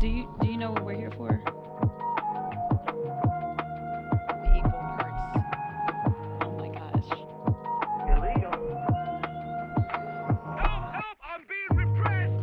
Do you know what we're here for? The equal parts. Oh my gosh. Illegal. Help! Help! I'm being repressed!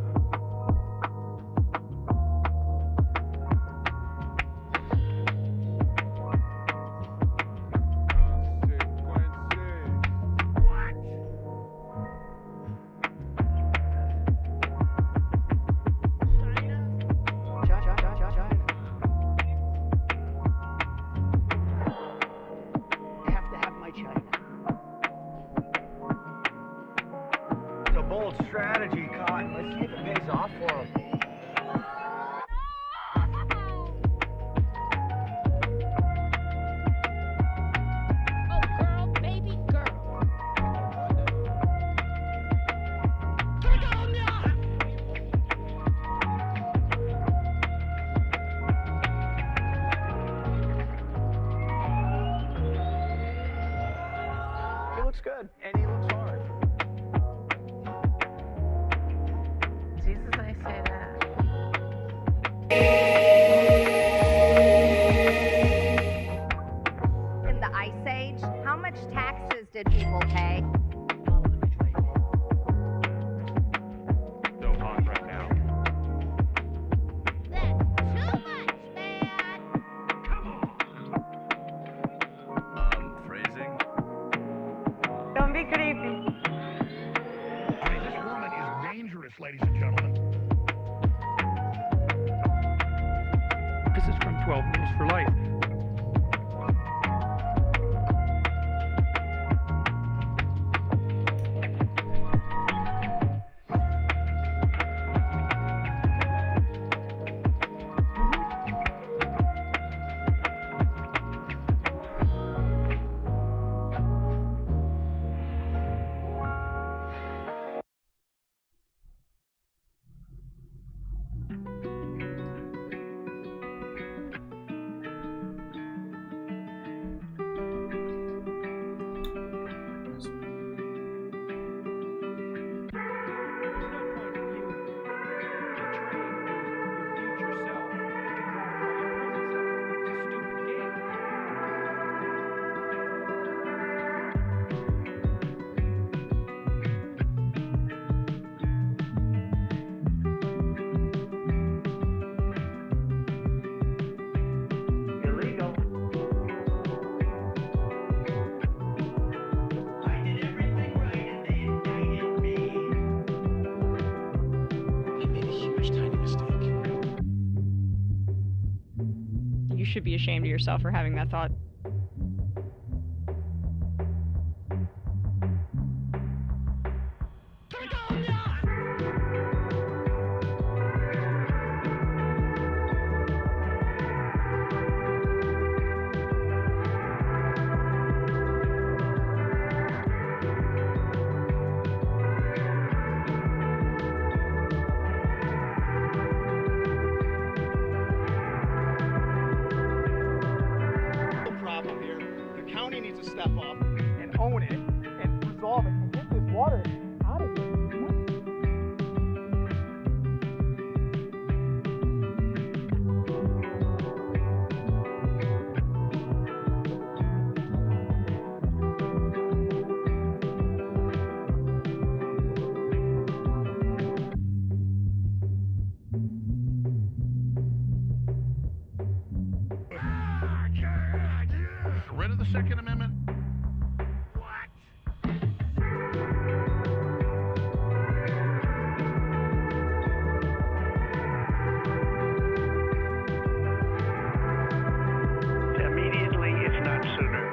Bold strategy, Cotton. Let's see if it pays off for him. Oh, girl, baby girl. He looks good, and he looks hard. Jesus, I say that. In the Ice Age, how much taxes did people pay? So hot right now. That's too much, man! Come on. Phrasing. Don't be creepy. This woman is dangerous, ladies and gentlemen. This is from 12 Rules for Life. Illegal. I did everything right and they indicted me. I made a huge tiny mistake. You should be ashamed of yourself for having that thought. Problem here. The county needs to step up and own it and resolve it and get this water out of here. Rid of the Second Amendment? What? Immediately, if not sooner.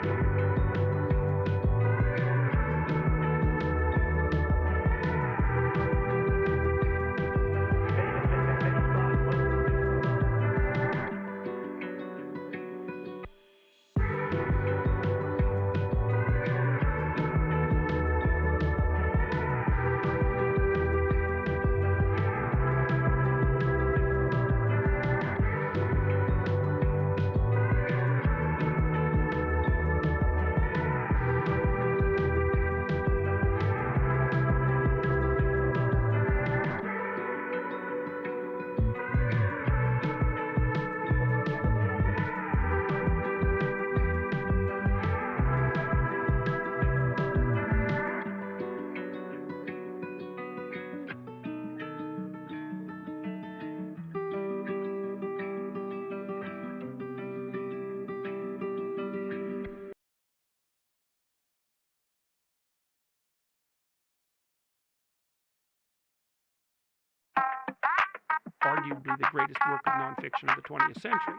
arguably the greatest work of nonfiction of the 20th century.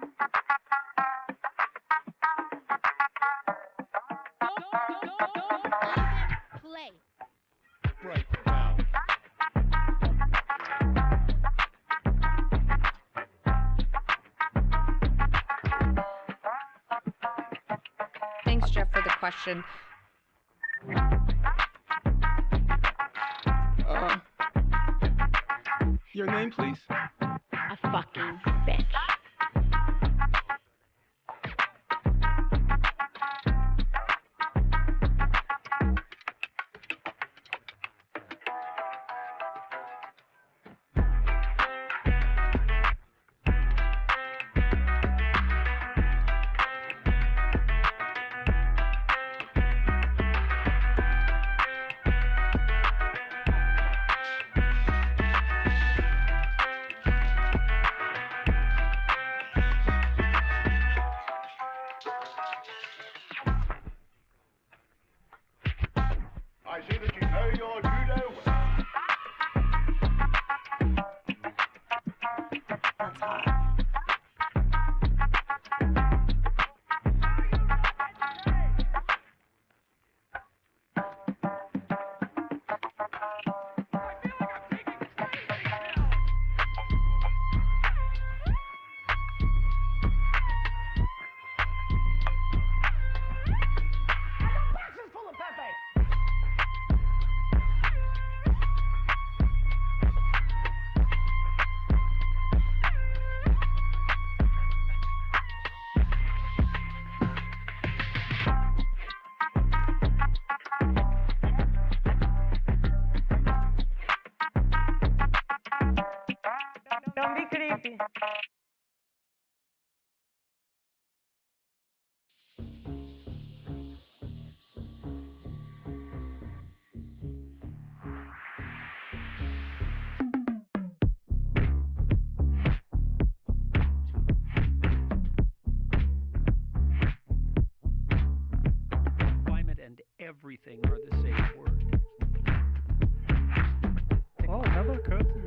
Don't even play. Right now. Thanks, Jeff, for the question. Your name, please? A fucking bitch. I see that you know your judo well. That's hot. Don't be creepy. Climate and everything are the same word. Oh, never occurred to me.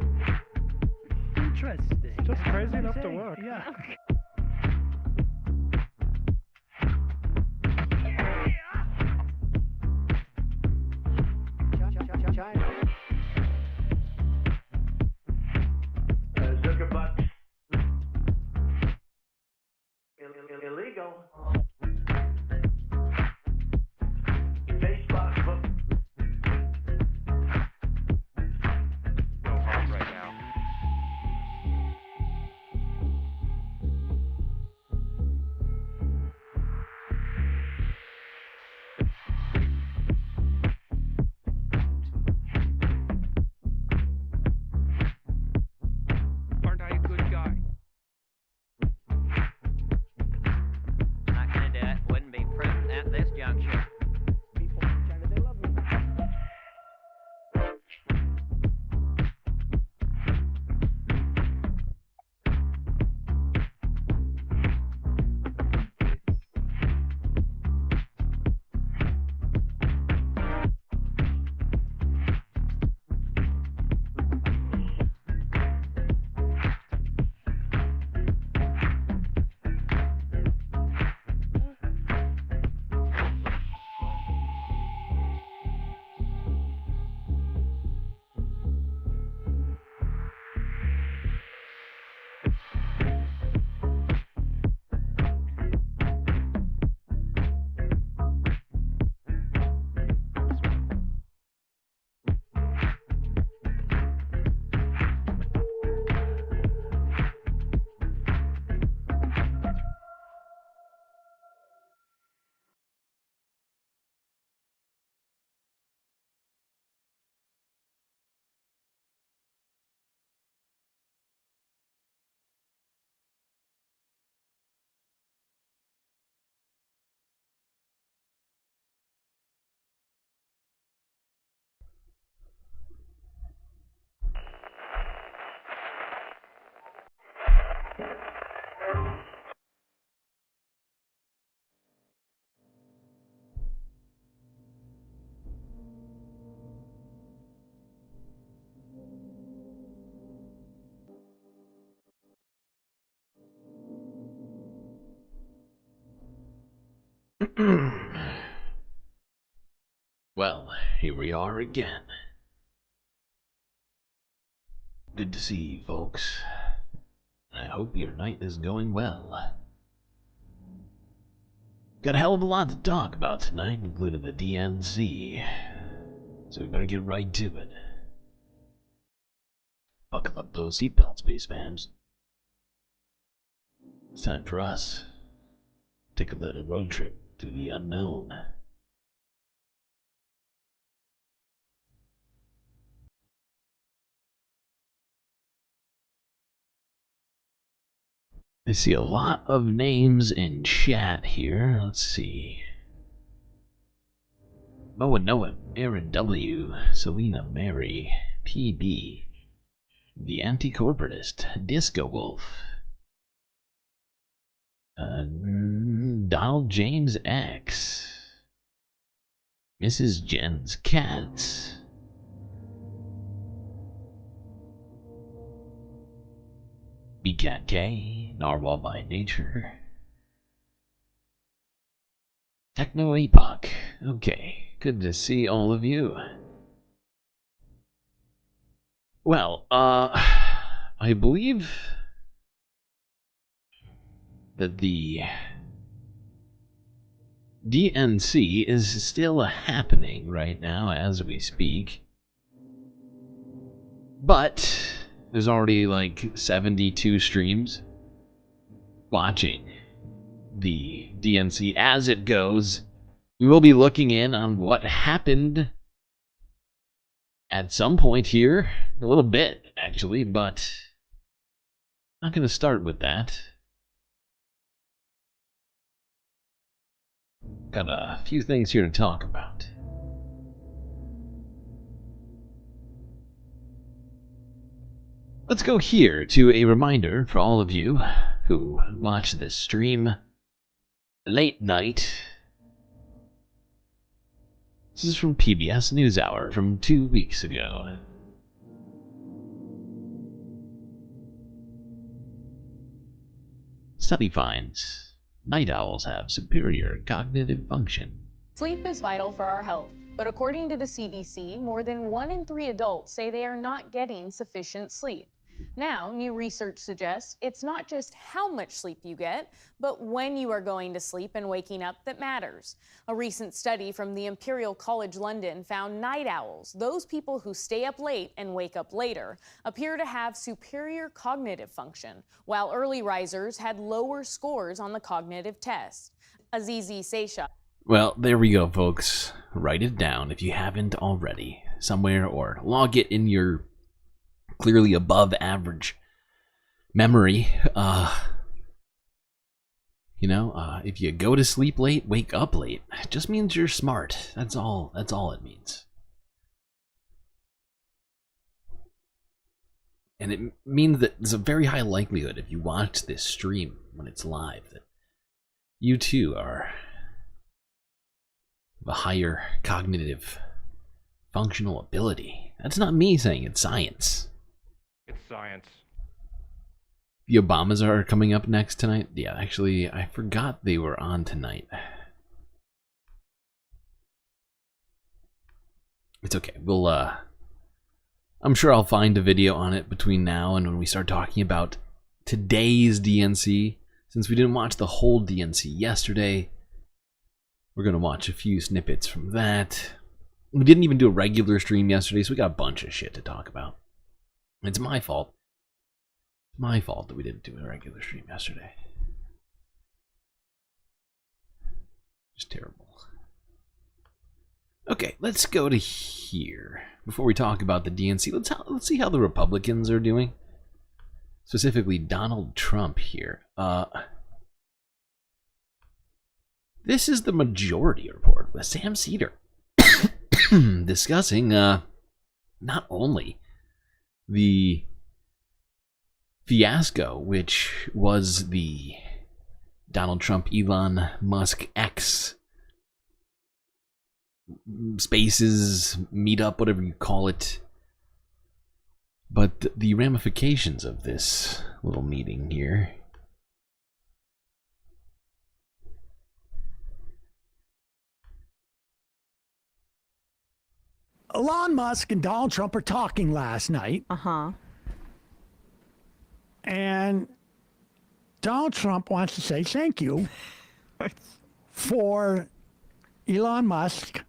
Interesting. Just crazy enough to work. Yeah. Zuckerbucks. Illegal. Facebook. No harm right now. Well, here we are again. Good to see you, folks. I hope your night is going well. Got a hell of a lot to talk about tonight, including the DNC. So we better get right to it. Buckle up those seatbelts, space fans. It's time for us to take a little road trip through the unknown. I see a lot of names in chat here. Let's see. Moa Noah, Aaron W, Selena Mary, PB, The Anti-Corporatist, Disco Wolf, Donald James X, Mrs. Jen's Cats, BCat K, Narwhal by Nature, Techno Epoch. Okay, good to see all of you. Well, I believe that the DNC is still happening right now as we speak. But there's already like 72 streams watching the DNC as it goes. We will be looking in on what happened at some point here, a little bit actually, but I'm not going to start with that. Got a few things here to talk about. Let's go here to a reminder for all of you who watch this stream late night. This is from PBS NewsHour from 2 weeks ago. Study finds night owls have superior cognitive function. Sleep is vital for our health, but according to the CDC, more than 1 in 3 adults say they are not getting sufficient sleep. Now, new research suggests it's not just how much sleep you get, but when you are going to sleep and waking up that matters. A recent study from the Imperial College London found night owls, those people who stay up late and wake up later, appear to have superior cognitive function, while early risers had lower scores on the cognitive test. Azizi Seisha. Well, there we go, folks. Write it down if you haven't already, somewhere, or log it in your clearly above average memory. If you go to sleep late, wake up late. It just means you're smart. That's all it means. And it means that there's a very high likelihood if you watch this stream when it's live that you too are of a higher cognitive functional ability. That's not me saying it's science. It's science. The Obamas are coming up next tonight. Yeah, actually, I forgot they were on tonight. It's okay. We'll, I'm sure I'll find a video on it between now and when we start talking about today's DNC. Since we didn't watch the whole DNC yesterday, we're going to watch a few snippets from that. We didn't even do a regular stream yesterday, so we got a bunch of shit to talk about. It's my fault. It's my fault that we didn't do a regular stream yesterday. Just terrible. Okay, let's go to here. Before we talk about the DNC, let's see how the Republicans are doing. Specifically, Donald Trump here. This is the Majority Report with Sam Cedar discussing not only the fiasco, which was the Donald Trump, Elon Musk X Spaces, meetup, whatever you call it, but the ramifications of this little meeting here. Elon Musk and Donald Trump are talking last night. Uh-huh. And Donald Trump wants to say thank you for Elon Musk,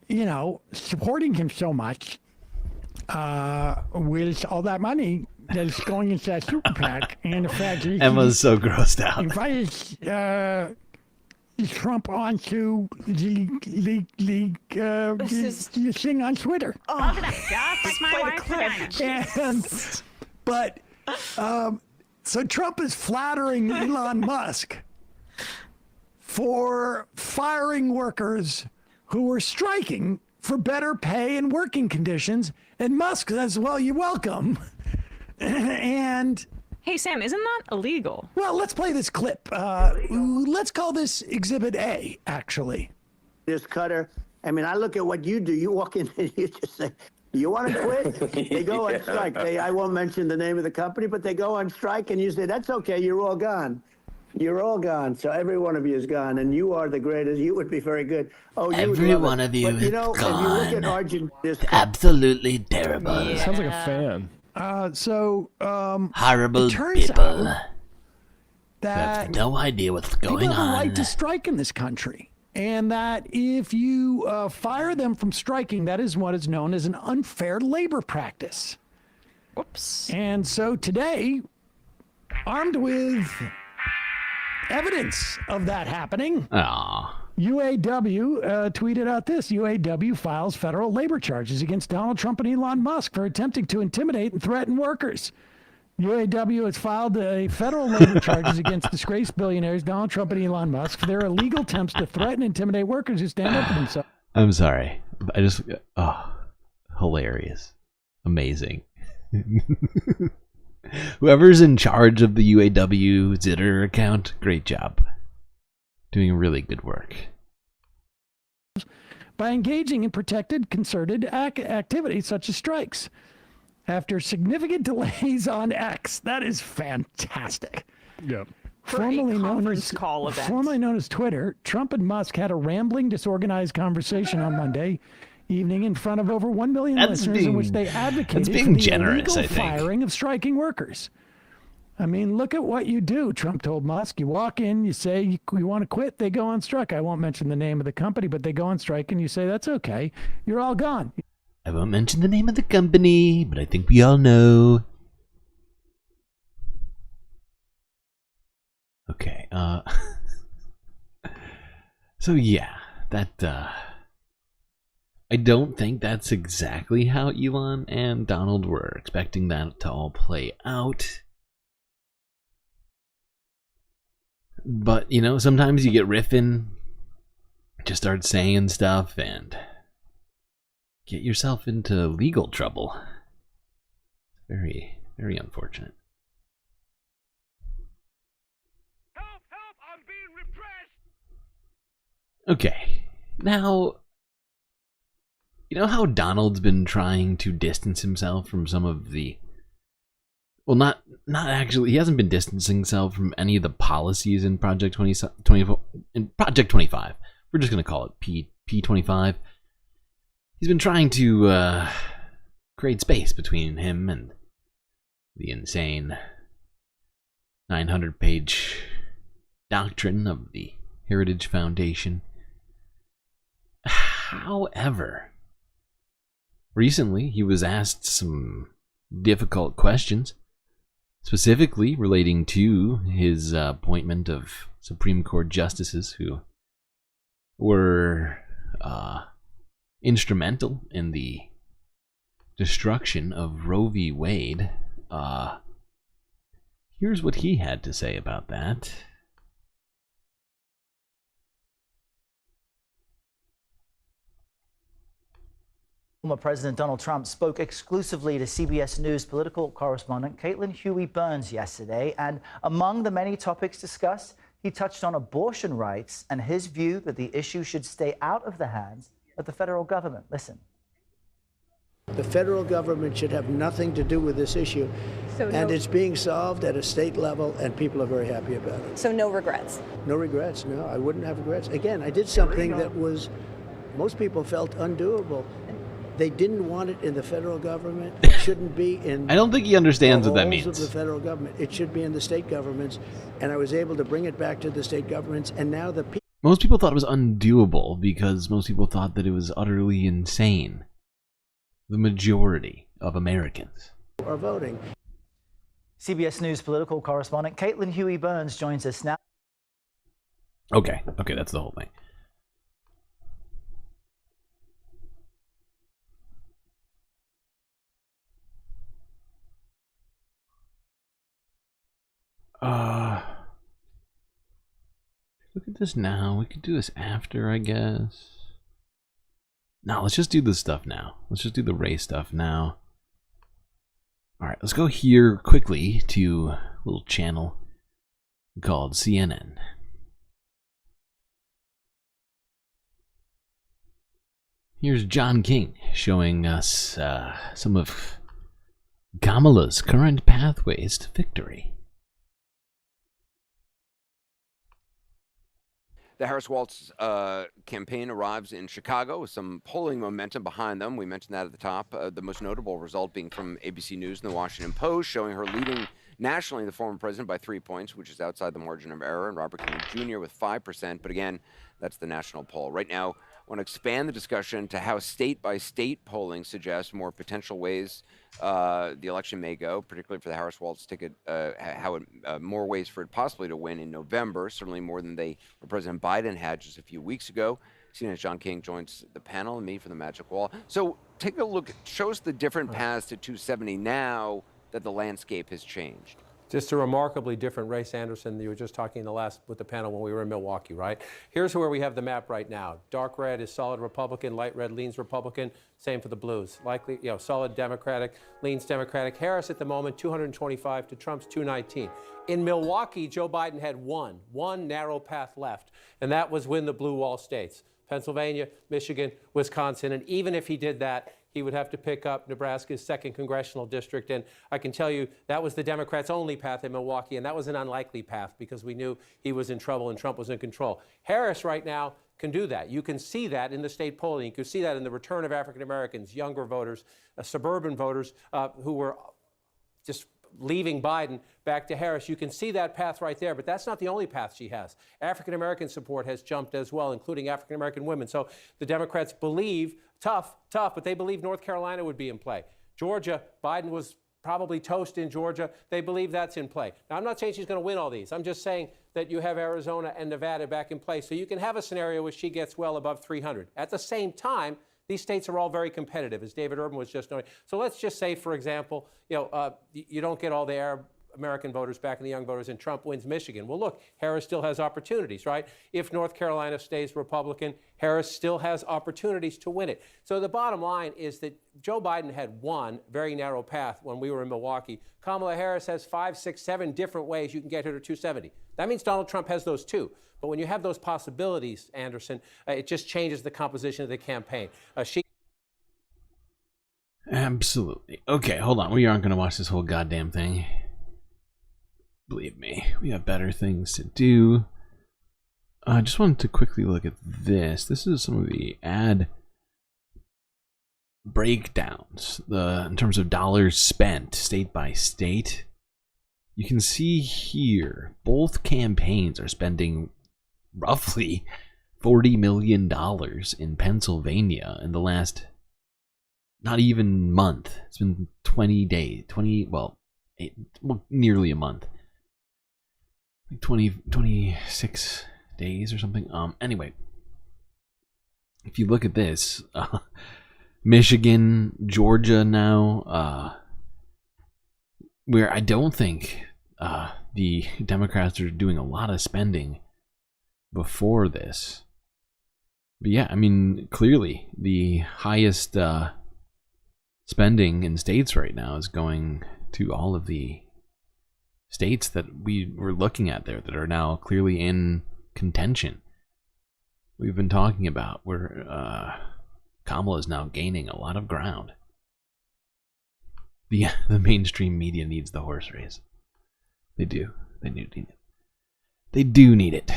you know, supporting him so much with all that money that's going into that super PAC, and the fact that Emma's so grossed out. invited Trump onto the thing on Twitter. Oh, look at that. That's my wife. But so Trump is flattering Elon Musk for firing workers who were striking for better pay and working conditions, and Musk says, "Well, you're welcome." And hey, Sam, isn't that illegal? well, let's play this clip. Let's call this Exhibit A, actually. This Cutter, I mean, I look at what you do. You walk in and you just say, "You want to quit?" They go on strike. I won't mention the name of the company, but they go on strike, and you say, "That's okay. You're all gone. You're all gone." So every one of you is gone, and you are the greatest. You would be very good. Oh, you would Every love one it. of you But, you know, is if you look at gone. Argentina, Absolutely terrible. Yeah. Sounds like a fan. Horrible it turns people. out who have that no idea what's people going have a on. right to strike in this country, and that if you fire them from striking, that is what is known as an unfair labor practice. Whoops. And so today, armed with evidence of that happening, Aw. UAW tweeted out this. UAW files federal labor charges against Donald Trump and Elon Musk for attempting to intimidate and threaten workers. UAW has filed federal labor charges against disgraced billionaires Donald Trump and Elon Musk for their illegal attempts to threaten and intimidate workers who stand up for themselves. I'm sorry. I just, hilarious. Amazing. Whoever's in charge of the UAW Zitter account, great job. Doing really good work. By engaging in protected, concerted activities such as strikes. After significant delays on X, that is fantastic. Yep. Formerly known as Twitter, Trump and Musk had a rambling, disorganized conversation on Monday evening in front of over 1 million listeners in which they advocated for the illegal firing of striking workers. I mean, look at what you do, Trump told Musk. You walk in, you say you want to quit, they go on strike. I won't mention the name of the company, but they go on strike, and you say, that's okay. You're all gone. I won't mention the name of the company, but I think we all know. Okay, so yeah, that, I don't think that's exactly how Elon and Donald were expecting that to all play out. But, you know, sometimes you get riffing, just start saying stuff, and get yourself into legal trouble. Very, very unfortunate. Help! Help! I'm being repressed! Okay, now, you know how Donald's been trying to distance himself from some of the... Well, not actually. He hasn't been distancing himself from any of the policies in Project 25. We're just going to call it P25. He's been trying to create space between him and the insane 900-page doctrine of the Heritage Foundation. However, recently he was asked some difficult questions, specifically relating to his appointment of Supreme Court justices who were instrumental in the destruction of Roe v. Wade. Here's what he had to say about that. Former President Donald Trump spoke exclusively to CBS News political correspondent Caitlin Huey-Burns yesterday, and among the many topics discussed, he touched on abortion rights and his view that the issue should stay out of the hands of the federal government. Listen. The federal government should have nothing to do with this issue, and it's being solved at a state level, and people are very happy about it. So no regrets? No regrets, no. I wouldn't have regrets. Again, I did something that was most people felt undoable. They didn't want it in the federal government. It shouldn't be in. I don't think he understands what that means. Of the federal government. It should be in the state governments, and I was able to bring it back to the state governments, and now the people. Most people thought it was undoable because most people thought that it was utterly insane. The majority of Americans are voting. CBS News political correspondent Caitlin Huey-Burns joins us now. Okay, that's the whole thing. Look at this now. We could do this after, I guess. No, let's just do this stuff now. Let's just do the race stuff now. Alright, let's go here quickly to a little channel called CNN. Here's John King showing us some of Kamala's current pathways to victory. The Harris-Walz campaign arrives in Chicago with some polling momentum behind them. We mentioned that at the top. The most notable result being from ABC News and the Washington Post, showing her leading nationally the former president by 3 points, which is outside the margin of error, and Robert Kennedy Jr. with 5%. But again, that's the national poll. Right now, I want to expand the discussion to how state-by-state polling suggests more potential ways the election may go, particularly for the Harris-Walz ticket, more ways for it possibly to win in November, certainly more than President Biden had just a few weeks ago. CNN's John King joins the panel and me for the Magic Wall. So take a look. Show us the different paths to 270 now that the landscape has changed. Just a remarkably different race, Anderson. You were just talking with the panel when we were in Milwaukee, right? Here's where we have the map right now. Dark red is solid Republican, light red leans Republican. Same for the blues. Likely, solid Democratic, leans Democratic. Harris at the moment, 225 to Trump's 219. In Milwaukee, Joe Biden had one narrow path left, and that was win the blue wall states. Pennsylvania, Michigan, Wisconsin, and even if he did that, he would have to pick up Nebraska's 2nd congressional district. And I can tell you that was the Democrats' only path in Milwaukee, and that was an unlikely path because we knew he was in trouble and Trump was in control. Harris right now can do that. You can see that in the state polling. You can see that in the return of African Americans, younger voters, suburban voters who were just leaving Biden back to Harris. You can see that path right there, but that's not the only path she has. African American support has jumped as well, including African American women. So the Democrats believe, tough, but they believe North Carolina would be in play. Georgia, Biden was probably toast in Georgia. They believe that's in play. Now, I'm not saying she's going to win all these. I'm just saying that you have Arizona and Nevada back in play. So you can have a scenario where she gets well above 300. At the same time, these states are all very competitive, as David Urban was just noting. So let's just say, for example, you don't get all the Arab American voters back and the young voters, and Trump wins Michigan. Well, look, Harris still has opportunities, right? If North Carolina stays Republican, Harris still has opportunities to win it. So the bottom line is that Joe Biden had one very narrow path when we were in Milwaukee. Kamala Harris has 5, 6, 7 different ways you can get her to 270. That means Donald Trump has those too. But when you have those possibilities, Anderson, it just changes the composition of the campaign. Absolutely. Okay, hold on. We aren't going to watch this whole goddamn thing. Believe me, we have better things to do. I just wanted to quickly look at this. This is some of the ad breakdowns in terms of dollars spent state by state. You can see here both campaigns are spending roughly $40 million in Pennsylvania in the last not even month. It's been 20 days, nearly a month. 26 days or something. Anyway, if you look at this, Michigan, Georgia now, where I don't think the Democrats are doing a lot of spending before this. But yeah, I mean, clearly the highest spending in states right now is going to all of the states that we were looking at there that are now clearly in contention. We've been talking about where Kamala is now gaining a lot of ground. The mainstream media needs the horse race. They do. They need it. They do need it.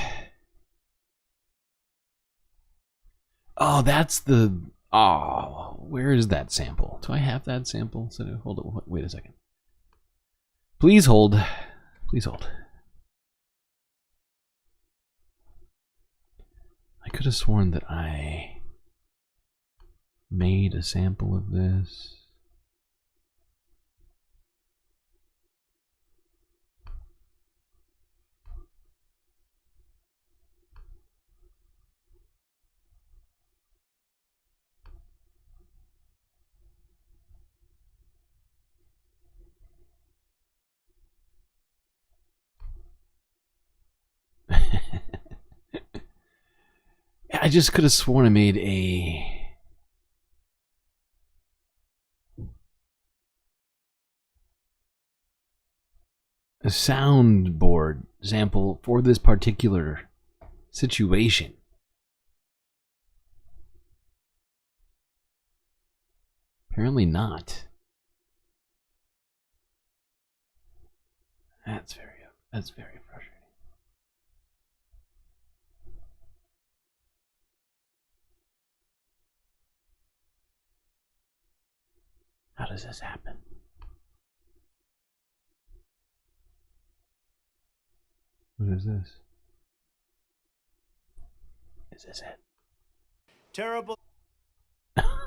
Oh, that's the... Oh, where is that sample? Do I have that sample? So hold on, wait a second. Please hold. Please hold. I could have sworn that I made a sample of this. I just could have sworn I made a soundboard sample for this particular situation. Apparently not. That's very frustrating. How does this happen? What is this? Is this it? Terrible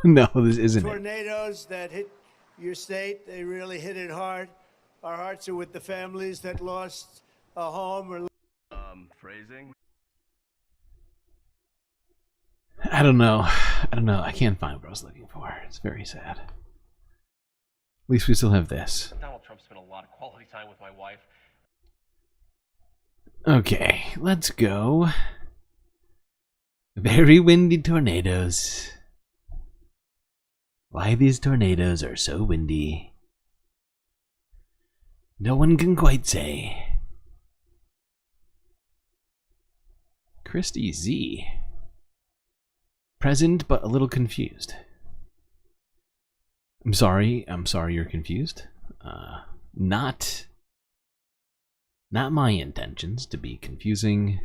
No, this isn't it. tornadoes that hit your state. They really hit it hard. Our hearts are with the families that lost a home or... Phrasing? I don't know. I can't find what I was looking for. It's very sad. At least we still have this. Donald Trump spent a lot of quality time with my wife. Okay, let's go. Very windy tornadoes. Why these tornadoes are so windy, no one can quite say. Christy Z. Present but a little confused. I'm sorry you're confused. Not my intentions to be confusing.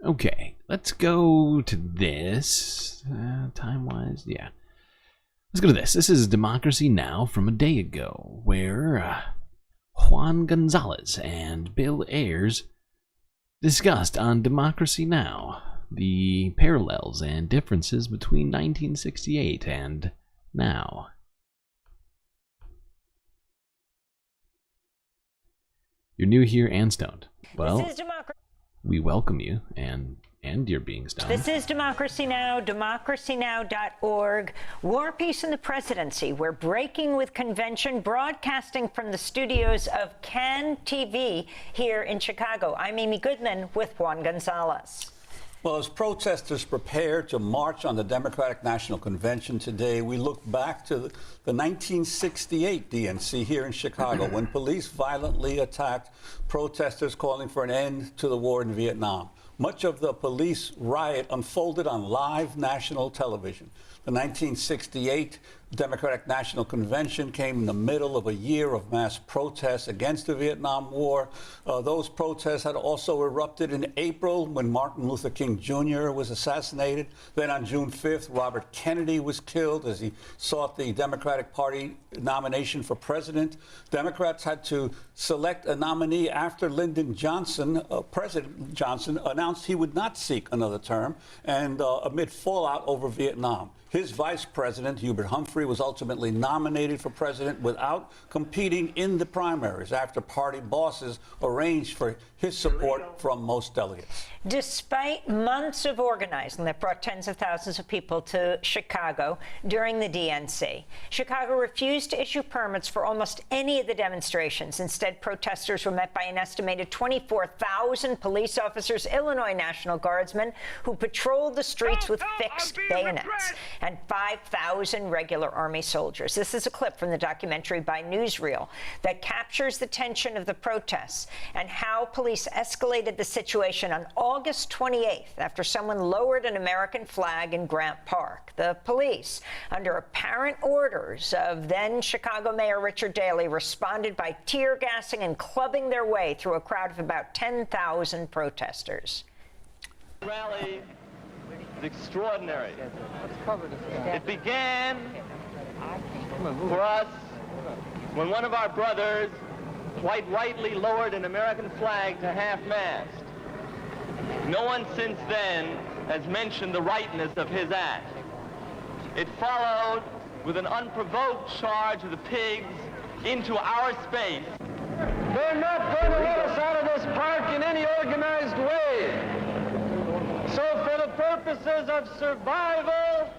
Okay, let's go to this. Time-wise, yeah. Let's go to this. This is Democracy Now! From a day ago, where Juan Gonzalez and Bill Ayers discussed on Democracy Now! The parallels and differences between 1968 and now. You're new here and stoned. Well, we welcome you, and you're being stoned. This is Democracy Now!, democracynow.org. War, Peace, and the Presidency. We're breaking with convention, broadcasting from the studios of Can TV here in Chicago. I'm Amy Goodman with Juan Gonzalez. Well, as protesters prepare to march on the Democratic National Convention today, we look back to the 1968 DNC here in Chicago when police violently attacked protesters calling for an end to the war in Vietnam. Much of the police riot unfolded on live national television. The 1968 Democratic National Convention came in the middle of a year of mass protests against the Vietnam War. Those protests had also erupted in April when Martin Luther King Jr. was assassinated. Then on June 5th, Robert Kennedy was killed as he sought the Democratic Party nomination for president. Democrats had to select a nominee after Lyndon Johnson, President Johnson, announced he would not seek another term, and amid fallout over Vietnam. His vice president, Hubert Humphrey, was ultimately nominated for president without competing in the primaries after party bosses arranged for his support from most delegates. Despite months of organizing that brought tens of thousands of people to Chicago during the DNC, Chicago refused to issue permits for almost any of the demonstrations. Instead, protesters were met by an estimated 24,000 police officers, Illinois National Guardsmen, who patrolled the streets with fixed bayonets, and 5,000 regular Army soldiers. This is a clip from the documentary by Newsreel that captures the tension of the protests and how police escalated the situation on August 28th after someone lowered an American flag in Grant Park. The police, under apparent orders of then Chicago Mayor Richard Daley, responded by tear gassing and clubbing their way through a crowd of about 10,000 protesters. Rally is extraordinary. It began for us when one of our brothers quite rightly lowered an American flag to half-mast. No one since then has mentioned the rightness of his act. It followed with an unprovoked charge of the pigs into our space. They're not going to let us out of this park in any organized way. So for the purposes of survival,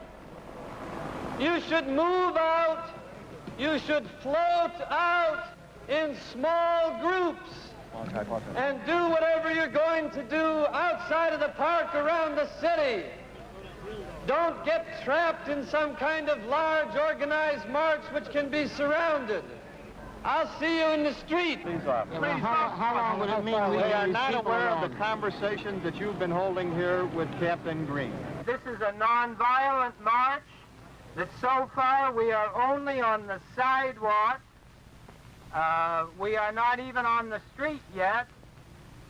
you should move out, you should float out in small groups and do whatever you're going to do outside of the park around the city. Don't get trapped in some kind of large organized march which can be surrounded. I'll see you in the street. Please, officer. How long would it mean? We are not aware of the conversations that you've been holding here with Captain Green. This is a non-violent march that so far we are only on the sidewalk. We are not even on the street yet,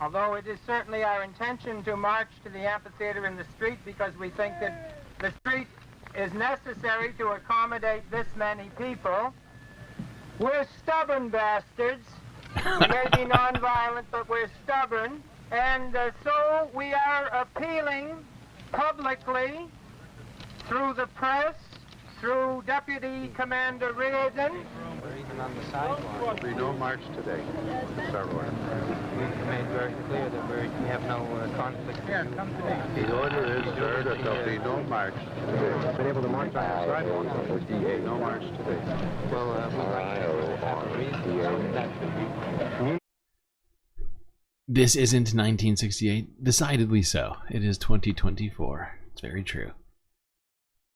although it is certainly our intention to march to the amphitheater in the street because we think that the street is necessary to accommodate this many people. We're stubborn bastards. We may be non-violent, but we're stubborn. And so we are appealing publicly through the press, through Deputy Commander Reardon. We're even on the sidewalk. There'll be no march today. We've made very clear that we have no conflict. Here, come to me. The order is, sir, that there'll be no march today. Been able to march on the sidewalk? No march today. Well, This isn't 1968. Decidedly so. It is 2024. It's very true.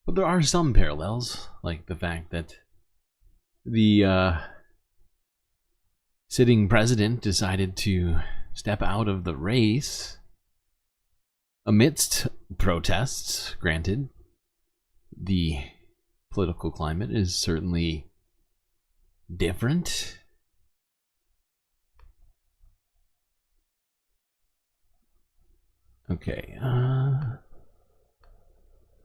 But there are some parallels, like the fact that the sitting president decided to step out of the race amidst protests. Granted, the political climate is certainly different. Okay,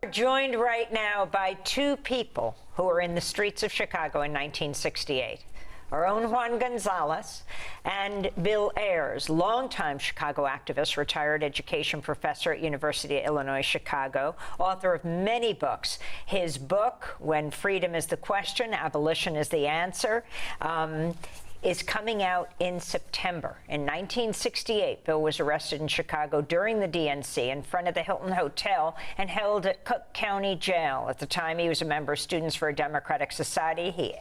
We're joined right now by two people who were in the streets of Chicago in 1968. Our own Juan Gonzalez and Bill Ayers, longtime Chicago activist, retired education professor at University of Illinois, Chicago, author of many books. His book, When Freedom is the Question, Abolition is the Answer, is coming out in September. In 1968, Bill was arrested in Chicago during the DNC in front of the Hilton Hotel and held at Cook County Jail. At the time, he was a member of Students for a Democratic Society. He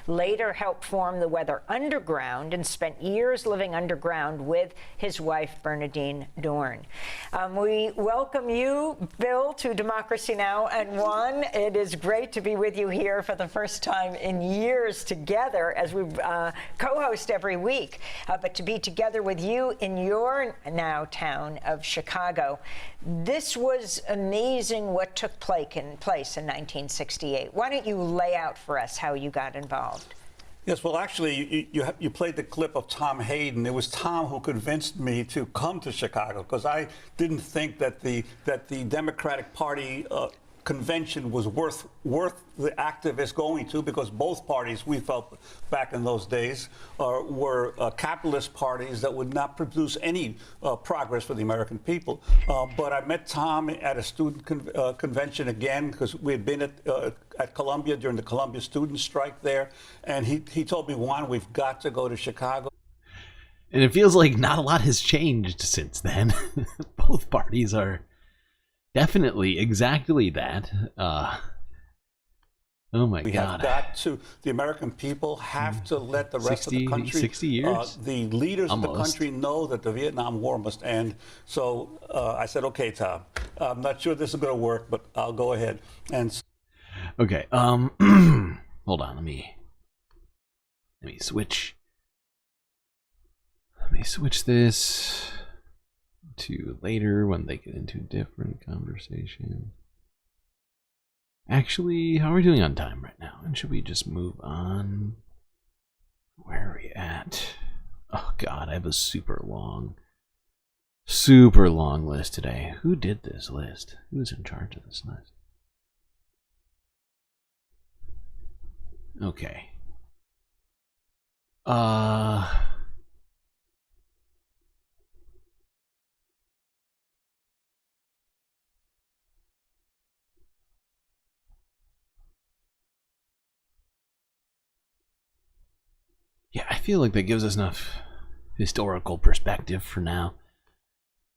later helped form the Weather Underground and spent years living underground with his wife, Bernadine Dorn. We welcome you, Bill, to Democracy Now! And Juan, it is great to be with you here for the first time in years together as we co-host every week, but to be together with you in your now town of Chicago. This was amazing what took place in 1968. Why don't you lay out for us how you got involved? Yes, well, actually, you played the clip of Tom Hayden. It was Tom who convinced me to come to Chicago because I didn't think that the Democratic Party convention was worth the activists going to, because both parties, we felt back in those days, were capitalist parties that would not produce any progress for the American people. But I met Tom at a student convention again, because we had been at Columbia during the Columbia student strike there, and he told me, Juan, we've got to go to Chicago. And it feels like not a lot has changed since then. Both parties are definitely exactly that. Oh my God. We have got to, the American people have to let the rest of the country, 60 years? The leaders Almost. of the country know that the Vietnam War must end. So I said, okay, Tom, I'm not sure this is going to work, but I'll go ahead. And Okay, hold on, let me switch. Let me switch this to later when they get into a different conversation. Actually, how are we doing on time right now? And should we just move on? Where are we at? Oh god, I have a super long list today. Who did this list? Who's in charge of this list? Okay. Yeah, I feel like that gives us enough historical perspective for now.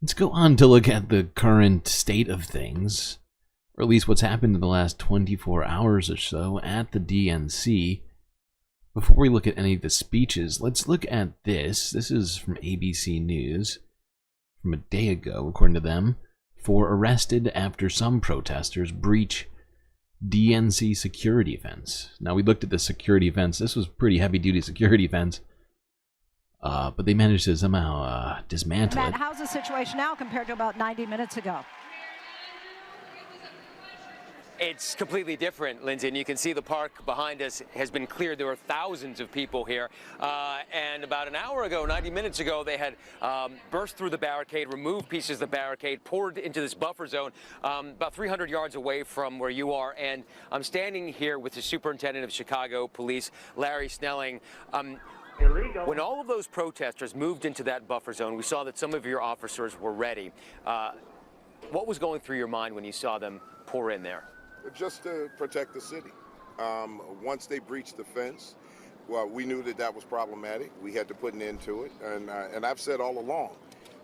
Let's go on to look at the current state of things, or at least what's happened in the last 24 hours or so at the DNC. Before we look at any of the speeches, let's look at this. This is from ABC News from a day ago, according to them, for arrested after some protesters breach DNC security fence. Now, we looked at the security fence. This was pretty heavy-duty security fence. But they managed to somehow dismantle it. Matt, how's the situation now compared to about 90 minutes ago? It's completely different, Lindsay, and you can see the park behind us has been cleared. There are thousands of people here, and about an hour ago, 90 minutes ago, they had burst through the barricade, removed pieces of the barricade, poured into this buffer zone about 300 yards away from where you are, and I'm standing here with the superintendent of Chicago Police, Larry Snelling. Illegal. When all of those protesters moved into that buffer zone, we saw that some of your officers were ready. What was going through your mind when you saw them pour in there? Just to protect the city. Once they breached the fence, well, we knew that that was problematic. We had to put an end to it, and I've said all along,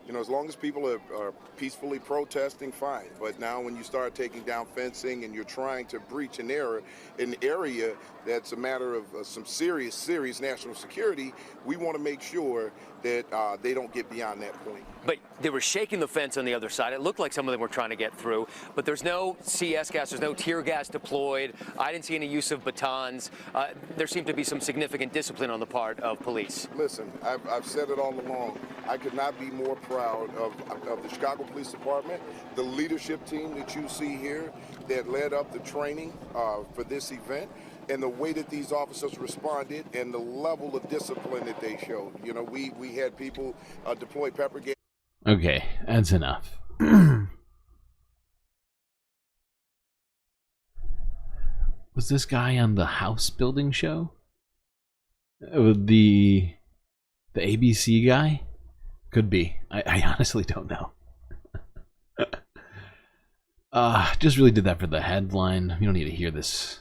you know, as long as people are peacefully protesting, fine. But now when you start taking down fencing and you're trying to breach an area that's a matter of some serious national security, we want to make sure that they don't get beyond that point. But they were shaking the fence on the other side. It looked like some of them were trying to get through, but there's no CS gas, there's no tear gas deployed. I didn't see any use of batons. There seemed to be some significant discipline on the part of police. Listen, I've said it all along. I could not be more proud of the Chicago Police Department, the leadership team that you see here that led up the training for this event, and the way that these officers responded and the level of discipline that they showed. You know, we had people deploy pepper gas. Okay, that's enough. Was this guy on the house building show? The ABC guy? Could be. I honestly don't know. Just really did that for the headline. You don't need to hear this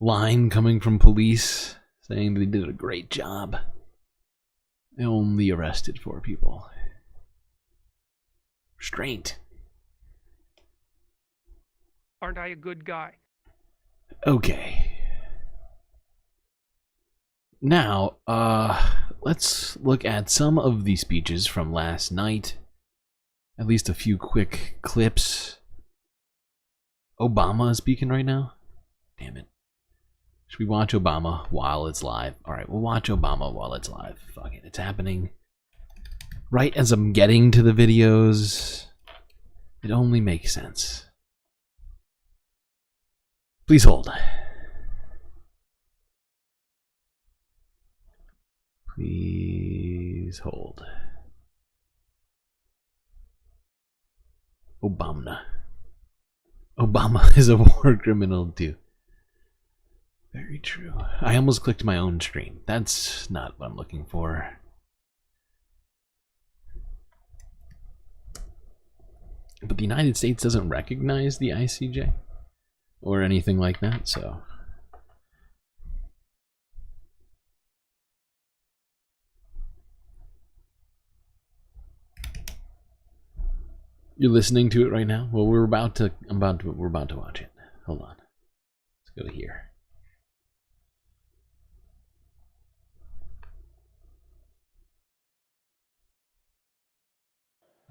line coming from police saying that they did a great job. They only arrested 4 people. Restraint. Aren't I a good guy? Okay. Now, let's look at some of the speeches from last night. At least a few quick clips. Obama is speaking right now? Damn it. Should we watch Obama while it's live? Alright, we'll watch Obama while it's live. Fuck it, it's happening right as I'm getting to the videos. It only makes sense. Please hold. Please hold. Obama. Obama is a war criminal too. Very true. I almost clicked my own stream. That's not what I'm looking for. But the United States doesn't recognize the ICJ or anything like that, so. You're listening to it right now? Well, we're about to watch it. Hold on. Let's go here.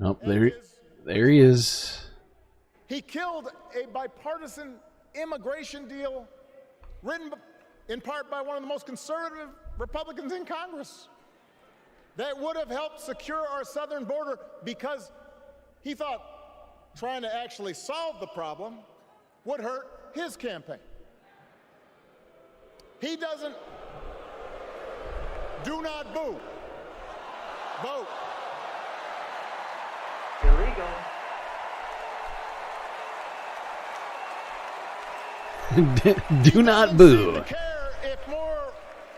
Oh, there he is. He killed a bipartisan immigration deal written in part by one of the most conservative Republicans in Congress that would have helped secure our southern border, because he thought trying to actually solve the problem would hurt his campaign. He doesn't. Do not boo. Vote. Illegal. Do not boo. Care if more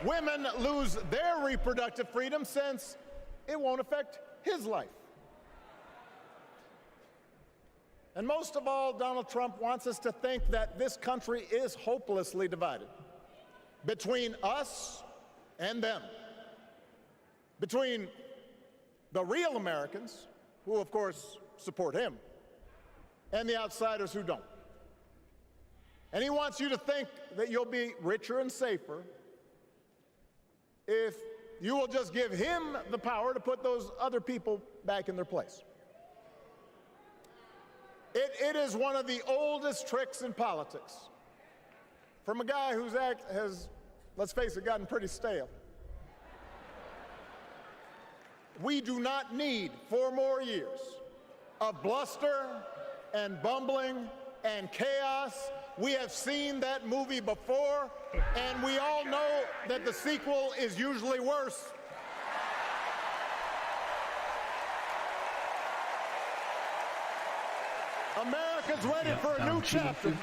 women lose their reproductive freedom, since it won't affect his life. And most of all, Donald Trump wants us to think that this country is hopelessly divided between us and them, between the real Americans, who of course support him, and the outsiders who don't. And he wants you to think that you'll be richer and safer if you will just give him the power to put those other people back in their place. It is one of the oldest tricks in politics, from a guy whose act has, let's face it, gotten pretty stale. We do not need 4 more years of bluster and bumbling and chaos. We have seen that movie before, and we all know that the sequel is usually worse. America's ready for a new chapter.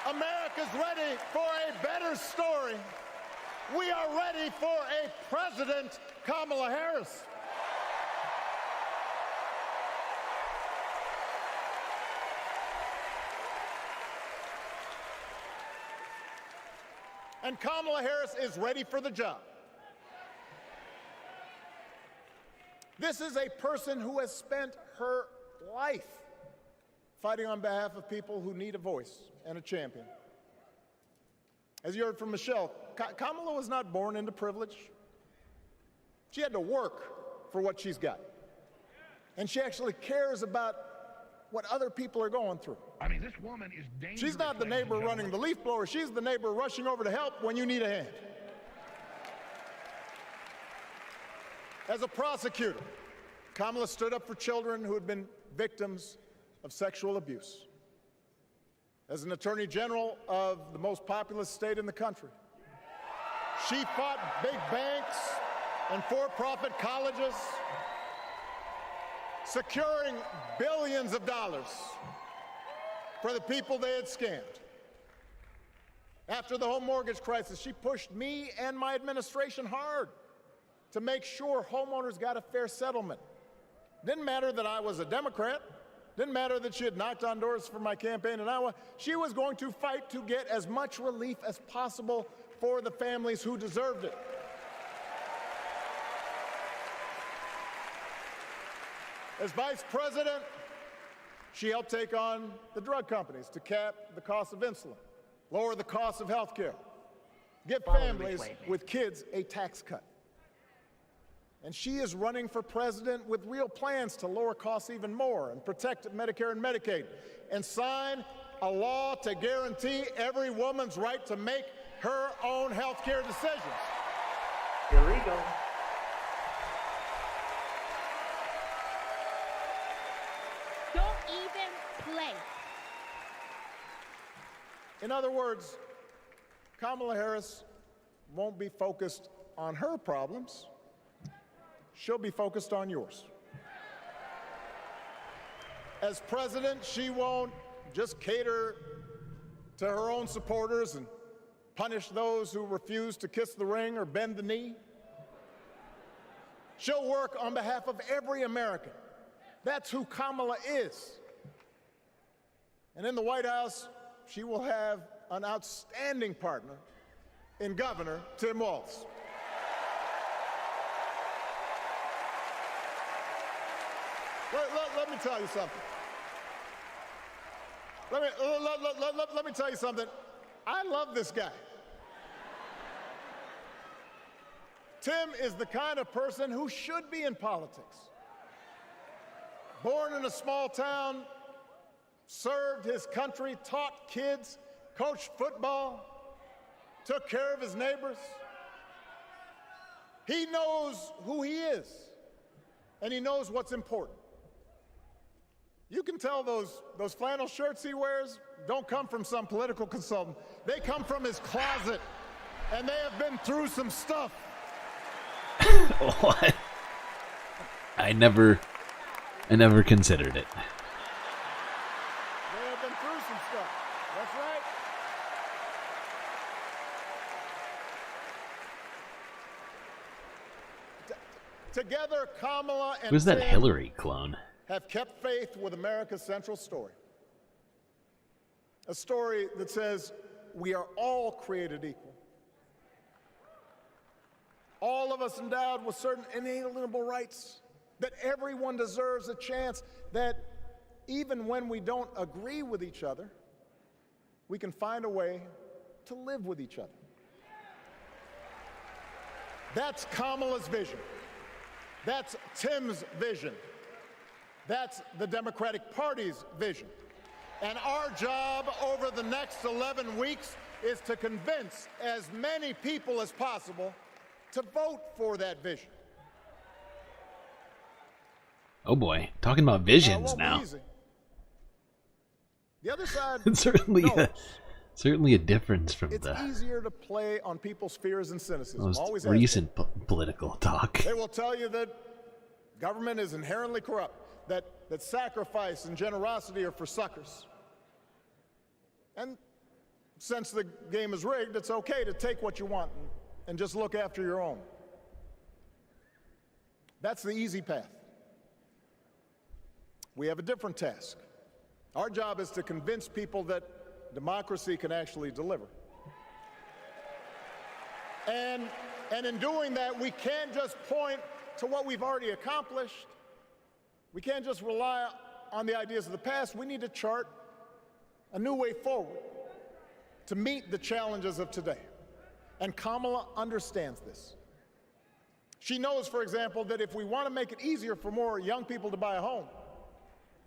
America's ready for a better story. We are ready for a President Kamala Harris. And Kamala Harris is ready for the job. This is a person who has spent her life fighting on behalf of people who need a voice and a champion. As you heard from Michelle, Kamala was not born into privilege. She had to work for what she's got. And she actually cares about what other people are going through. I mean, this woman is dangerous. She's not the neighbor running the leaf blower. She's the neighbor rushing over to help when you need a hand. As a prosecutor, Kamala stood up for children who had been victims of sexual abuse. As an attorney general of the most populous state in the country, she fought big banks and for-profit colleges, securing billions of dollars for the people they had scammed. After the home mortgage crisis, she pushed me and my administration hard to make sure homeowners got a fair settlement. Didn't matter that I was a Democrat. Didn't matter that she had knocked on doors for my campaign in Iowa. She was going to fight to get as much relief as possible for the families who deserved it. As vice president, she helped take on the drug companies to cap the cost of insulin, lower the cost of health care, give families with kids a tax cut. And she is running for president with real plans to lower costs even more and protect Medicare and Medicaid, and sign a law to guarantee every woman's right to make her own health care decisions. Illegal. Don't even play. In other words, Kamala Harris won't be focused on her problems. She'll be focused on yours. As president, she won't just cater to her own supporters and punish those who refuse to kiss the ring or bend the knee. She'll work on behalf of every American. That's who Kamala is. And in the White House, she will have an outstanding partner in Governor Tim Walz. Let me tell you something. Let me tell you something. I love this guy. Tim is the kind of person who should be in politics. Born in a small town, served his country, taught kids, coached football, took care of his neighbors. He knows who he is, and he knows what's important. You can tell those flannel shirts he wears don't come from some political consultant. They come from his closet, and they have been through some stuff. What? I never considered it. They have been through some stuff. That's right. Together, Kamala and Who's that Tim Hillary clone? have kept faith with America's central story. A story that says we are all created equal. All of us endowed with certain inalienable rights, that everyone deserves a chance, that even when we don't agree with each other, we can find a way to live with each other. That's Kamala's vision. That's Tim's vision. That's the Democratic Party's vision. And our job over the next 11 weeks is to convince as many people as possible to vote for that vision. Oh boy, talking about visions now. The other side It's certainly a difference from it's the easier to play on people's fears and cynicism. most Always has recent political talk. They will tell you that government is inherently corrupt, that sacrifice and generosity are for suckers. And since the game is rigged, it's okay to take what you want and just look after your own. That's the easy path. We have a different task. Our job is to convince people that democracy can actually deliver. And in doing that, we can't just point to what we've already accomplished. We can't just rely on the ideas of the past. We need to chart a new way forward to meet the challenges of today. And Kamala understands this. She knows, for example, that if we want to make it easier for more young people to buy a home,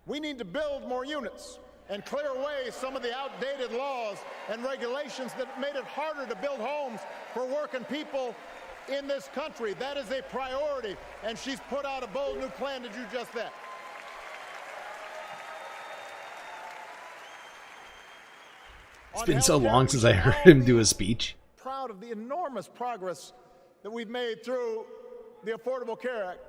we need to build more units and clear away some of the outdated laws and regulations that made it harder to build homes for working people in this country. That is a priority, and she's put out a bold new plan to do just that. It's been so long since I heard him do a speech. Proud of the enormous progress that we've made through the Affordable Care Act,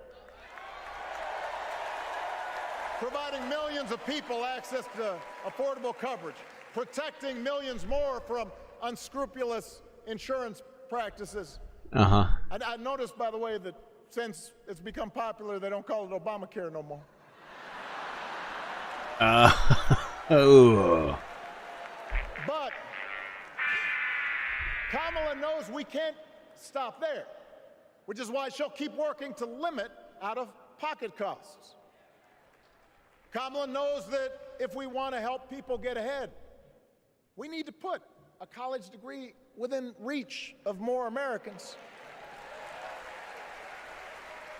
providing millions of people access to affordable coverage, protecting millions more from unscrupulous insurance practices. I noticed, by the way, that since it's become popular, they don't call it Obamacare no more. Oh. But Kamala knows we can't stop there, which is why she'll keep working to limit out-of-pocket costs. Kamala knows that if we want to help people get ahead, we need to put a college degree within reach of more Americans.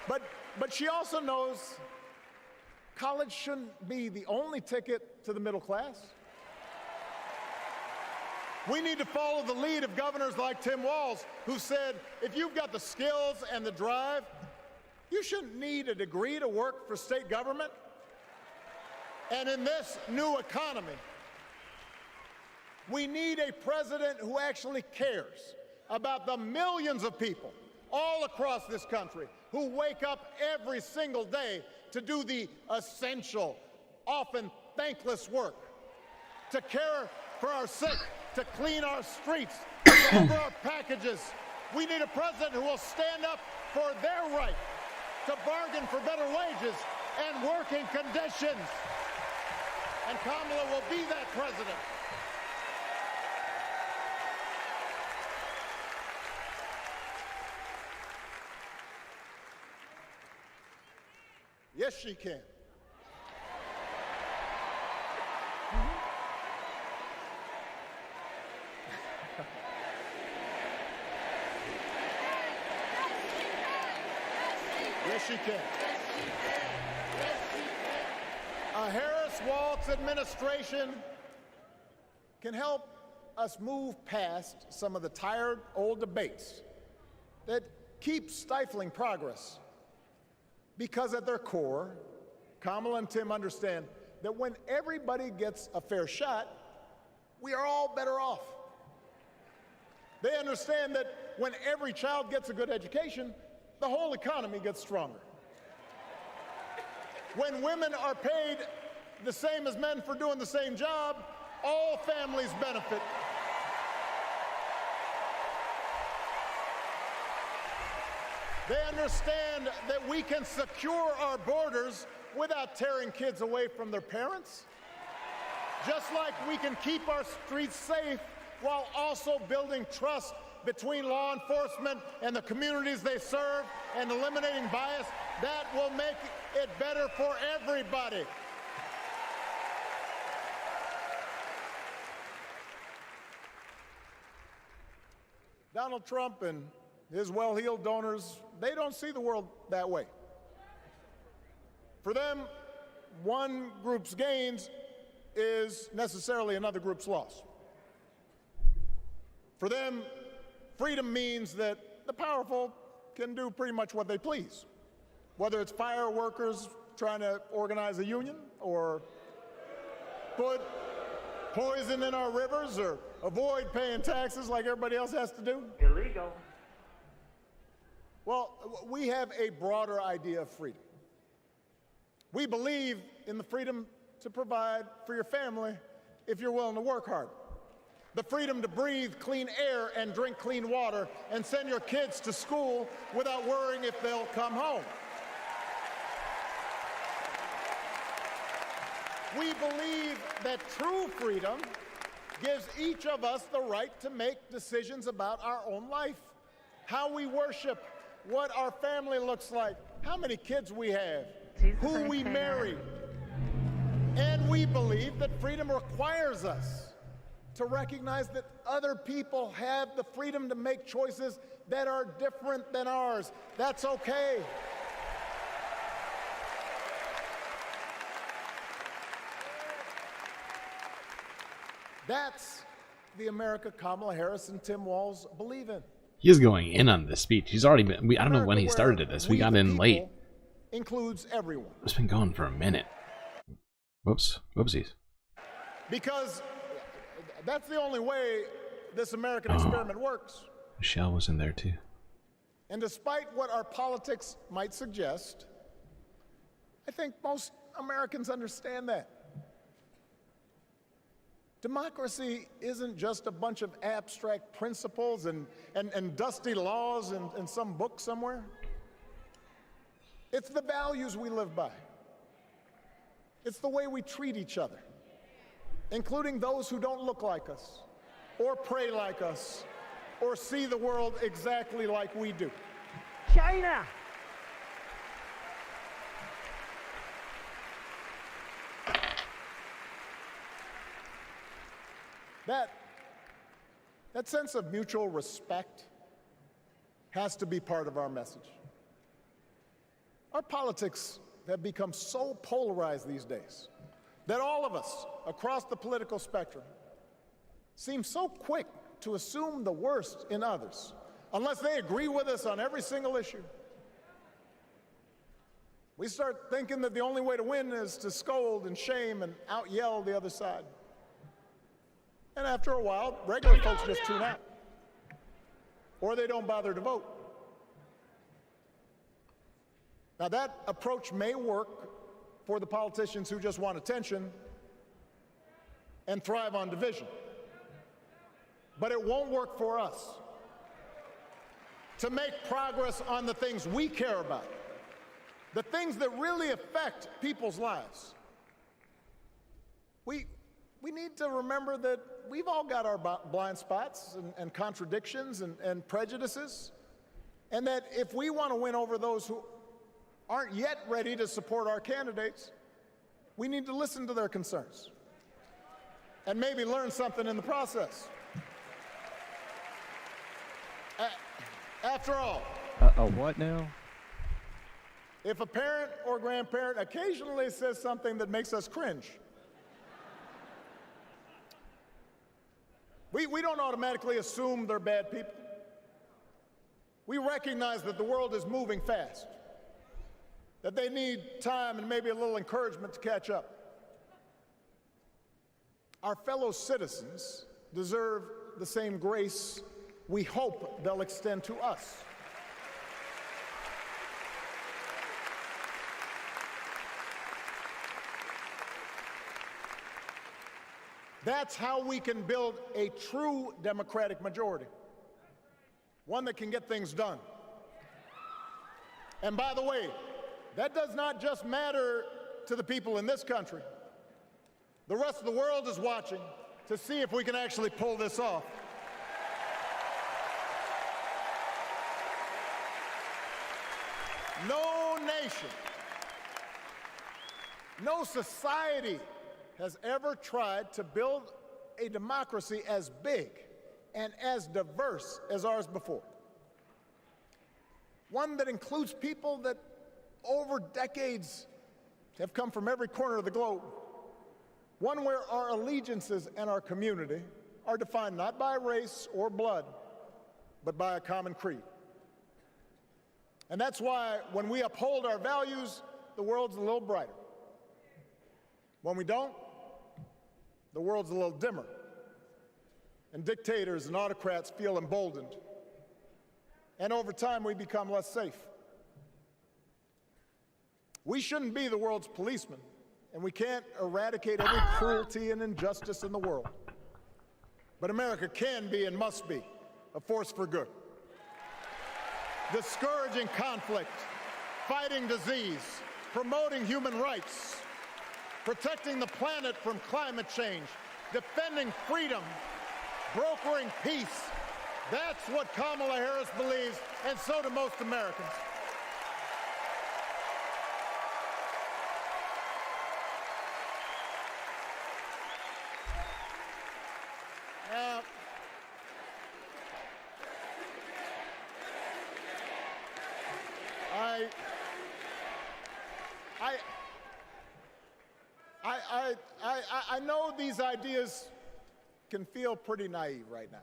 But she also knows college shouldn't be the only ticket to the middle class. We need to follow the lead of governors like Tim Walz, who said, if you've got the skills and the drive, you shouldn't need a degree to work for state government. And in this new economy, we need a president who actually cares about the millions of people all across this country who wake up every single day to do the essential, often thankless work, to care for our sick, to clean our streets, to deliver our packages. We need a president who will stand up for their right to bargain for better wages and working conditions. And Kamala will be that president. Yes, she can. Yes, she can. Harris This Waltz administration can help us move past some of the tired old debates that keep stifling progress. Because at their core, Kamala and Tim understand that when everybody gets a fair shot, we are all better off. They understand that when every child gets a good education, the whole economy gets stronger. When women are paid the same as men for doing the same job, all families benefit. They understand that we can secure our borders without tearing kids away from their parents. Just like we can keep our streets safe while also building trust between law enforcement and the communities they serve and eliminating bias, that will make it better for everybody. Donald Trump and his well-heeled donors, they don't see the world that way. For them, one group's gains is necessarily another group's loss. For them, freedom means that the powerful can do pretty much what they please, whether it's fire workers trying to organize a union, or put poison in our rivers, or avoid paying taxes like everybody else has to do. Illegal. Well, we have a broader idea of freedom. We believe in the freedom to provide for your family if you're willing to work hard. The freedom to breathe clean air and drink clean water and send your kids to school without worrying if they'll come home. We believe that true freedom gives each of us the right to make decisions about our own life, how we worship, what our family looks like, how many kids we have, who we marry. And we believe that freedom requires us to recognize that other people have the freedom to make choices that are different than ours. That's okay. That's the America Kamala Harris and Tim Walz believe in. He is going in on this speech. He's already been, I don't know when he started this. We got in late. Includes everyone. It's been going for a minute. Whoops. Whoopsies. Because that's the only way this American experiment works. Michelle was in there too. And despite what our politics might suggest, I think most Americans understand that. Democracy isn't just a bunch of abstract principles and dusty laws in some book somewhere. It's the values we live by. It's the way we treat each other, including those who don't look like us, or pray like us, or see the world exactly like we do. China. That sense of mutual respect has to be part of our message. Our politics have become so polarized these days that all of us across the political spectrum seem so quick to assume the worst in others, unless they agree with us on every single issue. We start thinking that the only way to win is to scold and shame and out-yell the other side. And after a while, regular folks just tune out, or they don't bother to vote. Now, that approach may work for the politicians who just want attention and thrive on division, but it won't work for us. To make progress on the things we care about, the things that really affect people's lives, we need to remember that we've all got our blind spots and contradictions and prejudices, and that if we want to win over those who aren't yet ready to support our candidates, we need to listen to their concerns and maybe learn something in the process. After all, what now? If a parent or grandparent occasionally says something that makes us cringe, We don't automatically assume they're bad people. We recognize that the world is moving fast, that they need time and maybe a little encouragement to catch up. Our fellow citizens deserve the same grace we hope they'll extend to us. That's how we can build a true democratic majority, one that can get things done. And by the way, that does not just matter to the people in this country. The rest of the world is watching to see if we can actually pull this off. No nation, no society has ever tried to build a democracy as big and as diverse as ours before. One that includes people that over decades have come from every corner of the globe. One where our allegiances and our community are defined not by race or blood, but by a common creed. And that's why when we uphold our values, the world's a little brighter. When we don't, the world's a little dimmer. And dictators and autocrats feel emboldened. And over time, we become less safe. We shouldn't be the world's policemen, and we can't eradicate every cruelty and injustice in the world. But America can be and must be a force for good. Discouraging conflict, fighting disease, promoting human rights, protecting the planet from climate change, defending freedom, brokering peace. That's what Kamala Harris believes, and so do most Americans. Now, I know these ideas can feel pretty naive right now.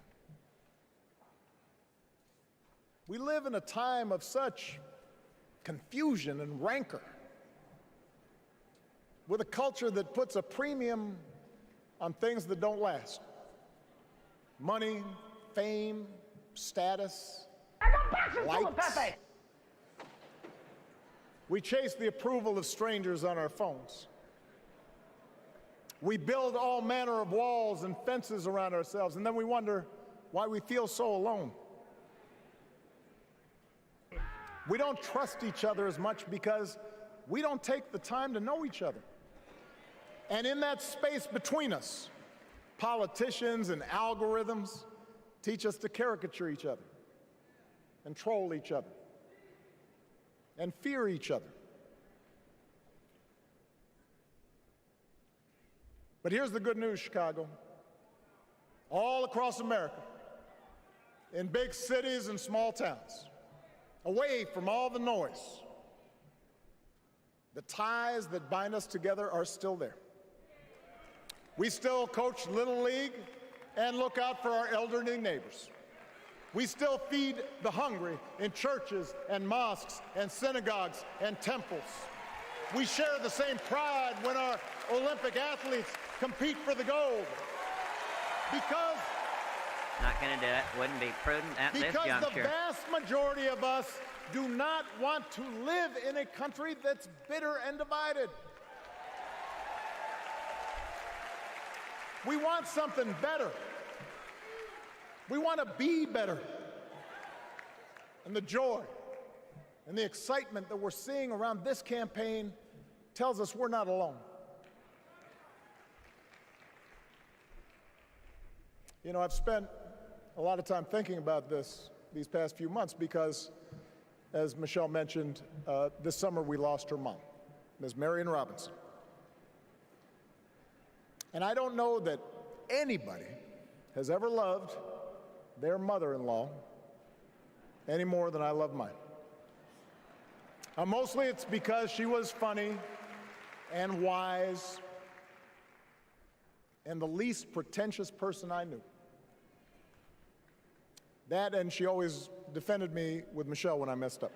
We live in a time of such confusion and rancor, with a culture that puts a premium on things that don't last. Money, fame, status, likes. We chase the approval of strangers on our phones. We build all manner of walls and fences around ourselves, and then we wonder why we feel so alone. We don't trust each other as much because we don't take the time to know each other. And in that space between us, politicians and algorithms teach us to caricature each other and troll each other and fear each other. But here's the good news, Chicago. All across America, in big cities and small towns, away from all the noise, the ties that bind us together are still there. We still coach Little League and look out for our elderly neighbors. We still feed the hungry in churches and mosques and synagogues and temples. We share the same pride when our Olympic athletes compete for the gold. Because not going to do it. Wouldn't be prudent at this juncture. Because the vast majority of us do not want to live in a country that's bitter and divided. We want something better. We want to be better. And the joy and the excitement that we're seeing around this campaign tells us we're not alone. You know, I've spent a lot of time thinking about these past few months because, as Michelle mentioned, this summer we lost her mom, Ms. Marion Robinson. And I don't know that anybody has ever loved their mother-in-law any more than I love mine. Mostly it's because she was funny and wise and the least pretentious person I knew. That, and she always defended me with Michelle when I messed up.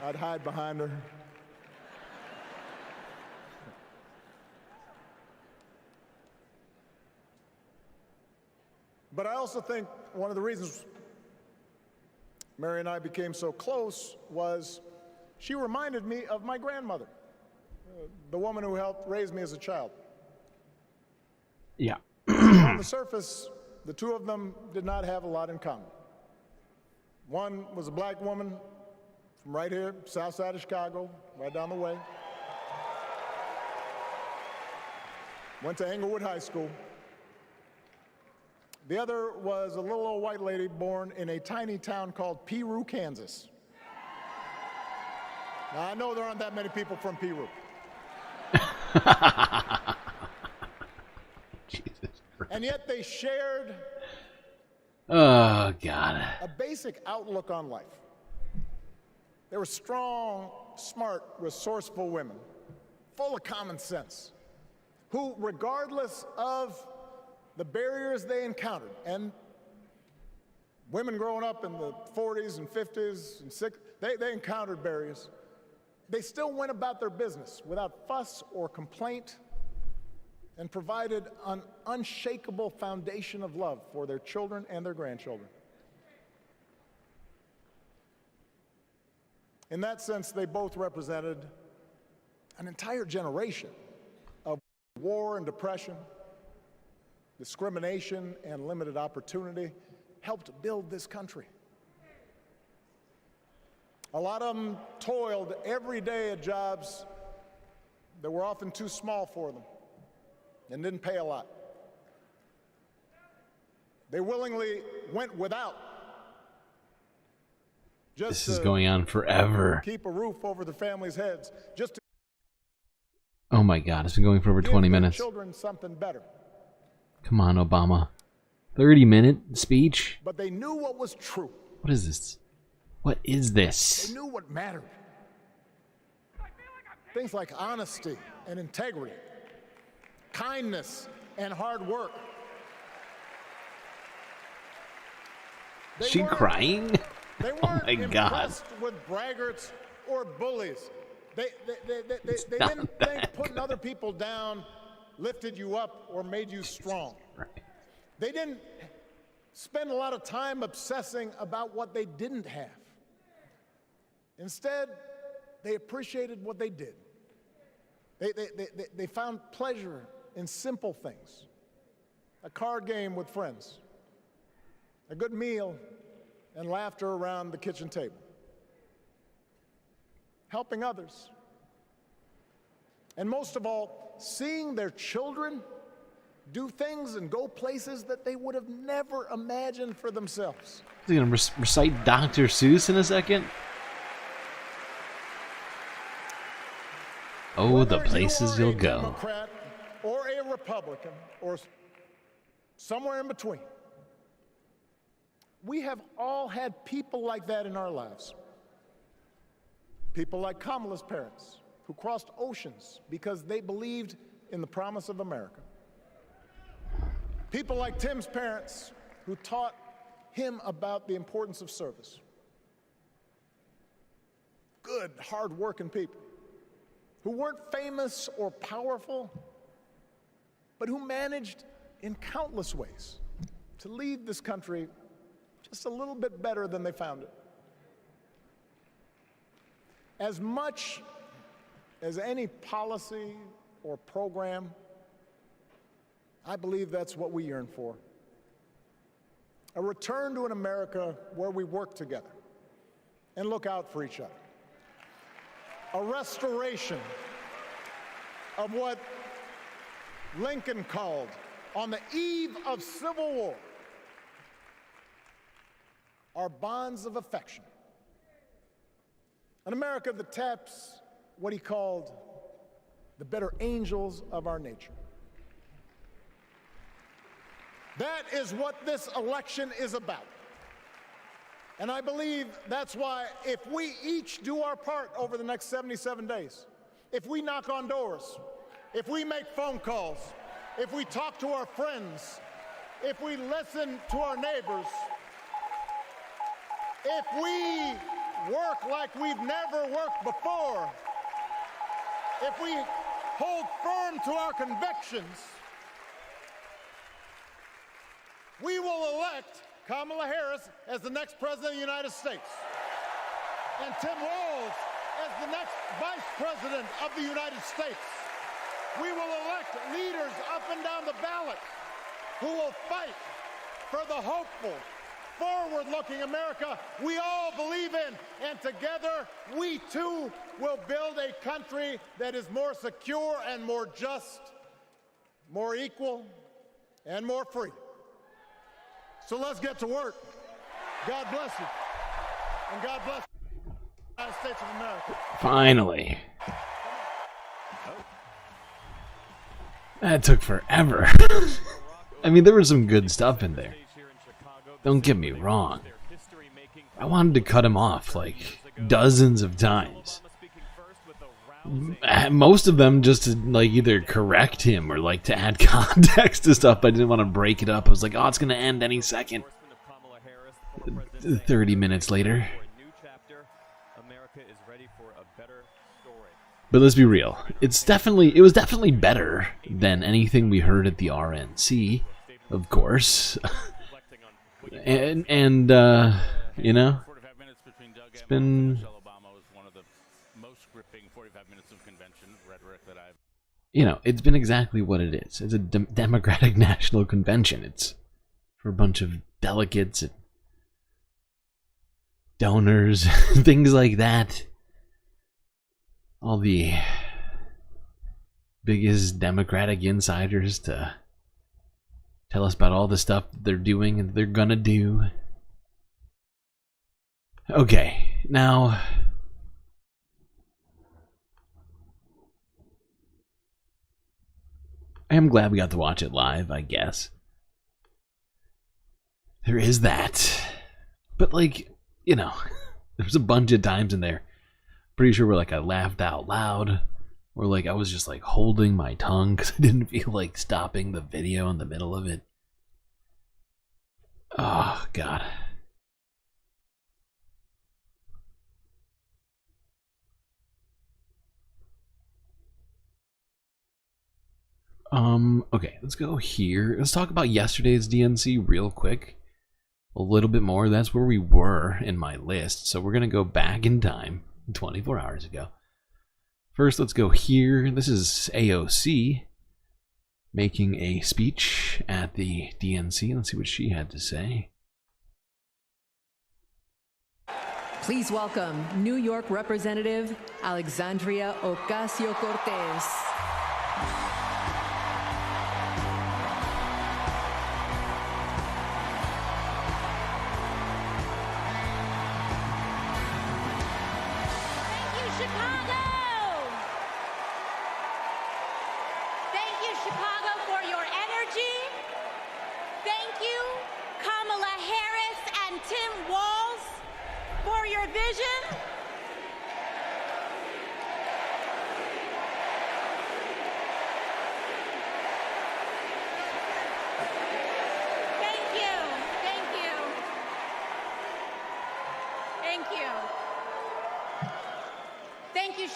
I'd hide behind her. But I also think one of the reasons Mary and I became so close was she reminded me of my grandmother, the woman who helped raise me as a child. Yeah. On the surface, the two of them did not have a lot in common. One was a black woman from right here, south side of Chicago, right down the way. Went to Englewood High School. The other was a little old white lady born in a tiny town called Peru, Kansas. Now, I know there aren't that many people from Peru. And yet they shared oh, God. a basic outlook on life. They were strong, smart, resourceful women, full of common sense, who, regardless of the barriers they encountered, and women growing up in the 40s and 50s and 60s, they encountered barriers. They still went about their business without fuss or complaint and provided an unshakable foundation of love for their children and their grandchildren. In that sense, they both represented an entire generation of war and depression, discrimination and limited opportunity, helped build this country. A lot of them toiled every day at jobs that were often too small for them and didn't pay a lot. They willingly went without. Just this is going on forever. Keep a roof over the family's heads. Just to oh my God, it's been going for over 20 minutes. Children something better. Come on, Obama. 30-minute speech? But they knew what was true. What is this? What is this? They knew what mattered. Things like honesty and integrity, kindness and hard work. Is she crying? They Oh weren't my God. impressed with braggarts or bullies. They didn't think putting other people down lifted you up or made you strong. Right. They didn't spend a lot of time obsessing about what they didn't have. Instead, they appreciated what they did. They found pleasure in simple things. A card game with friends, a good meal, and laughter around the kitchen table. Helping others. And most of all, seeing their children do things and go places that they would have never imagined for themselves. Is he going to recite Dr. Seuss in a second? Oh, the places you'll go. Democrat or a Republican or somewhere in between. We have all had people like that in our lives. People like Kamala's parents, who crossed oceans because they believed in the promise of America. People like Tim's parents, who taught him about the importance of service. Good, hard-working people who weren't famous or powerful, but who managed in countless ways to leave this country just a little bit better than they found it. As much as any policy or program, I believe that's what we yearn for. A return to an America where we work together and look out for each other. A restoration of what Lincoln called, on the eve of Civil War, our bonds of affection. An America that taps what he called the better angels of our nature. That is what this election is about. And I believe that's why if we each do our part over the next 77 days, if we knock on doors, if we make phone calls, if we talk to our friends, if we listen to our neighbors, if we work like we've never worked before, if we hold firm to our convictions, we will elect Kamala Harris as the next President of the United States and Tim Walz as the next Vice President of the United States. We will elect leaders up and down the ballot who will fight for the hopeful, forward-looking America we all believe in. And together, we too will build a country that is more secure and more just, more equal, and more free. So let's get to work. God bless you. And God bless the United States of America. Finally. That took forever. I mean, there was some good stuff in there. Don't get me wrong. I wanted to cut him off like dozens of times. Most of them just to like either correct him or like to add context to stuff. I didn't want to break it up. I was like, oh, it's going to end any second. 30 minutes later. But let's be real. It was definitely better than anything we heard at the RNC, of course. and you know, it's been, you know, it's been exactly what it is. It's a Democratic National Convention. It's for a bunch of delegates and donors, things like that. All the biggest Democratic insiders to tell us about all the stuff they're doing and they're gonna do. Okay, now I am glad we got to watch it live, I guess. There is that. But like, you know, there's a bunch of times in there. Pretty sure where like I laughed out loud, or like I was just like holding my tongue because I didn't feel like stopping the video in the middle of it. Oh God. Okay, let's go here. Let's talk about yesterday's DNC real quick. A little bit more. That's where we were in my list. So we're gonna go back in time. 24 hours ago. First, let's go here. This is AOC making a speech at the DNC. Let's see what she had to say. Please welcome New York Representative Alexandria Ocasio-Cortez.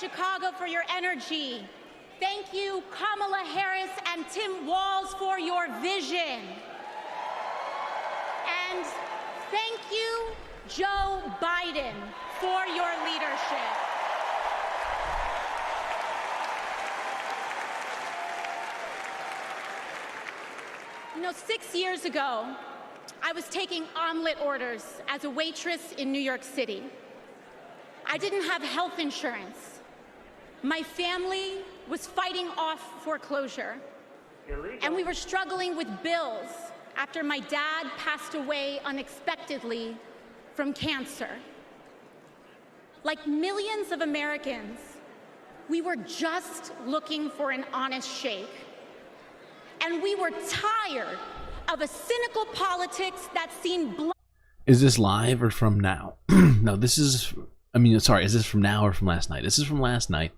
Chicago for your energy. Thank you, Kamala Harris and Tim Walz, for your vision. And thank you, Joe Biden, for your leadership. You know, 6 years ago, I was taking omelet orders as a waitress in New York City. I didn't have health insurance. My family was fighting off foreclosure. And we were struggling with bills after my dad passed away unexpectedly from cancer. Like millions of Americans, we were just looking for an honest shake. And we were tired of a cynical politics that seen blood. Is this live or from now? No, this is, I mean, sorry, is this from now or from last night? This is from last night.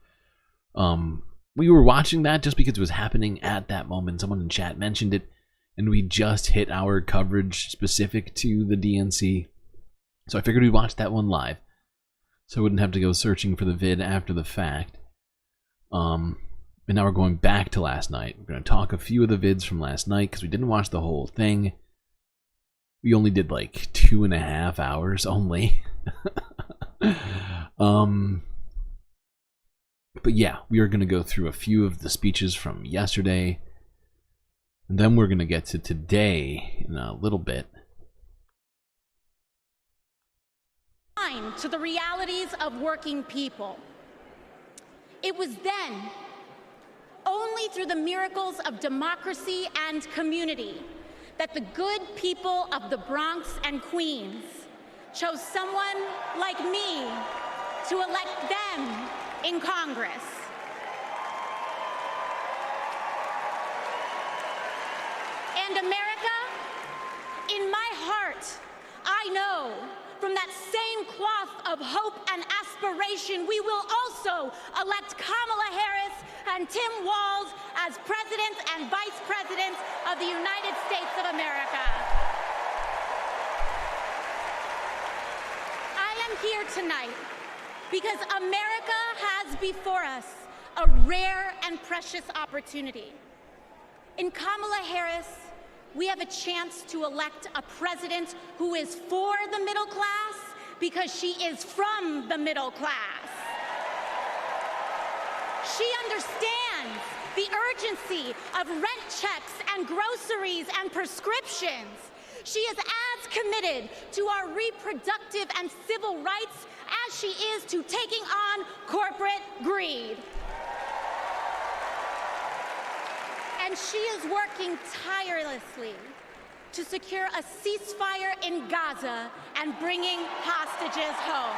We were watching that just because it was happening at that moment. Someone in chat mentioned it. and we just hit our coverage specific to the DNC. So I figured we'd watch that one live, so I wouldn't have to go searching for the vid after the fact. And now we're going back to last night. We're going to talk a few of the vids from last night because we didn't watch the whole thing. We only did like 2.5 hours only. But yeah, we are going to go through a few of the speeches from yesterday, and then we're going to get to today in a little bit. To the realities of working people. It was then, only through the miracles of democracy and community, that the good people of the Bronx and Queens chose someone like me to elect them in Congress. And America, in my heart, I know from that same cloth of hope and aspiration, we will also elect Kamala Harris and Tim Walz as President and Vice President of the United States of America. I am here tonight because America has before us a rare and precious opportunity. In Kamala Harris, we have a chance to elect a president who is for the middle class because she is from the middle class. She understands the urgency of rent checks and groceries and prescriptions. She is as committed to our reproductive and civil rights as she is to taking on corporate greed. And she is working tirelessly to secure a ceasefire in Gaza and bringing hostages home.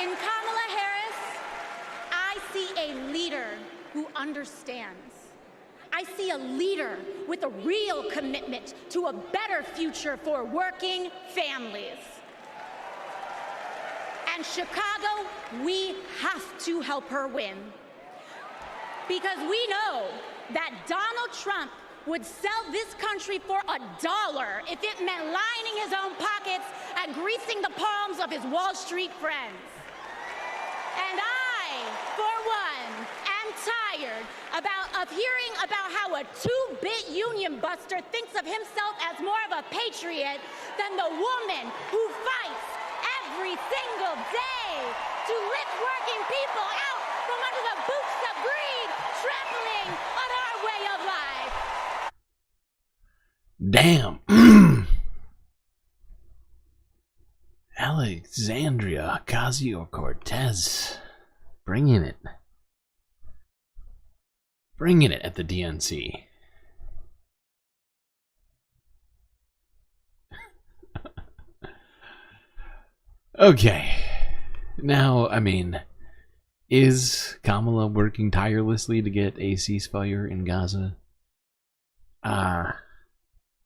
In Kamala Harris, I see a leader who understands. I see a leader with a real commitment to a better future for working families. And Chicago, we have to help her win. Because we know that Donald Trump would sell this country for $1 if it meant lining his own pockets and greasing the palms of his Wall Street friends. And I, for one, am tired of hearing about how a two-bit union buster thinks of himself as more of a patriot than the woman who fights every single day to lift working people out from under the boots of greed, trampling on our way of life. Damn. Alexandria Ocasio-Cortez. Bringing it. Bringing it at the DNC. Okay. Now, I mean, is Kamala working tirelessly to get a ceasefire in Gaza?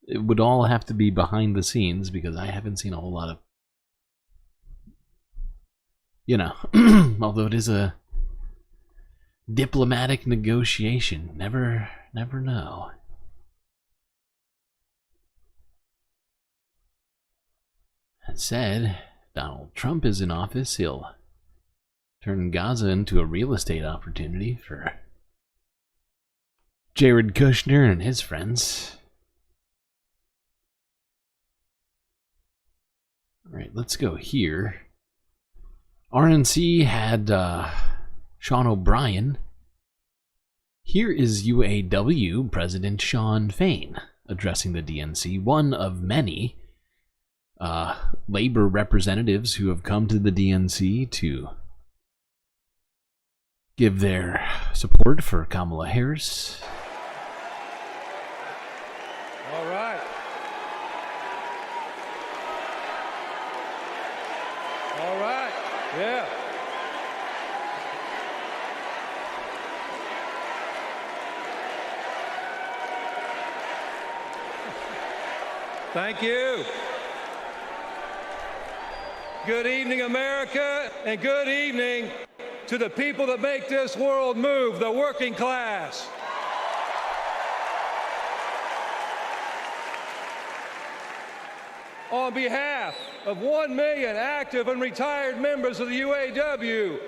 It would all have to be behind the scenes because I haven't seen a whole lot of, although it is a diplomatic negotiation, never know. That said, Donald Trump is in office, he'll turn Gaza into a real estate opportunity for Jared Kushner and his friends. Alright, let's go here. RNC had Sean O'Brien. Here is UAW President Sean Fain addressing the DNC, one of many labor representatives who have come to the DNC to give their support for Kamala Harris. All right. All right. Yeah. Thank you. Good evening, America, and good evening to the people that make this world move, the working class. On behalf of 1 million active and retired members of the UAW,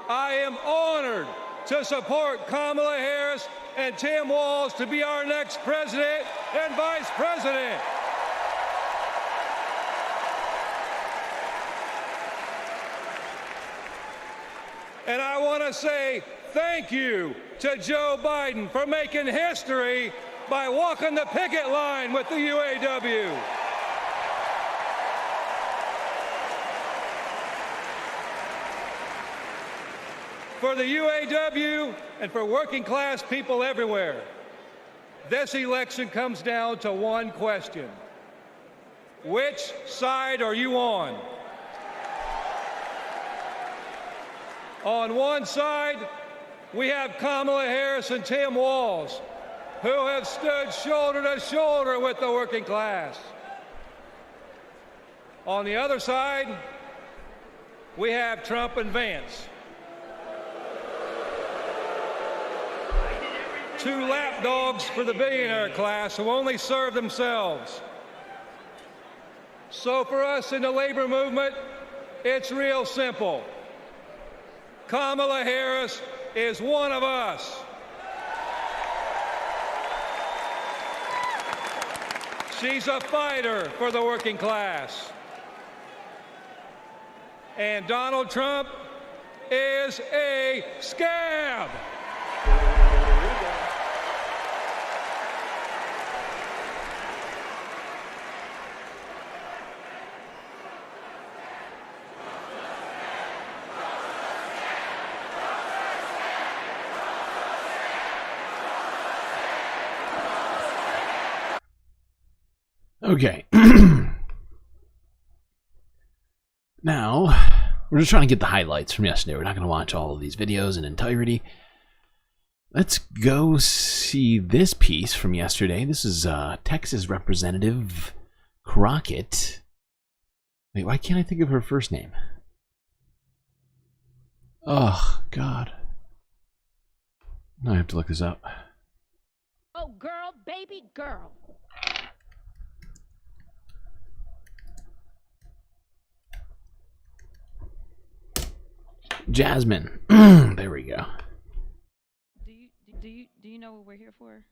I am honored to support Kamala Harris and Tim Walz to be our next president and vice president. And I want to say thank you to Joe Biden for making history by walking the picket line with the UAW. For the UAW and for working class people everywhere, this election comes down to one question. Which side are you on? On one side, we have Kamala Harris and Tim Walz, who have stood shoulder to shoulder with the working class. On the other side, we have Trump and Vance, two lapdogs for the billionaire class who only serve themselves. So for us in the labor movement, it's real simple. Kamala Harris is one of us. She's a fighter for the working class. And Donald Trump is a scab. Okay. Now, we're just trying to get the highlights from yesterday. We're not going to watch all of these videos in entirety. Let's go see this piece from yesterday. This is Texas Representative Crockett. Wait, why can't I think of her first name? Oh, God. Now I have to look this up. Oh, girl, baby girl. Jasmine. There we go. Do you know what we're here for?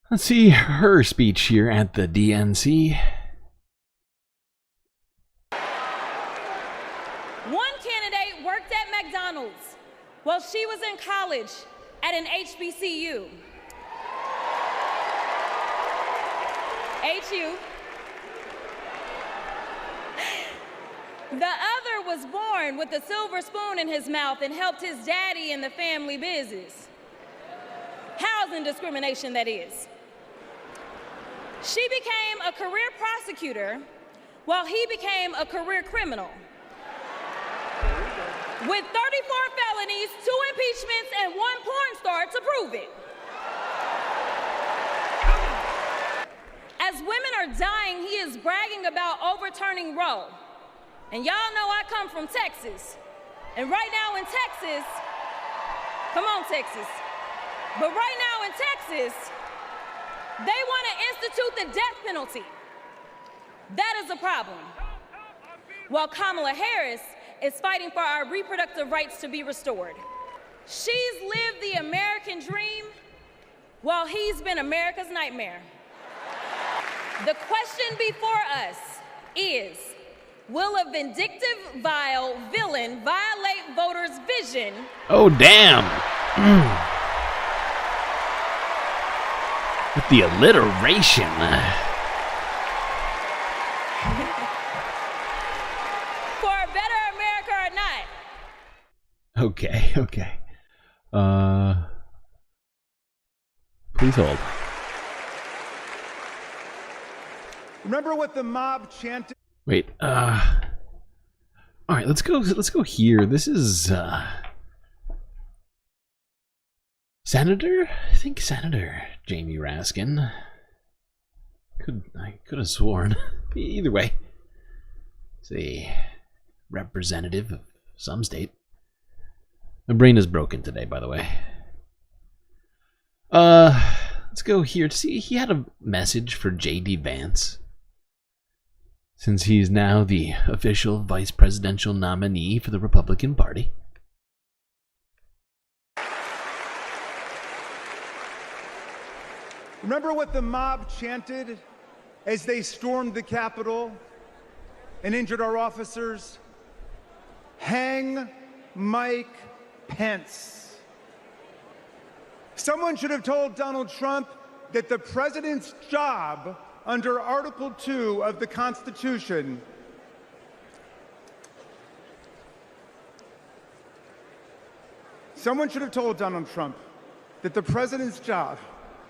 Let's see her speech here at the DNC. One candidate worked at McDonald's while she was in college at an HBCU. HU. The other was born with a silver spoon in his mouth and helped his daddy in the family business. Housing discrimination, that is. She became a career prosecutor while he became a career criminal. With 34 felonies, 2 impeachments, and 1 porn star to prove it. As women are dying, he is bragging about overturning Roe. And y'all know I come from Texas. And right now in Texas, come on Texas. But right now in Texas, they want to institute the death penalty. That is a problem. While Kamala Harris is fighting for our reproductive rights to be restored. She's lived the American dream while he's been America's nightmare. The question before us is, will a vindictive, vile villain violate voters' vision? Oh, damn. With the alliteration. For a better America or not? Okay, okay. Please hold. Remember what the mob chanted? Wait, all right, let's go here. This is Senator? I think Senator Jamie Raskin. I could have sworn. Either way. It's a representative of some state. My brain is broken today, by the way. Let's go here to see. He had a message for J.D. Vance, since he's now the official vice presidential nominee for the Republican Party. Remember what the mob chanted as they stormed the Capitol and injured our officers? Hang Mike Pence. Someone should have told Donald Trump that the president's job under Article 2 of the Constitution Someone should have told Donald Trump that the president's job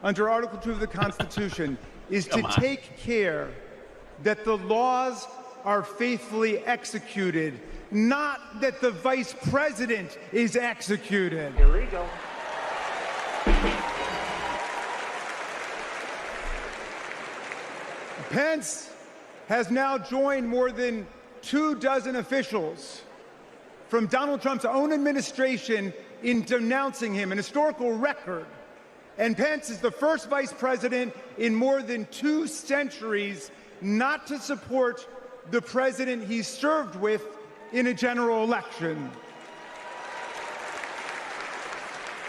under Article 2 of the Constitution is to take care that the laws are faithfully executed, not that the vice president is executed. Illegal. Pence has now joined more than 24 officials from Donald Trump's own administration in denouncing him, an historical record. And Pence is the first vice president in more than 2 centuries not to support the president he served with in a general election.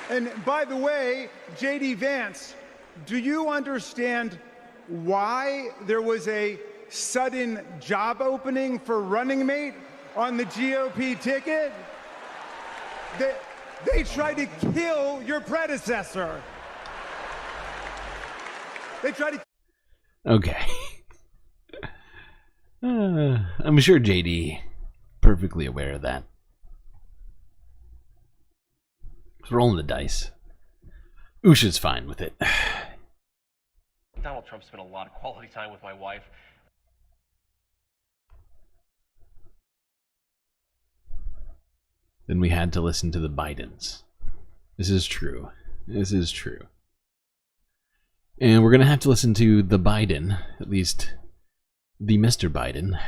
And by the way, J.D. Vance, do you understand why there was a sudden job opening for running mate on the GOP ticket? They tried to kill your predecessor. They tried to... Okay. I'm sure JD perfectly aware of that. It's rolling the dice. Usha's fine with it. Donald Trump spent a lot of quality time with my wife. Then we had to listen to the Bidens. This is true. This is true. And we're going to have to listen to the Biden, at least the Mr. Biden,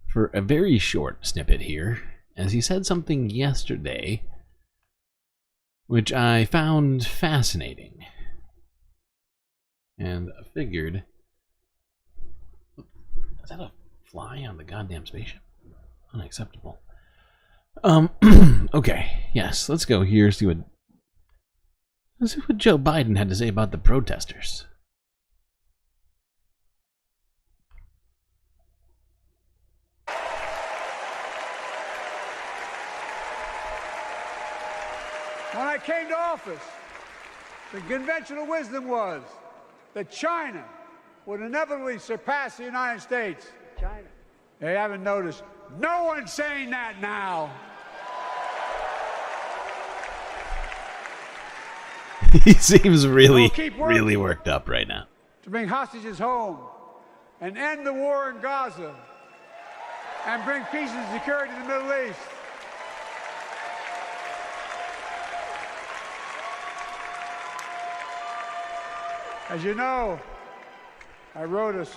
for a very short snippet here, as he said something yesterday which I found fascinating. And I figured, is that a fly on the goddamn spaceship? Unacceptable. Okay, yes, let's go here, see what Joe Biden had to say about the protesters. When I came to office, the conventional wisdom was that China would inevitably surpass the United States. China. They haven't noticed. No one's saying that now. He seems really worked up right now. To bring hostages home and end the war in Gaza and bring peace and security to the Middle East. As you know, I wrote a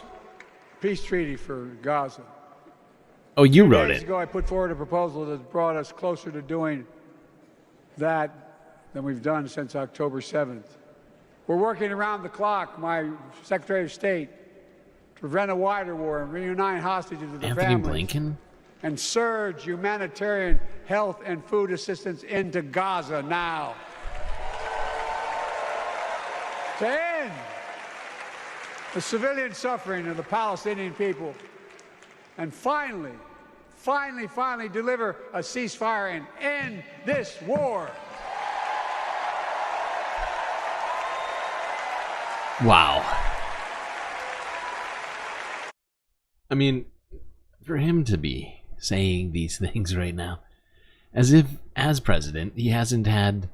peace treaty for Gaza. Oh, you wrote it. 2 days ago, I put forward a proposal that brought us closer to doing that than we've done since October 7th. We're working around the clock, my Secretary of State, to prevent a wider war and reunite hostages with their families. Anthony Blinken? And surge humanitarian health and food assistance into Gaza now. To end the civilian suffering of the Palestinian people. And finally deliver a ceasefire and end this war. Wow. I mean, for him to be saying these things right now, as if, as president, he hasn't had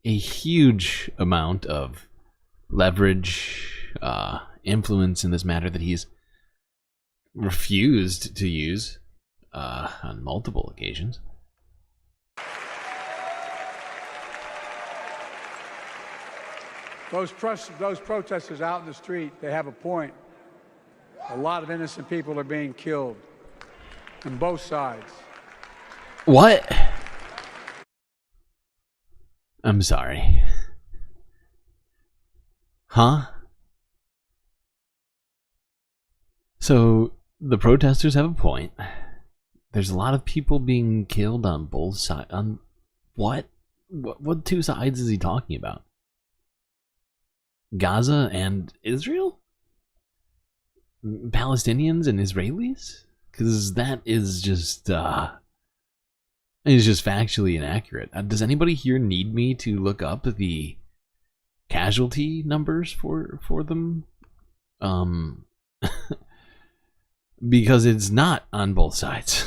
a huge amount of leverage, influence in this matter that he's refused to use on multiple occasions. Those protesters out in the street, they have a point. A lot of innocent people are being killed on both sides. What? I'm sorry. Huh? So, the protesters have a point. There's a lot of people being killed on both sides. On what? What two sides is he talking about? Gaza and Israel? Palestinians and Israelis? Because that is just, it's just factually inaccurate. Does anybody here need me to look up the casualty numbers for them? Because it's not on both sides.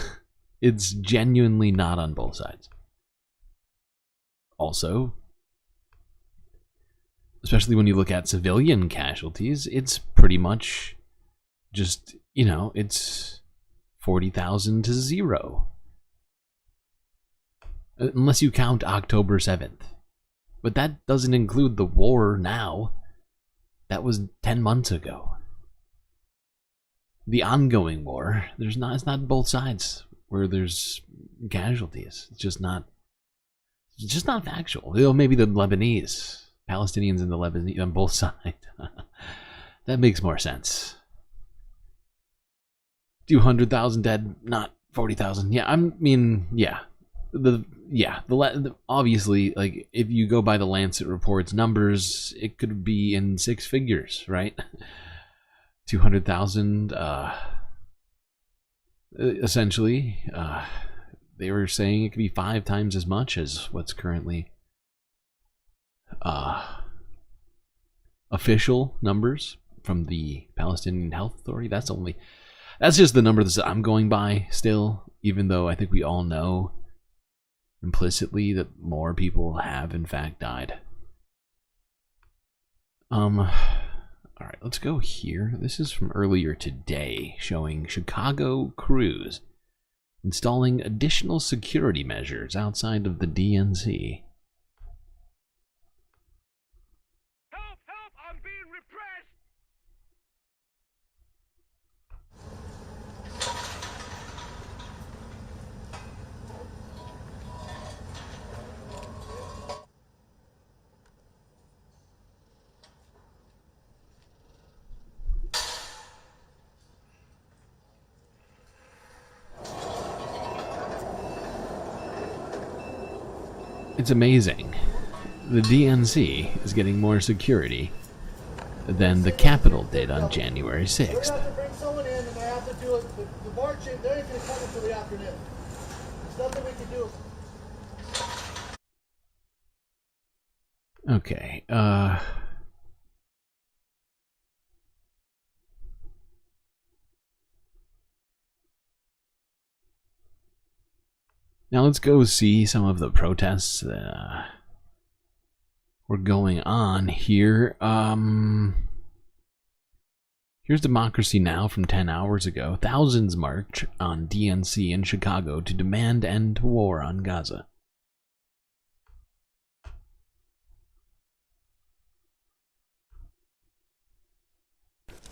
It's genuinely not on both sides. Also, especially when you look at civilian casualties, it's pretty much just, you know, it's 40,000 to 0. Unless you count October 7th. But that doesn't include the war now. That was 10 months ago. The ongoing war, it's not both sides where there's casualties. It's just not factual. You know, maybe the Lebanese, Palestinians and the Lebanese on both sides. That makes more sense. 200,000 dead, not 40,000. Yeah, I mean, yeah. Obviously, like, if you go by the Lancet report's numbers, it could be in 6 figures, right? 200,000, essentially. They were saying it could be 5 times as much as what's currently official numbers from the Palestinian Health Authority. That's just the number that I'm going by still, even though I think we all know implicitly that more people have in fact died. Alright, let's go here. This is from earlier today, showing Chicago crews installing additional security measures outside of the DNC. Help! Help! I'm being repressed! It's amazing. The DNC is getting more security than the Capitol did on January 6th. They're going to have to bring someone in and they have to do it. The marching, they ain't going to come until the afternoon. There's nothing we can do. Okay, now let's go see some of the protests that were going on here. Here's Democracy Now! From 10 hours ago. Thousands march on DNC in Chicago to demand end to war on Gaza.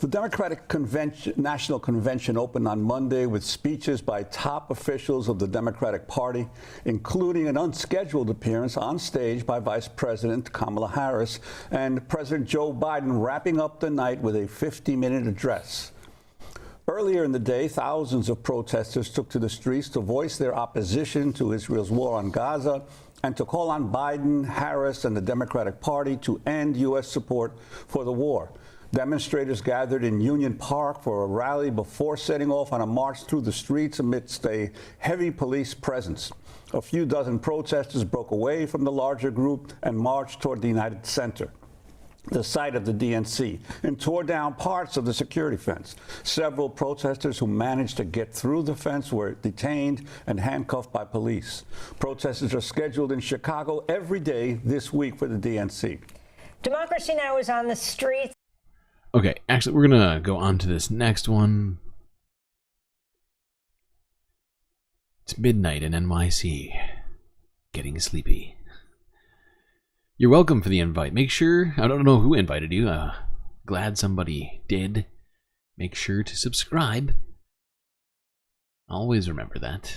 The Democratic National Convention opened on Monday with speeches by top officials of the Democratic Party, including an unscheduled appearance on stage by Vice President Kamala Harris and President Joe Biden, wrapping up the night with a 50-minute address. Earlier in the day, thousands of protesters took to the streets to voice their opposition to Israel's war on Gaza and to call on Biden, Harris, and the Democratic Party to end U.S. support for the war. Demonstrators gathered in Union Park for a rally before setting off on a march through the streets amidst a heavy police presence. A few dozen protesters broke away from the larger group and marched toward the United Center, the site of the DNC, and tore down parts of the security fence. Several protesters who managed to get through the fence were detained and handcuffed by police. Protesters are scheduled in Chicago every day this week for the DNC. Democracy Now! Is on the streets. Okay, actually, we're going to go on to this next one. It's midnight in NYC. Getting sleepy. You're welcome for the invite. Make sure, I don't know who invited you. Glad somebody did. Make sure to subscribe. Always remember that.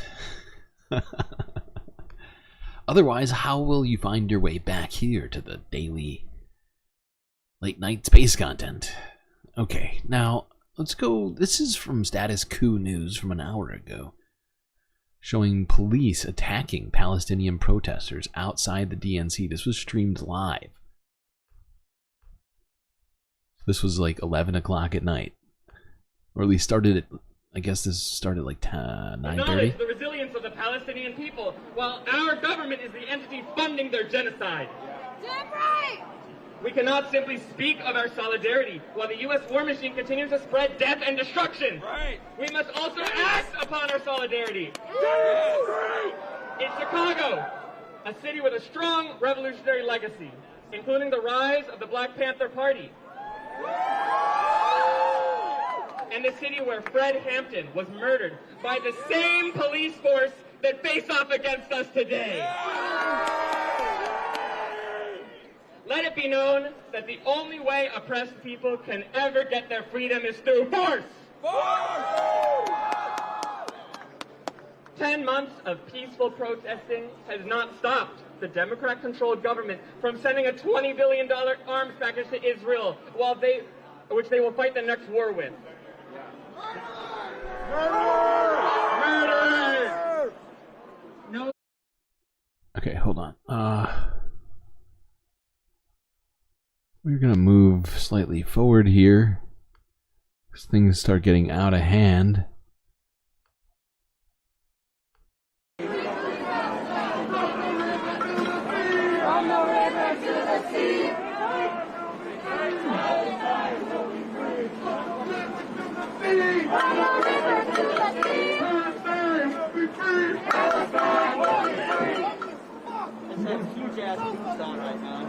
Otherwise, how will you find your way back here to the daily late night space content? Okay, now let's go. This is from Status Coup News from an hour ago, showing police attacking Palestinian protesters outside the DNC. This was streamed live. This was like 11 o'clock at night. Or at least started at, I guess this started like 9:30. Acknowledge the resilience of the Palestinian people, while our government is the entity funding their genocide. Damn right! We cannot simply speak of our solidarity while the U.S. war machine continues to spread death and destruction. Right. We must also act upon our solidarity. In Chicago, a city with a strong revolutionary legacy, including the rise of the Black Panther Party, and the city where Fred Hampton was murdered by the same police force that face off against us today. Let it be known that the only way oppressed people can ever get their freedom is through force. 10 months of peaceful protesting has not stopped the Democrat-controlled government from sending a $20 billion arms package to Israel, which they will fight the next war with. Murder! No. Okay, hold on. We're gonna move slightly forward here as things start getting out of hand. Huge ass tombstone right now.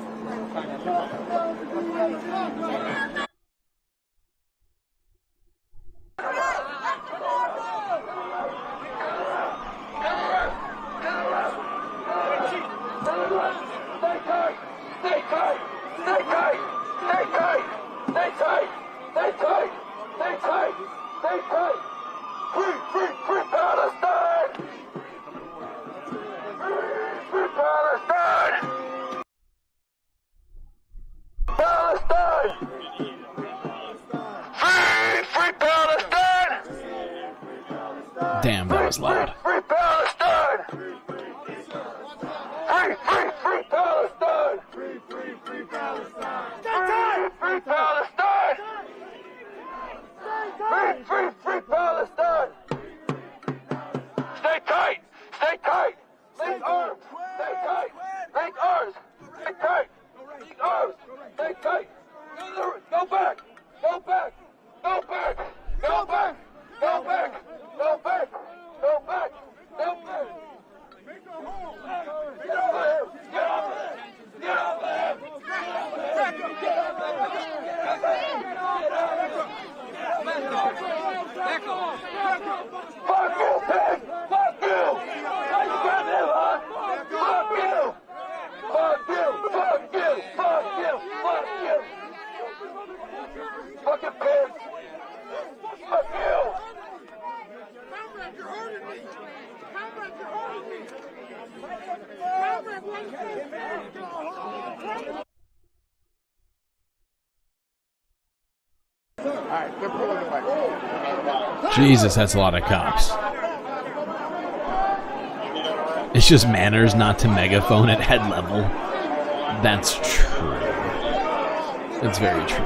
Damn, that was loud. Free Palestine! Free Palestine! Free Palestine! Free Palestine! Free Palestine! Stay tight! Stay tight! Link arms! Stay tight! Link arms! Stay tight! Link arms! Stay tight! Go back! Go back! Go back! Go back! Go back! Go back! Go back! Go back! Get over here! Get over there! Get over there! Fuck you, pig! Fuck you! Why you got him, huh? Fuck you! Fuck you! Fuck you! Fuck you! Fuck you! Fucking pig! Fuck you! Comrade, you're hurting me! Comrade, you're hurting me! Comrade, what is this? Alright, they're pulling the bike. Jesus, that's a lot of cops. It's just manners not to megaphone at head level. That's true. It's very true.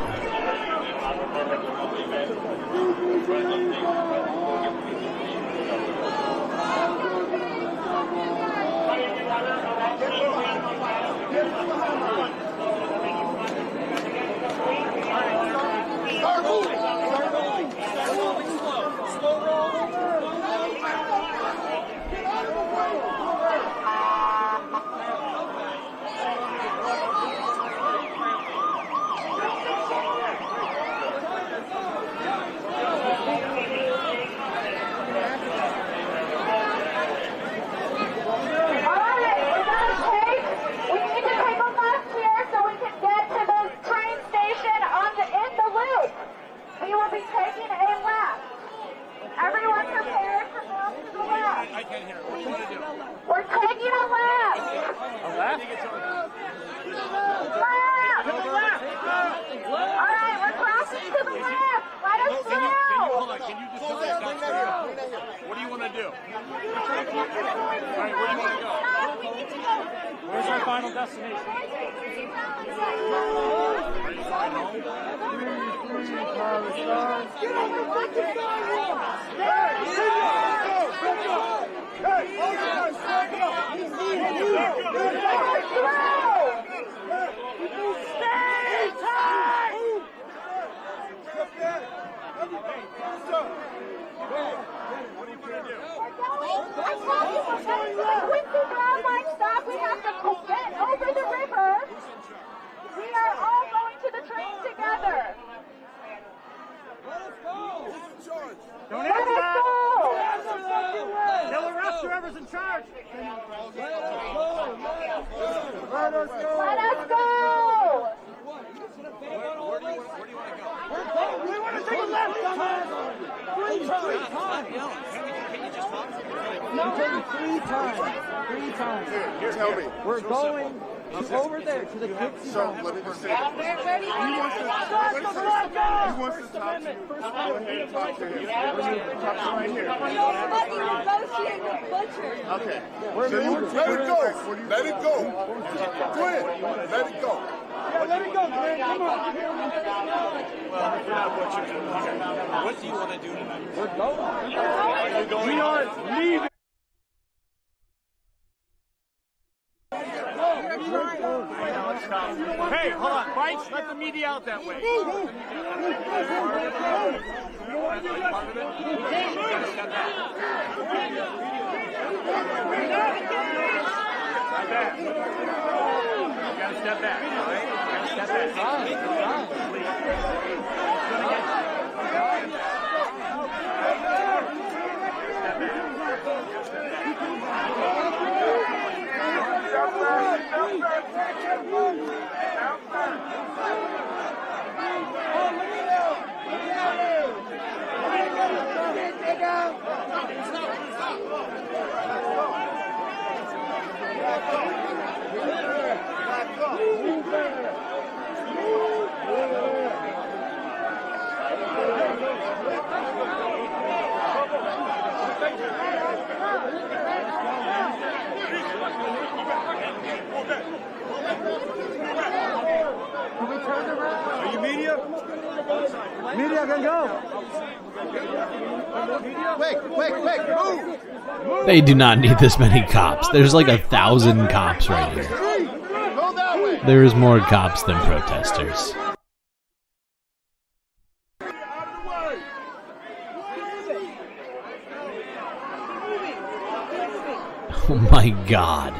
What? Can you decide? What do you want to do? All right, where do you want to go? Where's our final destination? We have to get over the river. We are all going to the train together. Let us go. Don't Let us go. They'll arrest whoever's in charge. Let us go. Let us go. Let us go. Where do you want to go? We want to take a left. Three times. Can you just talk to me? No, three times. Three times. Here, tell me. We're going over there to the kids. So let me just say this. Where do you want to go? He wants to talk to you. Go ahead and talk to him. Talk to him right here. Negotiate with Butcher. Okay. So you let it go. Let it go. Go ahead. Let it go. Yeah, let it go, man. Come on. What do you want to do tonight? We're going. We are leaving. Hey, hold on. Bites, let the media out that way. Step back, all right? Step back. Are you media? Media can go. Wait, move! They do not need this many cops. There's like 1,000 cops right here. Go that way. There is more cops than protesters. Oh my God.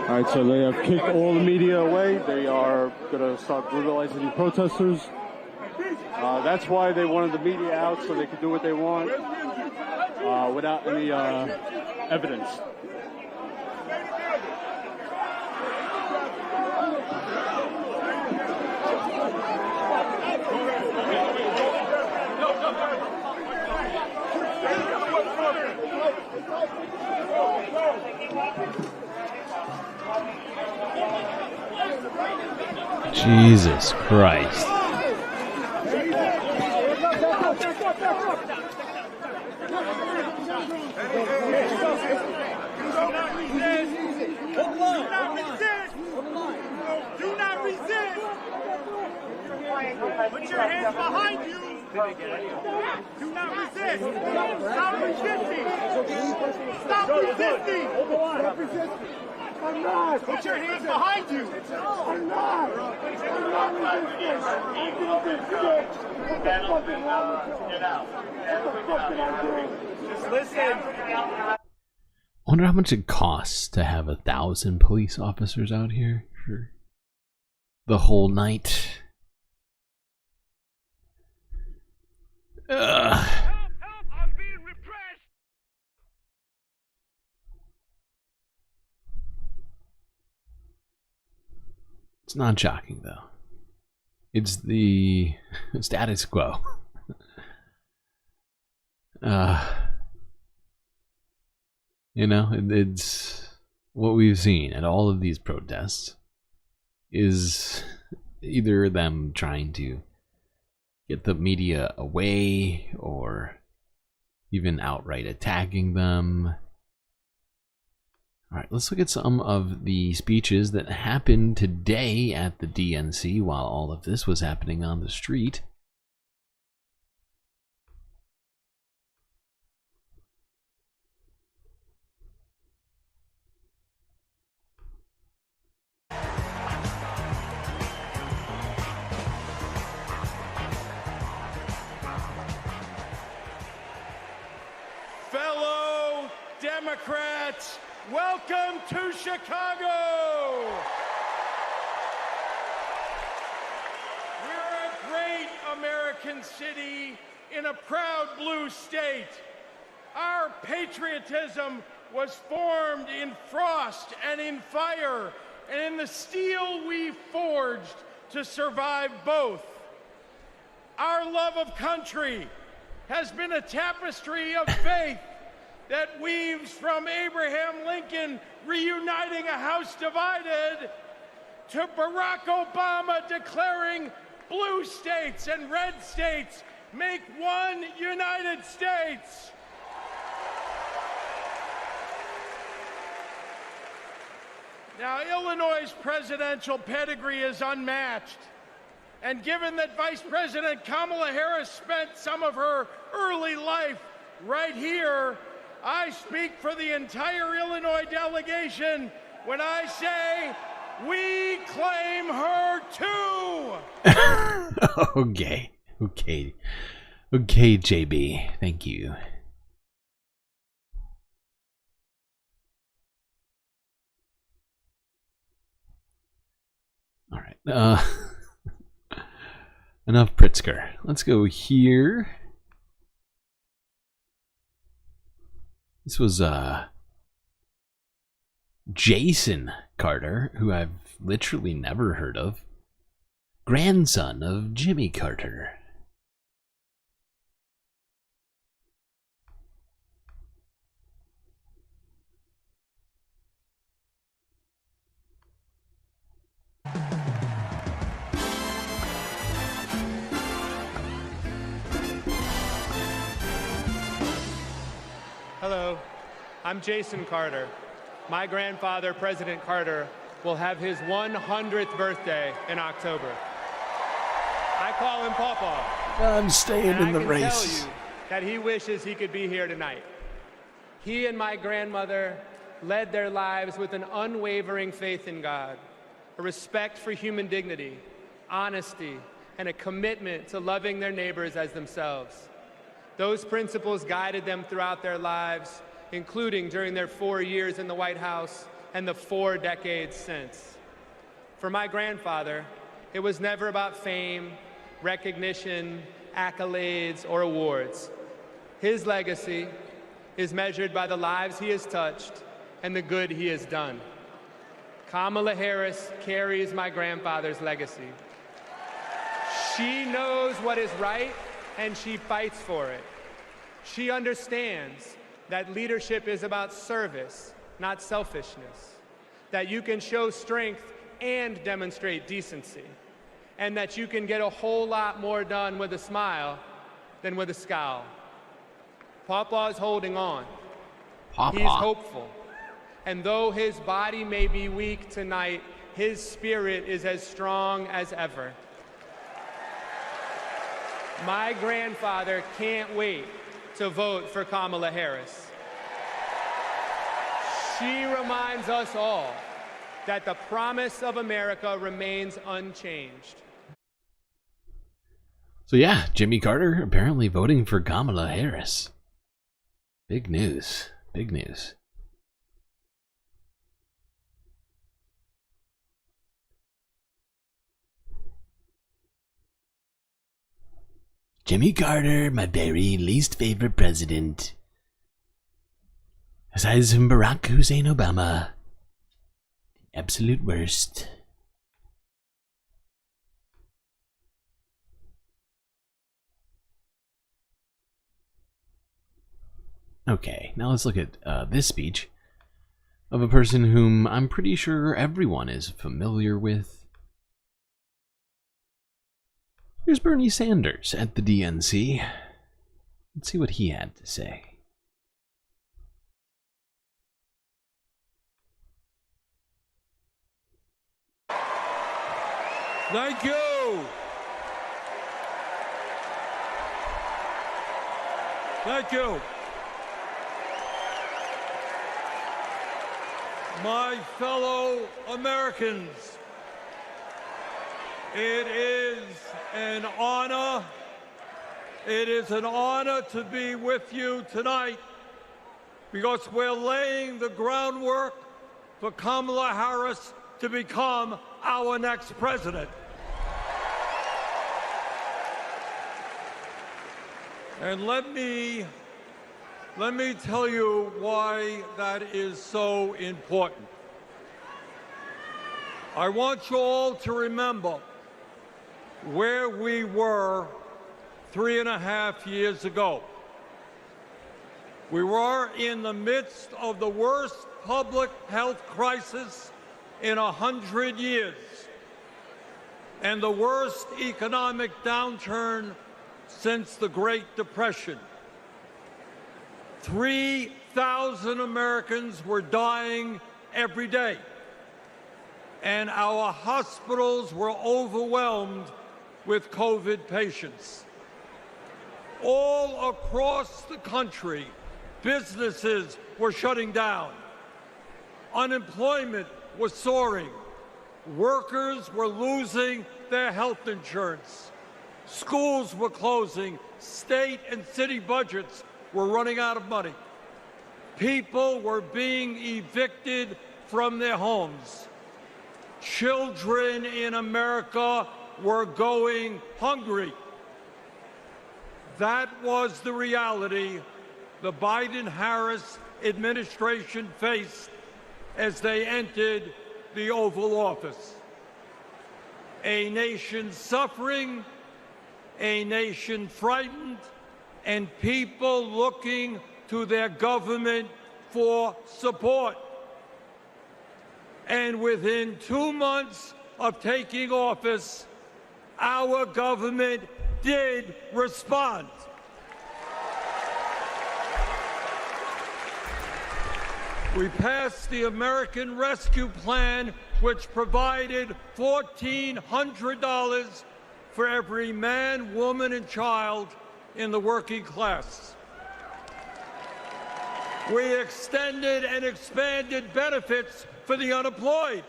All right, so they have kicked all the media away. They are going to start brutalizing the protesters. That's why they wanted the media out, so they could do what they want without any evidence. Jesus Christ. Do not resist. Put your hands behind you. Do not resist. Stop resisting. Stop resisting. Stop resisting. I'm not. Put your hands behind you. I'm not. I'm not resisting. I'm not resisting. What the fuck is wrong with you? What the fuck did I do? Just listen. I wonder how much it costs to have 1,000 police officers out here for the whole night. Ugh. It's not shocking though. It's the status quo. You know, it's what we've seen at all of these protests is either them trying to get the media away or even outright attacking them. All right, let's look at some of the speeches that happened today at the DNC while all of this was happening on the street. Fellow Democrats, welcome to Chicago! We're a great American city in a proud blue state. Our patriotism was formed in frost and in fire, and in the steel we forged to survive both. Our love of country has been a tapestry of faith that weaves from Abraham Lincoln reuniting a house divided to Barack Obama declaring blue states and red states make one United States. Now, Illinois' presidential pedigree is unmatched. And given that Vice President Kamala Harris spent some of her early life right here, I speak for the entire Illinois delegation when I say we claim her too. Okay, JB. Thank you. All right. Enough Pritzker. Let's go here. This was Jason Carter, who I've literally never heard of. Grandson of Jimmy Carter. Hello, I'm Jason Carter. My grandfather, President Carter, will have his 100th birthday in October. I call him Pawpaw. I'm staying in the race. I can tell you that he wishes he could be here tonight. He and my grandmother led their lives with an unwavering faith in God, a respect for human dignity, honesty, and a commitment to loving their neighbors as themselves. Those principles guided them throughout their lives, including during their 4 years in the White House and the 4 decades since. For my grandfather, it was never about fame, recognition, accolades, or awards. His legacy is measured by the lives he has touched and the good he has done. Kamala Harris carries my grandfather's legacy. She knows what is right, and she fights for it. She understands that leadership is about service, not selfishness, that you can show strength and demonstrate decency, and that you can get a whole lot more done with a smile than with a scowl. Pawpaw's holding on. Pawpaw. He's hopeful. And though his body may be weak tonight, his spirit is as strong as ever. My grandfather can't wait to vote for Kamala Harris. She reminds us all that the promise of America remains unchanged. So yeah, Jimmy Carter apparently voting for Kamala Harris. Big news. Big news. Jimmy Carter, my very least favorite president. Aside from Barack Hussein Obama, the absolute worst. Okay, now let's look at this speech of a person whom I'm pretty sure everyone is familiar with. Here's Bernie Sanders at the DNC. Let's see what he had to say. Thank you. Thank you. My fellow Americans, it is an honor. It is an honor to be with you tonight because we're laying the groundwork for Kamala Harris to become our next president. And let me tell you why that is so important. I want you all to remember where we were 3.5 years ago. We were in the midst of the worst public health crisis in 100 years and the worst economic downturn since the Great Depression. 3,000 Americans were dying every day, and our hospitals were overwhelmed with COVID patients. All across the country, businesses were shutting down. Unemployment was soaring. Workers were losing their health insurance. Schools were closing. State and city budgets were running out of money. People were being evicted from their homes. Children in America were going hungry. That was the reality the Biden-Harris administration faced as they entered the Oval Office. A nation suffering, a nation frightened, and people looking to their government for support. And within 2 months of taking office, our government did respond. We passed the American Rescue Plan, which provided $1,400 for every man, woman, and child in the working class. We extended and expanded benefits for the unemployed.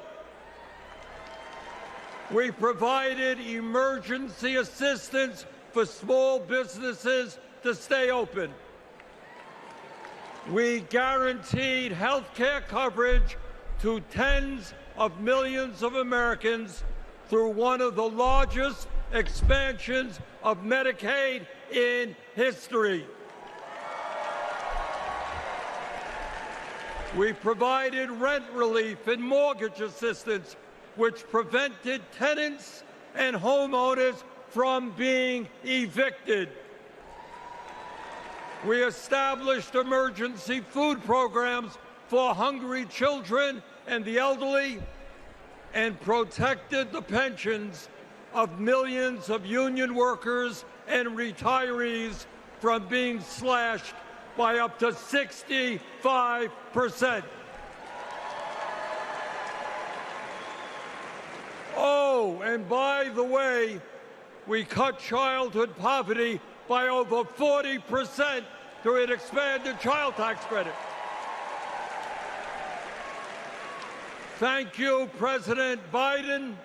We provided emergency assistance for small businesses to stay open. We guaranteed health care coverage to tens of millions of Americans through one of the largest expansions of Medicaid in history. We provided rent relief and mortgage assistance, which prevented tenants and homeowners from being evicted. We established emergency food programs for hungry children and the elderly, and protected the pensions of millions of union workers and retirees from being slashed by up to 65%. Oh, and by the way, we cut childhood poverty by over 40% through an expanded child tax credit. Thank you, President Biden.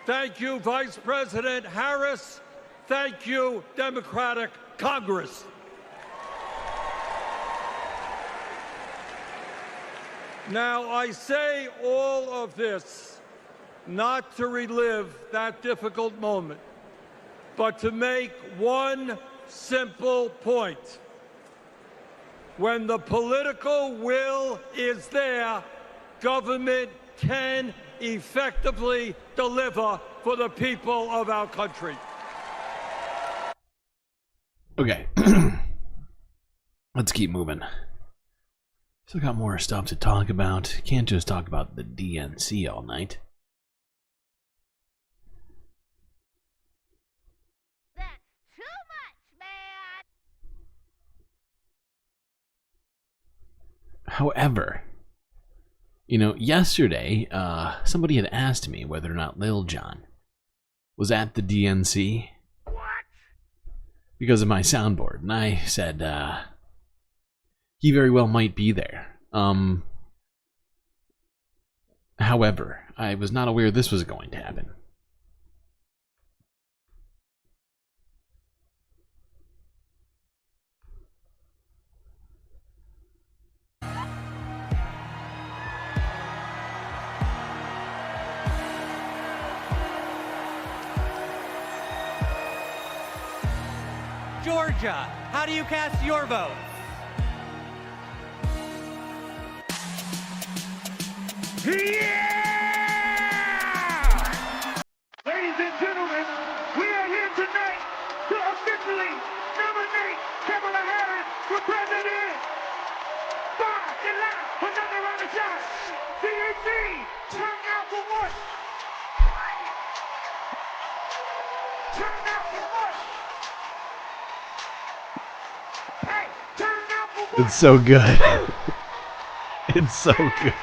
Thank you, Vice President Harris. Thank you, Democratic Congress. Now, I say all of this not to relive that difficult moment, but to make one simple point. When the political will is there, government can effectively deliver for the people of our country. Okay. Let's keep moving. Still got more stuff to talk about. Can't just talk about the DNC all night. However, you know, yesterday, somebody had asked me whether or not Lil Jon was at the DNC because of my soundboard, and I said he very well might be there. However, I was not aware this was going to happen. Georgia, how do you cast your vote? Yeah! Ladies and gentlemen, we are here tonight to officially nominate Kamala Harris for president. Five in line, another round of shots. DNC, turn out for what? Turn out for what? Hey, turn out for what? It's so good. It's so good.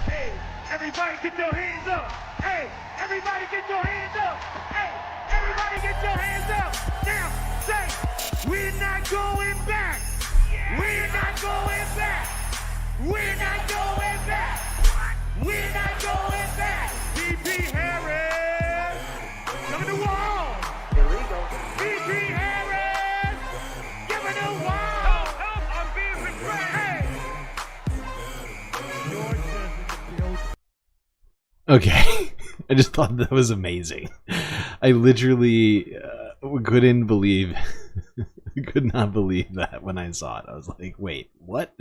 Hey, everybody get your hands up. Hey, everybody get your hands up. Hey, everybody get your hands up. Now, say, we're not going back. We're not going back. We're not going back. We're not going back. VP Harris, coming to wall. Illegal. VP Harris, giving the wall. Help, I'm being betrayed. Okay, I just thought that was amazing. I literally couldn't believe, could not believe that when I saw it. I was like, wait, what?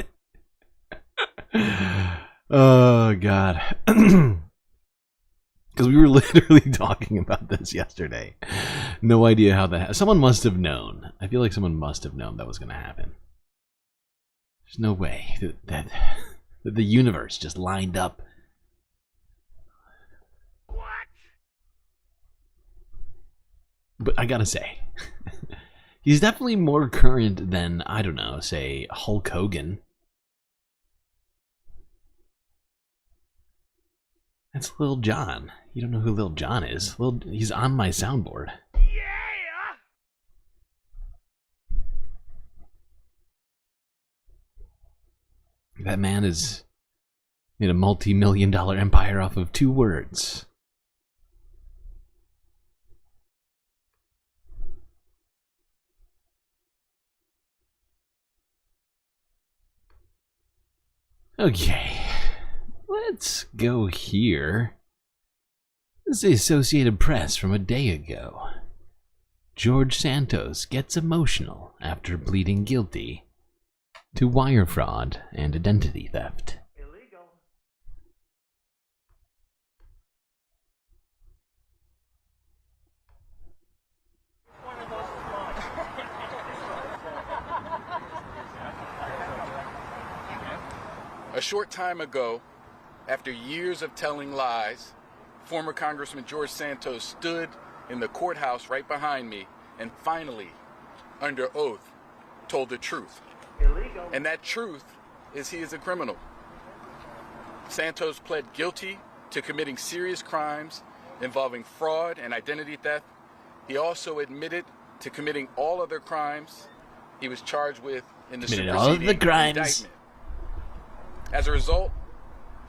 Oh, God. Because we were literally talking about this yesterday. No idea how that... Someone must have known. I feel like someone must have known that was going to happen. There's no way that the universe just lined up. But I gotta say, he's definitely more current than, I don't know, say, Hulk Hogan. That's Lil Jon. You don't know who Lil Jon is. He's on my soundboard. That man has made a multi-million-dollar empire off of 2 words. Okay, let's go here. This is the Associated Press from a day ago. George Santos gets emotional after pleading guilty to wire fraud and identity theft. A short time ago, after years of telling lies, former Congressman George Santos stood in the courthouse right behind me and finally, under oath, told the truth. Illegal. And that truth is he is a criminal. Santos pled guilty to committing serious crimes involving fraud and identity theft. He also admitted to committing all other crimes he was charged with in the superseding indictment. As a result,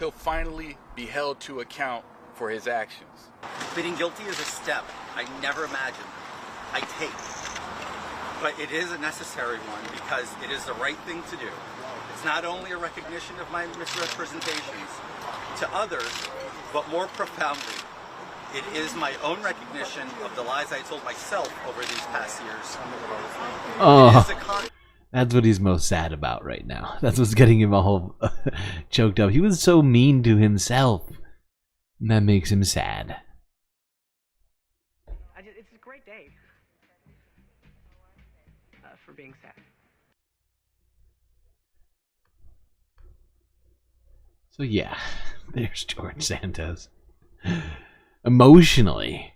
he'll finally be held to account for his actions. Pleading guilty is a step I never imagined I'd take. But it is a necessary one because it is the right thing to do. It's not only a recognition of my misrepresentations to others, but more profoundly, it is my own recognition of the lies I told myself over these past years. Oh. That's what he's most sad about right now. That's what's getting him all choked up. He was so mean to himself. And that makes him sad. It's a great day for being sad. So yeah, there's George Santos. Emotionally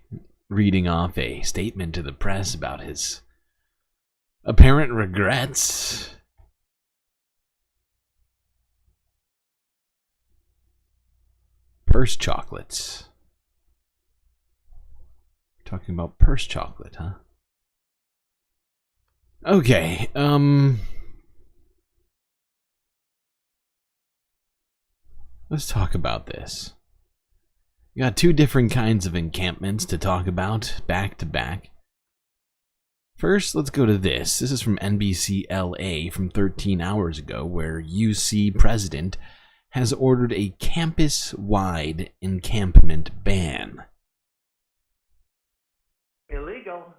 reading off a statement to the press about his apparent regrets. Purse chocolates. Talking about purse chocolate, huh? Okay, let's talk about this. We got two different kinds of encampments to talk about, back to back. First, let's go to this. This is from NBC LA from 13 hours ago, where UC president has ordered a campus-wide encampment ban. Illegal.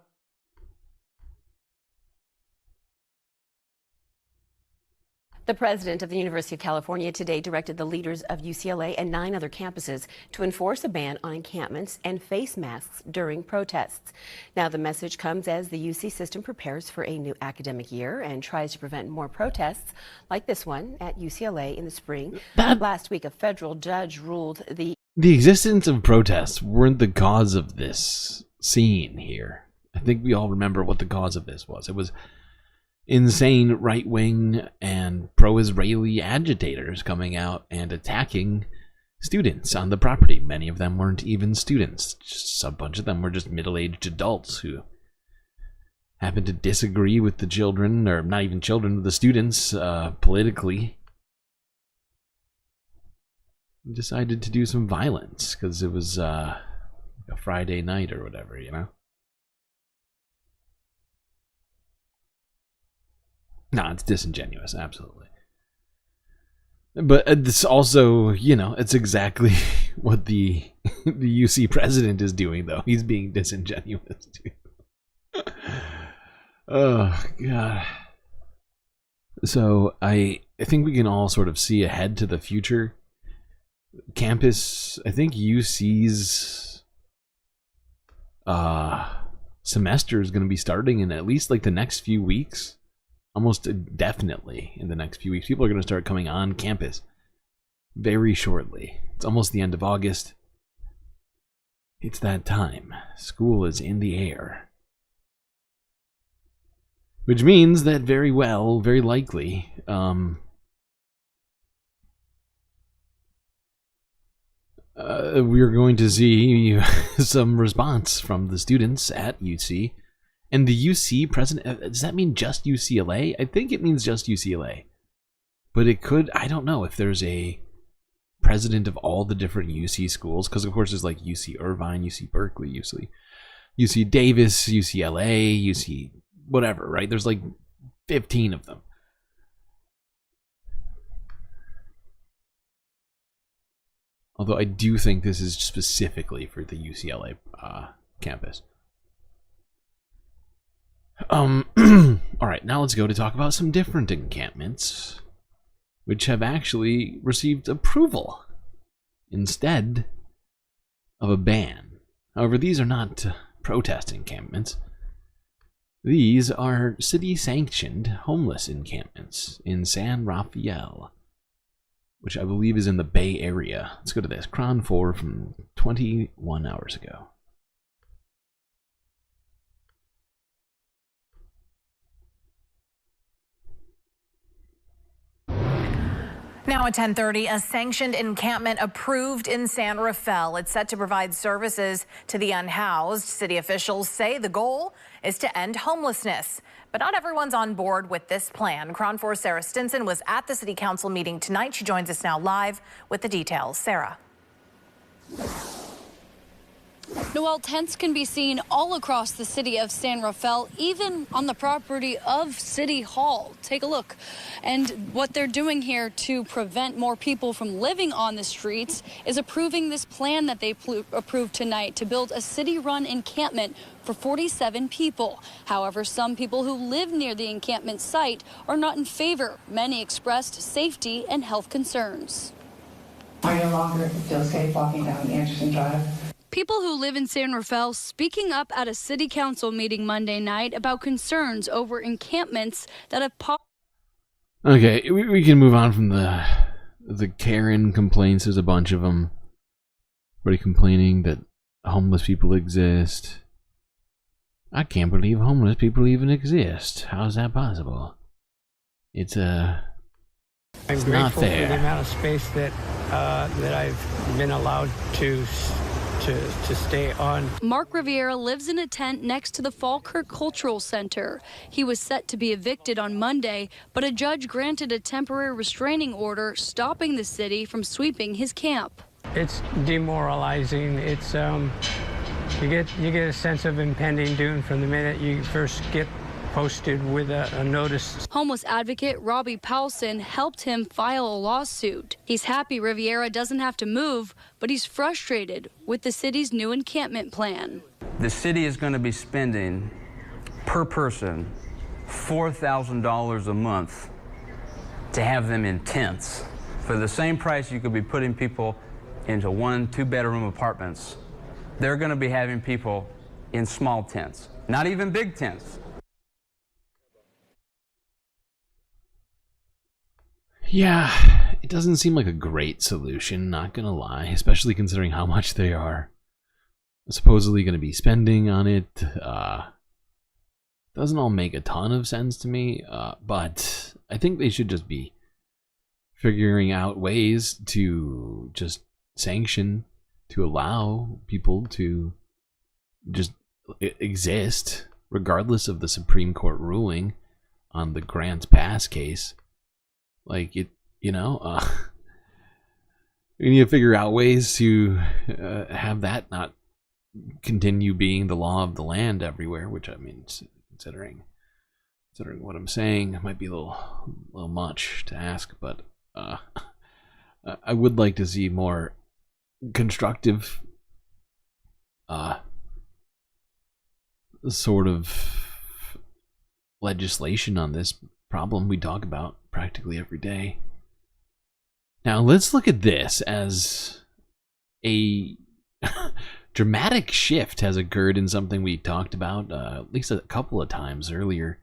The president of the University of California today directed the leaders of UCLA and 9 other campuses to enforce a ban on encampments and face masks during protests. Now, the message comes as the UC system prepares for a new academic year and tries to prevent more protests like this one at UCLA in the spring. Last week, a federal judge ruled the existence of protests weren't the cause of this scene here. I think we all remember what the cause of this was. It was insane right-wing and pro-Israeli agitators coming out and attacking students on the property. Many of them weren't even students. Just a bunch of them were just middle-aged adults who happened to disagree with the children, or not even children, the students, politically. Decided to do some violence because it was a Friday night or whatever, you know? No, it's disingenuous, absolutely. But it's also, you know, it's exactly what the UC president is doing, though. He's being disingenuous, too. Oh, God. So, I think we can all sort of see ahead to the future. Campus, I think UC's semester is going to be starting in at least, like, the next few weeks. Almost definitely in the next few weeks. People are going to start coming on campus very shortly. It's almost the end of August. It's that time. School is in the air. Which means that very likely, we're going to see some response from the students at UC. And the UC president, does that mean just UCLA? I think it means just UCLA. But it could, I don't know if there's a president of all the different UC schools, because of course there's like UC Irvine, UC Berkeley, UC Davis, UCLA, UC whatever, right? There's like 15 of them. Although I do think this is specifically for the UCLA campus. All right, now let's go to talk about some different encampments, which have actually received approval instead of a ban. However, these are not protest encampments. These are city-sanctioned homeless encampments in San Rafael, which I believe is in the Bay Area. Let's go to this. Cron 4 from 21 hours ago. Now at 10:30, a sanctioned encampment approved in San Rafael. It's set to provide services to the unhoused. City officials say the goal is to end homelessness. But not everyone's on board with this plan. Cron 4's Sarah Stinson was at the city council meeting tonight. She joins us now live with the details. Sarah. Noel, tents can be seen all across the city of San Rafael, even on the property of City Hall. Take a look. And what they're doing here to prevent more people from living on the streets is approving this plan that they approved tonight to build a city-run encampment for 47 people. However, some people who live near the encampment site are not in favor. Many expressed safety and health concerns. I no longer feel safe walking down Anderson Drive. People who live in San Rafael speaking up at a city council meeting Monday night about concerns over encampments that have popped. Okay, we can move on from the Karen complaints. There's a bunch of them. Everybody complaining that homeless people exist. I can't believe homeless people even exist. How's that possible? It's I'm not grateful for the fair. amount of space that I've been allowed to stay on. Mark Riviera lives in a tent next to the Falkirk Cultural Center. He was set to be evicted on Monday, but a judge granted a temporary restraining order stopping the city from sweeping his camp. It's demoralizing. It's you get a sense of impending doom from the minute you first get posted with a notice. Homeless advocate Robbie Powelson helped him file a lawsuit. He's happy Riviera doesn't have to move, but he's frustrated with the city's new encampment plan. The city is going to be spending per person $4,000 a month to have them in tents. For the same price you could be putting people into 1- 2-bedroom apartments, they're going to be having people in small tents, not even big tents. Yeah, it doesn't seem like a great solution, not gonna lie, especially considering how much they are supposedly gonna be spending on it. Doesn't all make a ton of sense to me, but I think they should just be figuring out ways to just sanction, to allow people to just exist, regardless of the Supreme Court ruling on the Grants Pass case. Like, it, you know, we need to figure out ways to have that not continue being the law of the land everywhere, which, I mean, considering what I'm saying, it might be a little much to ask, but I would like to see more constructive sort of legislation on this problem we talk about practically every day. Now let's look at this as a dramatic shift has occurred in something we talked about at least a couple of times earlier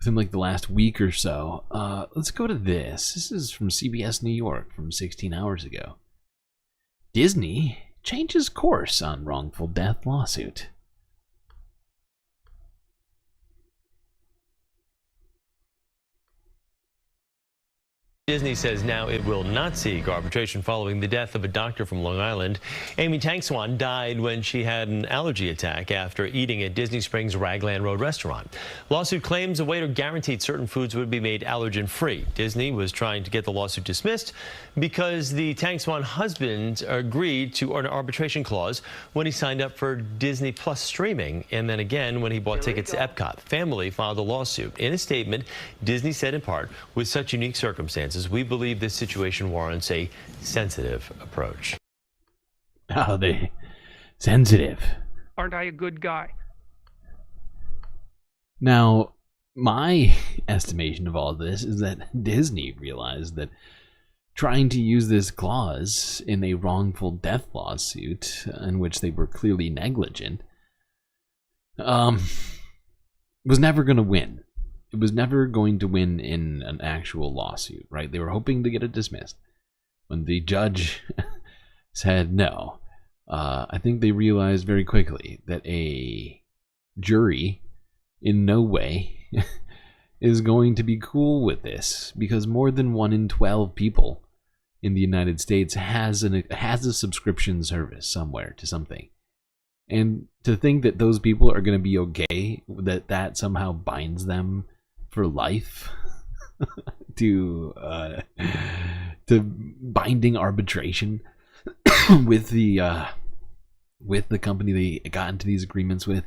within like the last week or so. Let's go to this. This is from CBS New York from 16 hours ago. Disney changes course on wrongful death lawsuit. Disney says now it will not seek arbitration following the death of a doctor from Long Island. Amy Tankswan died when she had an allergy attack after eating at Disney Springs' Raglan Road restaurant. Lawsuit claims a waiter guaranteed certain foods would be made allergen-free. Disney was trying to get the lawsuit dismissed because the Tankswan husband agreed to an arbitration clause when he signed up for Disney Plus streaming, and then again when he bought tickets to Epcot. Family filed a lawsuit. In a statement, Disney said in part, with such unique circumstances, we believe this situation warrants a sensitive approach. Oh, they sensitive. Aren't I a good guy? Now, my estimation of all this is that Disney realized that trying to use this clause in a wrongful death lawsuit in which they were clearly negligent was never going to win. It was never going to win in an actual lawsuit, right? They were hoping to get it dismissed. When the judge said no, I think they realized very quickly that a jury in no way is going to be cool with this, because more than 1 in 12 people in the United States has a subscription service somewhere to something. And to think that those people are going to be okay, that somehow binds them for life to binding arbitration with the company they got into these agreements with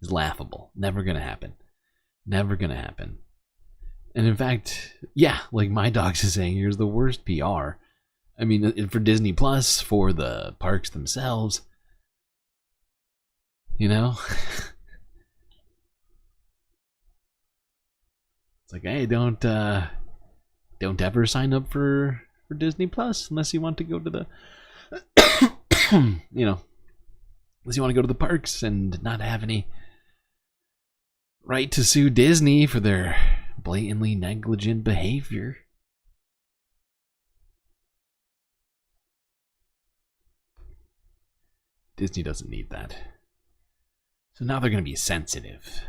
is laughable. Never gonna happen. Never gonna happen. And in fact, yeah, like my dogs is saying, here's the worst PR. I mean, for Disney Plus, for the parks themselves, you know. Like, hey, don't ever sign up for Disney Plus unless you want to go to the unless you want to go to the parks and not have any right to sue Disney for their blatantly negligent behavior. Disney doesn't need that. So now they're going to be sensitive.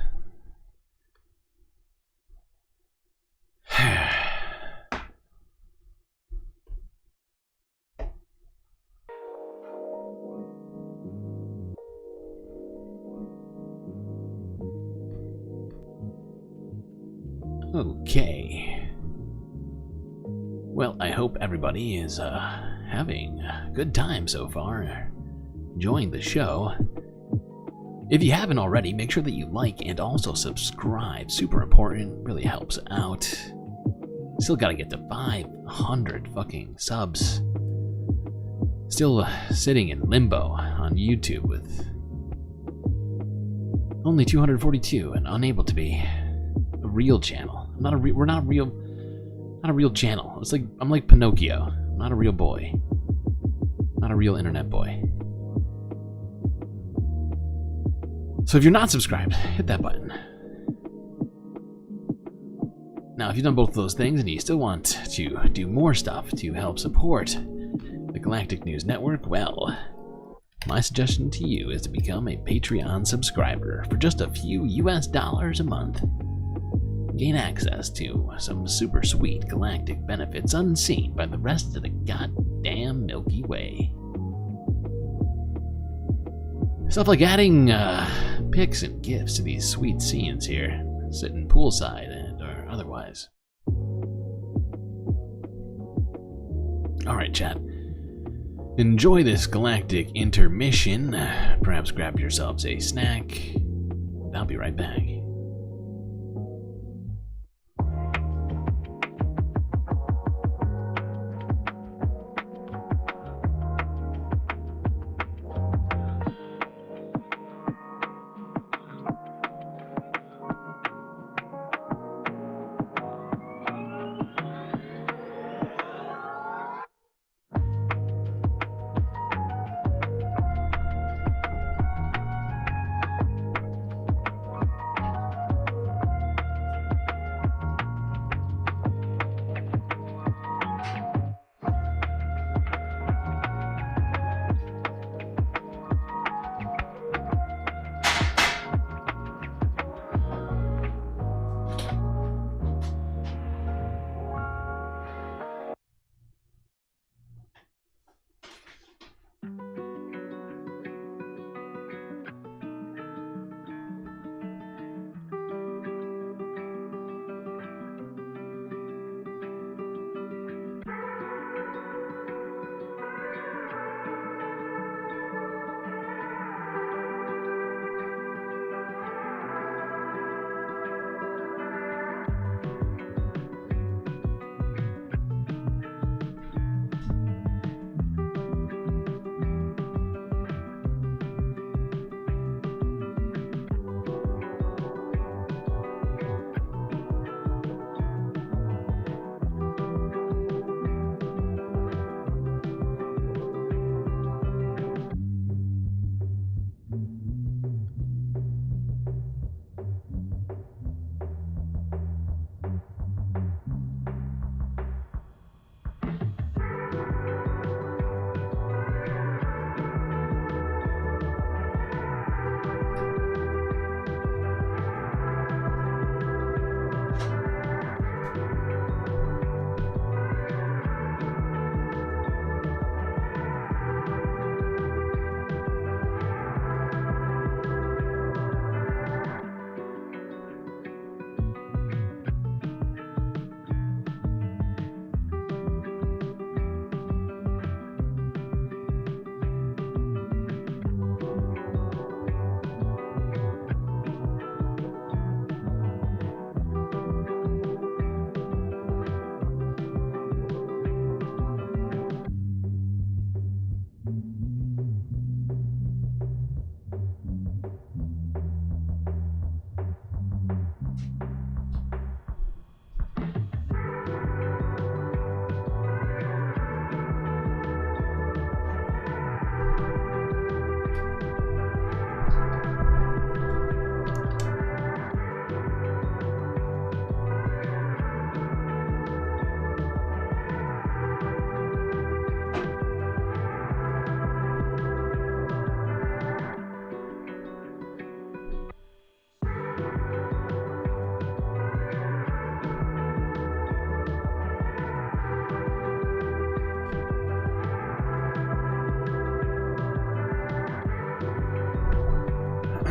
Okay. Well, I hope everybody is having a good time so far, enjoying the show. If you haven't already, make sure that you like and also subscribe. Super important, really helps out. Still gotta get to 500 fucking subs. Still sitting in limbo on YouTube with only 242 and unable to be a real channel. We're not a real channel. It's like I'm like Pinocchio. I'm not a real boy. Not a real internet boy. So if you're not subscribed, hit that button. Now, if you've done both of those things and you still want to do more stuff to help support the Galactic News Network, well, my suggestion to you is to become a Patreon subscriber for just a few US dollars a month. Gain access to some super sweet galactic benefits unseen by the rest of the goddamn Milky Way. Stuff like adding pics and GIFs to these sweet scenes here, sitting poolside and or otherwise. Alright, chat. Enjoy this galactic intermission. Perhaps grab yourselves a snack. I'll be right back.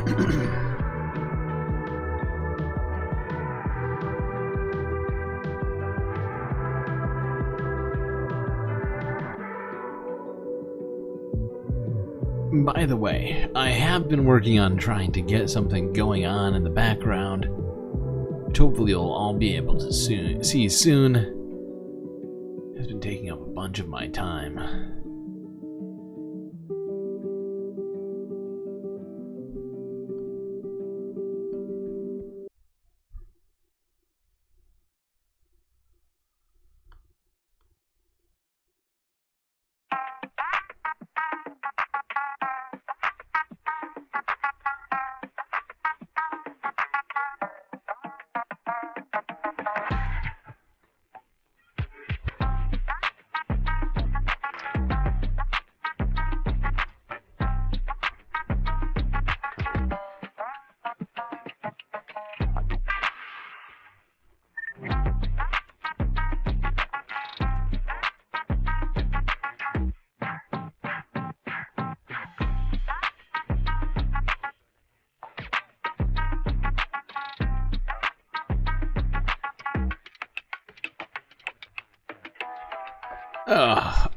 By the way, I have been working on trying to get something going on in the background, which hopefully you'll all be able to see soon. It's been taking up a bunch of my time.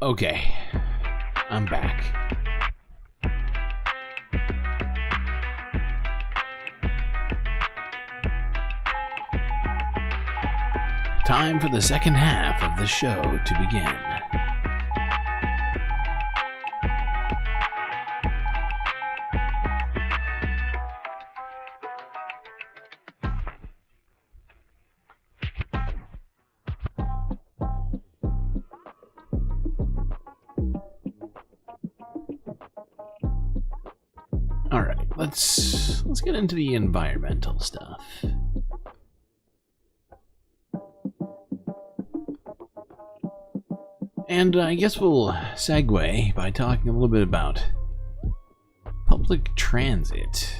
Okay. I'm back. Time for the second half of the show to begin. Let's get into the environmental stuff. And I guess we'll segue by talking a little bit about public transit.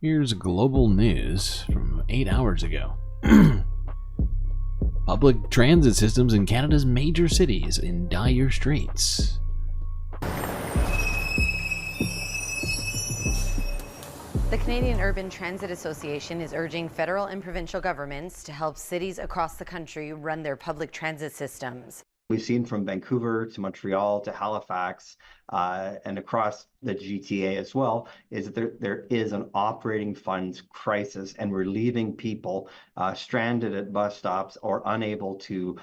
Here's global news from 8 hours ago. Public transit systems in Canada's major cities in dire straits. The Canadian Urban Transit Association is urging federal and provincial governments to help cities across the country run their public transit systems. We've seen from Vancouver to Montreal to Halifax and across the GTA as well, is that there is an operating funds crisis, and we're leaving people stranded at bus stops or unable to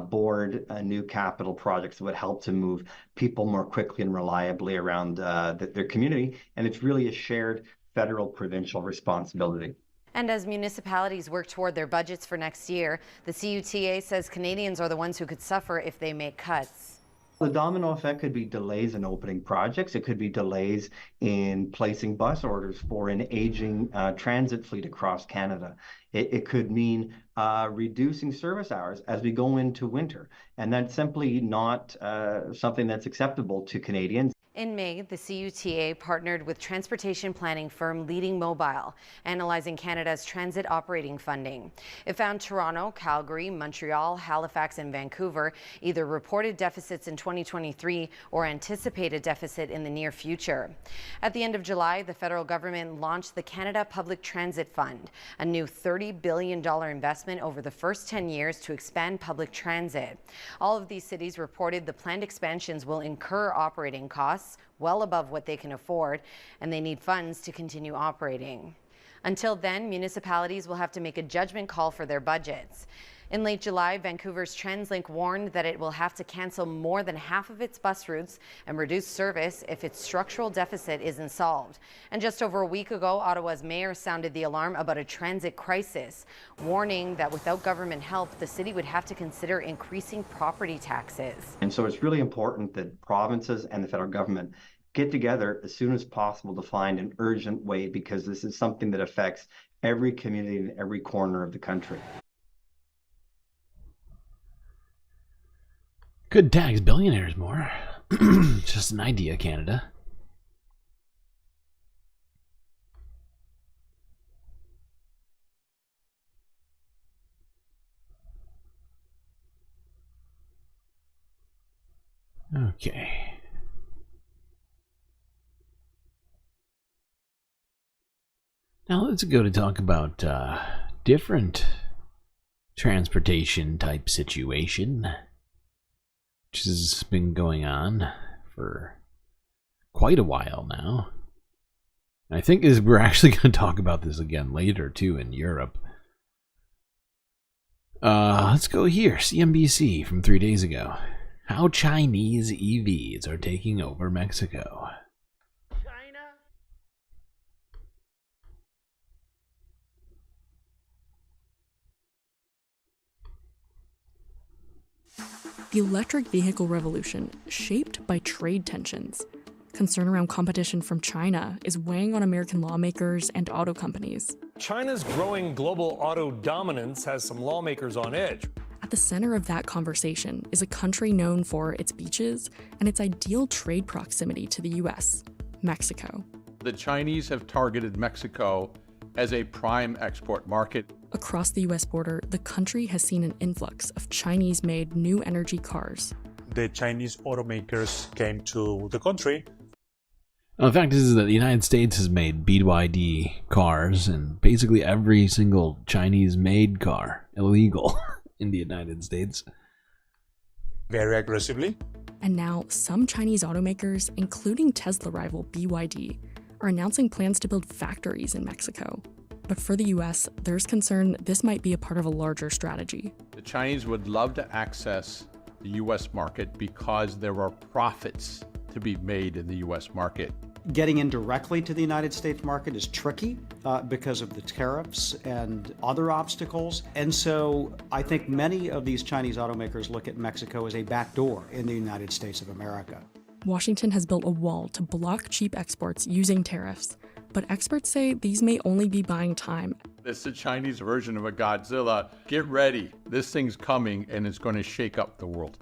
board new capital projects that would help to move people more quickly and reliably around their community. And it's really a shared federal provincial responsibility. And as municipalities work toward their budgets for next year, the CUTA says Canadians are the ones who could suffer if they make cuts. The domino effect could be delays in opening projects. It could be delays in placing bus orders for an aging transit fleet across Canada. It could mean reducing service hours as we go into winter. And that's simply not something that's acceptable to Canadians. In May, the CUTA partnered with transportation planning firm Leading Mobile, analyzing Canada's transit operating funding. It found Toronto, Calgary, Montreal, Halifax, and Vancouver either reported deficits in 2023 or anticipate a deficit in the near future. At the end of July, the federal government launched the Canada Public Transit Fund, a new $30 billion investment over the first 10 years to expand public transit. All of these cities reported the planned expansions will incur operating costs well above what they can afford, and they need funds to continue operating. Until then, municipalities will have to make a judgment call for their budgets. In late July, Vancouver's TransLink warned that it will have to cancel more than half of its bus routes and reduce service if its structural deficit isn't solved. And just over a week ago, Ottawa's mayor sounded the alarm about a transit crisis, warning that without government help, the city would have to consider increasing property taxes. And so it's really important that provinces and the federal government get together as soon as possible to find an urgent way, because this is something that affects every community in every corner of the country. Could tax billionaires more. Just an idea, Canada. Okay. Now let's go to talk about different transportation type situation, which has been going on for quite a while now. I think we're actually going to talk about this again later too in Europe. Let's go here. CNBC from 3 days ago. How Chinese EVs are taking over Mexico. The electric vehicle revolution, shaped by trade tensions. Concern around competition from China is weighing on American lawmakers and auto companies. China's growing global auto dominance has some lawmakers on edge. At the center of that conversation is a country known for its beaches and its ideal trade proximity to the U.S., Mexico. The Chinese have targeted Mexico as a prime export market. Across the U.S. border, the country has seen an influx of Chinese-made new energy cars. The Chinese automakers came to the country. Now, the fact is that the United States has made BYD cars, and basically every single Chinese-made car illegal in the United States. Very aggressively. And now, some Chinese automakers, including Tesla rival BYD, are announcing plans to build factories in Mexico. But for the US, there's concern this might be a part of a larger strategy. The Chinese would love to access the US market because there are profits to be made in the US market. Getting in directly to the United States market is tricky because of the tariffs and other obstacles. And so I think many of these Chinese automakers look at Mexico as a backdoor in the United States of America. Washington has built a wall to block cheap exports using tariffs, but experts say these may only be buying time. This is the Chinese version of a Godzilla. Get ready. This thing's coming and it's going to shake up the world.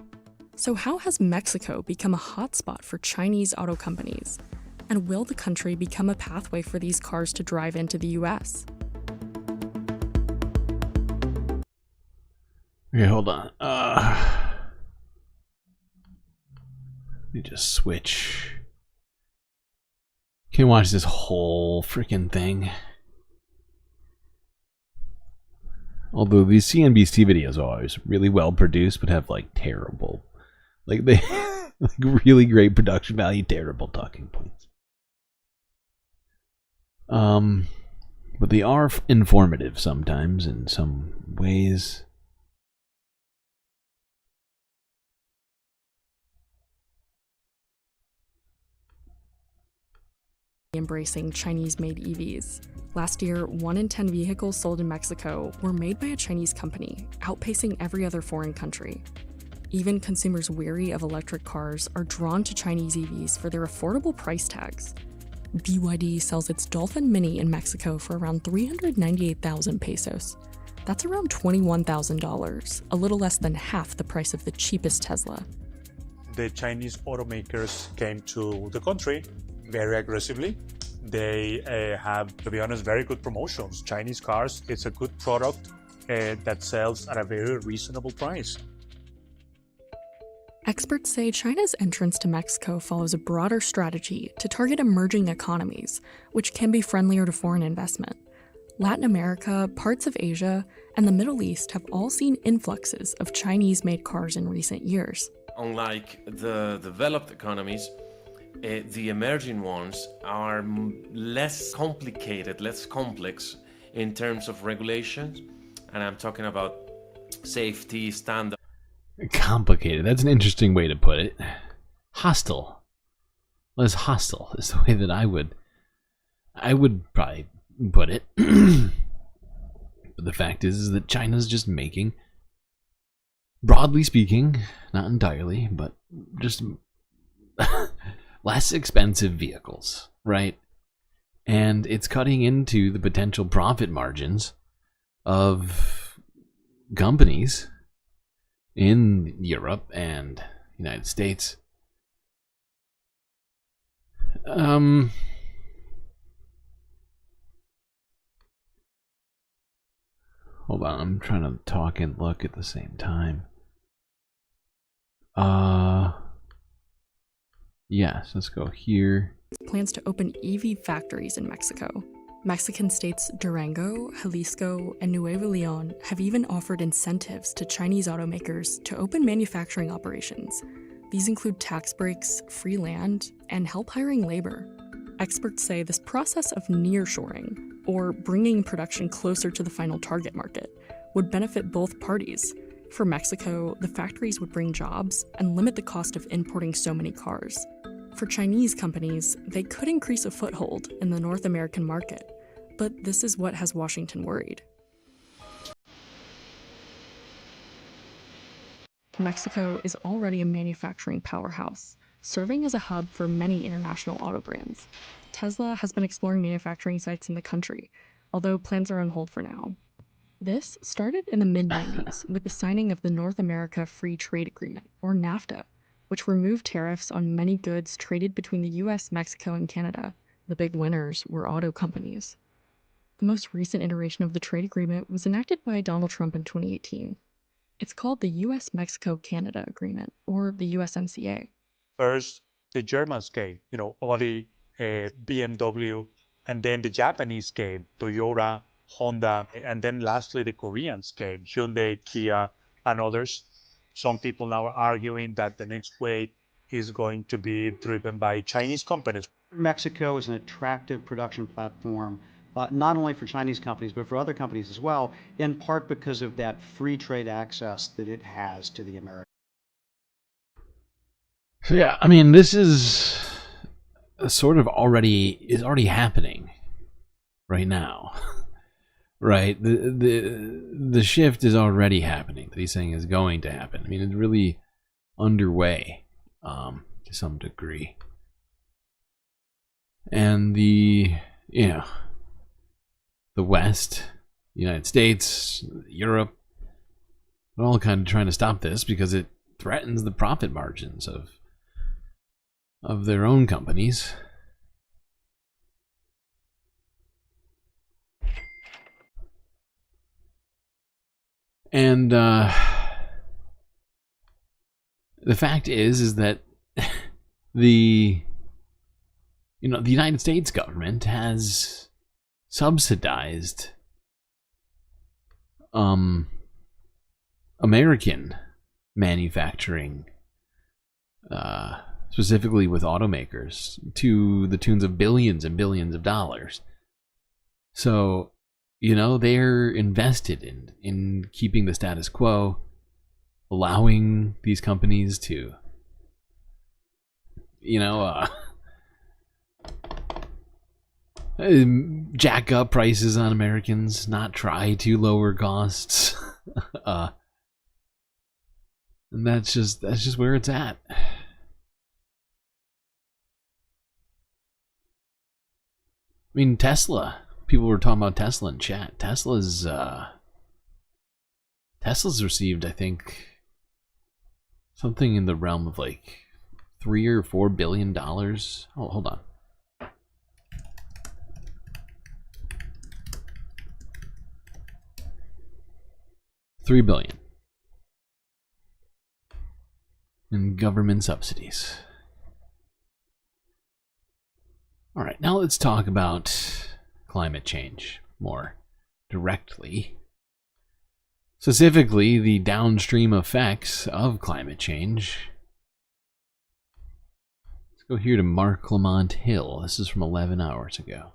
So how has Mexico become a hotspot for Chinese auto companies? And will the country become a pathway for these cars to drive into the US? Okay, hold on. Let me just switch. Can't watch this whole freaking thing. Although these CNBC videos are always really well produced, but have like terrible, like they like really great production value, terrible talking points. But they are informative sometimes in some ways. Embracing Chinese-made EVs. Last year, 1 in 10 vehicles sold in Mexico were made by a Chinese company, outpacing every other foreign country. Even consumers weary of electric cars are drawn to Chinese EVs for their affordable price tags. BYD sells its Dolphin Mini in Mexico for around 398,000 pesos. That's around $21,000, a little less than half the price of the cheapest Tesla. The Chinese automakers came to the country very aggressively. They have, to be honest, very good promotions. Chinese cars, it's a good product that sells at a very reasonable price. Experts say China's entrance to Mexico follows a broader strategy to target emerging economies, which can be friendlier to foreign investment. Latin America, parts of Asia, and the Middle East have all seen influxes of Chinese-made cars in recent years. Unlike the developed economies, the emerging ones are less complicated, less complex in terms of regulations, and I'm talking about safety standards. Complicated. That's an interesting way to put it. Hostile. Less hostile is the way that I would probably put it. But the fact is that China's just making, broadly speaking, not entirely, but just less expensive vehicles, right? And it's cutting into the potential profit margins of companies in Europe and United States. Hold on, I'm trying to talk and look at the same time. Yes, let's go here. Plans to open EV factories in Mexico. Mexican states Durango, Jalisco, and Nuevo Leon have even offered incentives to Chinese automakers to open manufacturing operations. These include tax breaks, free land, and help hiring labor. Experts say this process of nearshoring, or bringing production closer to the final target market, would benefit both parties. For Mexico, the factories would bring jobs and limit the cost of importing so many cars. For Chinese companies, they could increase a foothold in the North American market. But this is what has Washington worried. Mexico is already a manufacturing powerhouse, serving as a hub for many international auto brands. Tesla has been exploring manufacturing sites in the country, although plans are on hold for now. This started in the mid-90s with the signing of the North America Free Trade Agreement, or NAFTA, which removed tariffs on many goods traded between the US, Mexico, and Canada. The big winners were auto companies. The most recent iteration of the trade agreement was enacted by Donald Trump in 2018. It's called the US-Mexico-Canada Agreement, or the USMCA. First, the Germans came, Audi, BMW, and then the Japanese came, Toyota, Honda, and then lastly the Koreans came, Hyundai, Kia, and others. Some people now are arguing that the next wave is going to be driven by Chinese companies. Mexico is an attractive production platform, not only for Chinese companies, but for other companies as well, in part because of that free trade access that it has to the Americas. So yeah, I mean, this is sort of already happening right now, right? The shift is already happening. That he's saying is going to happen. I mean, it's really underway to some degree, and the West, the United States, Europe, they're all kind of trying to stop this because it threatens the profit margins of their own companies. And the fact is that the United States government has subsidized American manufacturing, specifically with automakers, to the tunes of billions and billions of dollars. So, they're invested in keeping the status quo, allowing these companies to, jack up prices on Americans, not try to lower costs. And that's just where it's at. I mean, Tesla. People were talking about Tesla in chat. Tesla's received, I think, something in the realm of like $3 or $4 billion. Oh, hold on. $3 billion in government subsidies. All right, now let's talk about climate change more directly. Specifically, the downstream effects of climate change. Let's go here to Mark Lamont Hill. This is from 11 hours ago.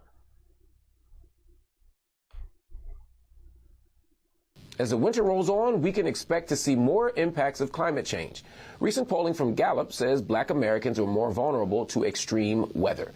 As the winter rolls on, we can expect to see more impacts of climate change. Recent polling from Gallup says black Americans are more vulnerable to extreme weather.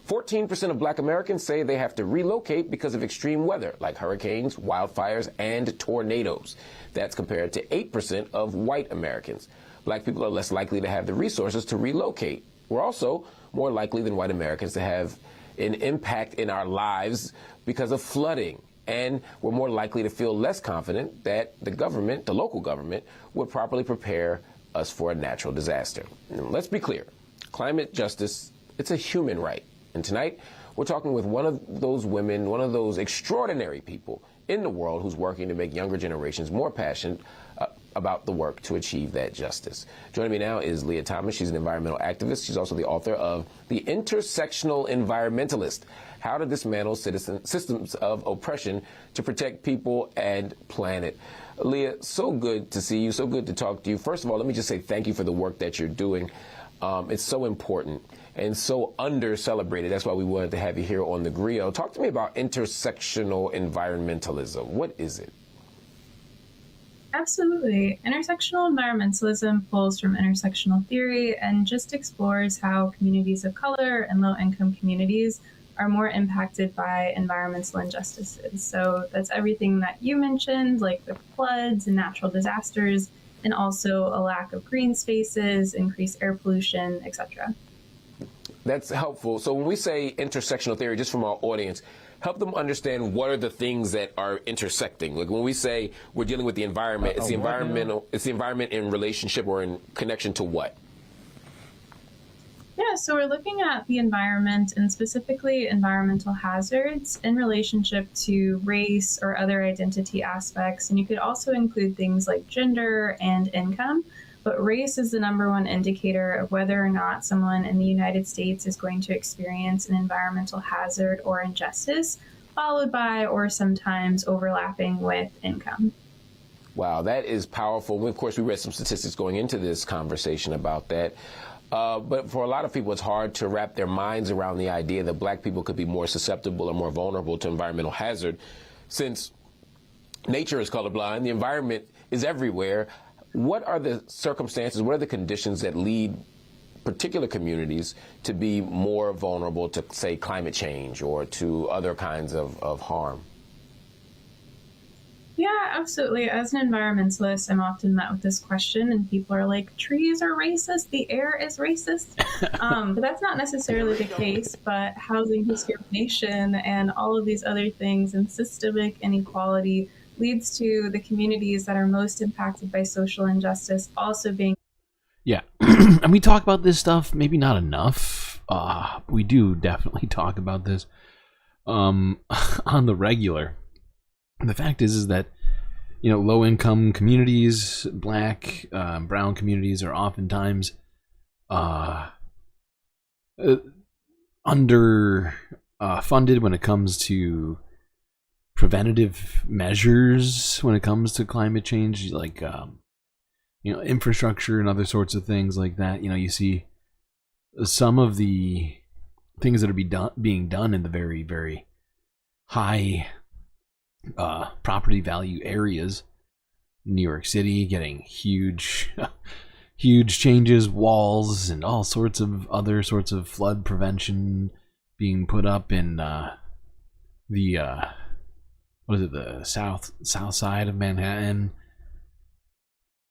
14% of black Americans say they have to relocate because of extreme weather, like hurricanes, wildfires, and tornadoes. That's compared to 8% of white Americans. Black people are less likely to have the resources to relocate. We're also more likely than white Americans to have an impact in our lives because of flooding. And we're more likely to feel less confident that the government, the local government, would properly prepare us for a natural disaster. And let's be clear, climate justice, it's a human right. And tonight, we're talking with one of those women, one of those extraordinary people in the world who's working to make younger generations more passionate about the work to achieve that justice. Joining me now is Leah Thomas. She's an environmental activist. She's also the author of The Intersectional Environmentalist: how to dismantle systems of oppression to protect people and planet. Leah, so good to see you, so good to talk to you. First of all, let me just say thank you for the work that you're doing. It's so important and so under-celebrated. That's why we wanted to have you here on the Griot. Talk to me about intersectional environmentalism. What is it? Absolutely. Intersectional environmentalism pulls from intersectional theory and just explores how communities of color and low-income communities are more impacted by environmental injustices. So that's everything that you mentioned, like the floods and natural disasters, and also a lack of green spaces, increased air pollution, etc. That's helpful. So when we say intersectional theory, just from our audience, help them understand what are the things that are intersecting. Like when we say we're dealing with the environment, it's the environment in relationship or in connection to what? Yeah, so we're looking at the environment and specifically environmental hazards in relationship to race or other identity aspects. And you could also include things like gender and income. But race is the #1 indicator of whether or not someone in the United States is going to experience an environmental hazard or injustice, followed by or sometimes overlapping with income. Wow, that is powerful. Of course, we read some statistics going into this conversation about that. But for a lot of people, it's hard to wrap their minds around the idea that black people could be more susceptible or more vulnerable to environmental hazard. Since nature is colorblind, the environment is everywhere. What are the circumstances, what are the conditions that lead particular communities to be more vulnerable to, say, climate change or to other kinds of harm? Yeah, absolutely. As an environmentalist, I'm often met with this question, and people are like, trees are racist, the air is racist. But that's not necessarily the case, but housing discrimination and all of these other things and systemic inequality leads to the communities that are most impacted by social injustice also being. Yeah, and we talk about this stuff, maybe not enough. We do definitely talk about this on the regular. The fact is that, you know, low-income communities, black, brown communities are oftentimes under-funded when it comes to preventative measures when it comes to climate change, like you know, infrastructure and other sorts of things like that. You know, you see some of the things that are being done in the very, very high property value areas. New York City getting huge huge changes, walls and all sorts of other sorts of flood prevention being put up in the what is it, the south side of Manhattan.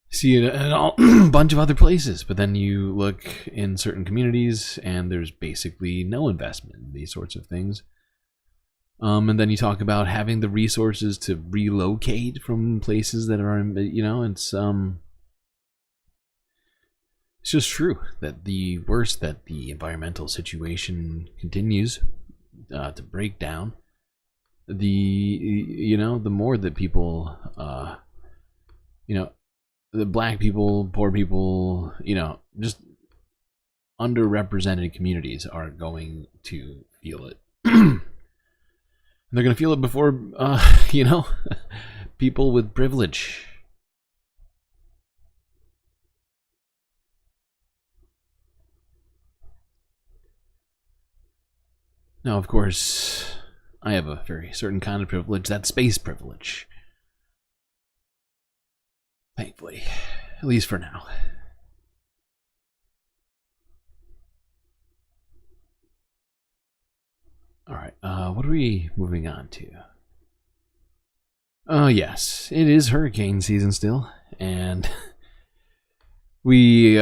See it in a bunch of other places, but then you look in certain communities and there's basically no investment in these sorts of things. And then you talk about having the resources to relocate from places that are, you know, it's just true that the worse that the environmental situation continues to break down, the, you know, the more that people, you know, the black people, poor people, you know, just underrepresented communities are going to feel it. They're going to feel it before, you know, people with privilege. Now, of course, I have a very certain kind of privilege, that's space privilege. Thankfully, at least for now. Alright, what are we moving on to? Oh, yes, it is hurricane season still, and we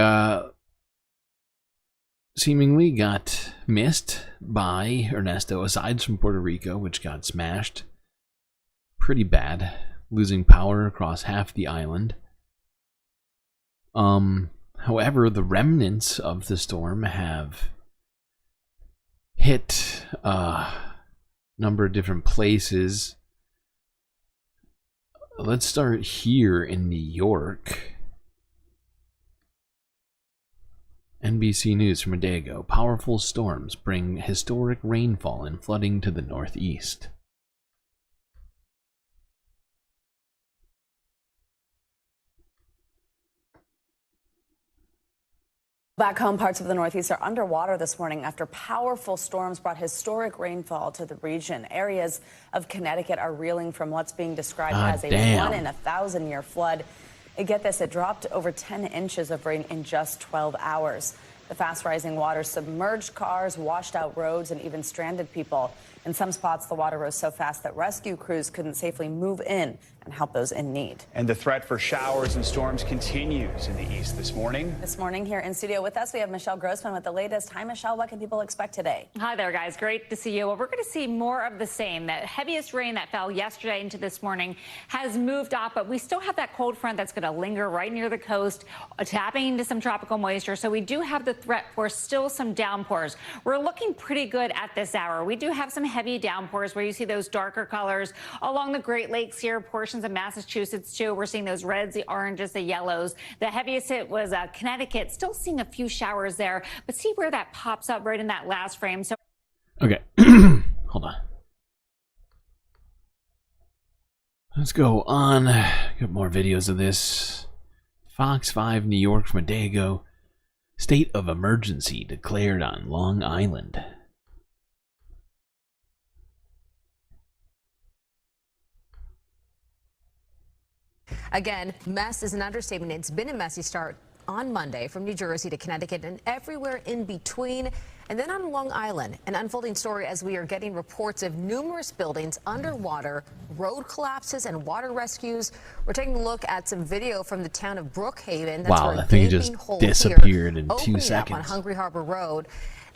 seemingly got missed by Ernesto, aside from Puerto Rico, which got smashed pretty bad, losing power across half the island. However, the remnants of the storm have hit a number of different places. Let's start here in New York. And NBC News from Wobegon. Powerful storms bring historic rainfall and flooding to the northeast. Back home, parts of the Northeast are underwater this morning after powerful storms brought historic rainfall to the region. Areas of Connecticut are reeling from what's being described as a 1-in-1,000-year flood. And get this, it dropped over 10 inches of rain in just 12 hours. The fast-rising water submerged cars, washed out roads, and even stranded people. In some spots, the water rose so fast that rescue crews couldn't safely move in and help those in need. And the threat for showers and storms continues in the east this morning. This morning here in studio with us, we have Michelle Grossman with the latest. Hi, Michelle. What can people expect today? Hi there, guys. Great to see you. Well, we're going to see more of the same. That heaviest rain that fell yesterday into this morning has moved off, but we still have that cold front that's going to linger right near the coast, tapping into some tropical moisture. So we do have the threat for still some downpours. We're looking pretty good at this hour. We do have some heavy downpours where you see those darker colors along the Great Lakes here, portions of Massachusetts too. We're seeing those reds, the oranges, the yellows. The heaviest hit was Connecticut. Still seeing a few showers there, but see where that pops up right in that last frame. So okay, hold on. Let's go on. Got more videos of this. Fox 5 New York from Wobegon. State of emergency declared on Long Island. Again, mess is an understatement. It's been a messy start on Monday from New Jersey to Connecticut and everywhere in between. And then on Long Island, an unfolding story as we are getting reports of numerous buildings underwater, road collapses and water rescues. We're taking a look at some video from the town of Brookhaven. That's Wow, that thing just disappeared in 2 seconds. On Hungry Harbor Road.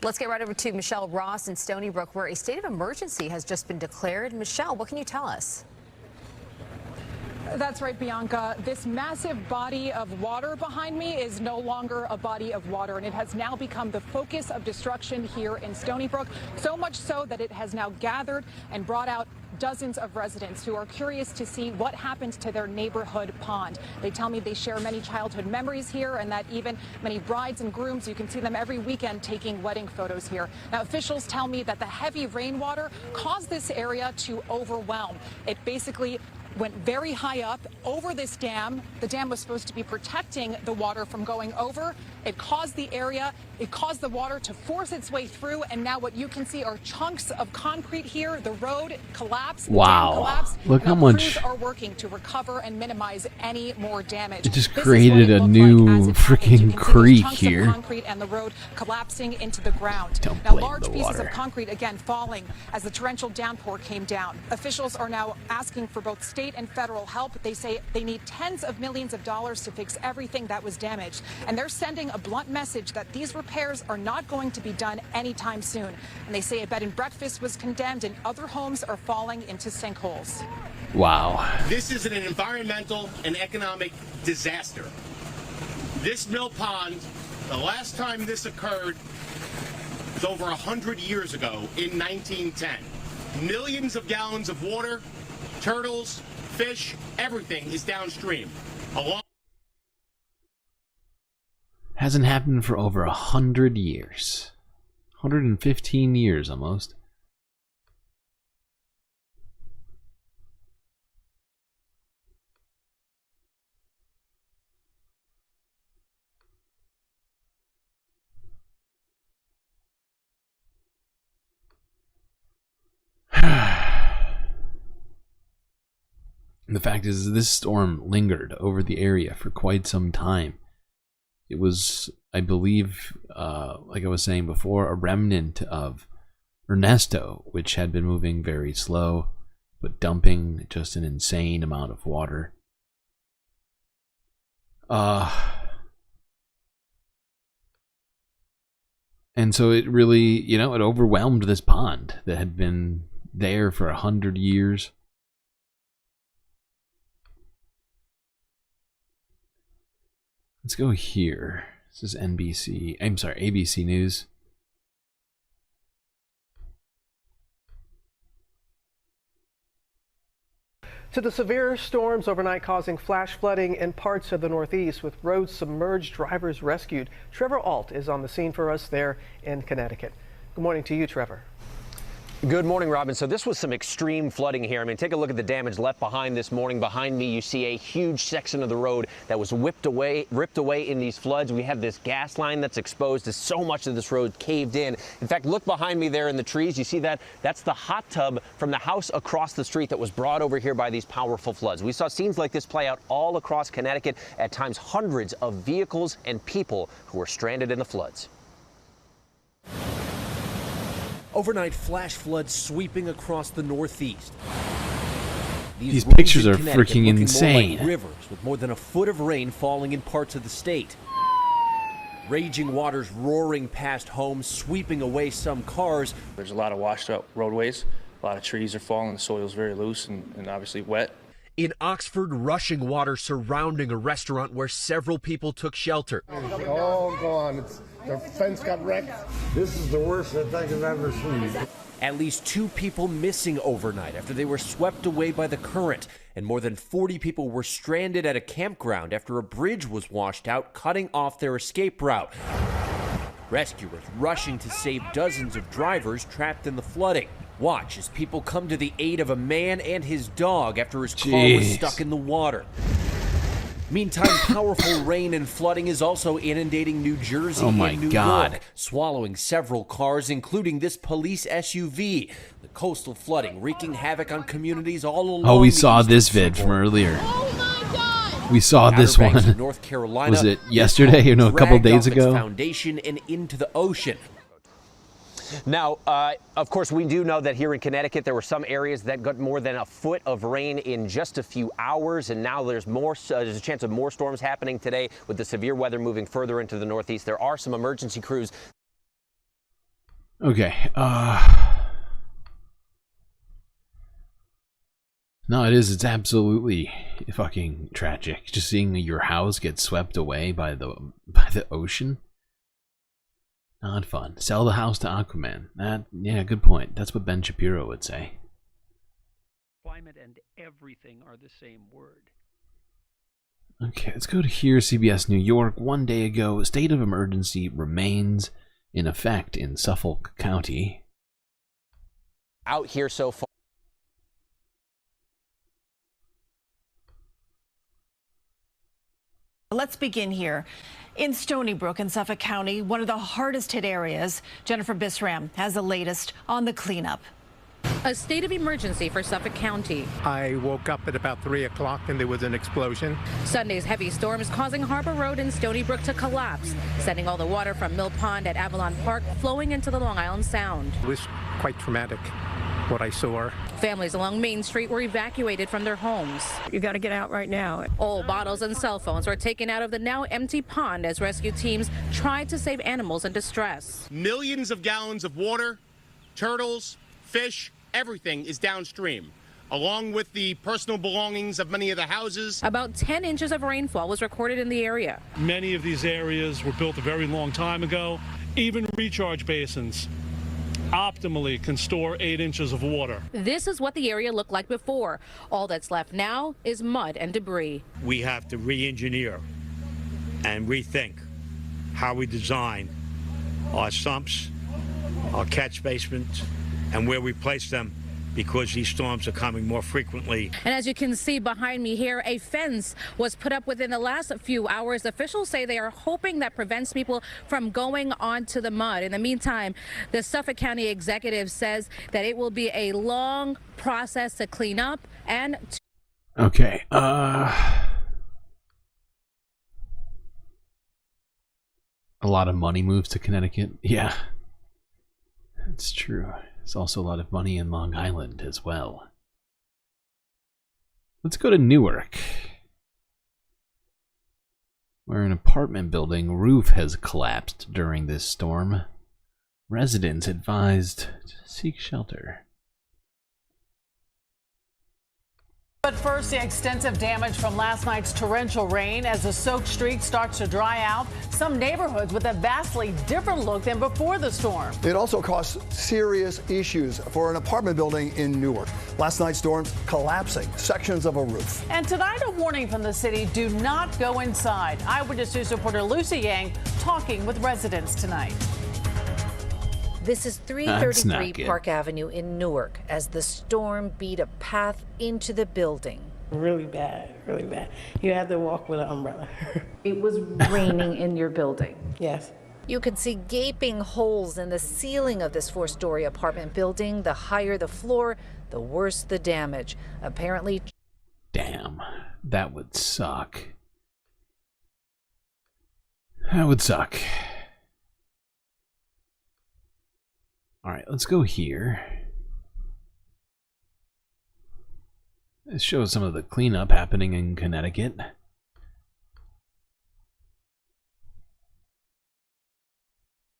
Let's get right over to Michelle Ross in Stony Brook, where a state of emergency has just been declared. Michelle, what can you tell us? That's right, Bianca. This massive body of water behind me is no longer a body of water, and it has now become the focus of destruction here in Stony Brook, so much so that it has now gathered and brought out dozens of residents who are curious to see what happened to their neighborhood pond. They tell me they share many childhood memories here, and that even many brides and grooms, you can see them every weekend taking wedding photos here. Now, officials tell me that the heavy rainwater caused this area to overwhelm. It basically went very high up over this dam. The dam was supposed to be protecting the water from going over. It caused the area, it caused the water to force its way through, and now what you can see are chunks of concrete here. The road collapsed. Wow. The dam collapsed. Look how much crews are working to recover and minimize any more damage. it just created a new freaking creek chunks here. Of concrete and the road collapsing into the ground. Don't now, blame large the pieces water. of concrete again falling as the torrential downpour came down. Officials are now asking for both state and federal help. They say they need tens of millions of dollars to fix everything that was damaged. And they're sending a blunt message that these repairs are not going to be done anytime soon. And they say a bed and breakfast was condemned and other homes are falling into sinkholes. Wow. This is an environmental and economic disaster. This mill pond, the last time this occurred was over 100 years ago in 1910. Millions of gallons of water, turtles, fish, everything is downstream. Hasn't happened for over 100 years. 115 years almost. The fact is, this storm lingered over the area for quite some time. It was, I believe, like I was saying before, a remnant of Ernesto, which had been moving very slow, but dumping just an insane amount of water. And so it really, it overwhelmed this pond that had been there for 100 years. Let's go here. This is ABC News. To the severe storms overnight causing flash flooding in parts of the Northeast with roads submerged, drivers rescued. Trevor Alt is on the scene for us there in Connecticut. Good morning to you, Trevor. Good morning, Robin. So this was some extreme flooding here. I mean, take a look at the damage left behind this morning. Behind me, you see a huge section of the road that was ripped away in these floods. We have this gas line that's exposed as so much of this road caved in. In fact, look behind me there in the trees. You see that? That's the hot tub from the house across the street that was brought over here by these powerful floods. We saw scenes like this play out all across Connecticut. At times, hundreds of vehicles and people who were stranded in the floods. Overnight flash floods sweeping across the Northeast. These pictures are freaking insane. Like rivers with more than a foot of rain falling in parts of the state. Raging waters roaring past homes, sweeping away some cars. There's a lot of washed out roadways. A lot of trees are falling. The soil's very loose and obviously wet. In Oxford, rushing water surrounding a restaurant where several people took shelter. It's all gone. The fence got wrecked. This is the worst I think I've ever seen. At least 2 people missing overnight after they were swept away by the current, and more than 40 people were stranded at a campground after a bridge was washed out, cutting off their escape route. Rescuers rushing to save dozens of drivers trapped in the flooding. Watch as people come to the aid of a man and his dog after his car was stuck in the water. Meantime, powerful rain and flooding is also inundating New Jersey and New York, swallowing several cars, including this police SUV. The coastal flooding wreaking havoc on communities all along. Oh, we saw this vid from earlier. We saw this one. North Carolina, was it yesterday or no, a couple days ago? Foundation and into the ocean. Now, of course, we do know that here in Connecticut, there were some areas that got more than a foot of rain in just a few hours, and now there's a chance of more storms happening today with the severe weather moving further into the Northeast. There are some emergency crews. Okay. No, it's absolutely fucking tragic. Just seeing your house get swept away by the ocean. Not fun. Sell the house to Aquaman. Yeah, good point. That's what Ben Shapiro would say. Climate and everything are the same word. Okay, let's go to here, CBS New York. 1 day ago, state of emergency remains in effect in Suffolk County. Out here so far. Let's begin here. In Stony Brook in Suffolk County, one of the hardest hit areas, Jennifer Bisram has the latest on the cleanup. A state of emergency for Suffolk County. I woke up at about 3 o'clock and there was an explosion. Sunday's heavy storms causing Harbor Road in Stony Brook to collapse, sending all the water from Mill Pond at Avalon Park flowing into the Long Island Sound. It was quite traumatic, what I saw. Families along Main Street were evacuated from their homes. You got to get out right now. Old bottles and cell phones were taken out of the now empty pond as rescue teams tried to save animals in distress. Millions of gallons of water, turtles, fish, everything is downstream, along with the personal belongings of many of the houses. About 10 inches of rainfall was recorded in the area. Many of these areas were built a very long time ago. Even recharge basins optimally can store 8 inches of water. This is what the area looked like before. All that's left now is mud and debris. We have to re-engineer and rethink how we design our sumps, our catch basements, and where we place them, because these storms are coming more frequently. And as you can see behind me here, a fence was put up within the last few hours. Officials say they are hoping that prevents people from going onto the mud. In the meantime, the Suffolk County executive says that it will be a long process to clean up and okay. A lot of money moves to Connecticut. Yeah, it's true. There's also a lot of money in Long Island as well. Let's go to Newark, where an apartment building roof has collapsed during this storm. Residents advised to seek shelter. But first, the extensive damage from last night's torrential rain as the soaked street starts to dry out. Some neighborhoods with a vastly different look than before the storm. It also caused serious issues for an apartment building in Newark. Last night's storms collapsing sections of a roof. And tonight, a warning from the city: do not go inside. Eyewitness News reporter Lucy Yang talking with residents tonight. This is 333 Park Avenue in Newark as the storm beat a path into the building. Really bad, really bad. You had to walk with an umbrella. It was raining in your building. Yes. You can see gaping holes in the ceiling of this 4-story apartment building. The higher the floor, the worse the damage. Apparently. Damn, that would suck. That would suck. All right, let's go here. This shows some of the cleanup happening in Connecticut.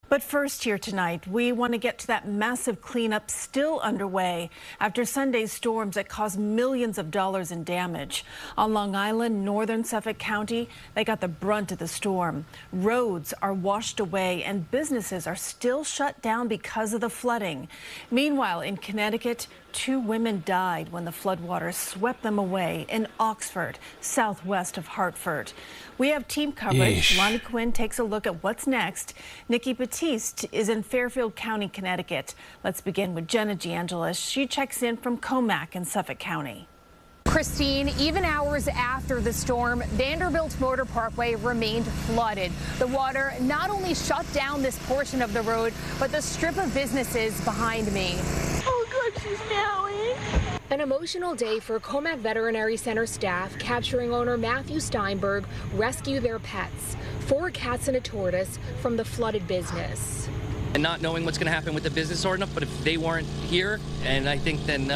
But first here tonight, we want to get to that massive cleanup still underway after Sunday's storms that caused millions of dollars in damage. On Long Island, northern Suffolk County, they got the brunt of the storm. Roads are washed away and businesses are still shut down because of the flooding. Meanwhile, in Connecticut, 2 women died when the floodwaters swept them away in Oxford, southwest of Hartford. We have team coverage. Yeesh. Lonnie Quinn takes a look at what's next. Nikki Batiste is in Fairfield County, Connecticut. Let's begin with Jenna D'Angelis. She checks in from Comac in Suffolk County. Christine, even hours after the storm, Vanderbilt Motor Parkway remained flooded. The water not only shut down this portion of the road, but the strip of businesses behind me. Oh, God, she's meowing. An emotional day for Comac Veterinary Center staff, capturing owner Matthew Steinberg rescue their pets, 4 cats and a tortoise, from the flooded business. And not knowing what's going to happen with the business or enough, but if they weren't here, and I think then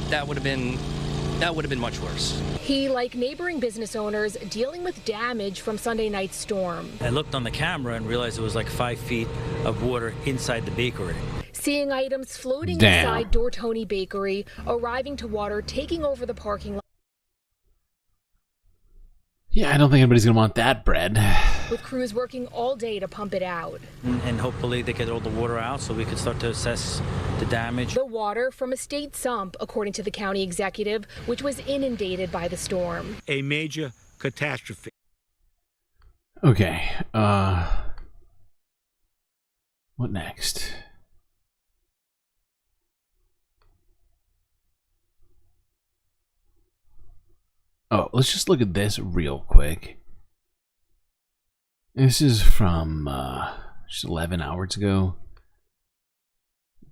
that would have been much worse. He, like neighboring business owners, dealing with damage from Sunday night's storm. I looked on the camera and realized it was like 5 feet of water inside the bakery. Seeing items floating Damn. inside Dortoni Bakery, arriving to water, taking over the parking lot. Yeah, I don't think anybody's gonna want that bread. With crews working all day to pump it out. And hopefully they get all the water out so we can start to assess the damage. The water from a state sump, according to the county executive, which was inundated by the storm. A major catastrophe. Okay, what next? Oh, let's just look at this real quick. This is from just 11 hours ago.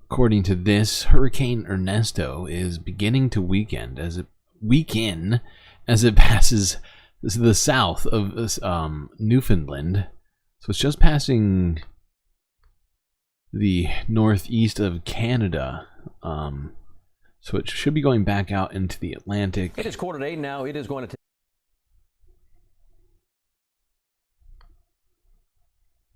According to this, Hurricane Ernesto is beginning to weaken as it passes the south of Newfoundland. So it's just passing the northeast of Canada. So it should be going back out into the Atlantic. It is 7:45 now. It is going to.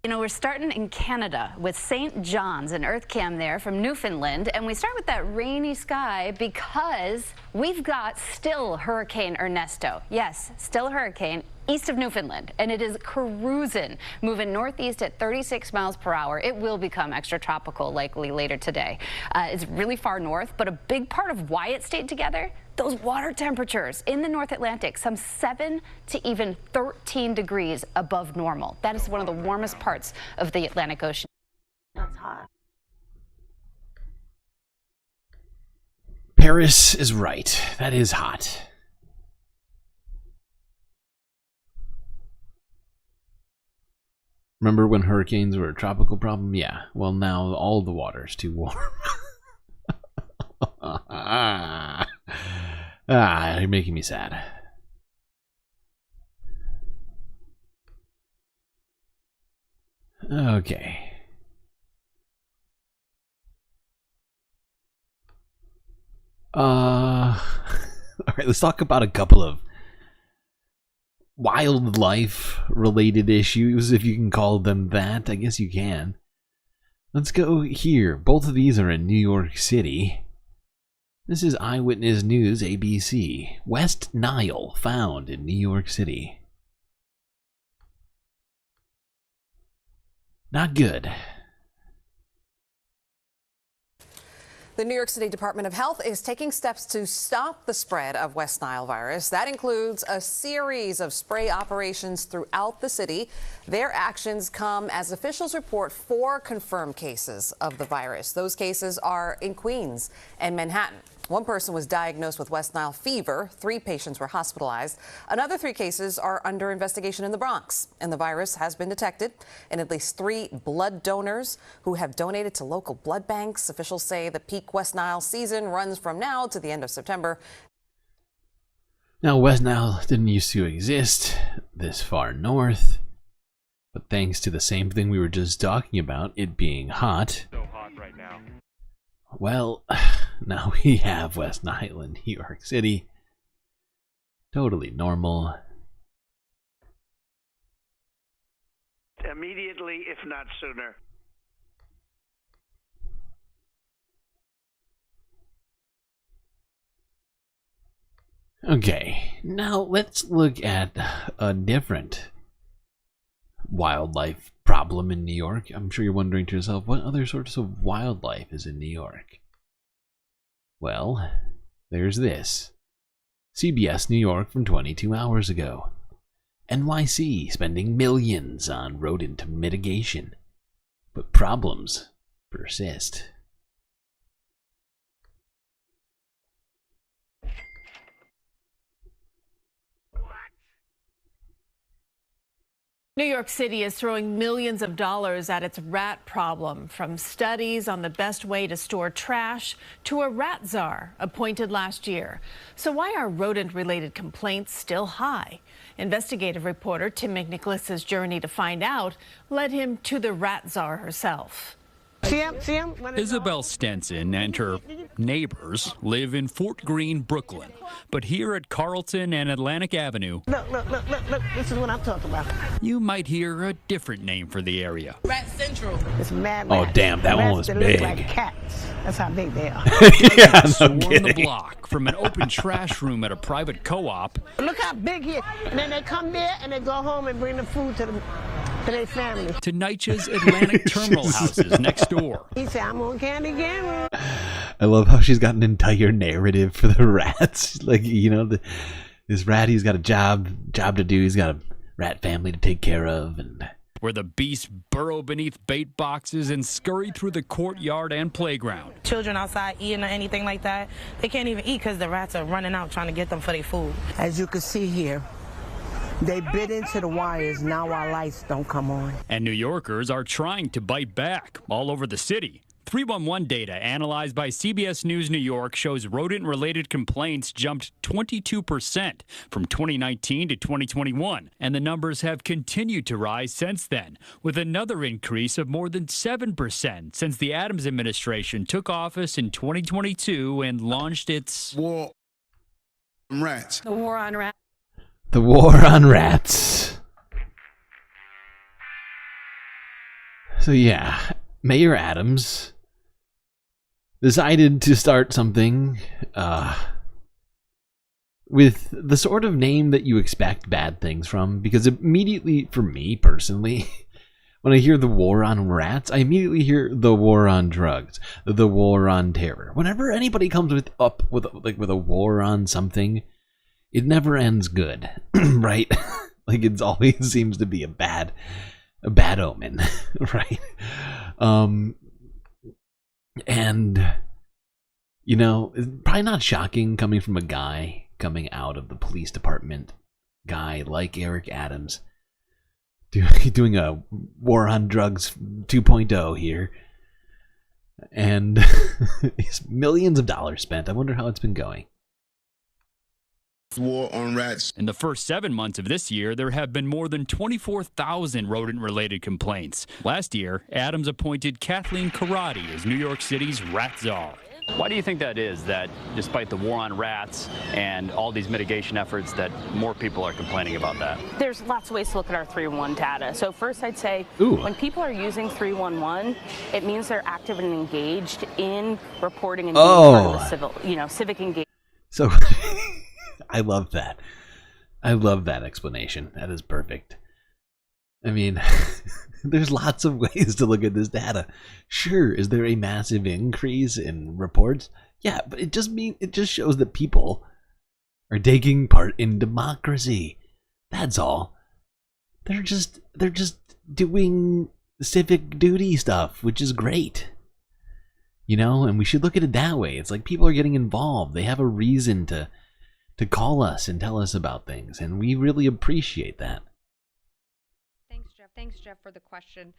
You know, we're starting in Canada with St. John's, an earth cam there from Newfoundland. And we start with that rainy sky because we've got still Hurricane Ernesto. Yes, still a hurricane east of Newfoundland. And it is cruising, moving northeast at 36 miles per hour. It will become extratropical likely later today. It's really far north, but a big part of why it stayed together, those water temperatures in the North Atlantic, some 7 to even 13 degrees above normal. That is one of the warmest parts of the Atlantic Ocean. That's hot. Paris is right. That is hot. Remember when hurricanes were a tropical problem? Yeah. Well, now all the water's too warm. You're making me sad. Okay. All right, let's talk about a couple of wildlife related issues, if you can call them that. I guess you can. Let's go here. Both of these are in New York City. This is Eyewitness News, ABC. West Nile found in New York City. Not good. The New York City Department of Health is taking steps to stop the spread of West Nile virus. That includes a series of spray operations throughout the city. Their actions come as officials report 4 confirmed cases of the virus. Those cases are in Queens and Manhattan. One person was diagnosed with West Nile fever. 3 patients were hospitalized. Another 3 cases are under investigation in the Bronx. And the virus has been detected in at least 3 blood donors who have donated to local blood banks. Officials say the peak West Nile season runs from now to the end of September. Now, West Nile didn't used to exist this far north. But thanks to the same thing we were just talking about, it being hot. So hot right now. Well, now we have West Nile in New York City. Totally normal. Immediately, if not sooner. Okay, now let's look at a different wildlife problem in New York. I'm sure you're wondering to yourself, what other sorts of wildlife is in New York? Well, there's this. CBS New York from 22 hours ago. NYC spending millions on rodent mitigation. But problems persist. New York City is throwing millions of dollars at its rat problem, from studies on the best way to store trash to a rat czar appointed last year. So why are rodent-related complaints still high? Investigative reporter Tim McNicholas's journey to find out led him to the rat czar herself. Isabel Stenson and her neighbors live in Fort Greene, Brooklyn. But here at Carlton and Atlantic Avenue, Look, this is what I'm talking about. you might hear a different name for the area. Rat Central. It's mad Oh, rats. damn, that one was Rats that big. look like cats. That's how big they are. Yeah, no Swarm the kidding. block from an open trash room at a private co-op Look how big he is. And then they come there and they go home and bring the food to their family. to NYCHA's Atlantic Terminal houses next door. He said, I'm on candy game. I love how she's got an entire narrative for the rats. Like, you know, this rat, he's got a job to do. He's got a rat family to take care of. And where the beasts burrow beneath bait boxes and scurry through the courtyard and playground. Children outside eating or anything like that, they can't even eat because the rats are running out trying to get them for their food. As you can see here, they bit into the wires. Now our lights don't come on. And New Yorkers are trying to bite back all over the city. 311 data analyzed by CBS News New York shows rodent-related complaints jumped 22% from 2019 to 2021, and the numbers have continued to rise since then, with another increase of more than 7% since the Adams administration took office in 2022 and launched its war on rats. The war on rats. the war on rats. So yeah, Mayor Adams decided to start something with the sort of name that you expect bad things from, because immediately, for me personally, when I hear the war on rats, I immediately hear the war on drugs, the war on terror. Whenever anybody comes with a war on something, it never ends good, right? Like, it always seems to be a bad omen, right? And, you know, it's probably not shocking coming from a guy coming out of the police department, guy like Eric Adams, doing a war on drugs 2.0 here. And it's millions of dollars spent. I wonder how it's been going. War on rats. In the first 7 months of this year, there have been more than 24,000 rodent-related complaints. Last year, Adams appointed Kathleen Karate as New York City's rat czar. Why do you think that is, that despite the war on rats and all these mitigation efforts, that more people are complaining about that? There's lots of ways to look at our 311 data. So first I'd say when people are using 311, it means they're active and engaged in reporting and being part of the civic engagement. So I love that. I love that explanation. That is perfect. I mean, there's lots of ways to look at this data. Sure, is there a massive increase in reports? Yeah, but it just shows that people are taking part in democracy. That's all. They're just doing civic duty stuff, which is great. You know, and we should look at it that way. It's like people are getting involved. They have a reason to call us and tell us about things, and we really appreciate that. Thanks, Jeff, for the question.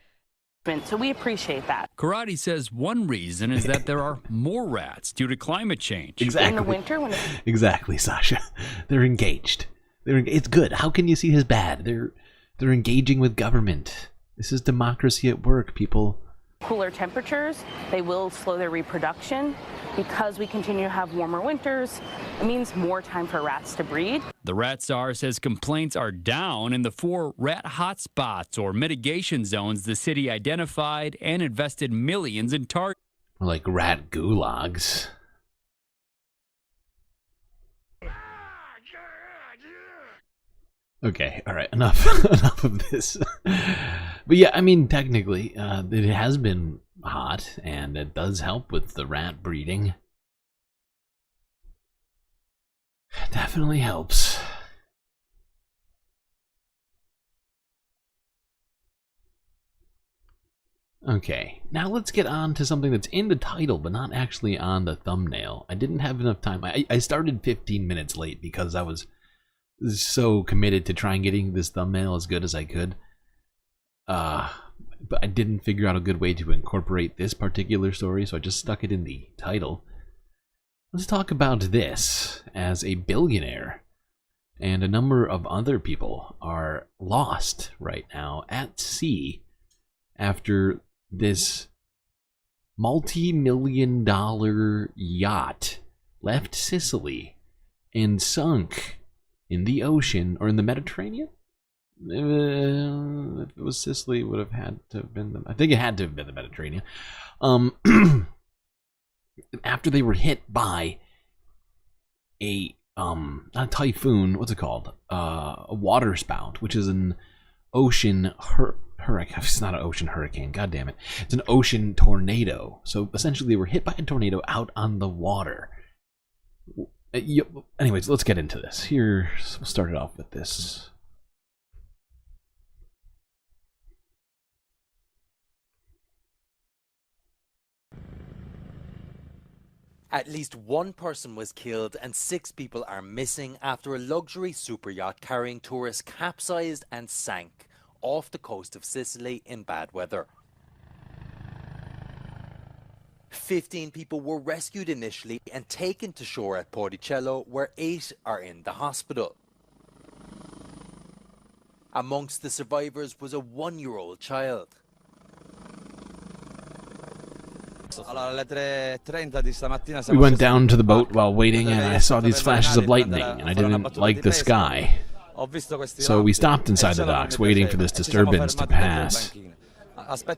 So we appreciate that. Karate says one reason is that there are more rats due to climate change. Exactly. In the winter, exactly, Sasha. They're engaged. It's good. How can you see it as bad? They're engaging with government. This is democracy at work, people. Cooler temperatures, they will slow their reproduction. Because we continue to have warmer winters, it means more time for rats to breed. The Rat Czar says complaints are down in the 4 rat hotspots or mitigation zones the city identified and invested millions in targeting. Like rat gulags. Okay, all right, enough of this. But yeah, I mean, technically, it has been hot, and it does help with the rat breeding. Definitely helps. Okay, now let's get on to something that's in the title, but not actually on the thumbnail. I didn't have enough time. I started 15 minutes late because I was so committed to trying getting this thumbnail as good as I could. But I didn't figure out a good way to incorporate this particular story, so I just stuck it in the title. Let's talk about this as a billionaire and a number of other people are lost right now at sea after this multi-million-dollar yacht left Sicily and sunk in the ocean, or in the Mediterranean? If it was Sicily, it would have had to have been I think it had to have been the Mediterranean. After they were hit by a not a typhoon, what's it called? A water spout, which is an ocean hurricane. It's not an ocean hurricane, god damn it. It's an ocean tornado. So essentially they were hit by a tornado out on the water. Anyways, let's get into this. Here, we'll start it off with this. At least one person was killed and 6 people are missing after a luxury super yacht carrying tourists capsized and sank off the coast of Sicily in bad weather. 15 people were rescued initially and taken to shore at Porticello, where 8 are in the hospital. Amongst the survivors was a 1-year-old child. We went down to the boat while waiting and I saw these flashes of lightning and I didn't like the sky. So we stopped inside the docks waiting for this disturbance to pass.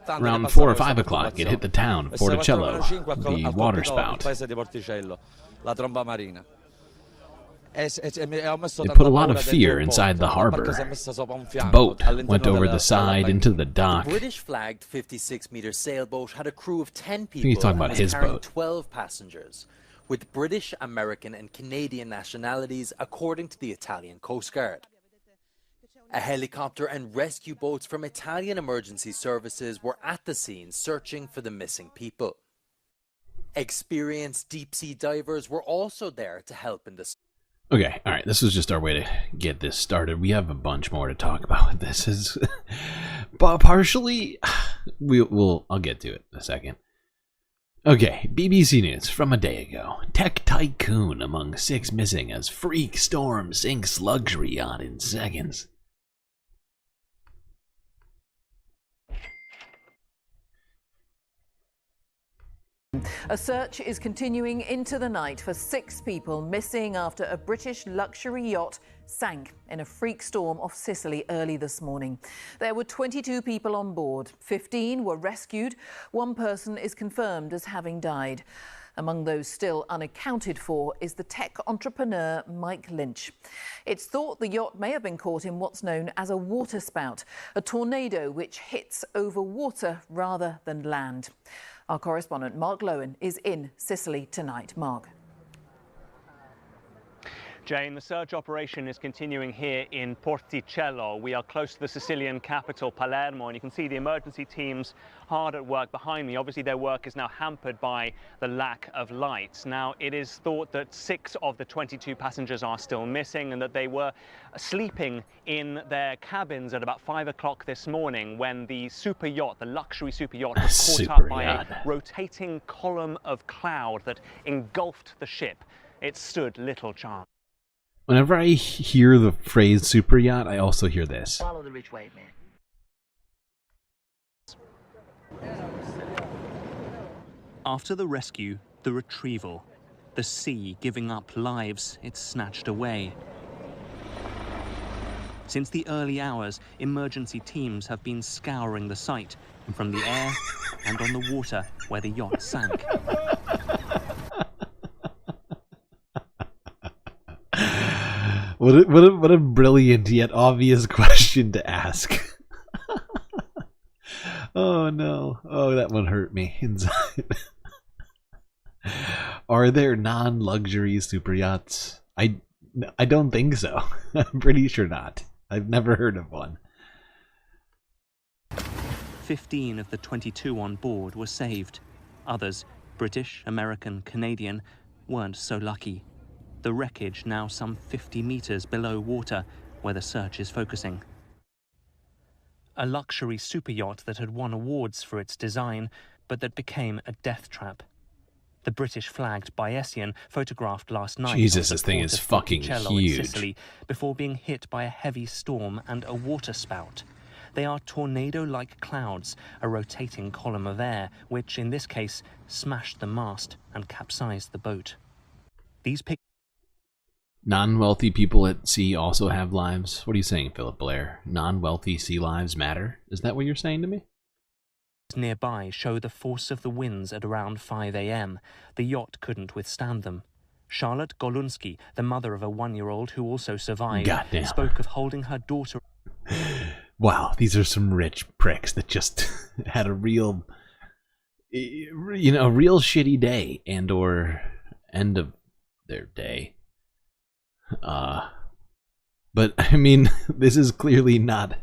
Around 4 or 5 o'clock, it hit the town of Porticello, the water spout. It put a lot of fear inside the harbor. The boat went over the side into the dock. The British-flagged 56-meter sailboat had a crew of 10 people he's talking about and his carrying boat. 12 passengers, with British, American and Canadian nationalities, according to the Italian Coast Guard. A helicopter and rescue boats from Italian emergency services were at the scene searching for the missing people. Experienced deep-sea divers were also there to help in the... Okay, alright, this was just our way to get this started. We have a bunch more to talk about. This is... but partially... I'll get to it in a second. Okay, BBC News from a day ago. Tech tycoon among 6 missing as freak storm sinks luxury yacht in seconds. A search is continuing into the night for 6 people missing after a British luxury yacht sank in a freak storm off Sicily early this morning. There were 22 people on board. 15 were rescued. 1 person is confirmed as having died. Among those still unaccounted for is the tech entrepreneur Mike Lynch. It's thought the yacht may have been caught in what's known as a waterspout, a tornado which hits over water rather than land. Our correspondent Mark Lowen is in Sicily tonight. Mark. Jane, the search operation is continuing here in Porticello. We are close to the Sicilian capital, Palermo, and you can see the emergency teams hard at work behind me. Obviously, their work is now hampered by the lack of lights. Now, it is thought that 6 of the 22 passengers are still missing and that they were sleeping in their cabins at about 5 o'clock this morning when the super yacht, the luxury super yacht, was caught up by a rotating column of cloud that engulfed the ship. It stood little chance. Whenever I hear the phrase super yacht, I also hear this. Follow the rich white man. After the rescue, the retrieval, the sea giving up lives it snatched away. Since the early hours, emergency teams have been scouring the site, from the air and on the water where the yacht sank. What a brilliant yet obvious question to ask. Oh no. Oh, that one hurt me inside. Are there non-luxury super yachts? I don't think so. I'm pretty sure not. I've never heard of one. 15 of the 22 on board were saved. Others, British, American, Canadian, weren't so lucky. The wreckage now some 50 meters below water, where the search is focusing. A luxury super yacht that had won awards for its design, but that became a death trap. The British-flagged Bayesian photographed last night. Jesus, this thing is fucking huge. In Sicily, before being hit by a heavy storm and a waterspout. They are tornado-like clouds, a rotating column of air, which in this case smashed the mast and capsized the boat. These pictures. Non-wealthy people at sea also have lives. What are you saying, Philip Blair? Non-wealthy sea lives matter? Is that what you're saying to me? Nearby show the force of the winds at around 5 a.m. The yacht couldn't withstand them. Charlotte Golunski, the mother of a 1-year-old who also survived, Goddamn. spoke of holding her daughter. Wow, these are some rich pricks that just had a real, real shitty day and or end of their day. But I mean, this is clearly not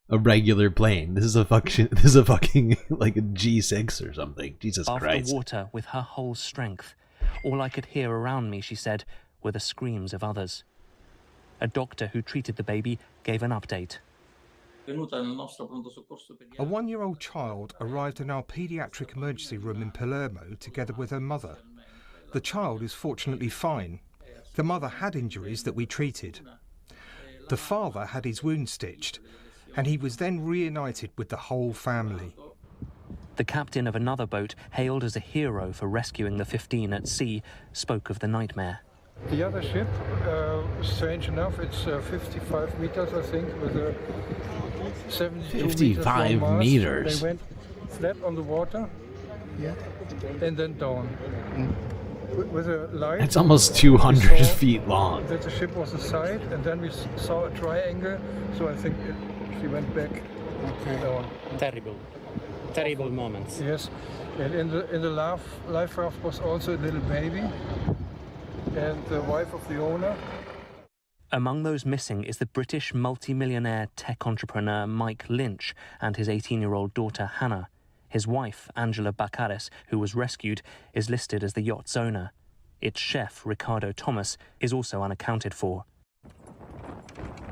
a regular plane. This is a fucking like a G6 or something. Jesus Christ. After water with her whole strength. All I could hear around me, she said, were the screams of others. A doctor who treated the baby gave an update. A 1-year-old child arrived in our paediatric emergency room in Palermo together with her mother. The child is fortunately fine. The mother had injuries that we treated. The father had his wound stitched, and he was then reunited with the whole family. The captain of another boat, hailed as a hero for rescuing the 15 at sea, spoke of the nightmare. The other ship, strange enough, it's 55 meters, I think, with a 72 55 meters. They went flat on the water, and then down. With a light. It's almost 200 feet long. That the ship was aside, and then we saw a triangle, so I think she went back down. Terrible moments. Yes, and in the life raft was also a little baby, and the wife of the owner. Among those missing is the British multi-millionaire tech entrepreneur Mike Lynch and his 18-year-old daughter Hannah. His wife, Angela Baccaris, who was rescued, is listed as the yacht's owner. Its chef, Ricardo Thomas, is also unaccounted for.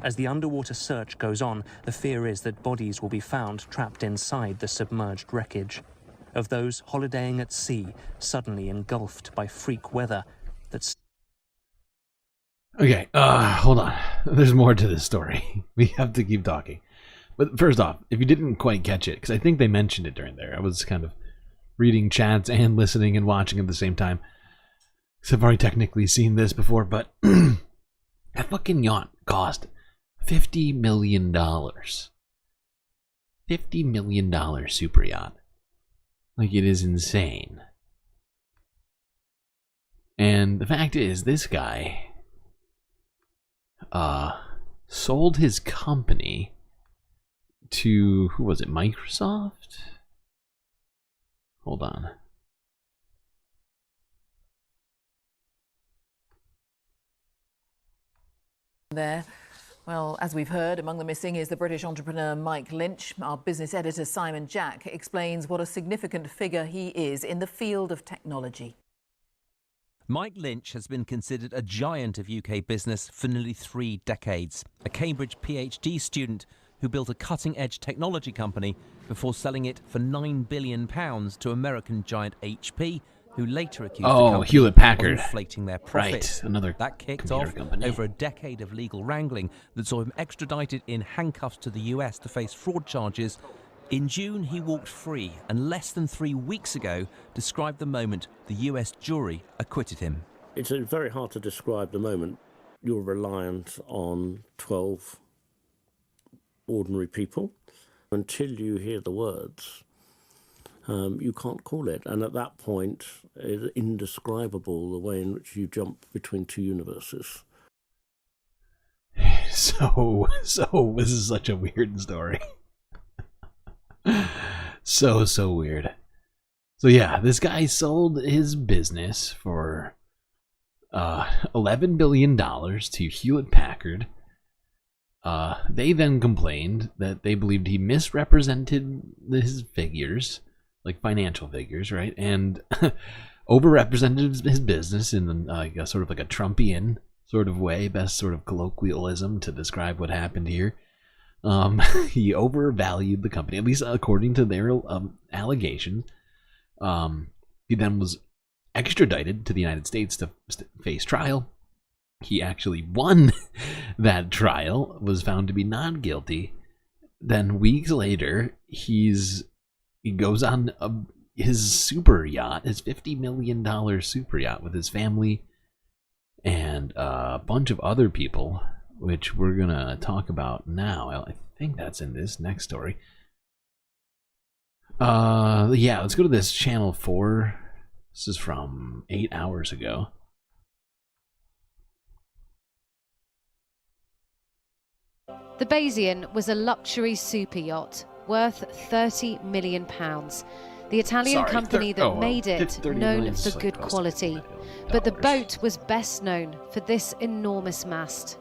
As the underwater search goes on, the fear is that bodies will be found trapped inside the submerged wreckage. Of those holidaying at sea, suddenly engulfed by freak weather that's... Okay, hold on. There's more to this story. We have to keep talking. But first off, if you didn't quite catch it, because I think they mentioned it during there, I was kind of reading chats and listening and watching at the same time. Because I've already technically seen this before, but that fucking yacht cost $50 million. $50 million super yacht. Like, it is insane. And the fact is, this guy sold his company to, who was it, Microsoft? Hold on. There. Well, as we've heard, among the missing is the British entrepreneur Mike Lynch. Our business editor Simon Jack explains what a significant figure he is in the field of technology. Mike Lynch has been considered a giant of UK business for nearly 3 decades. A Cambridge PhD student who built a cutting-edge technology company before selling it for £9 billion to American giant HP, who later accused the company Hewlett Packard. of inflating their profits. Right, another that kicked computer off company. over a decade of legal wrangling that saw him extradited in handcuffs to the US to face fraud charges. In June, he walked free, and less than 3 weeks ago described the moment the US jury acquitted him. It's very hard to describe the moment. You're reliant on 12 ordinary people. Until you hear the words, you can't call it. And at that point, it's indescribable the way in which you jump between 2 universes. So this is such a weird story. So weird. So yeah, this guy sold his business for $11 billion to Hewlett Packard. They then complained that they believed he misrepresented his figures, like financial figures, right? And overrepresented his business in sort of like a Trumpian sort of way, best sort of colloquialism to describe what happened here. He overvalued the company, at least according to their allegations. He then was extradited to the United States to face trial. He actually won that trial, was found to be not guilty. Then weeks later, he goes on his super yacht, his $50 million super yacht with his family and a bunch of other people, which we're going to talk about now. I think that's in this next story. Yeah, let's go to this channel 4. This is from 8 hours ago. The Basian was a luxury super yacht worth £30 million. The Italian company that made it, known for good quality. But the boat was best known for this enormous mast.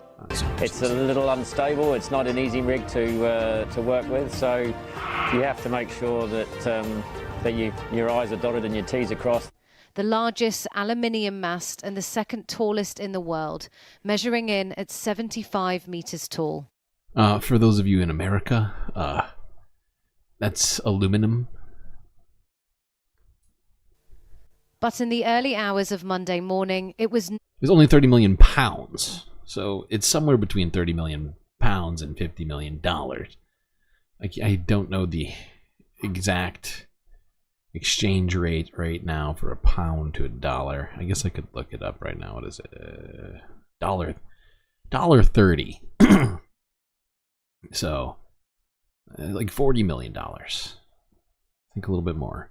It's a little unstable. It's not an easy rig to work with, so you have to make sure that your I's are dotted and your T's are crossed. The largest aluminium mast and the second tallest in the world, measuring in at 75 meters tall. For those of you in America, that's aluminum. But in the early hours of Monday morning, it was only 30 million pounds. So it's somewhere between 30 million pounds and $50 million. I don't know the exact exchange rate right now for a pound to a dollar. I guess I could look it up right now. What is it? $1.30. So, like $40 million. I think a little bit more.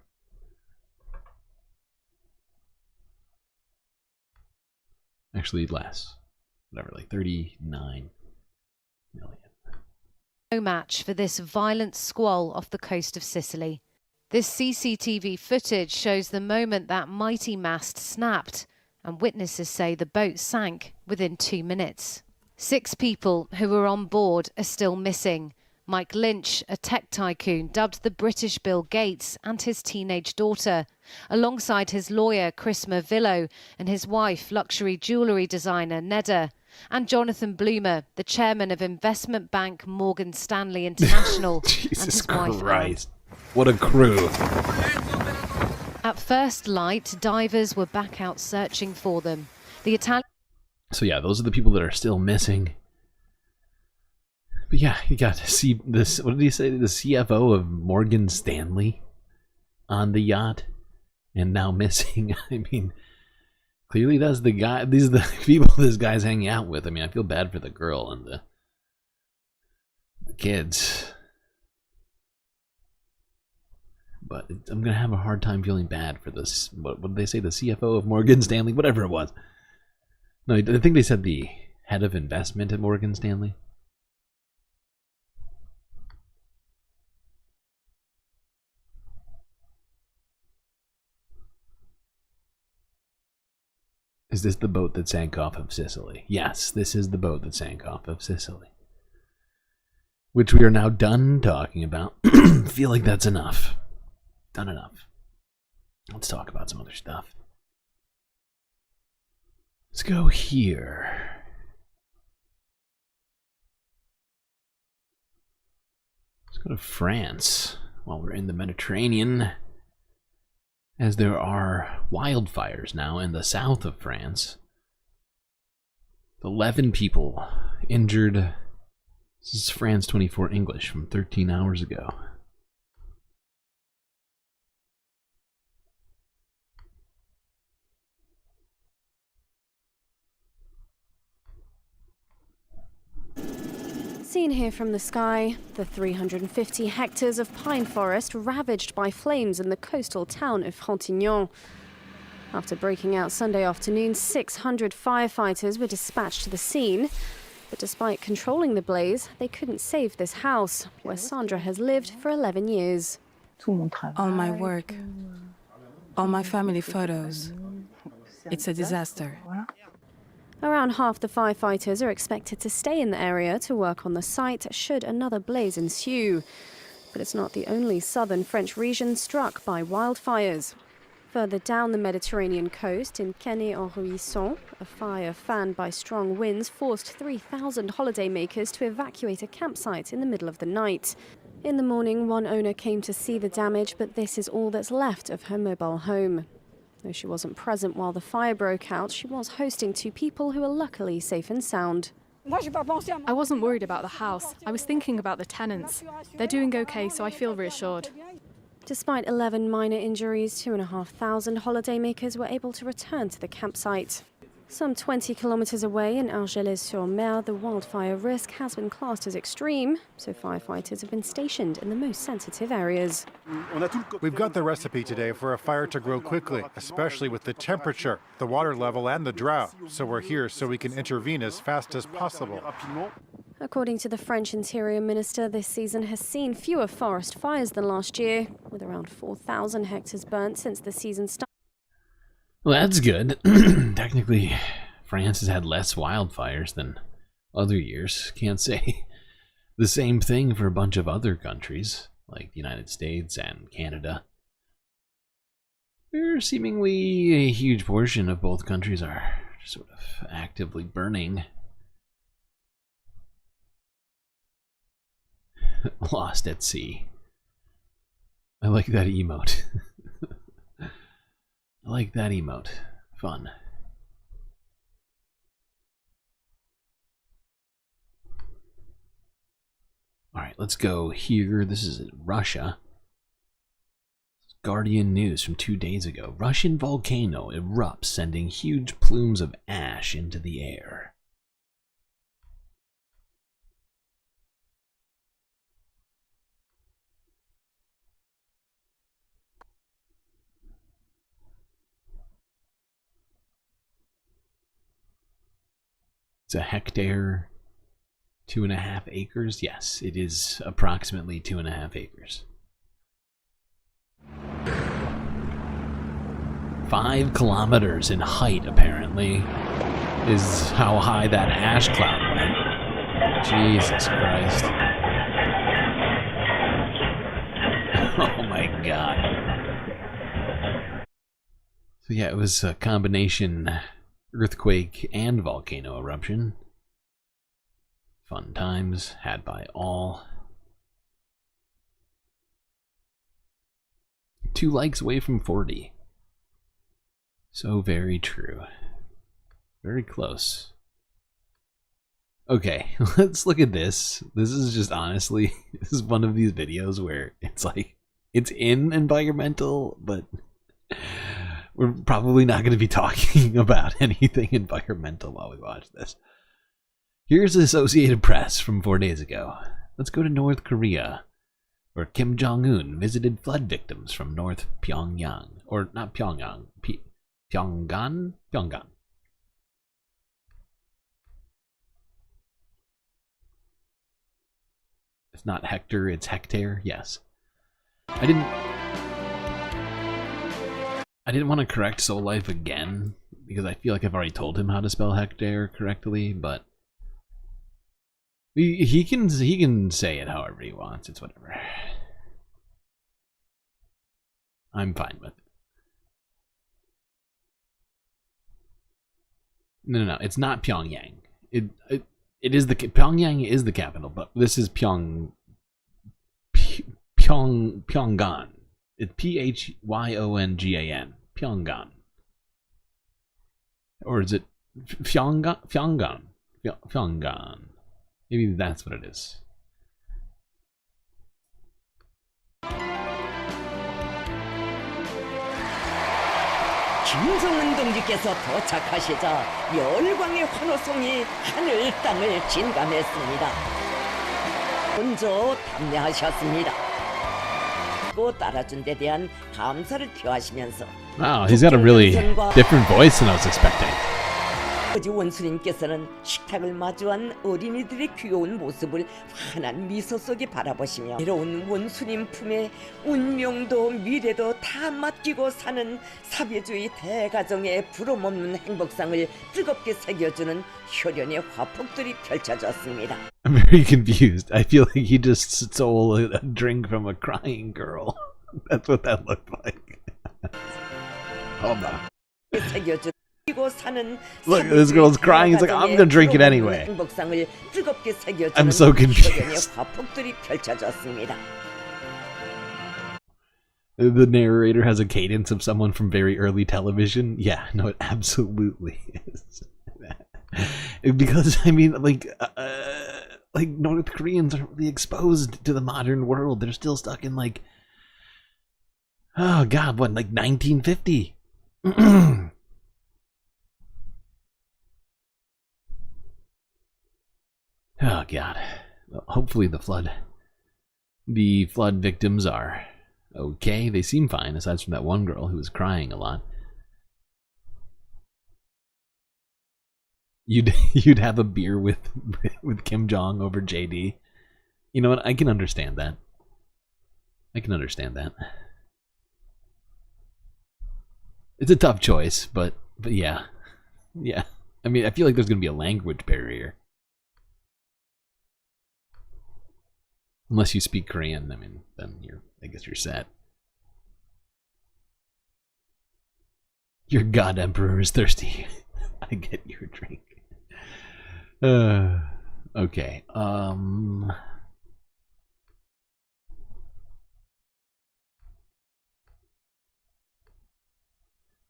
Actually, less. Whatever, like 39 million. No match for this violent squall off the coast of Sicily. This CCTV footage shows the moment that mighty mast snapped, and witnesses say the boat sank within 2 minutes. 6 people who were on board are still missing. Mike Lynch, a tech tycoon dubbed the British Bill Gates, and his teenage daughter, alongside his lawyer Chris Mervillo and his wife, luxury jewellery designer Neda, and Jonathan Bloomer, the chairman of investment bank Morgan Stanley International, Jesus and his wife Christ. What a crew. At first light, divers were back out searching for them. The Italian... So yeah, those are the people that are still missing. But yeah, you got to see this. What did he say? The CFO of Morgan Stanley on the yacht. and now missing. I mean, clearly that's the guy. These are the people this guy's hanging out with. I mean, I feel bad for the girl and the kids. But I'm going to have a hard time feeling bad for this. What did they say? The CFO of Morgan Stanley? Whatever it was. No, I think they said the head of investment at Morgan Stanley. Is this the boat that sank off of Sicily? Yes, this is the boat that sank off of Sicily. Which we are now done talking about. Feel like that's enough. Done enough. Let's talk about some other stuff. Let's go here. Let's go to France while we're in the Mediterranean, as there are wildfires now in the south of France. 11 people injured. This is France 24 English from 13 hours ago. Seen here from the sky, the 350 hectares of pine forest ravaged by flames in the coastal town of Frontignan. After breaking out Sunday afternoon, 600 firefighters were dispatched to the scene. But despite controlling the blaze, they couldn't save this house, where Sandra has lived for 11 years. All my work, all my family photos. It's a disaster. Around half the firefighters are expected to stay in the area to work on the site should another blaze ensue. But it's not the only southern French region struck by wildfires. Further down the Mediterranean coast, in Canet-en-Rouisson, a fire fanned by strong winds forced 3,000 holidaymakers to evacuate a campsite in the middle of the night. In the morning, one owner came to see the damage, but this is all that's left of her mobile home. Though she wasn't present while the fire broke out, she was hosting 2 people who are luckily safe and sound. I wasn't worried about the house. I was thinking about the tenants. They're doing okay, so I feel reassured. Despite 11 minor injuries, 2,500 holidaymakers were able to return to the campsite. Some 20 kilometers away in Argelès-sur-Mer, the wildfire risk has been classed as extreme, so firefighters have been stationed in the most sensitive areas. We've got the recipe today for a fire to grow quickly, especially with the temperature, the water level, and the drought. So we're here so we can intervene as fast as possible. According to the French Interior Minister, this season has seen fewer forest fires than last year, with around 4,000 hectares burnt since the season started. Well, that's good. Technically, France has had less wildfires than other years. Can't say the same thing for a bunch of other countries, like the United States and Canada. Where seemingly a huge portion of both countries are sort of actively burning. Lost at sea. I like that emote. I like that emote. Fun. Alright, let's go here. This is Russia. Guardian News from 2 days ago. Russian volcano erupts, sending huge plumes of ash into the air. It's a hectare, 2.5 acres. Yes, it is approximately 2.5 acres. 5 kilometers in height, apparently, is how high that ash cloud went. Jesus Christ. Oh my God. So yeah, it was a combination earthquake and volcano eruption. Fun times had by all. 2 likes away from 40. So very true. Very close. Okay, let's look at this. This is just honestly, this is one of these videos where it's like, it's in environmental, but We're probably not going to be talking about anything environmental while we watch this. Here's the Associated Press from 4 days ago. Let's go to North Korea, where Kim Jong-un visited flood victims from North Pyongyang. Or not Pyongyang, Pyongan? Pyongan. It's not Hector, it's Hectare, yes. I didn't want to correct Soul Life again, because I feel like I've already told him how to spell Hectare correctly, but he can say it however he wants, it's whatever. I'm fine with it. No, it's not Pyongyang. It is Pyongyang is the capital, but this is Pyongan. It's Phyngan. Pyongan. Or is it Pyongan? Pyongan. Maybe that's what it is. 김정은 동지께서 도착하시자 열광의 환호성이 하늘 땅을 진감했습니다. 먼저 답례하셨습니다. 또 따라준 데 대한 감사를 표하시면서 Wow, he's got a really different voice than I was expecting. 아버지 원수님께서는 식탁을 마주한 어린이들의 귀여운 모습을 환한 미소 속에 바라보시며 외로운 원수님 품에 운명도 미래도 다 맡기고 사는 사회주의 대가정의 부러움없는 행복상을 뜨겁게 새겨주는 효련의 화폭들이 펼쳐졌습니다. I'm very confused. I feel like he just stole a drink from a crying girl. That's what that looked like. Hold on. Look, this girl's crying. He's like, I'm gonna drink it anyway. I'm so confused. The narrator has a cadence of someone from very early television. Yeah, no, it absolutely is. Because, I mean, like North Koreans aren't really exposed to the modern world. They're still stuck in, like, oh god, what, like 1950? Oh god. Well, hopefully the flood victims are okay. They seem fine, aside from that one girl who was crying a lot. You'd have a beer with Kim Jong over JD. You know what? I can understand that. It's a tough choice, but yeah. Yeah. I mean, I feel like there's going to be a language barrier. Unless you speak Korean, I mean, then I guess you're set. Your god emperor is thirsty. I get your drink. Okay. We're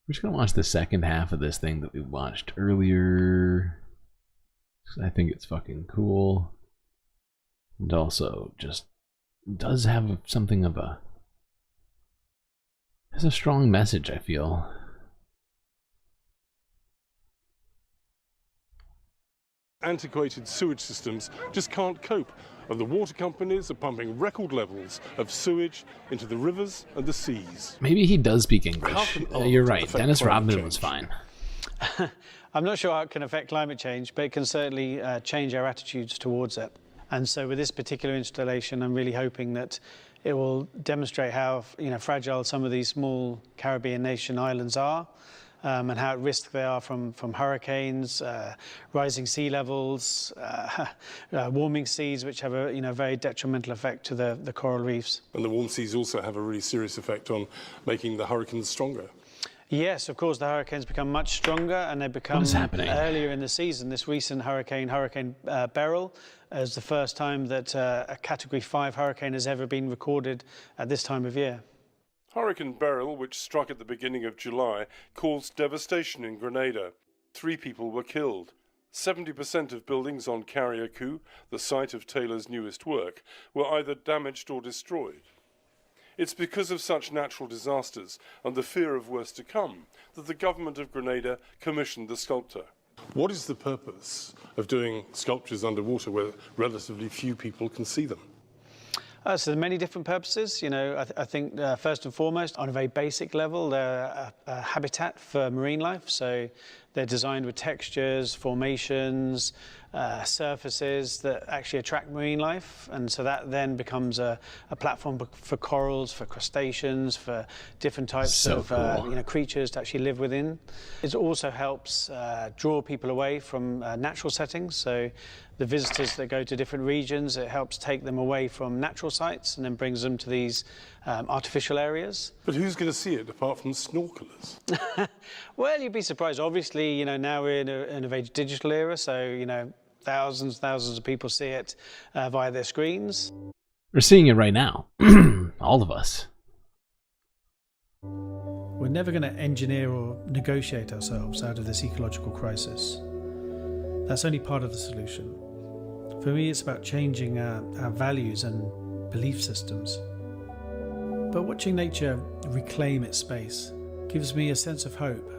just gonna watch the second half of this thing that we watched earlier. I think it's fucking cool. And also just does have something of a... has a strong message, I feel. Antiquated sewage systems just can't cope, and the water companies are pumping record levels of sewage into the rivers and the seas. Maybe he does speak English. You're right. Dennis Rodman was fine. I'm not sure how it can affect climate change, but it can certainly change our attitudes towards it. And so with this particular installation, I'm really hoping that it will demonstrate how fragile some of these small Caribbean nation islands are, and how at risk they are from hurricanes, rising sea levels, warming seas, which have a very detrimental effect to the coral reefs. And the warm seas also have a really serious effect on making the hurricanes stronger. Yes, of course, the hurricanes become much stronger, and they become earlier in the season. This recent Hurricane Beryl, is the first time that a Category 5 hurricane has ever been recorded at this time of year. Hurricane Beryl, which struck at the beginning of July, caused devastation in Grenada. 3 people were killed. 70% of buildings on Carriacou, the site of Taylor's newest work, were either damaged or destroyed. It's because of such natural disasters and the fear of worse to come that the government of Grenada commissioned the sculptor. What is the purpose of doing sculptures underwater where relatively few people can see them? So there are many different purposes. You know, I think first and foremost, on a very basic level, they're a habitat for marine life. So they're designed with textures, formations, surfaces that actually attract marine life. And so that then becomes a platform for corals, for crustaceans, for different types of creatures to actually live within. It also helps draw people away from natural settings. So the visitors that go to different regions, it helps take them away from natural sites and then brings them to these artificial areas. But who's going to see it apart from snorkelers? Well, you'd be surprised. Obviously, you know, now we're in a very digital era, so, you know, thousands of people see it via their screens. We're seeing it right now. All of us. We're never going to engineer or negotiate ourselves out of this ecological crisis. That's only part of the solution. For me, it's about changing our values and belief systems. But watching nature reclaim its space gives me a sense of hope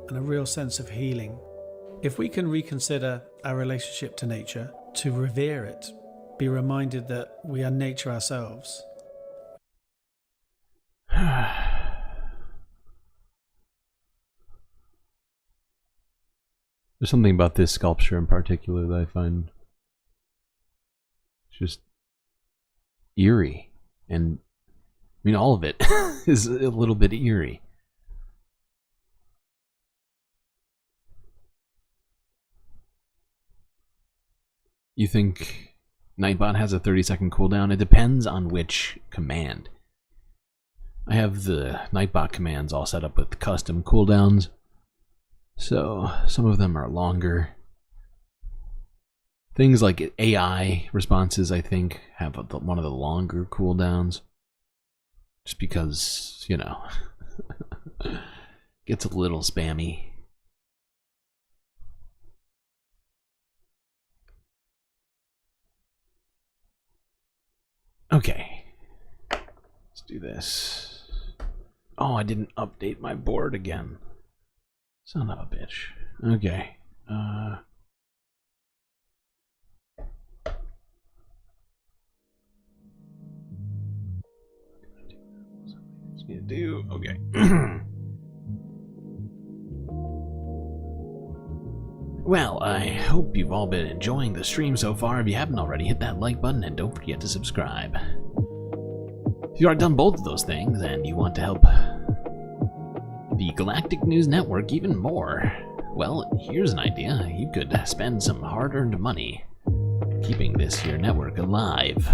and a real sense of healing. If we can reconsider our relationship to nature, to revere it, be reminded that we are nature ourselves. There's something about this sculpture in particular that I find just eerie. And I mean, all of it is a little bit eerie. You think Nightbot has a 30-second cooldown? It depends on which command. I have the Nightbot commands all set up with custom cooldowns, so some of them are longer. Things like AI responses, I think, have one of the longer cooldowns. Just because, you know, gets a little spammy. Okay. Let's do this. Oh, I didn't update my board again. Son of a bitch. Okay. Need to do. Okay. Well, I hope you've all been enjoying the stream so far. If you haven't already, hit that like button and don't forget to subscribe. If you already done both of those things and you want to help the Galactic News Network even more, well, here's an idea. You could spend some hard-earned money keeping this here network alive.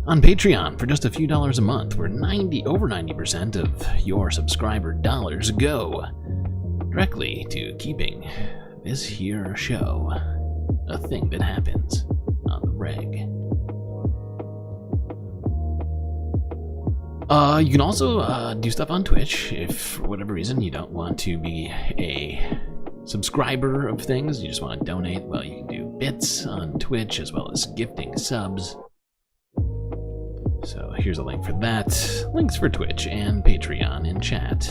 On Patreon, for just a few dollars a month, where over 90% of your subscriber dollars go directly to keeping this here show a thing that happens on the reg. You can also do stuff on Twitch if, for whatever reason, you don't want to be a subscriber of things, you just want to donate. Well, you can do bits on Twitch as well as gifting subs. So here's a link for that. Links for Twitch and Patreon in chat.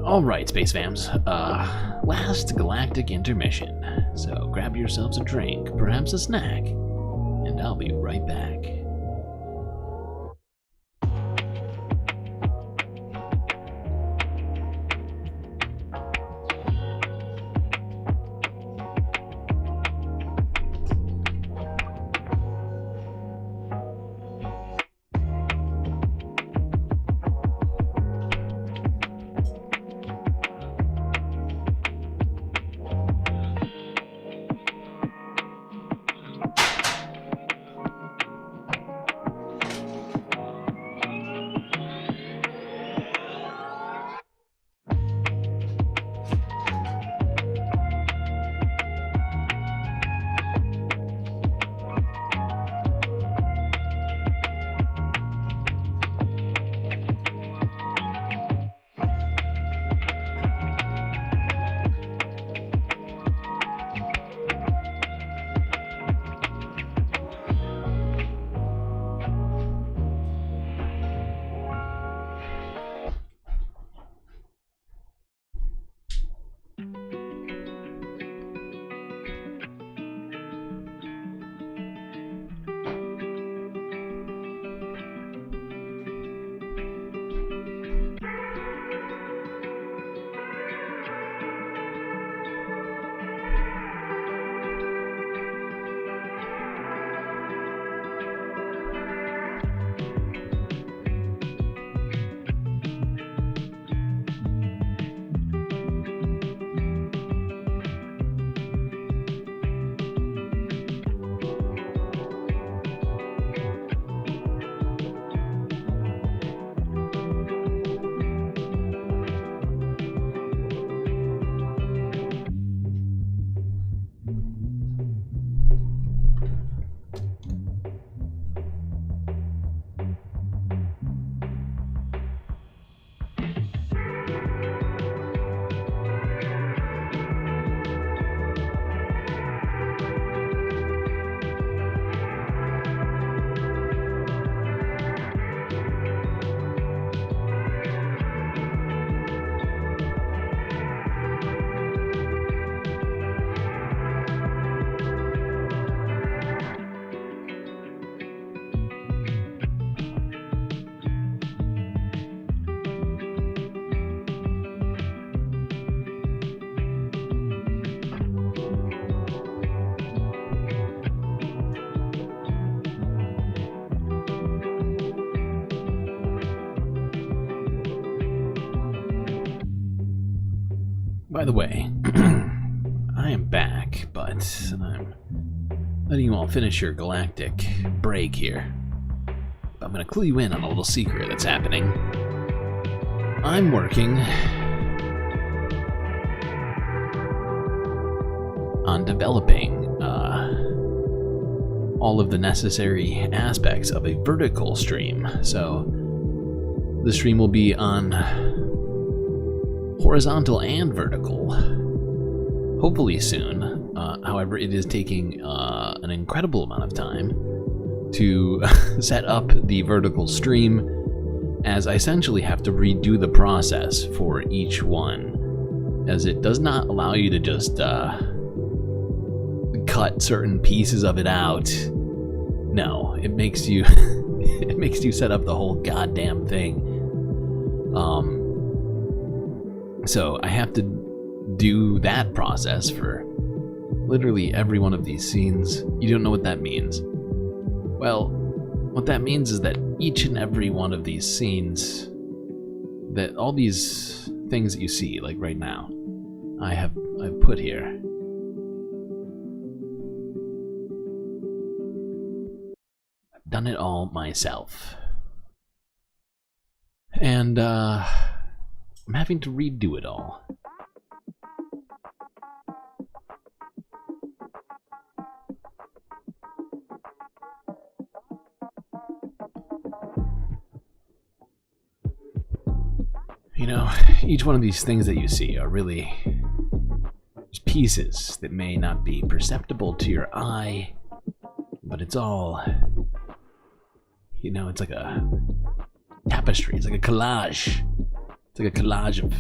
Alright, Space Fams. Last galactic intermission. So grab yourselves a drink, perhaps a snack, and I'll be right back. By the way, I am back, but I'm letting you all finish your galactic break here. I'm gonna clue you in on a little secret that's happening. I'm working on developing all of the necessary aspects of a vertical stream. So the stream will be on horizontal and vertical, hopefully soon. However, it is taking an incredible amount of time to set up the vertical stream, as I essentially have to redo the process for each one, as it does not allow you to just cut certain pieces of it out. No, it makes you it makes you set up the whole goddamn thing. So I have to do that process for literally every one of these scenes. You don't know what that means. Well, what that means is that each and every one of these scenes, that all these things that you see, like right now, I've put here. I've done it all myself. And I'm having to redo it all. You know, each one of these things that you see are really just pieces that may not be perceptible to your eye, but it's all, you know, it's like a tapestry, it's like a collage. It's like a collage of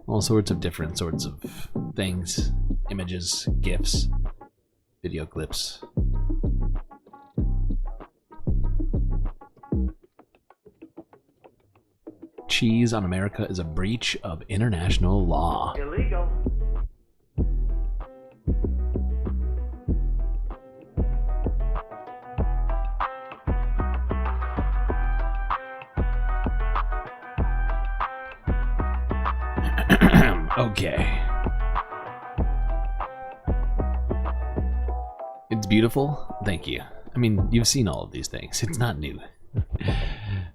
all sorts of different sorts of things, images, GIFs, video clips. Cheese on America is a breach of international law. Illegal. Okay. It's beautiful? Thank you. I mean, you've seen all of these things. It's not new.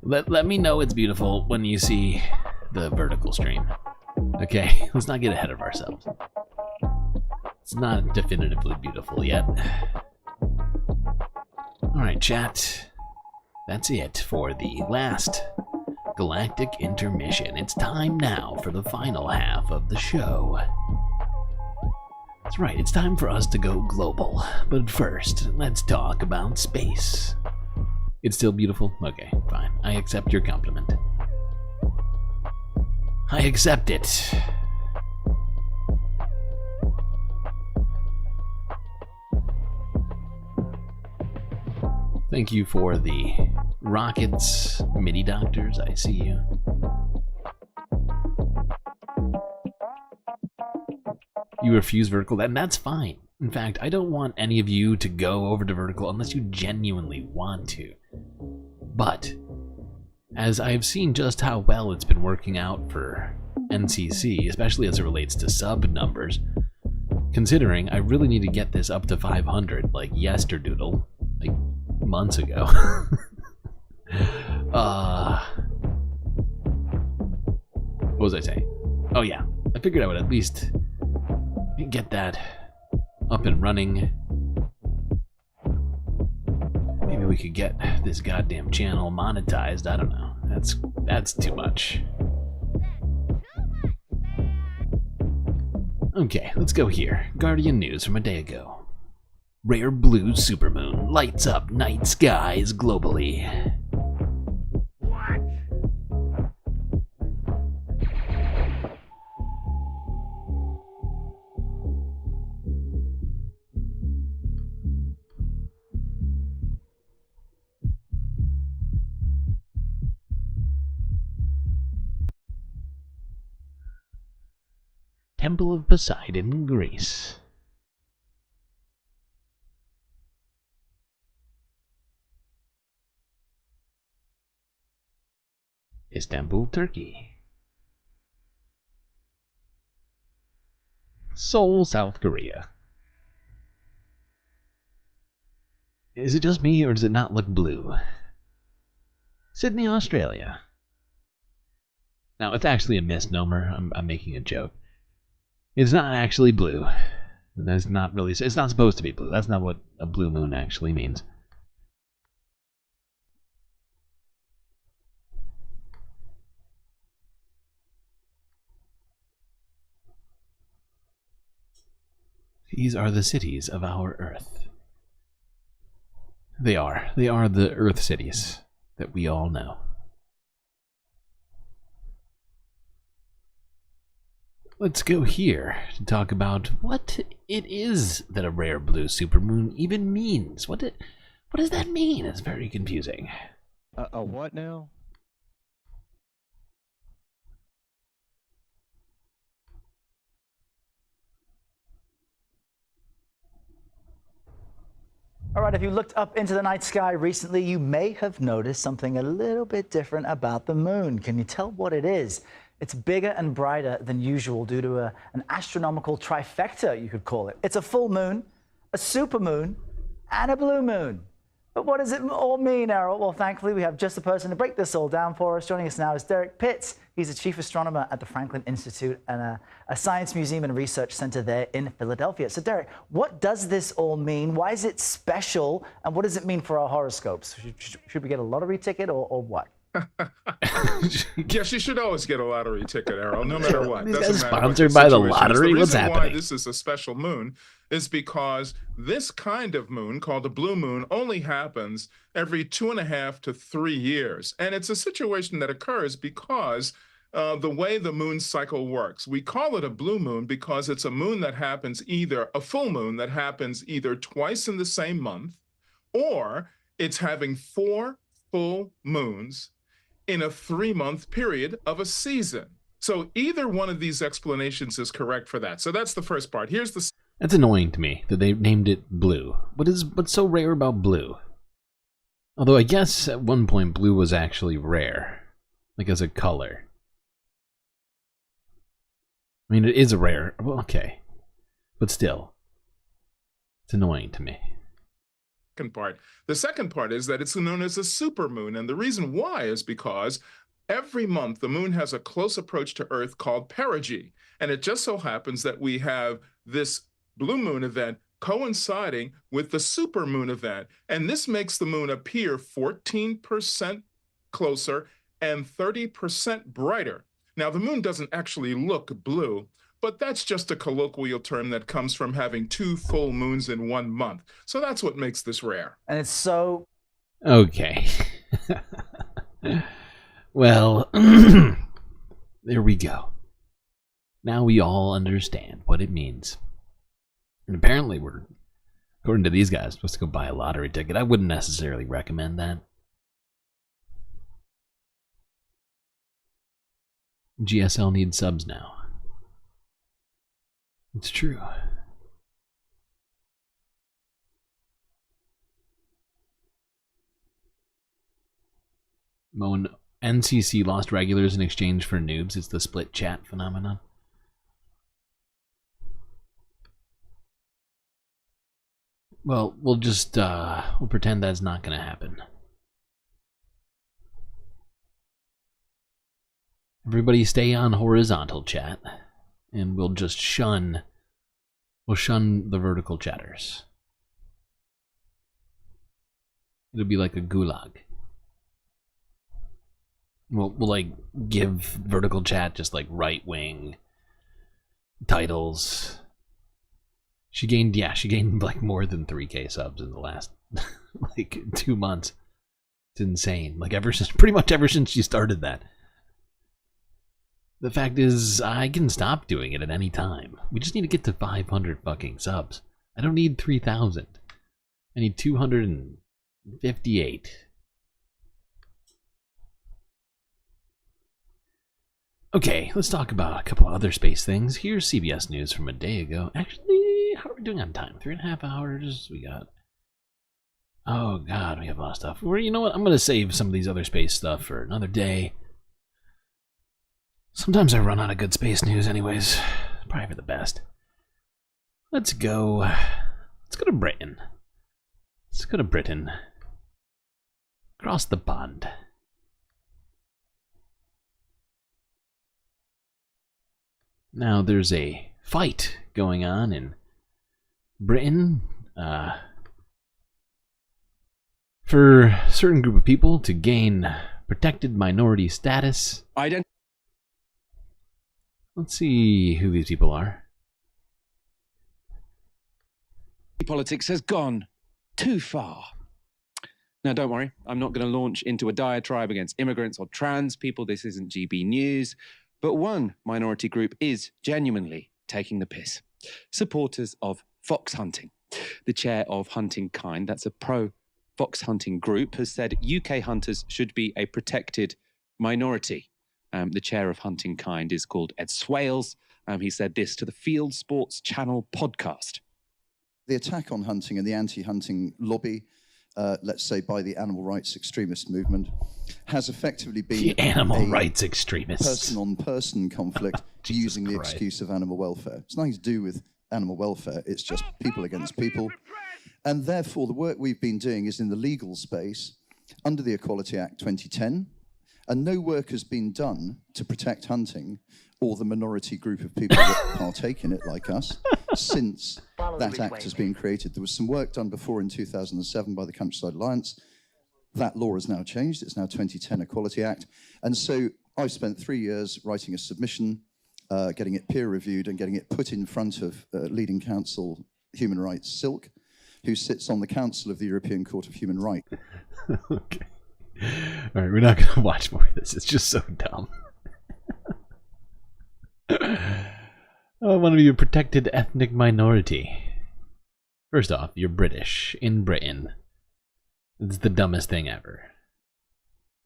Let me know it's beautiful when you see the vertical stream. Okay, let's not get ahead of ourselves. It's not definitively beautiful yet. Alright, chat. That's it for the last galactic intermission. It's time now for the final half of the show. That's right, it's time for us to go global. But first, let's talk about space. It's still beautiful? Okay, fine. I accept your compliment. I accept it. Thank you for the rockets, MIDI doctors. I see you. You refuse vertical, and that's fine. In fact, I don't want any of you to go over to vertical unless you genuinely want to. But, as I've seen just how well it's been working out for NCC, especially as it relates to sub numbers, considering I really need to get this up to 500, like yesterdoodle, like months ago. What was I saying? Oh yeah, I figured I would at least get that up and running. Maybe we could get this goddamn channel monetized. I don't know. That's too much. Okay, let's go here. Guardian news from a day ago. Rare blue supermoon lights up night skies globally. Temple of Poseidon, Greece. Istanbul, Turkey. Seoul, South Korea. Is it just me, or does it not look blue? Sydney, Australia. Now, it's actually a misnomer. I'm making a joke. It's not actually blue. That's not really. It's not supposed to be blue. That's not what a blue moon actually means. These are the cities of our Earth. They are. They are the Earth cities that we all know. Let's go here to talk about what it is that a rare blue supermoon even means. What does that mean? It's very confusing. A what now? All right, if you looked up into the night sky recently, you may have noticed something a little bit different about the moon. Can you tell what it is? It's bigger and brighter than usual due to an astronomical trifecta, you could call it. It's a full moon, a supermoon, and a blue moon. But what does it all mean, Errol? Well, thankfully, we have just the person to break this all down for us. Joining us now is Derek Pitts. He's a chief astronomer at the Franklin Institute and a science museum and research center there in Philadelphia. So, Derek, what does this all mean? Why is it special? And what does it mean for our horoscopes? Should we get a lottery ticket or what? Yes, you should always get a lottery ticket, Errol, no matter what. This guy's sponsored by the lottery? What's happening? The reason why this is a special moon is because this kind of moon, called a blue moon, only happens every 2.5 to 3 years. And it's a situation that occurs because the way the moon cycle works. We call it a blue moon because it's a moon that happens a full moon that happens either twice in the same month, or it's having 4 full moons in a 3-month period of a season. So either one of these explanations is correct for that. So that's the first part. Here's the... That's annoying to me that they named it blue. What's so rare about blue? Although I guess at one point blue was actually rare, like as a color. I mean, it is a rare... Well, okay. But still, it's annoying to me. Part. The second part is that it's known as a supermoon, and the reason why is because every month the moon has a close approach to Earth called perigee, and it just so happens that we have this blue moon event coinciding with the supermoon event, and this makes the moon appear 14% closer and 30% brighter. Now, the moon doesn't actually look blue, but that's just a colloquial term that comes from having 2 full moons in 1 month. So that's what makes this rare. And it's so... Okay. Well, there we go. Now we all understand what it means. And apparently we're, according to these guys, supposed to go buy a lottery ticket. I wouldn't necessarily recommend that. GSL needs subs now. It's true. Moan, NCC lost regulars in exchange for noobs. It's the split chat phenomenon. Well, we'll just, we'll pretend that's not going to happen. Everybody stay on horizontal chat. And we'll just shun the vertical chatters. It'll be like a gulag. We'll like give vertical chat just like right-wing titles. She gained like more than 3K subs in the last like 2 months. It's insane. Like pretty much ever since she started that. The fact is, I can stop doing it at any time. We just need to get to 500 fucking subs. I don't need 3,000. I need 258. Okay, let's talk about a couple other space things. Here's CBS News from a day ago. Actually, how are we doing on time? 3.5 hours? We got... Oh god, we have a lot of stuff. Well, you know what? I'm going to save some of these other space stuff for another day. Sometimes I run out of good space news anyways. Probably for the best. Let's go to Britain. Let's go to Britain. Across the pond. Now there's a fight going on in Britain for a certain group of people to gain protected minority status. Let's see who these people are. Politics has gone too far. Now, don't worry, I'm not going to launch into a diatribe against immigrants or trans people. This isn't GB News. But one minority group is genuinely taking the piss. Supporters of fox hunting. The chair of Hunting Kind, that's a pro-fox hunting group, has said UK hunters should be a protected minority. The chair of Hunting Kind is called Ed Swales. He said this to the Field Sports Channel podcast. The attack on hunting and the anti-hunting lobby, let's say by the animal rights extremist movement, has effectively been the animal rights extremists person-on-person conflict using the excuse of animal welfare. It's nothing to do with animal welfare, it's just people against people. And therefore, the work we've been doing is in the legal space under the Equality Act 2010, and no work has been done to protect hunting or the minority group of people that partake in it, like us, since that act has been created. There was some work done before in 2007 by the Countryside Alliance. That law has now changed. It's now 2010 Equality Act. And so I've spent 3 years writing a submission, getting it peer-reviewed and getting it put in front of leading counsel, Human Rights Silk, who sits on the Council of the European Court of Human Rights. Okay. All right, we're not going to watch more of this. It's just so dumb. I want to be a protected ethnic minority. First off, you're British in Britain. It's the dumbest thing ever.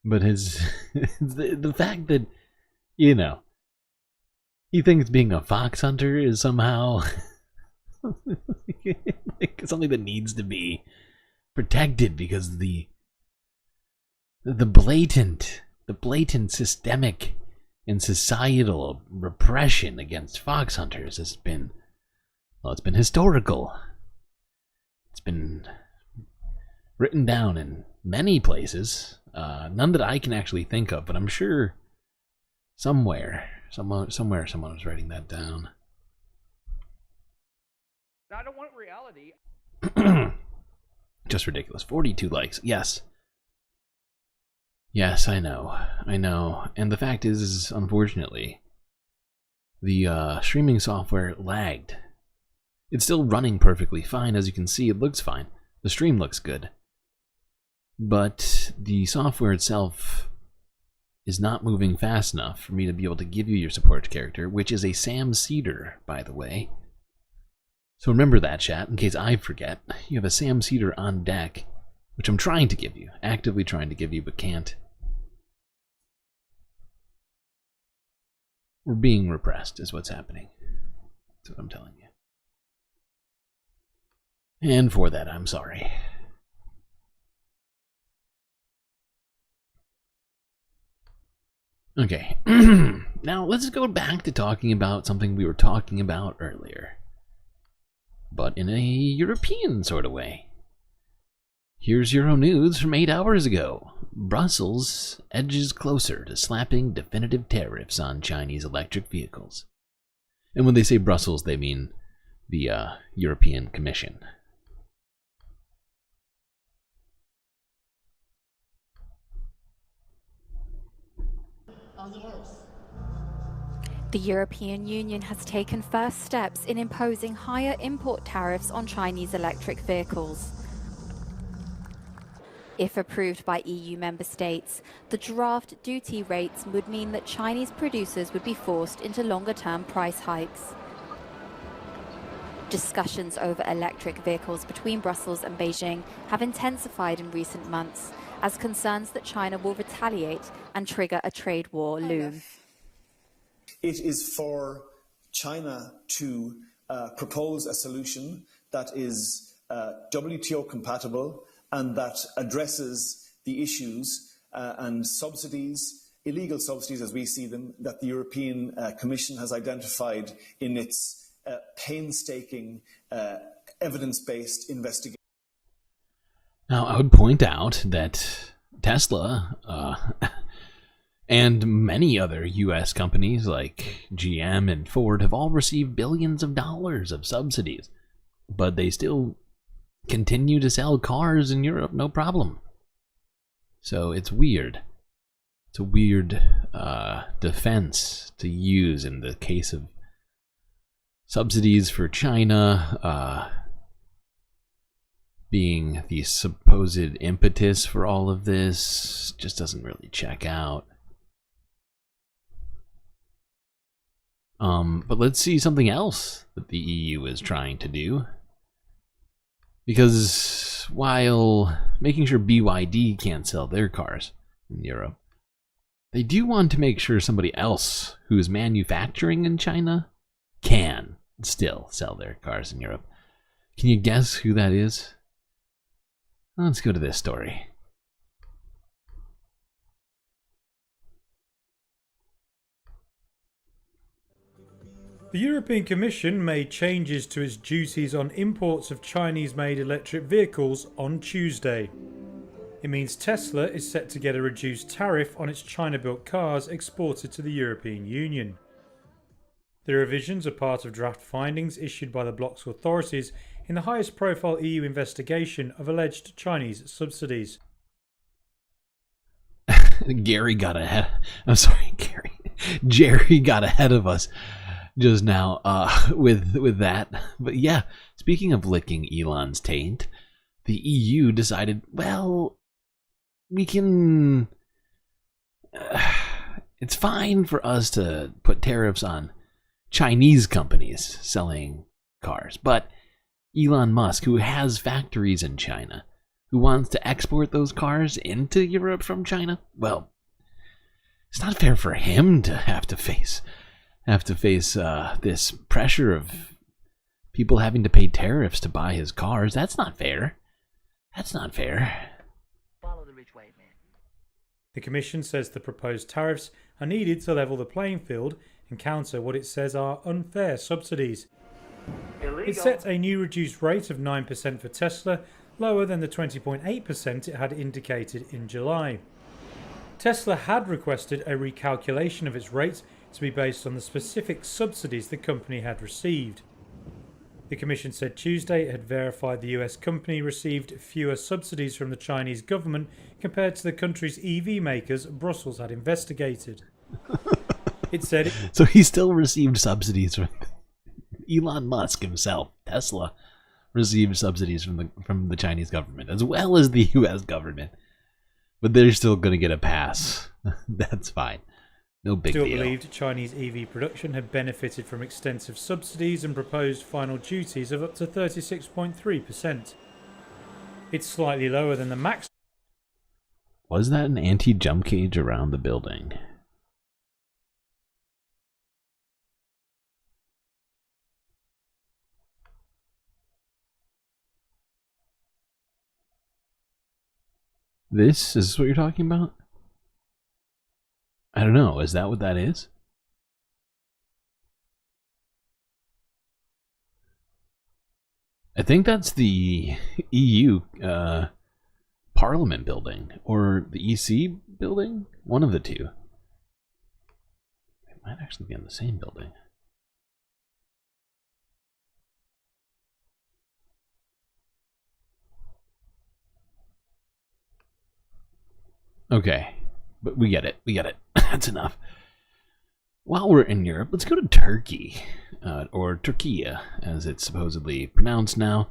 But the fact that, you know, he thinks being a fox hunter is somehow like something that needs to be protected because of the blatant systemic and societal repression against fox hunters has been, well, it's been historical. It's been written down in many places, none that I can actually think of, but I'm sure somewhere someone was writing that down. I don't want reality. Just ridiculous. 42 likes. Yes. Yes, I know. And the fact is, unfortunately, the streaming software lagged. It's still running perfectly fine. As you can see, it looks fine. The stream looks good. But the software itself is not moving fast enough for me to be able to give you your support character, which is a Sam Cedar, by the way. So remember that, chat, in case I forget. You have a Sam Cedar on deck, which I'm trying to give you, actively trying to give you, but can't. We're being repressed, is what's happening. That's what I'm telling you. And for that, I'm sorry. Okay, now let's go back to talking about something we were talking about earlier, but in a European sort of way. Here's Euronews from 8 hours ago. Brussels edges closer to slapping definitive tariffs on Chinese electric vehicles. And when they say Brussels, they mean the European Commission. The European Union has taken first steps in imposing higher import tariffs on Chinese electric vehicles. If approved by EU member states, the draft duty rates would mean that Chinese producers would be forced into longer-term price hikes. Discussions over electric vehicles between Brussels and Beijing have intensified in recent months as concerns that China will retaliate and trigger a trade war loom. It is for China to propose a solution that is WTO compatible and that addresses the issues and subsidies, illegal subsidies as we see them, that the European Commission has identified in its painstaking, evidence-based investigation. Now, I would point out that Tesla and many other U.S. companies like GM and Ford have all received billions of dollars of subsidies, but they still continue to sell cars in Europe, no problem. So it's weird. It's a weird defense to use in the case of subsidies for China being the supposed impetus for all of this. Just doesn't really check out. But let's see something else that the EU is trying to do. Because while making sure BYD can't sell their cars in Europe, they do want to make sure somebody else who is manufacturing in China can still sell their cars in Europe. Can you guess who that is? Let's go to this story. The European Commission made changes to its duties on imports of Chinese-made electric vehicles on Tuesday. It means Tesla is set to get a reduced tariff on its China-built cars exported to the European Union. The revisions are part of draft findings issued by the bloc's authorities in the highest-profile EU investigation of alleged Chinese subsidies. Gary got ahead. I'm sorry, Gary. Jerry got ahead of us just now with that. But yeah, speaking of licking Elon's taint, the EU decided, well, we can... it's fine for us to put tariffs on Chinese companies selling cars, but Elon Musk, who has factories in China, who wants to export those cars into Europe from China, well, it's not fair for him to have to face this pressure of people having to pay tariffs to buy his cars. That's not fair. That's not fair. Follow the rich way, man. The Commission says the proposed tariffs are needed to level the playing field and counter what it says are unfair subsidies. Illegal. It set a new reduced rate of 9% for Tesla, lower than the 20.8% it had indicated in July. Tesla had requested a recalculation of its rate to be based on the specific subsidies the company had received. The Commission said Tuesday it had verified the US company received fewer subsidies from the Chinese government compared to the country's EV makers Brussels had investigated. It said... So he still received subsidies from Elon Musk himself. Tesla received subsidies from the Chinese government as well as the US government. But they're still going to get a pass. That's fine. No big deal. Still believed Chinese EV production had benefited from extensive subsidies and proposed final duties of up to 36.3%. It's slightly lower than the max. Was that an anti-jump cage around the building? Is this what you're talking about? I don't know. Is that what that is? I think that's the EU Parliament building or the EC building. One of the two. It might actually be in the same building. Okay, but we get it. We get it. That's enough. While we're in Europe, let's go to Turkey, or Turkiye, as it's supposedly pronounced now,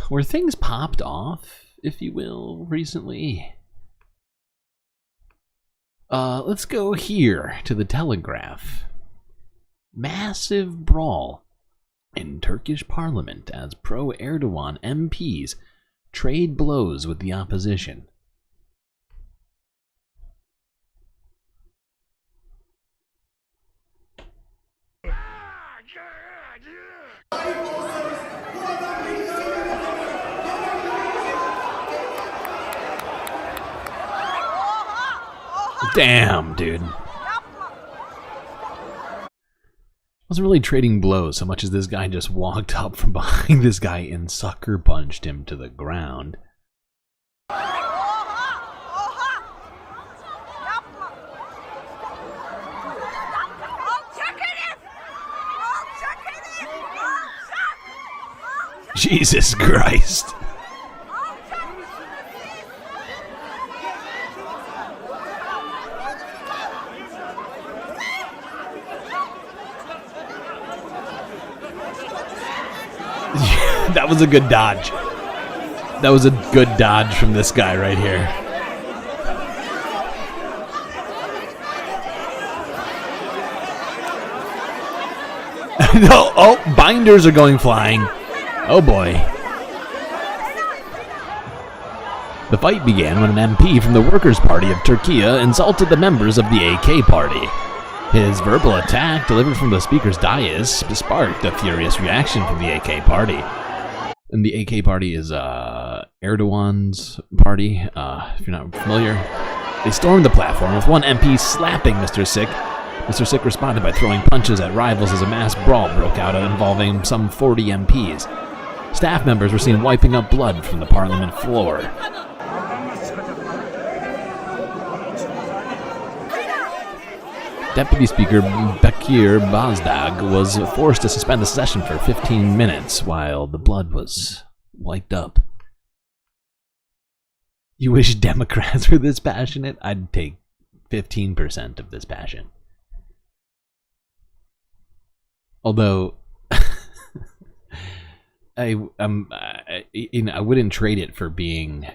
where things popped off, if you will, recently. Let's go here to the Telegraph. Massive brawl in Turkish parliament as pro-Erdogan MPs trade blows with the opposition. Damn, dude. I Wasn't really trading blows so much as this guy just walked up from behind this guy and sucker punched him to the ground. Jesus Christ. That was a good dodge. That was a good dodge from this guy right here. Oh, binders are going flying. Oh boy. The fight began when an MP from the Workers' Party of Turkiye insulted the members of the AK party. His verbal attack, delivered from the speaker's dais, sparked a furious reaction from the AK party. And the AK party is Erdogan's party, if you're not familiar. They stormed the platform with one MP slapping Mr. Sick. Mr. Sick responded by throwing punches at rivals as a mass brawl broke out involving some 40 MPs. Staff members were seen wiping up blood from the parliament floor. Deputy Speaker Bekir Bazdag was forced to suspend the session for 15 minutes while the blood was wiped up. You wish Democrats were this passionate? I'd take 15% of this passion. Although, I wouldn't trade it for being,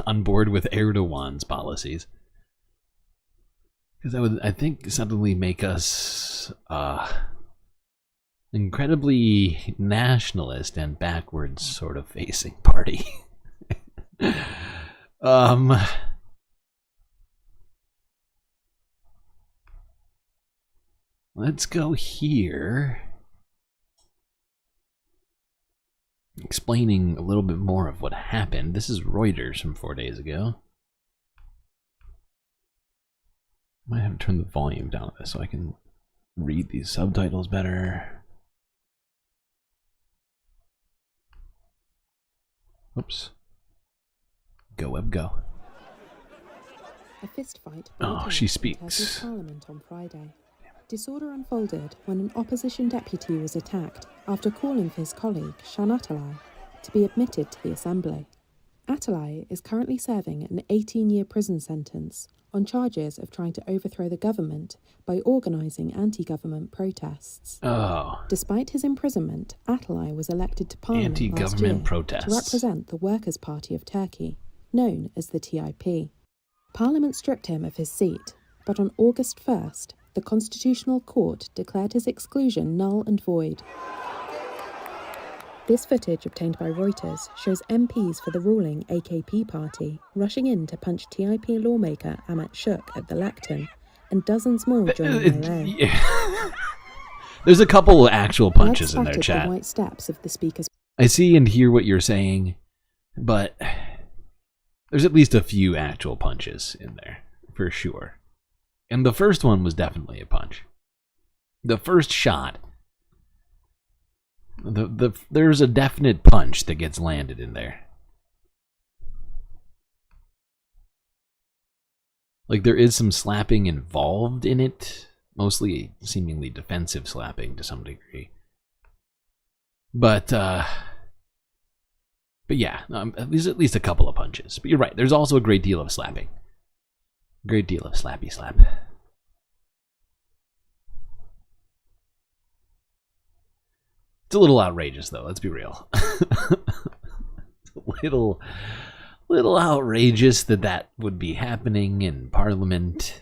on board with Erdogan's policies. Because that would, I think, suddenly make us incredibly nationalist and backwards sort of facing party. Let's go here. Explaining a little bit more of what happened. This is Reuters from 4 days ago. Might have to turn the volume down on this so I can read these subtitles better. Oops. Go web go. A fistfight. Oh, she speaks. Parliament on Friday. Disorder unfolded when an opposition deputy was attacked after calling for his colleague, Shan Atalay, to be admitted to the assembly. Atalay is currently serving an 18-year prison sentence on charges of trying to overthrow the government by organising anti-government protests. Oh. Despite his imprisonment, Atalay was elected to Parliament last year to represent the Workers' Party of Turkey, known as the TIP. Parliament stripped him of his seat, but on August 1st, the Constitutional Court declared his exclusion null and void. This footage obtained by Reuters shows MPs for the ruling AKP party rushing in to punch TIP lawmaker Ahmet Şuk at the lectern, and dozens more joining the melee. There's a couple of actual punches in their chat. The white steps of the speaker's. I see and hear what you're saying, but there's at least a few actual punches in there, for sure. And the first one was definitely a punch. The first shot, there's a definite punch that gets landed in there. Like, there is some slapping involved in it, mostly seemingly defensive slapping to some degree. But yeah, there's at least a couple of punches. But you're right, there's also a great deal of slapping. Great deal of slappy slap. It's a little outrageous, though. Let's be real. It's a little outrageous that would be happening in Parliament.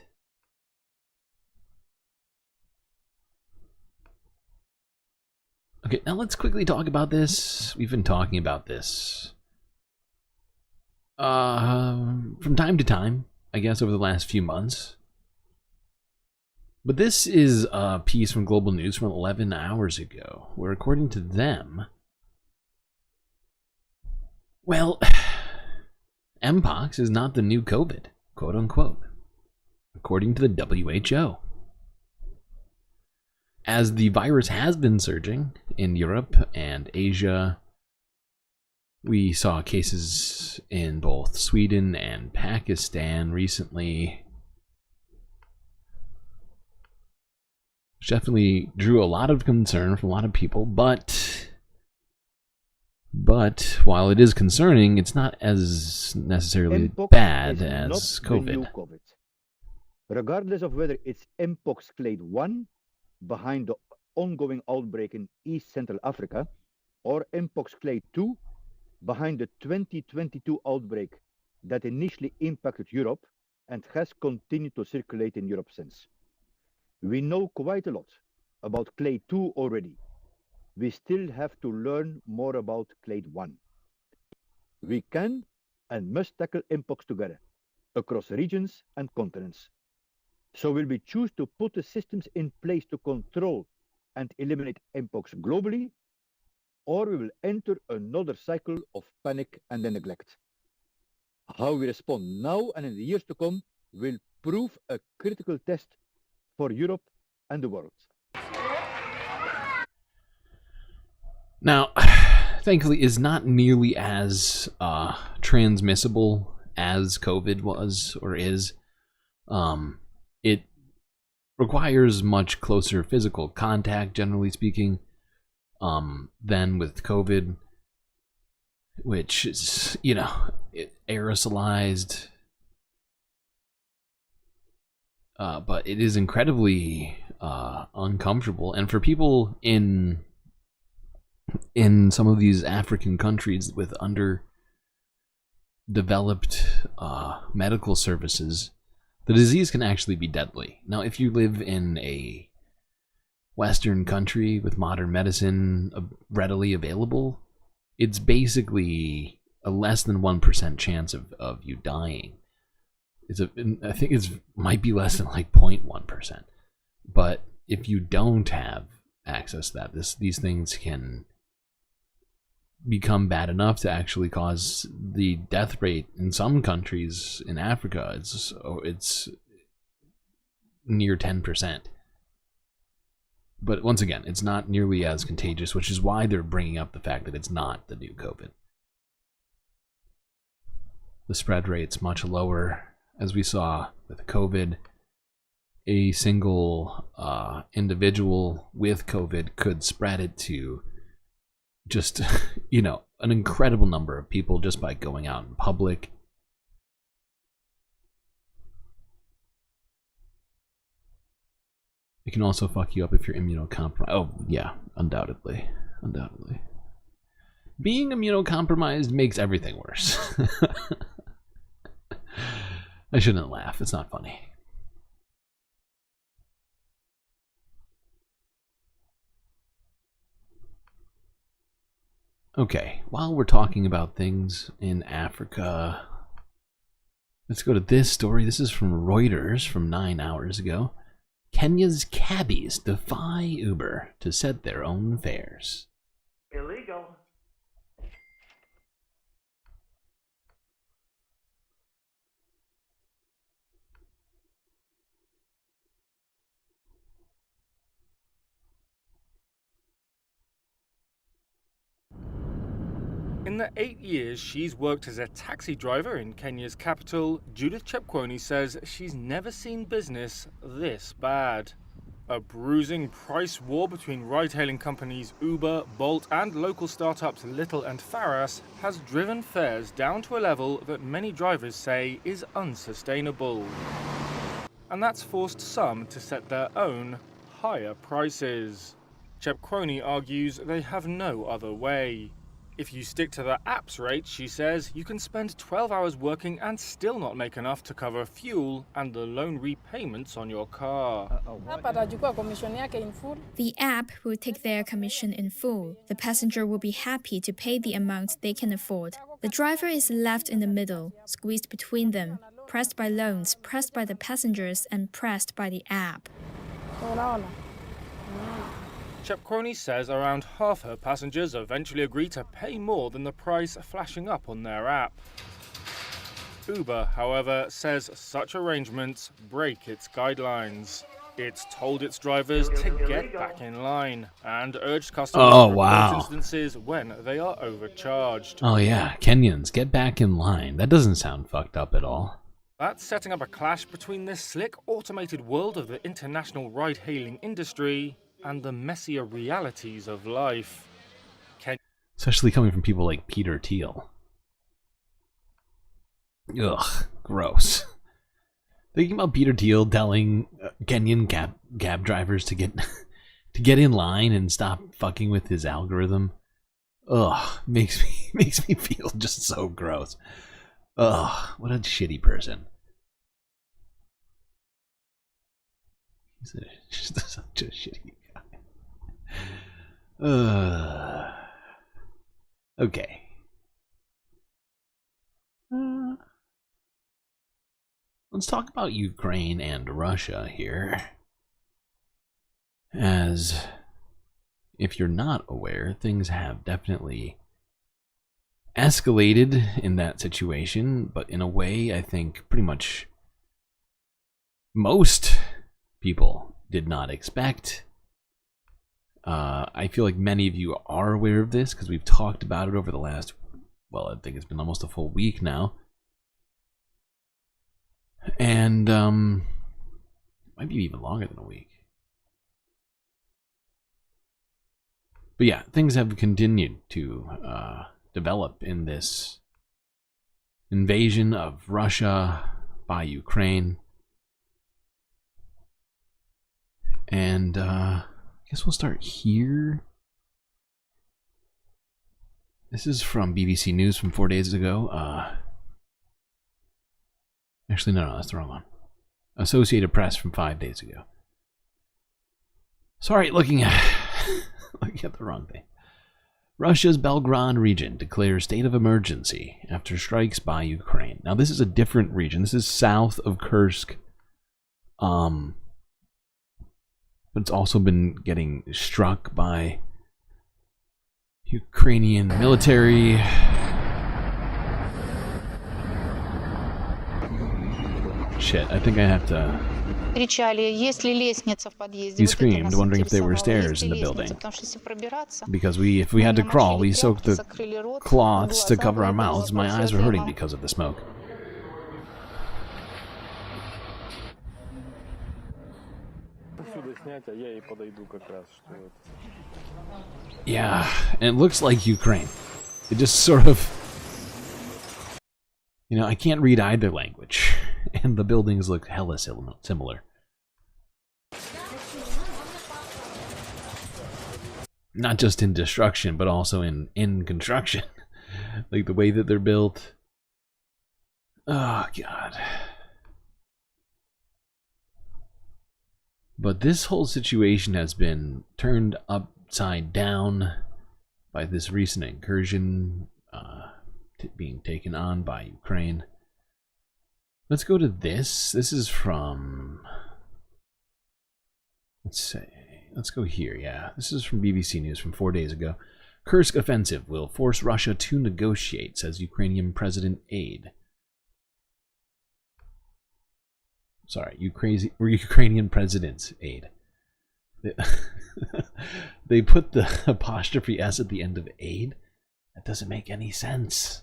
Okay, now let's quickly talk about this. We've been talking about this from time to time, I guess, over the last few months. But this is a piece from Global News from 11 hours ago, where according to them, well, Mpox is not the new COVID, quote unquote, according to the WHO. as the virus has been surging in Europe and Asia, we saw cases in both Sweden and Pakistan recently, which definitely drew a lot of concern from a lot of people, but while it is concerning, it's not as necessarily bad as COVID. Regardless of whether it's Mpox clade 1 behind the ongoing outbreak in East Central Africa, or Mpox clade 2 behind the 2022 outbreak that initially impacted Europe and has continued to circulate in Europe since. We know quite a lot about clade 2 already. We still have to learn more about clade 1. We can and must tackle Mpox together, across regions and continents. So will we choose to put the systems in place to control and eliminate Mpox globally, or we will enter another cycle of panic and neglect? How we respond now and in the years to come will prove a critical test for Europe and the world. Now, thankfully, it's not nearly as transmissible as COVID was or is. It requires much closer physical contact, generally speaking, than with COVID, which is, aerosolized. But it is incredibly uncomfortable. And for people in some of these African countries with underdeveloped medical services, the disease can actually be deadly. Now, if you live in a Western country with modern medicine readily available, it's basically a less than 1% chance of you dying. I think it might be less than like 0.1%. But if you don't have access to that, these things can become bad enough to actually cause the death rate in some countries in Africa. It's near 10%. But once again, it's not nearly as contagious, which is why they're bringing up the fact that it's not the new COVID. The spread rate's much lower. As we saw with COVID, a single individual with COVID could spread it to just, an incredible number of people just by going out in public. It can also fuck you up if you're immunocompromised. Oh, yeah, undoubtedly. Undoubtedly. Being immunocompromised makes everything worse. I shouldn't laugh. It's not funny. Okay, while we're talking about things in Africa, let's go to this story. This is from Reuters from 9 hours ago. Kenya's cabbies defy Uber to set their own fares. Illegal. In the 8 years she's worked as a taxi driver in Kenya's capital, Judith Chepkwony says she's never seen business this bad. A bruising price war between ride-hailing companies Uber, Bolt and local startups Little and Faras has driven fares down to a level that many drivers say is unsustainable. And that's forced some to set their own higher prices. Chepkwony argues they have no other way. If you stick to the app's rate, she says, you can spend 12 hours working and still not make enough to cover fuel and the loan repayments on your car. The app will take their commission in full. The passenger will be happy to pay the amount they can afford. The driver is left in the middle, squeezed between them, pressed by loans, pressed by the passengers, and pressed by the app. Chepkwony says around half her passengers eventually agree to pay more than the price flashing up on their app. Uber, however, says such arrangements break its guidelines. It's told its drivers to get back in line and urged customers to report instances when they are overcharged. Oh yeah, Kenyans, get back in line. That doesn't sound fucked up at all. That's setting up a clash between the slick, automated world of the international ride-hailing industry and the messier realities of life. Especially coming from people like Peter Thiel. Ugh, gross. Thinking about Peter Thiel telling Kenyan cab drivers to get in line and stop fucking with his algorithm. Ugh, makes me feel just so gross. Ugh, what a shitty person. He's just such a shitty guy. Okay. Let's talk about Ukraine and Russia here. As, if you're not aware, things have definitely escalated in that situation, but in a way I think pretty much most people did not expect. I feel like many of you are aware of this because we've talked about it over the last, well, I think it's been almost a full week now. And might be even longer than a week. But yeah, things have continued to develop in this invasion of Russia by Ukraine. And I guess we'll start here. This is from BBC News from 4 days ago. Actually, no, that's the wrong one. Associated Press from 5 days ago. Sorry, looking at the wrong thing. Russia's Belgorod region declares state of emergency after strikes by Ukraine. Now, this is a different region. This is south of Kursk. But it's also been getting struck by Ukrainian military. Shit, I think I have to... He screamed, wondering if there were stairs in the building. Because if we had to crawl, we soaked the cloths to cover our mouths. My eyes were hurting because of the smoke. Yeah, and it looks like Ukraine. It just sort of... You know, I can't read either language. And the buildings look hella similar. Not just in destruction, but also in construction. Like the way that they're built. Oh, God. But this whole situation has been turned upside down by this recent incursion being taken on by Ukraine. Let's go to this. This is from... Let's go here, yeah. This is from BBC News from 4 days ago. Kursk offensive will force Russia to negotiate, says Ukrainian President aide. Sorry, Ukrainian President's aide. They put the apostrophe S at the end of aide? That doesn't make any sense.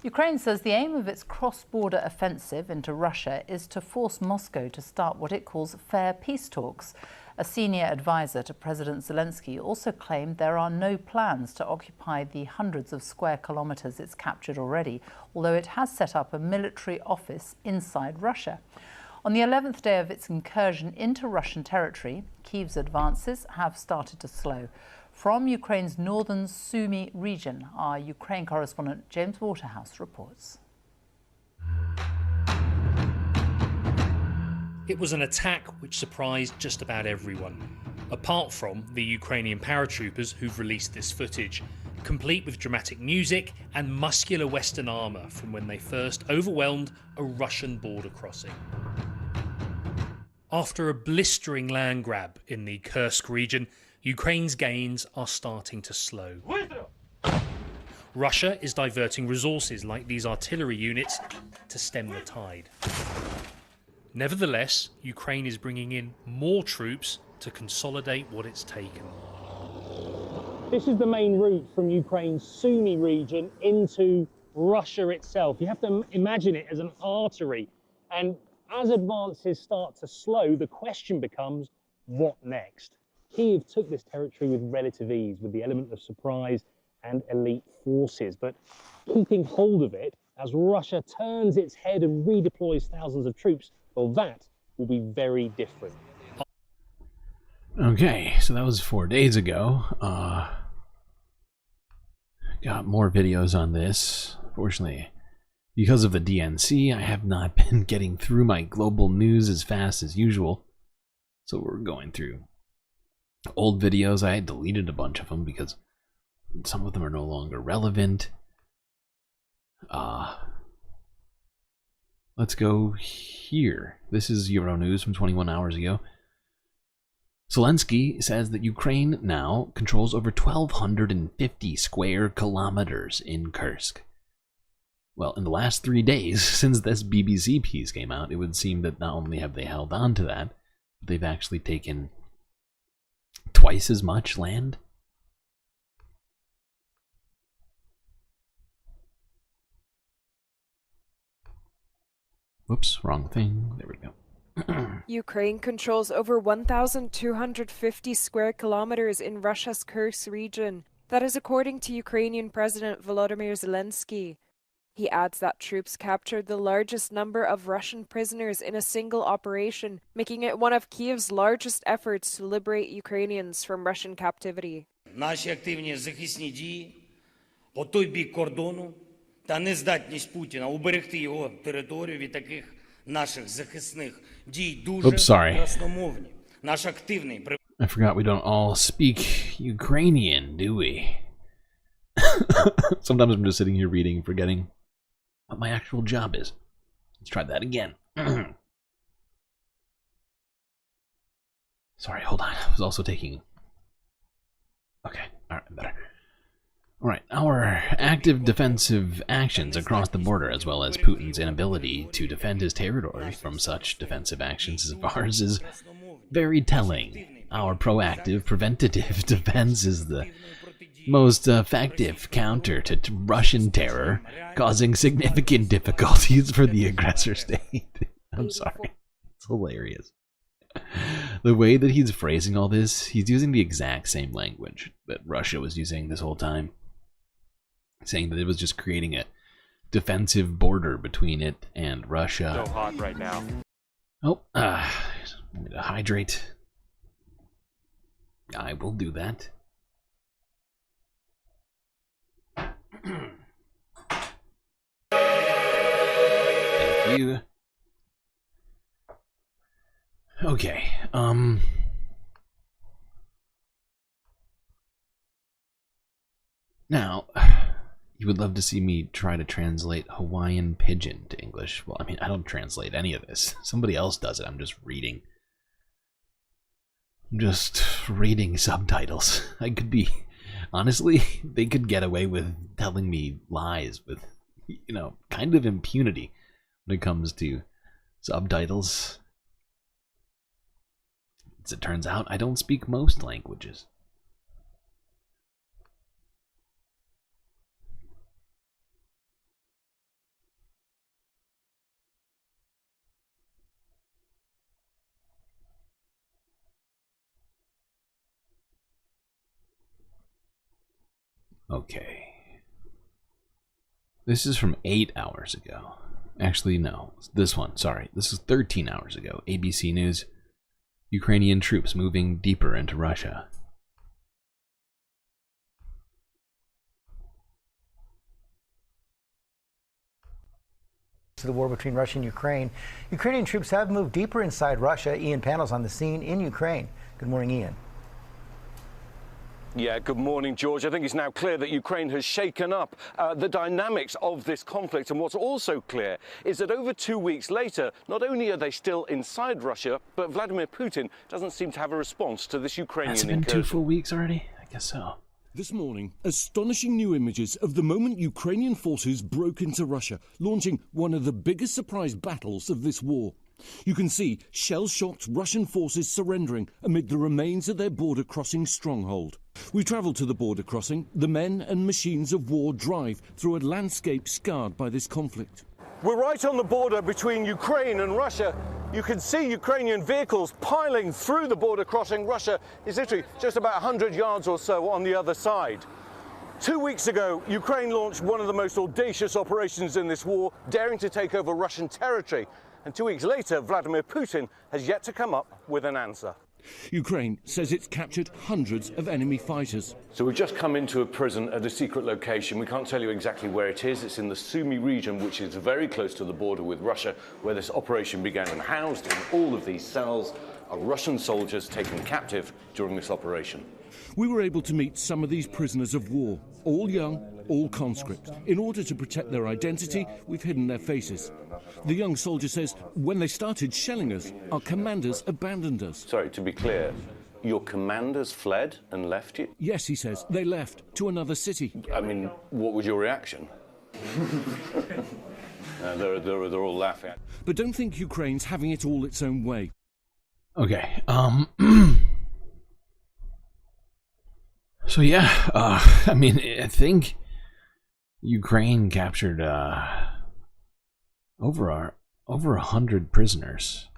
Ukraine says the aim of its cross-border offensive into Russia is to force Moscow to start what it calls fair peace talks. A senior advisor to President Zelensky also claimed there are no plans to occupy the hundreds of square kilometers it's captured already, although it has set up a military office inside Russia. On the 11th day of its incursion into Russian territory, Kyiv's advances have started to slow. From Ukraine's northern Sumy region, our Ukraine correspondent James Waterhouse reports. It was an attack which surprised just about everyone, apart from the Ukrainian paratroopers who've released this footage, complete with dramatic music and muscular Western armour from when they first overwhelmed a Russian border crossing. After a blistering land grab in the Kursk region, Ukraine's gains are starting to slow. Russia is diverting resources like these artillery units to stem the tide. Nevertheless, Ukraine is bringing in more troops to consolidate what it's taken. This is the main route from Ukraine's Sumy region into Russia itself. You have to imagine it as an artery. And as advances start to slow, the question becomes, what next? Kyiv took this territory with relative ease, with the element of surprise and elite forces. But keeping hold of it as Russia turns its head and redeploys thousands of troops, well, that will be very different. Okay, so that was 4 days ago. Got more videos on this. Fortunately, because of the DNC, I have not been getting through my global news as fast as usual. So we're going through old videos. I had deleted a bunch of them because some of them are no longer relevant. Let's go here. This is Euronews from 21 hours ago. Zelensky says that Ukraine now controls over 1,250 square kilometers in Kursk. Well, in the last 3 days, since this BBC piece came out, it would seem that not only have they held on to that, but they've actually taken twice as much land. Whoops, wrong thing. There we go. Ukraine controls over 1,250 square kilometers in Russia's Kursk region. That is according to Ukrainian President Volodymyr Zelensky. He adds that troops captured the largest number of Russian prisoners in a single operation, making it one of Kyiv's largest efforts to liberate Ukrainians from Russian captivity. Наші активні захисні дії по той бік кордону та нездатність Путіна уберегти його територію від таких наших захисних дій дуже красномовні. Наш активний... I forgot we don't all speak Ukrainian, do we? Sometimes I'm just sitting here reading, forgetting what my actual job is. Let's try that again. Sorry, hold on. I was also taking... Okay, alright, better. Alright, our active defensive actions across the border, as well as Putin's inability to defend his territory from such defensive actions as ours, is very telling. Our proactive, preventative defense is the most effective counter to Russian terror, causing significant difficulties for the aggressor state. I'm sorry. It's hilarious. The way that he's phrasing all this, he's using the exact same language that Russia was using this whole time. Saying that it was just creating a defensive border between it and Russia. So hot right now. Oh, I need to hydrate. I will do that. Thank you. Okay, now, you would love to see me try to translate Hawaiian Pidgin to English. Well, I mean, I don't translate any of this. Somebody else does it. I'm just reading. Subtitles. I could be... Honestly, they could get away with telling me lies with, you know, kind of impunity when it comes to subtitles. As it turns out, I don't speak most languages. Okay. This is from 8 hours ago. Actually, no. This one, sorry. This is 13 hours ago. ABC News. Ukrainian troops moving deeper into Russia. To the war between Russia and Ukraine. Ukrainian troops have moved deeper inside Russia. Ian Panel's on the scene in Ukraine. Good morning, Ian. Yeah, good morning, George. I think it's now clear that Ukraine has shaken up the dynamics of this conflict. And what's also clear is that over 2 weeks later, not only are they still inside Russia, but Vladimir Putin doesn't seem to have a response to this Ukrainian Has it been incursion. 2 full weeks already? I guess so. This morning, astonishing new images of the moment Ukrainian forces broke into Russia, launching one of the biggest surprise battles of this war. You can see shell-shocked Russian forces surrendering amid the remains of their border-crossing stronghold. We travel to the border crossing. The men and machines of war drive through a landscape scarred by this conflict. We're right on the border between Ukraine and Russia. You can see Ukrainian vehicles piling through the border crossing. Russia is literally just about 100 yards or so on the other side. 2 weeks ago, Ukraine launched one of the most audacious operations in this war, daring to take over Russian territory. And 2 weeks later, Vladimir Putin has yet to come up with an answer. Ukraine says it's captured hundreds of enemy fighters. So we've just come into a prison at a secret location. We can't tell you exactly where it is. It's in the Sumy region, which is very close to the border with Russia, where this operation began. And housed in all of these cells are Russian soldiers taken captive during this operation. We were able to meet some of these prisoners of war, all young, all conscript. In order to protect their identity, we've hidden their faces. The young soldier says, when they started shelling us, our commanders abandoned us. Sorry, to be clear, your commanders fled and left you? Yes, he says, they left to another city. I mean, what was your reaction? They're all laughing. But don't think Ukraine's having it all its own way. Okay, so yeah, I mean, I think Ukraine captured over 100 prisoners.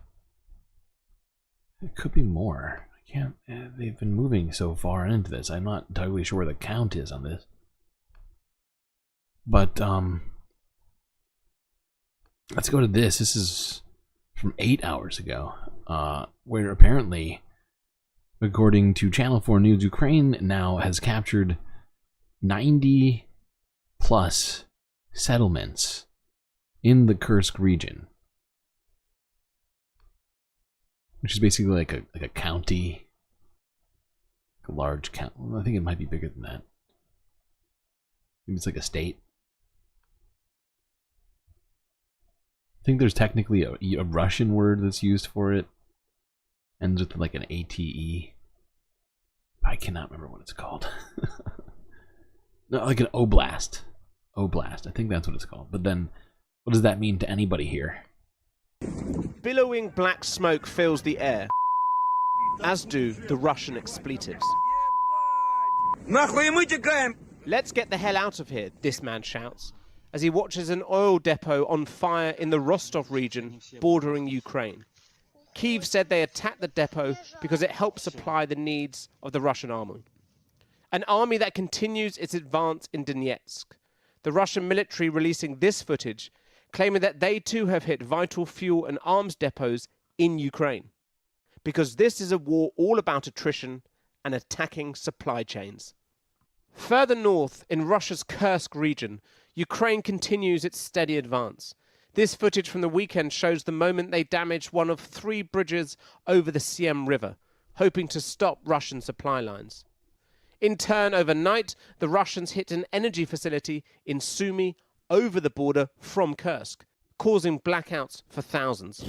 It could be more. I can't. They've been moving so far into this. I'm not entirely sure where the count is on this. But let's go to this. This is from 8 hours ago, where apparently, according to Channel 4 News, Ukraine now has captured 90 plus settlements in the Kursk region, which is basically like a county, a large county. Well, I think it might be bigger than that. Maybe it's like a state. I think there's technically a Russian word that's used for it. Ends with like an ATE. I cannot remember what it's called. No, like an oblast. Oblast. I think that's what it's called. But then, what does that mean to anybody here? Billowing black smoke fills the air, as do the Russian expletives. Let's get the hell out of here, this man shouts, as he watches an oil depot on fire in the Rostov region bordering Ukraine. Kyiv said they attacked the depot because it helps supply the needs of the Russian army. An army that continues its advance in Donetsk. The Russian military releasing this footage, claiming that they too have hit vital fuel and arms depots in Ukraine. Because this is a war all about attrition and attacking supply chains. Further north, in Russia's Kursk region, Ukraine continues its steady advance. This footage from the weekend shows the moment they damaged one of 3 bridges over the Siem River, hoping to stop Russian supply lines. In turn, overnight, the Russians hit an energy facility in Sumy over the border from Kursk, causing blackouts for thousands.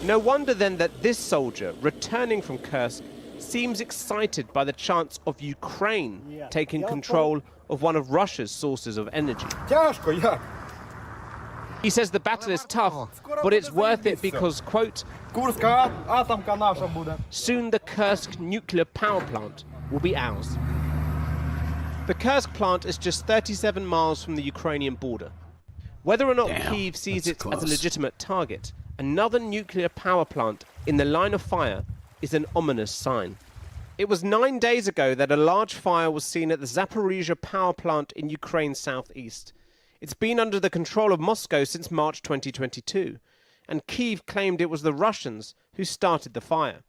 No wonder then that this soldier, returning from Kursk, seems excited by the chance of Ukraine taking control of one of Russia's sources of energy. He says the battle is tough, but it's worth it because, quote, soon the Kursk nuclear power plant will be ours. The Kursk plant is just 37 miles from the Ukrainian border. Whether or not Kyiv sees it as a legitimate target, another nuclear power plant in the line of fire is an ominous sign. It was 9 days ago that a large fire was seen at the Zaporizhzhia power plant in Ukraine's southeast. It's been under the control of Moscow since March 2022, and Kyiv claimed it was the Russians who started the fire.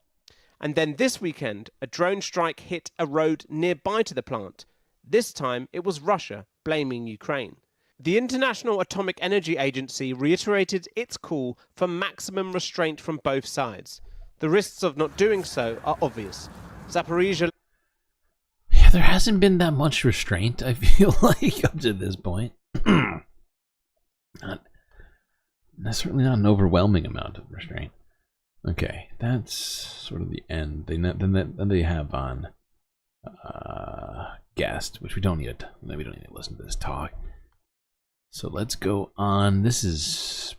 And then this weekend, a drone strike hit a road nearby to the plant. This time, it was Russia blaming Ukraine. The International Atomic Energy Agency reiterated its call for maximum restraint from both sides. The risks of not doing so are obvious. Zaporizhzhia... there hasn't been that much restraint, I feel like, up to this point. Certainly not an overwhelming amount of restraint. Okay, that's sort of the end. Then they have on guest, which we don't need to listen to this talk. So let's go on. This is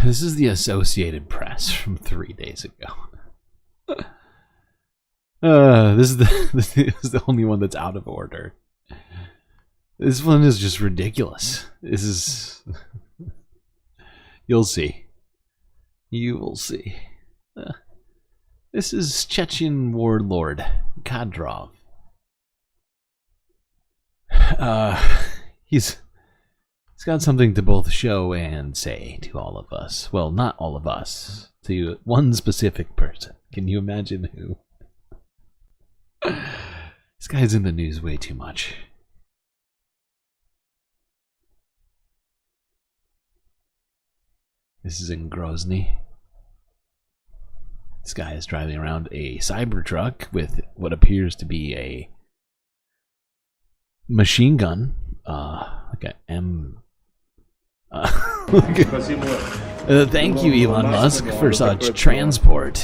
this is the Associated Press from 3 days ago. This is the only one that's out of order. This one is just ridiculous. This is... You'll see. You will see. This is Chechen warlord Kadyrov. He's got something to both show and say to all of us. Well, not all of us. To one specific person. Can you imagine who? This guy's in the news way too much. This is in Grozny. This guy is driving around a Cybertruck with what appears to be a machine gun. Like a M. Thank you, Elon Musk, for such transport.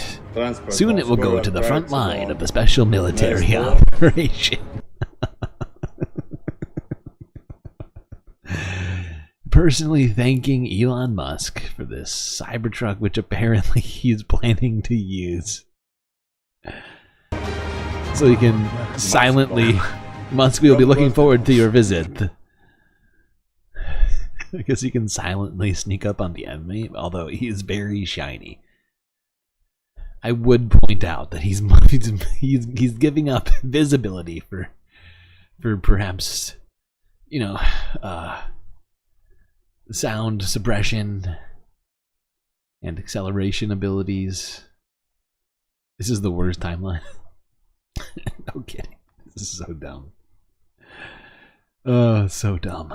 Soon it will go to the front line of the special military operation. Personally thanking Elon Musk for this Cybertruck, which apparently he's planning to use. So you can silently... Musk, we'll be looking forward to your visit. I guess you can silently sneak up on the enemy, although he is very shiny. I would point out that he's giving up visibility for perhaps, you know, sound suppression and acceleration abilities. This is the worst timeline. No kidding. This is so dumb. So dumb.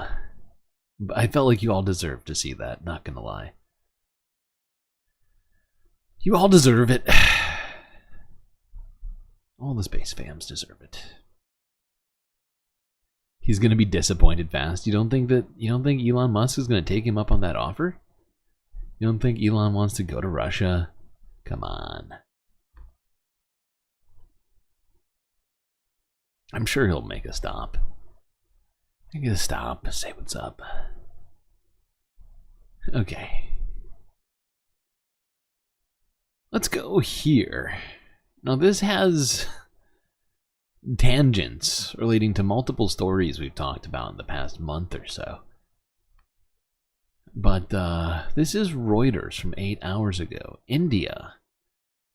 But I felt like you all deserved to see that, not gonna lie. You all deserve it. All the space fams deserve it. He's gonna be disappointed fast. You don't think Elon Musk is gonna take him up on that offer? You don't think Elon wants to go to Russia? Come on. I'm sure he'll make a stop. Make a stop, say what's up. Okay. Let's go here. Now this has tangents relating to multiple stories we've talked about in the past month or so. But this is Reuters from 8 hours ago. India,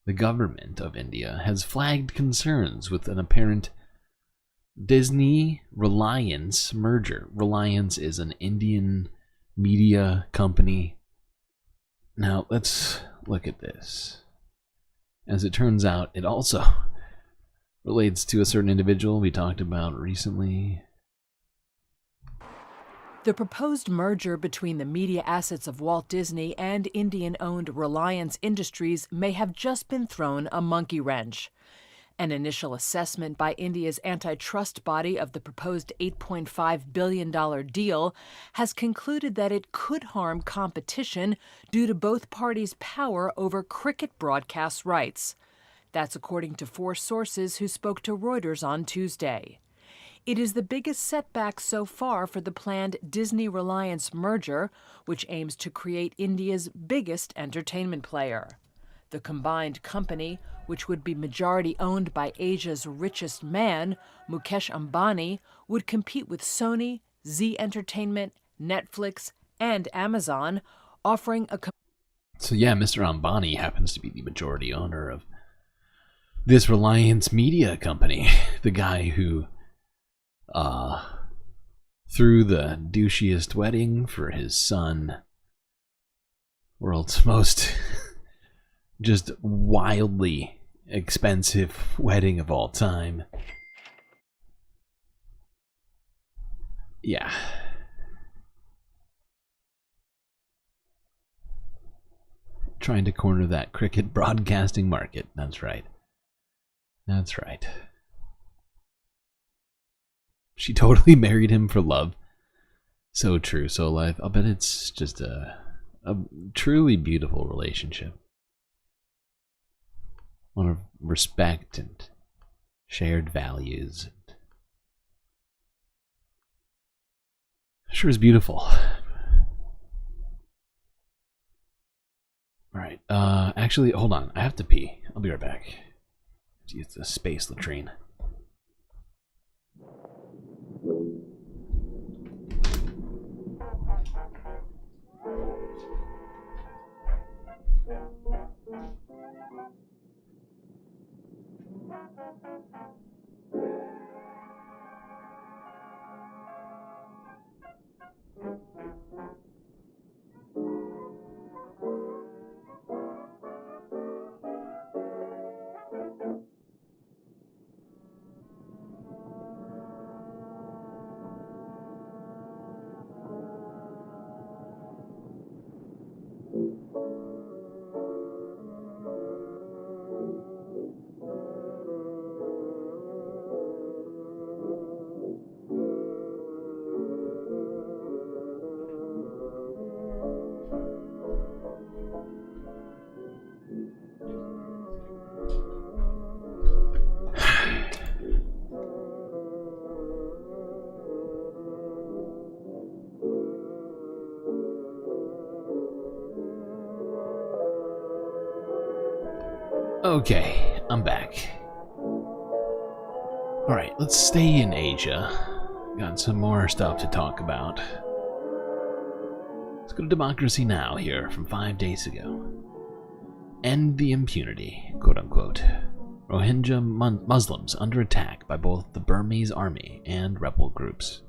the government of India, has flagged concerns with an apparent Disney Reliance merger. Reliance is an Indian media company. Now let's look at this. As it turns out, it also relates to a certain individual we talked about recently. The proposed merger between the media assets of Walt Disney and Indian-owned Reliance Industries may have just been thrown a monkey wrench. An initial assessment by India's antitrust body of the proposed $8.5 billion deal has concluded that it could harm competition due to both parties' power over cricket broadcast rights. That's according to 4 sources who spoke to Reuters on Tuesday. It is the biggest setback so far for the planned Disney-Reliance merger, which aims to create India's biggest entertainment player. The combined company, which would be majority owned by Asia's richest man, Mukesh Ambani, would compete with Sony, Z Entertainment, Netflix, and Amazon, offering a... So yeah, Mr. Ambani happens to be the majority owner of this Reliance Media company. The guy who threw the douchiest wedding for his son. World's most just wildly expensive wedding of all time. Yeah. Trying to corner that cricket broadcasting market. That's right. That's right. She totally married him for love. So true, so alive. I'll bet it's just a truly beautiful relationship. One of respect and shared values. Sure is beautiful. Alright, actually, hold on. I have to pee. I'll be right back. I have to use the space latrine. Okay, I'm back. Alright, let's stay in Asia. Got some more stuff to talk about. Let's go to Democracy Now! Here from 5 days ago. End the impunity, quote unquote. Rohingya Muslims under attack by both the Burmese army and rebel groups.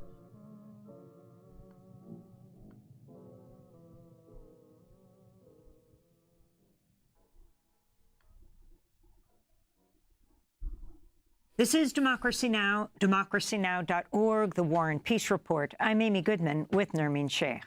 This is Democracy Now!, democracynow.org, The War and Peace Report. I'm Amy Goodman with Nermeen Sheikh.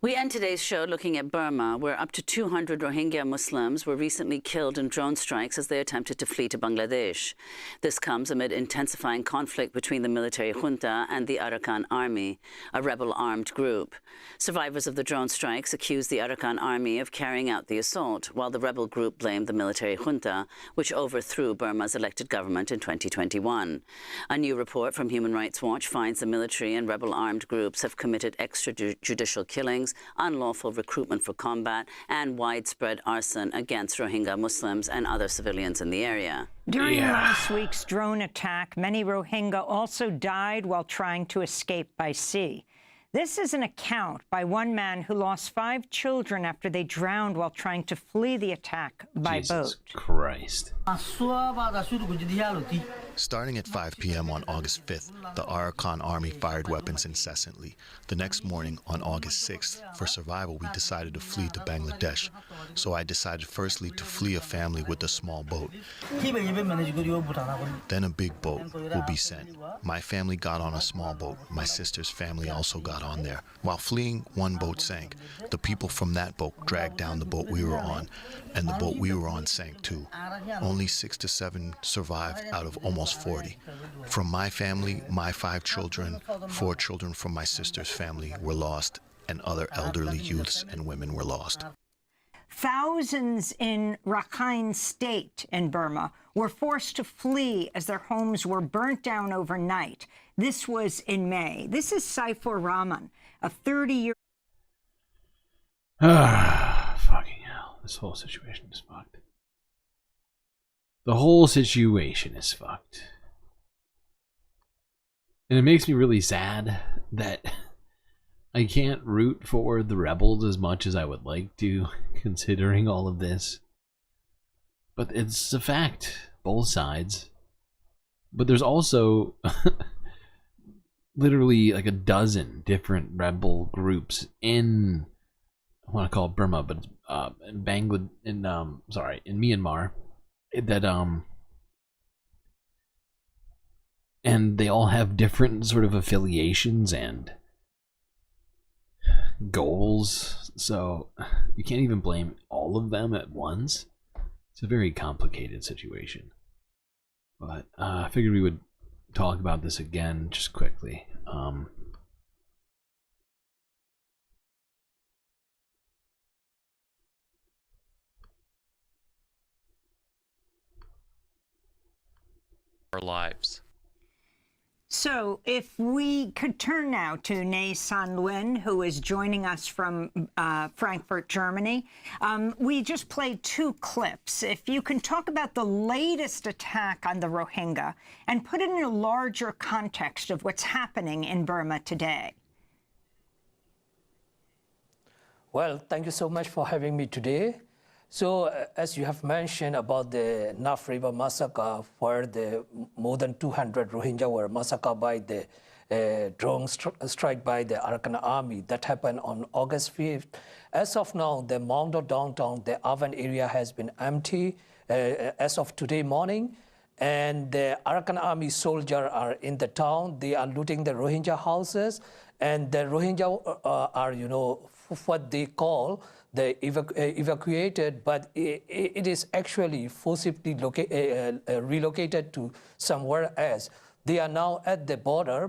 We end today's show looking at Burma, where up to 200 Rohingya Muslims were recently killed in drone strikes as they attempted to flee to Bangladesh. This comes amid intensifying conflict between the military junta and the Arakan Army, a rebel armed group. Survivors of the drone strikes accused the Arakan Army of carrying out the assault, while the rebel group blamed the military junta, which overthrew Burma's elected government in 2021. A new report from Human Rights Watch finds the military and rebel armed groups have committed extrajudicial killings, unlawful recruitment for combat, and widespread arson against Rohingya Muslims and other civilians in the area. During last week's drone attack, many Rohingya also died while trying to escape by sea. This is an account by one man who lost 5 children after they drowned while trying to flee the attack by Jesus boat. Christ. Starting at 5 p.m. on August 5th, the Arakan Army fired weapons incessantly. The next morning, on August 6th, for survival, we decided to flee to Bangladesh. So I decided firstly to flee a family with a small boat. Then a big boat will be sent. My family got on a small boat. My sister's family also got on there. While fleeing, one boat sank. The people from that boat dragged down the boat we were on, and the boat we were on sank too. Only 6 to 7 survived out of almost 40. From my family, my 5 children, 4 children from my sister's family were lost, and other elderly youths and women were lost. Thousands in Rakhine State in Burma were forced to flee as their homes were burnt down overnight. This was in May. This is Saifur Rahman, a 30-year... Fucking hell. This whole situation is fucked. The whole situation is fucked. And it makes me really sad that I can't root for the rebels as much as I would like to, considering all of this. But it's a fact. Both sides. But there's also literally like a dozen different rebel groups in, I want to call it Burma, but in Myanmar, that and they all have different sort of affiliations and goals, so you can't even blame all of them at once. It's a very complicated situation. But I figured we would talk about this again just quickly. Our lives. So if we could turn now to Nay San Luen, who is joining us from Frankfurt, Germany. We just played 2 clips. If you can talk about the latest attack on the Rohingya and put it in a larger context of what's happening in Burma today. Well, thank you so much for having me today. So, as you have mentioned about the Naf River massacre, where the more than 200 Rohingya were massacred by the drone strike by the Arakan army, that happened on August 5th. As of now, the Mongdo downtown, the urban area has been empty as of today morning. And the Arakan army soldiers are in the town. They are looting the Rohingya houses. And the Rohingya are, you know, what they call the evacuated, but it is actually forcibly relocated to somewhere else. They are now at the border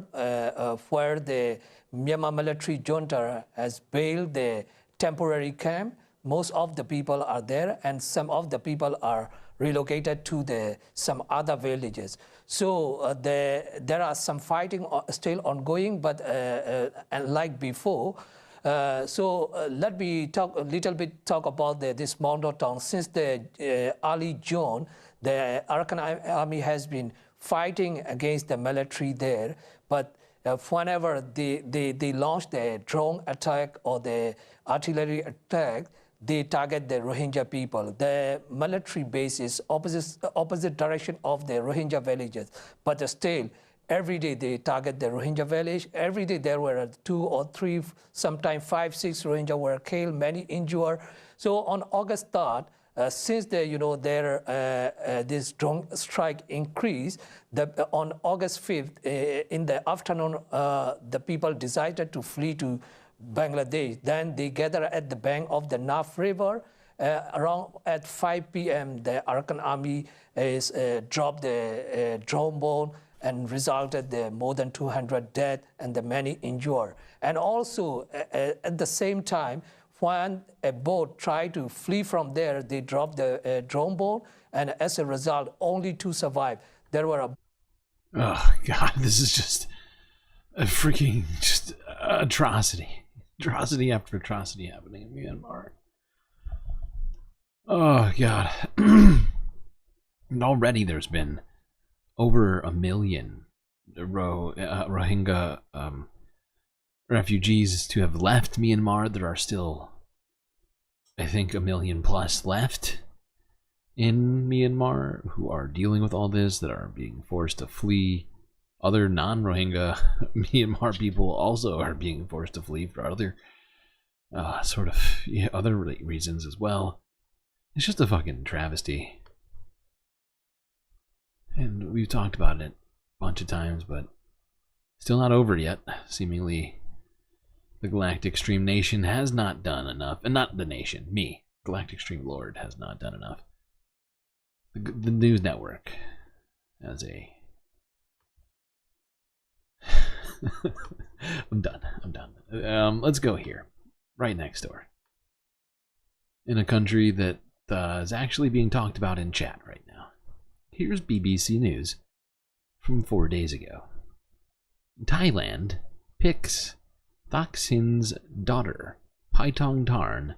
where the Myanmar military junta has built the temporary camp. Most of the people are there, and some of the people are relocated to some other villages. So there are some fighting still ongoing, but unlike before. Let me talk a little bit about this Mongdo town. Since the early June, the Arakan army has been fighting against the military there. But whenever they launch the drone attack or the artillery attack, they target the Rohingya people. The military base is opposite direction of the Rohingya villages, but still, every day they target the Rohingya village. Every day there were 2 or 3, sometimes 5, 6 Rohingya were killed, many injured. So on August 3rd, since this drone strike increased, on August 5th, in the afternoon, the people decided to flee to Bangladesh. Then they gathered at the bank of the Naf River. Around at 5 p.m., the Arakan army dropped the drone bomb and resulted in more than 200 dead and the many injured. And also, at the same time, when a boat tried to flee from there, they dropped the drone bomb, and as a result, only 2 survived. There were Oh, God, this is just a freaking atrocity. Atrocity after atrocity happening in Myanmar. Oh, God. And already there's been over 1 million Rohingya refugees to have left Myanmar. There are still, I think, 1 million plus left in Myanmar who are dealing with all this, that are being forced to flee. Other non-Rohingya Myanmar people also are being forced to flee for other other reasons as well. It's just a fucking travesty. And we've talked about it a bunch of times, but still not over yet. Seemingly, the Galactic Stream Nation has not done enough. And not the nation, me, GalacticStreamLord, has not done enough. The news network as a... I'm done. Let's go here. Right next door. In a country that is actually being talked about in chat right now. Here's BBC News from 4 days ago. Thailand picks Thaksin's daughter, Paetongtarn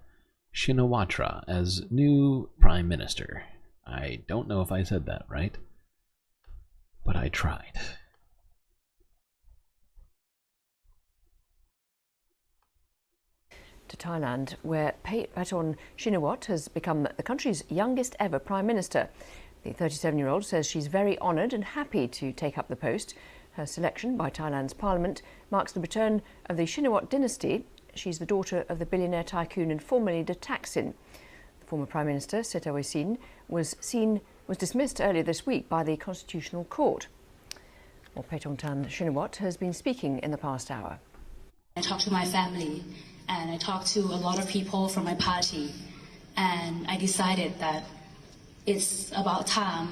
Shinawatra, as new prime minister. I don't know if I said that right, but I tried. To Thailand, where Paetongtarn Shinawatra has become the country's youngest ever prime minister. The 37-year-old says she's very honoured and happy to take up the post. Her selection by Thailand's parliament marks the return of the Shinawatra dynasty. She's the daughter of the billionaire tycoon and former leader Thaksin. The former prime minister, Sethaway was dismissed earlier this week by the Constitutional Court. Well, Paetongtarn Shinawatra has been speaking in the past hour. I talked to my family, and I talked to a lot of people from my party, and I decided that it's about time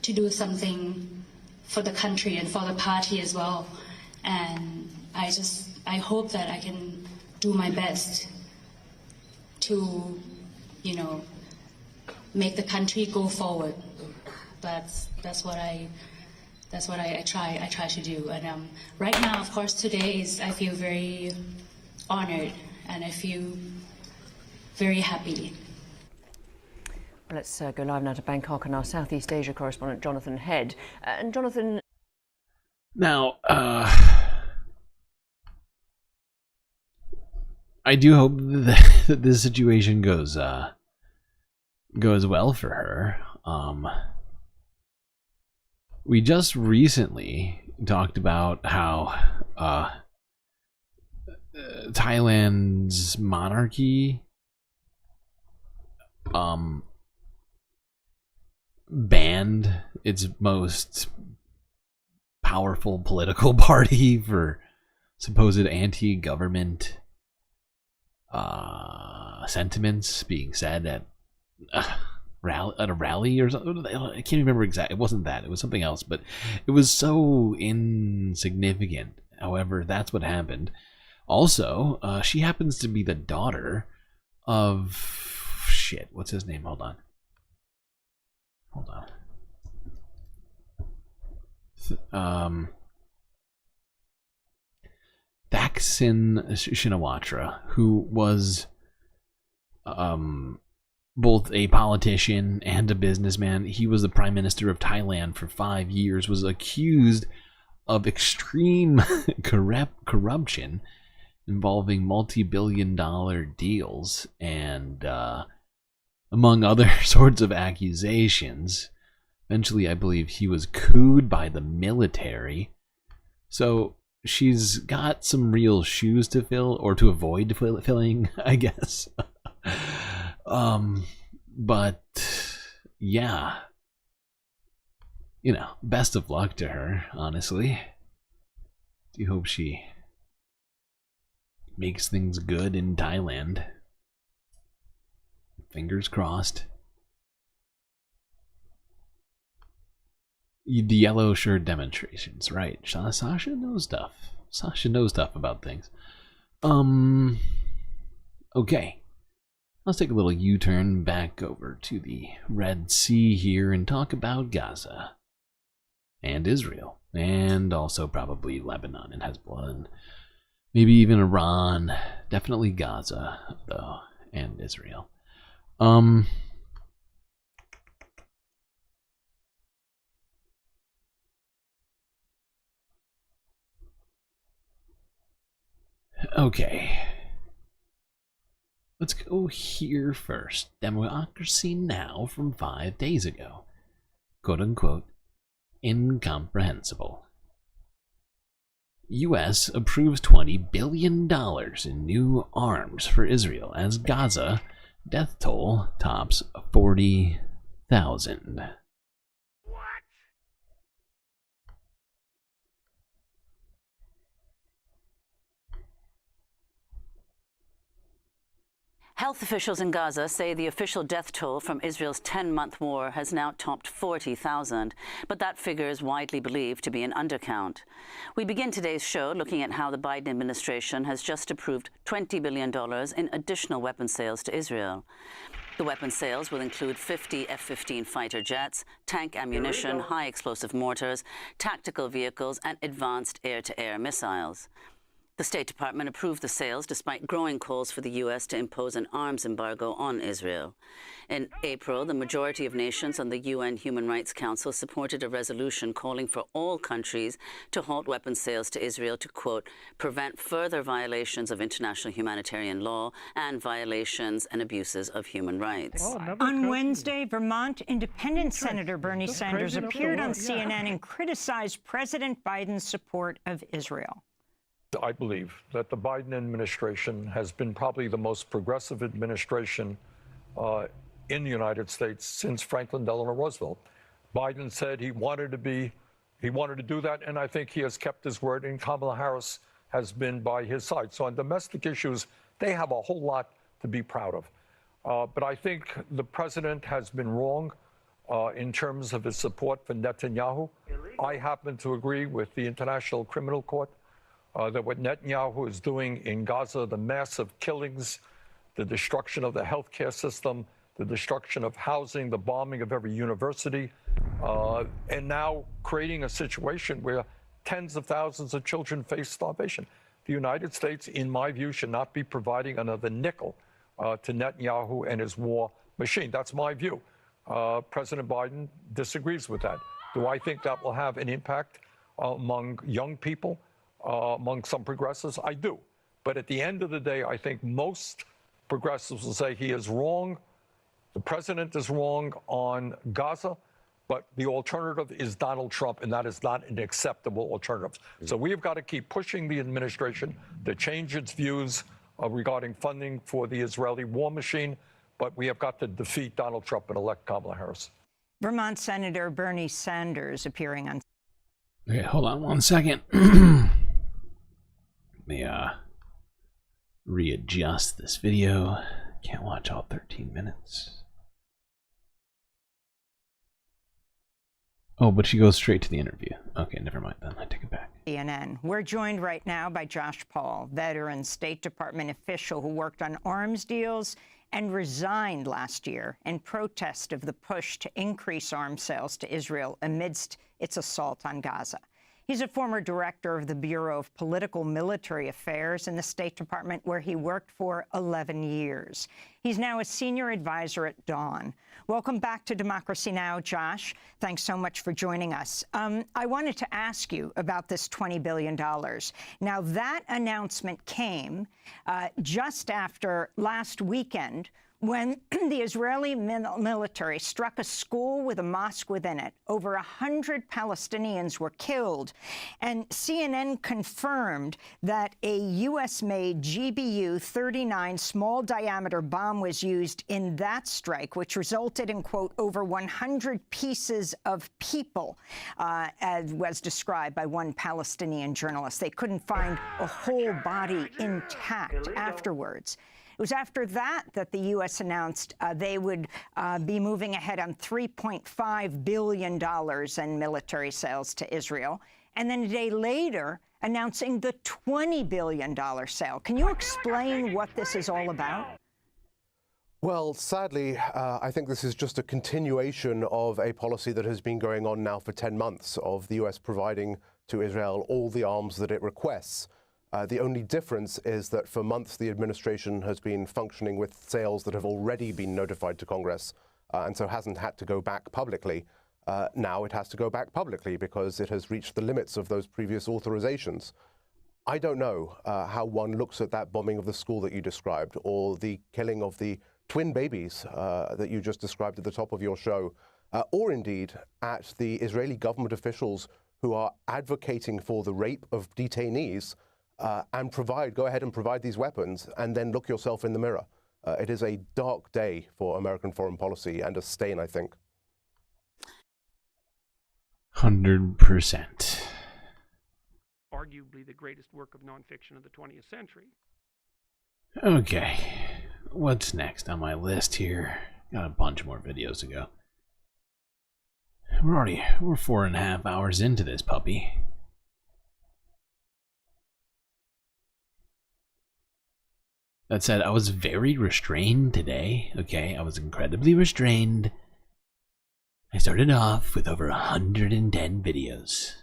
to do something for the country and for the party as well. And I hope that I can do my best to, you know, make the country go forward. That's what I try to do. And right now, of course, today I feel very honored and I feel very happy. Let's go live now to Bangkok and our Southeast Asia correspondent Jonathan Head. And Jonathan, now I do hope that this situation goes well for her. We just recently talked about how Thailand's monarchy banned its most powerful political party for supposed anti-government sentiments being said at a rally or something. I can't remember exactly. It wasn't that. It was something else, but it was so insignificant. However, that's what happened. Also, she happens to be the daughter of shit. What's his name? Hold on. Thaksin Shinawatra, who was both a politician and a businessman. He was the Prime Minister of Thailand for 5 years, was accused of extreme corruption involving multi-billion-dollar deals and among other sorts of accusations. Eventually, I believe he was cooed by the military. So she's got some real shoes to fill, or to avoid filling, I guess. But yeah, you know, best of luck to her, honestly. Do hope she makes things good in Thailand. Fingers crossed. The yellow shirt demonstrations, right? Sasha knows stuff. Sasha knows stuff about things. Okay. Let's take a little U-turn back over to the Red Sea here and talk about Gaza and Israel, and also probably Lebanon and Hezbollah, and maybe even Iran. Definitely Gaza, though, and Israel. Okay. Let's go here first. Democracy Now! From 5 days ago. Quote unquote, incomprehensible. U.S. approves $20 billion in new arms for Israel as Gaza death toll tops 40,000. Health officials in Gaza say the official death toll from Israel's 10-month war has now topped 40,000, but that figure is widely believed to be an undercount. We begin today's show looking at how the Biden administration has just approved $20 billion in additional weapon sales to Israel. The weapon sales will include 50 F-15 fighter jets, tank ammunition, high-explosive mortars, tactical vehicles, and advanced air-to-air missiles. The State Department approved the sales despite growing calls for the U.S. to impose an arms embargo on Israel. In April, the majority of nations on the UN Human Rights Council supported a resolution calling for all countries to halt weapons sales to Israel to, quote, prevent further violations of international humanitarian law and violations and abuses of human rights. On Wednesday, Vermont Independent Senator Bernie Sanders appeared on CNN and criticized President Biden's support of Israel. I believe that the Biden administration has been probably the most progressive administration in the United States since Franklin Delano Roosevelt. Biden said he wanted to do that, and I think he has kept his word. And Kamala Harris has been by his side. So on domestic issues, they have a whole lot to be proud of. But I think the president has been wrong in terms of his support for Netanyahu. I happen to agree with the International Criminal Court that what Netanyahu is doing in Gaza, the massive killings, the destruction of the healthcare system, the destruction of housing, the bombing of every university, and now creating a situation where tens of thousands of children face starvation. The United States, in my view, should not be providing another nickel to Netanyahu and his war machine. That's my view. President Biden disagrees with that. Do I think that will have an impact among young people, among some progressives? I do. But at the end of the day, I think most progressives will say he is wrong. The president is wrong on Gaza, but the alternative is Donald Trump, and that is not an acceptable alternative. So we have got to keep pushing the administration to change its views regarding funding for the Israeli war machine, but we have got to defeat Donald Trump and elect Kamala Harris. Vermont Senator Bernie Sanders appearing on... Okay, hold on one second. Let me readjust this video. Can't watch all 13 minutes. Oh, but she goes straight to the interview. Okay, never mind then. I take it back. GNN. We're joined right now by Josh Paul, veteran State Department official who worked on arms deals and resigned last year in protest of the push to increase arms sales to Israel amidst its assault on Gaza. He's a former director of the Bureau of Political Military Affairs in the State Department, where he worked for 11 years. He's now a senior advisor at Dawn. Welcome back to Democracy Now!, Josh. Thanks so much for joining us. I wanted to ask you about this $20 billion. Now, that announcement came just after last weekend, when the Israeli military struck a school with a mosque within it. Over 100 Palestinians were killed. And CNN confirmed that a U.S.-made GBU-39 small-diameter bomb was used in that strike, which resulted in, quote, over 100 pieces of people, as was described by one Palestinian journalist. They couldn't find a whole body intact afterwards. It was after that that the U.S. announced they would be moving ahead on $3.5 billion in military sales to Israel, and then a day later announcing the $20 billion sale. Can you explain what this is all about? Well, sadly, I think this is just a continuation of a policy that has been going on now for 10 months of the U.S. providing to Israel all the arms that it requests. The only difference is that for months the administration has been functioning with sales that have already been notified to Congress and so hasn't had to go back publicly. Now it has to go back publicly because it has reached the limits of those previous authorizations. I don't know how one looks at that bombing of the school that you described or the killing of the twin babies that you just described at the top of your show, or indeed at the Israeli government officials who are advocating for the rape of detainees and go ahead and provide these weapons, and then look yourself in the mirror. It is a dark day for American foreign policy and a stain, I think. 100%. Arguably the greatest work of nonfiction of the 20th century. Okay, what's next on my list here? Got a bunch more videos to go. We're 4.5 hours into this puppy. That said, I was very restrained today, okay? I was incredibly restrained. I started off with over 110 videos.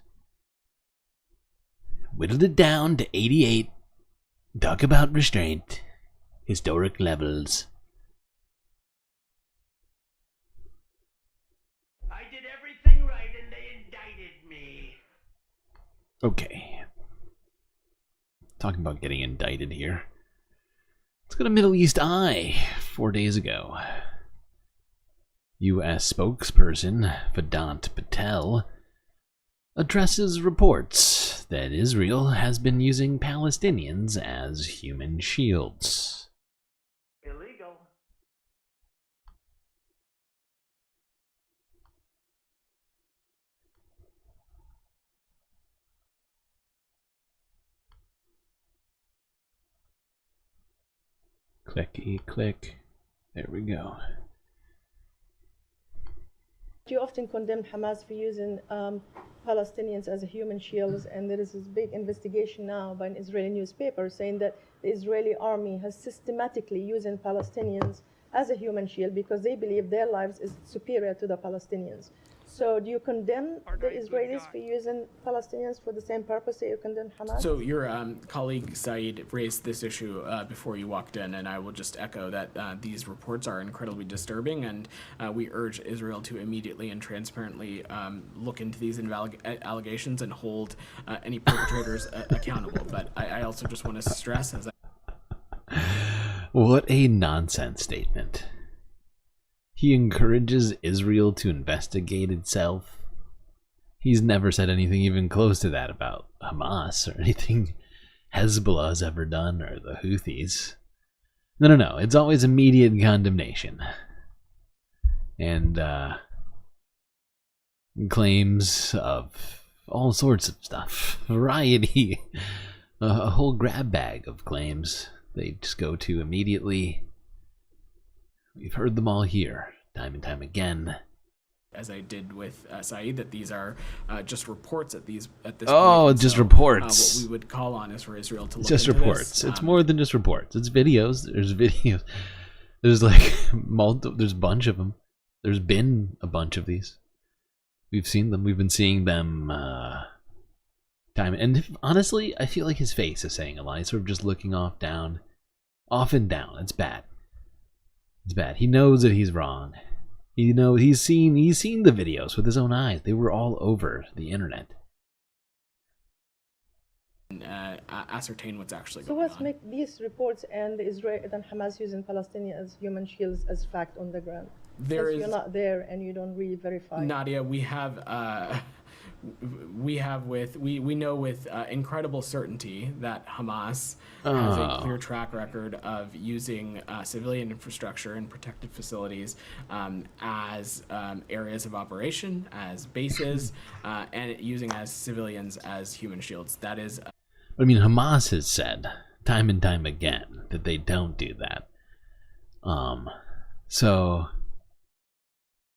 Whittled it down to 88. Talk about restraint. Historic levels. I did everything right and they indicted me. Okay. Talking about getting indicted here. Let's go to Middle East Eye. 4 days ago, U.S. spokesperson Vedanta Patel addresses reports that Israel has been using Palestinians as human shields. Illegal. Clicky click. There we go. You often condemn Hamas for using Palestinians as human shields, and there is this big investigation now by an Israeli newspaper saying that the Israeli army has systematically using Palestinians as a human shield because they believe their lives is superior to the Palestinians. So do you condemn the Israelis for using Palestinians for the same purpose that you condemn Hamas? So your colleague Saeed raised this issue before you walked in, and I will just echo that these reports are incredibly disturbing, and we urge Israel to immediately and transparently look into these allegations and hold any perpetrators accountable. But I also just want to stress, as what a nonsense statement. He encourages Israel to investigate itself. He's never said anything even close to that about Hamas or anything Hezbollah has ever done or the Houthis. No. It's always immediate condemnation. And claims of all sorts of stuff. Variety. A whole grab bag of claims they just go to immediately. We've heard them all here, time and time again. As I did with Saeed, that these are just reports at this oh, point. Just so, reports. What we would call on is for Israel to look just into reports. This. It's more than just reports. It's videos. There's videos. There's like there's a bunch of them. There's been a bunch of these. We've seen them. We've been seeing them time. And honestly, I feel like his face is saying a lot. He's sort of just looking off and down. It's bad. It's bad. He knows that he's wrong. He's seen the videos with his own eyes. They were all over the internet. Ascertain what's actually So going what's on. make these reports and the Israel and Hamas using Palestinians as human shields as fact on the ground? Because you're not there and you don't really verify. Nadia, we know with incredible certainty that Hamas has a clear track record of using civilian infrastructure and protected facilities as areas of operation, as bases, and using as civilians as human shields. That is. I mean, Hamas has said time and time again that they don't do that. So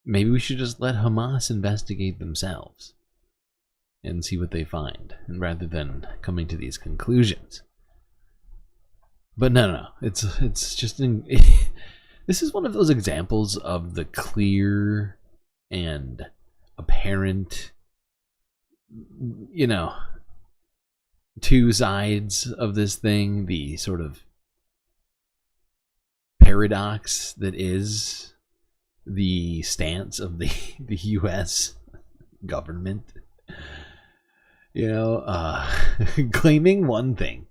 maybe we should just let Hamas investigate themselves and see what they find, and rather than coming to these conclusions. But no. It's just this is one of those examples of the clear and apparent, two sides of this thing, the sort of paradox that is the stance of the U.S. government. Claiming one thing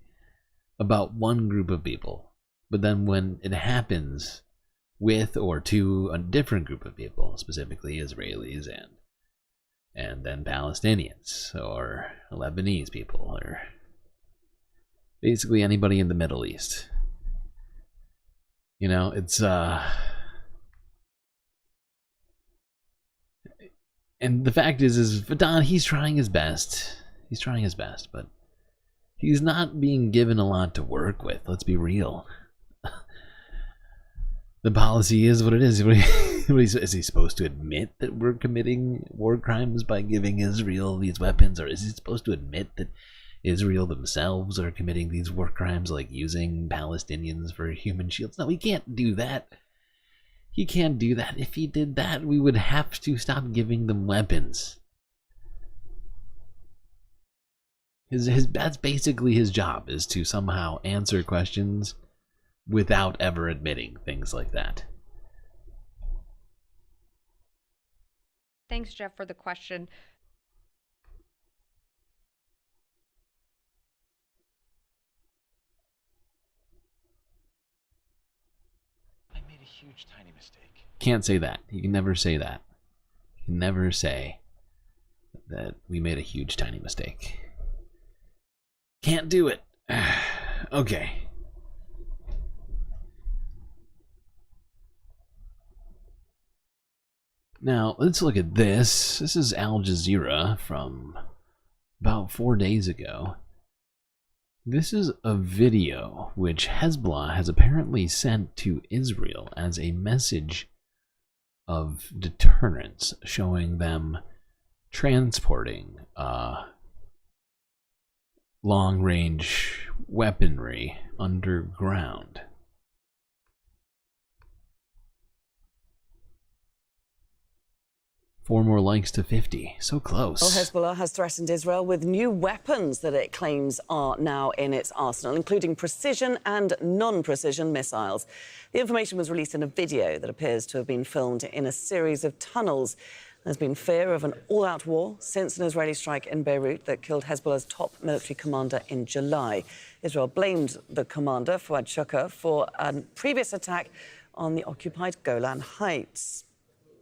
about one group of people, but then when it happens with or to a different group of people, specifically Israelis and then Palestinians or Lebanese people or basically anybody in the Middle East. It's and the fact is Vedant, he's trying his best. But he's not being given a lot to work with. Let's be real. The policy is what it is. Is he supposed to admit that we're committing war crimes by giving Israel these weapons? Or is he supposed to admit that Israel themselves are committing these war crimes, like using Palestinians for human shields? No, he can't do that. He can't do that. If he did that, we would have to stop giving them weapons. That's basically his job, is to somehow answer questions without ever admitting things like that. Thanks, Jeff, for the question. I made a huge, tiny mistake. Can't say that. You can never say that. You can never say that we made a huge, tiny mistake. Can't do it. Okay. Now, let's look at this. This is Al Jazeera from about 4 days ago. This is a video which Hezbollah has apparently sent to Israel as a message of deterrence, showing them transporting long-range weaponry underground. 4 more likes to 50. So close. Well, Hezbollah has threatened Israel with new weapons that it claims are now in its arsenal, including precision and non-precision missiles. The information was released in a video that appears to have been filmed in a series of tunnels. There's been fear of an all-out war since an Israeli strike in Beirut that killed Hezbollah's top military commander in July. Israel blamed the commander, Fouad Shukr, for a previous attack on the occupied Golan Heights.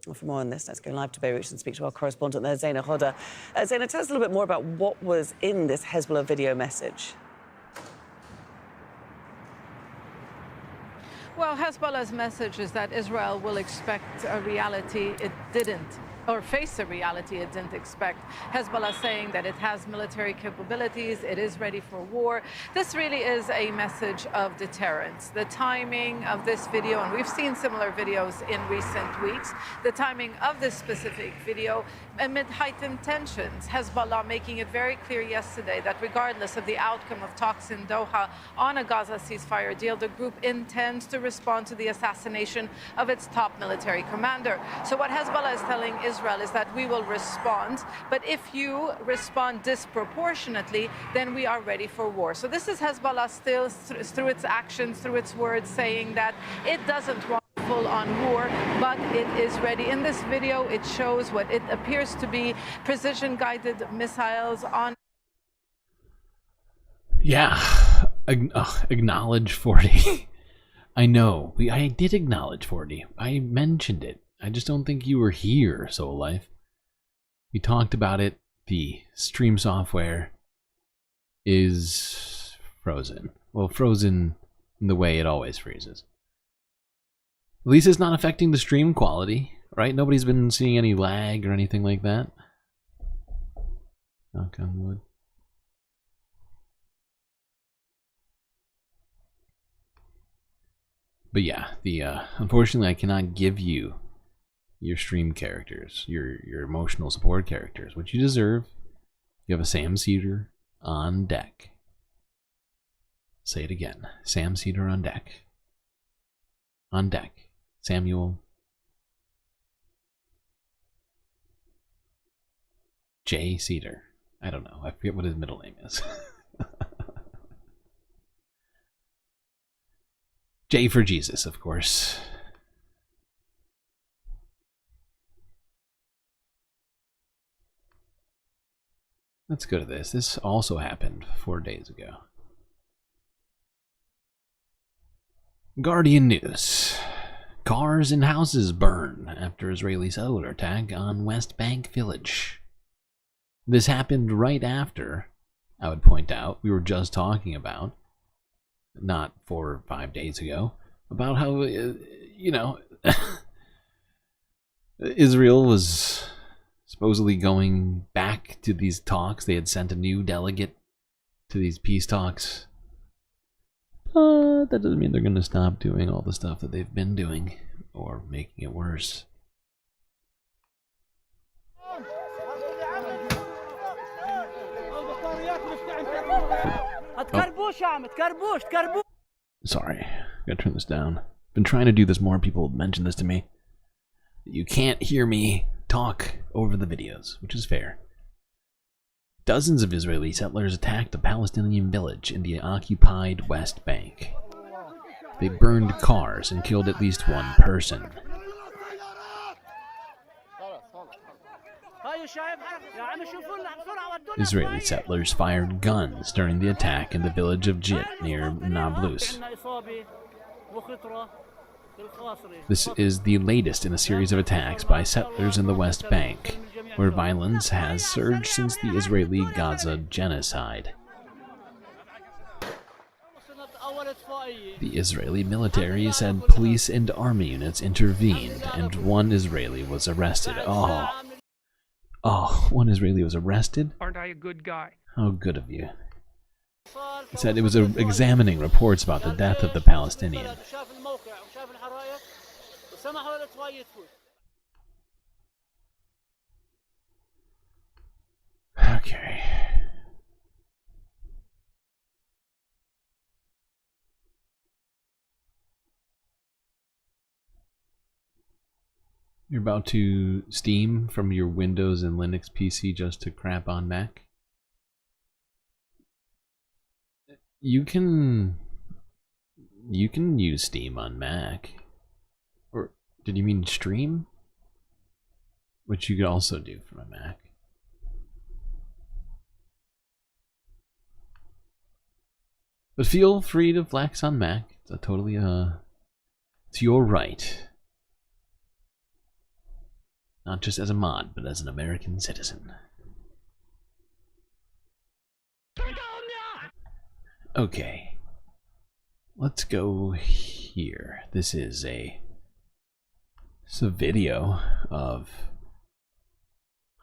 Well, for more on this, let's go live to Beirut and speak to our correspondent there, Zaina Hoda. Zaina, tell us a little bit more about what was in this Hezbollah video message. Well, Hezbollah's message is that Israel will expect a reality it didn't, or face a reality it didn't expect. Hezbollah saying that it has military capabilities, it is ready for war. This really is a message of deterrence. The timing of this video, and we've seen similar videos in recent weeks, the timing of this specific video amid heightened tensions. Hezbollah making it very clear yesterday that regardless of the outcome of talks in Doha on a Gaza ceasefire deal, the group intends to respond to the assassination of its top military commander. So what Hezbollah is telling Israel is that we will respond, but if you respond disproportionately, then we are ready for war. So this is Hezbollah still, through its actions, through its words, saying that it doesn't want full-on war, but it is ready. In this video, it shows what it appears to be precision-guided missiles on... Yeah, acknowledge 40. I know, I did acknowledge 40. I mentioned it. I just don't think you were here, Soul Life. We talked about it. The stream software is frozen. Well, frozen in the way it always freezes. At least it's not affecting the stream quality, right? Nobody's been seeing any lag or anything like that. Knock on wood. But yeah, unfortunately I cannot give you your stream characters, your emotional support characters, which you deserve. You have a Sam Cedar on deck. Say it again. Sam Cedar on deck. On deck. Samuel. J. Cedar. I don't know. I forget what his middle name is. J for Jesus, of course. Let's go to this. This also happened 4 days ago. Guardian News. Cars and houses burn after Israeli settler attack on West Bank village. This happened right after, I would point out, we were just talking about, not 4 or 5 days ago, about how, you know, Israel was supposedly going back to these talks. They had sent a new delegate to these peace talks. That doesn't mean they're going to stop doing all the stuff that they've been doing or making it worse. Sorry, gotta turn this down. Been trying to do this more. People mention this to me. You can't hear me talk over the videos, which is fair. Dozens of Israeli settlers attacked a Palestinian village in the occupied West Bank. They burned cars and killed at least one person. Israeli settlers fired guns during the attack in the village of Jit near Nablus. This is the latest in a series of attacks by settlers in the West Bank, where violence has surged since the Israeli Gaza genocide. The Israeli military said police and army units intervened, and one Israeli was arrested. Oh, one Israeli was arrested? Aren't I a good guy? How good of you. It said it was examining reports about the death of the Palestinian. Okay. You're about to Steam from your Windows and Linux PC just to crap on Mac? You can use Steam on Mac. Or did you mean stream? Which you could also do from a Mac. But feel free to flex on Mac. It's a totally it's your right. Not just as a mod, but as an American citizen. Okay. Let's go here. This is a video of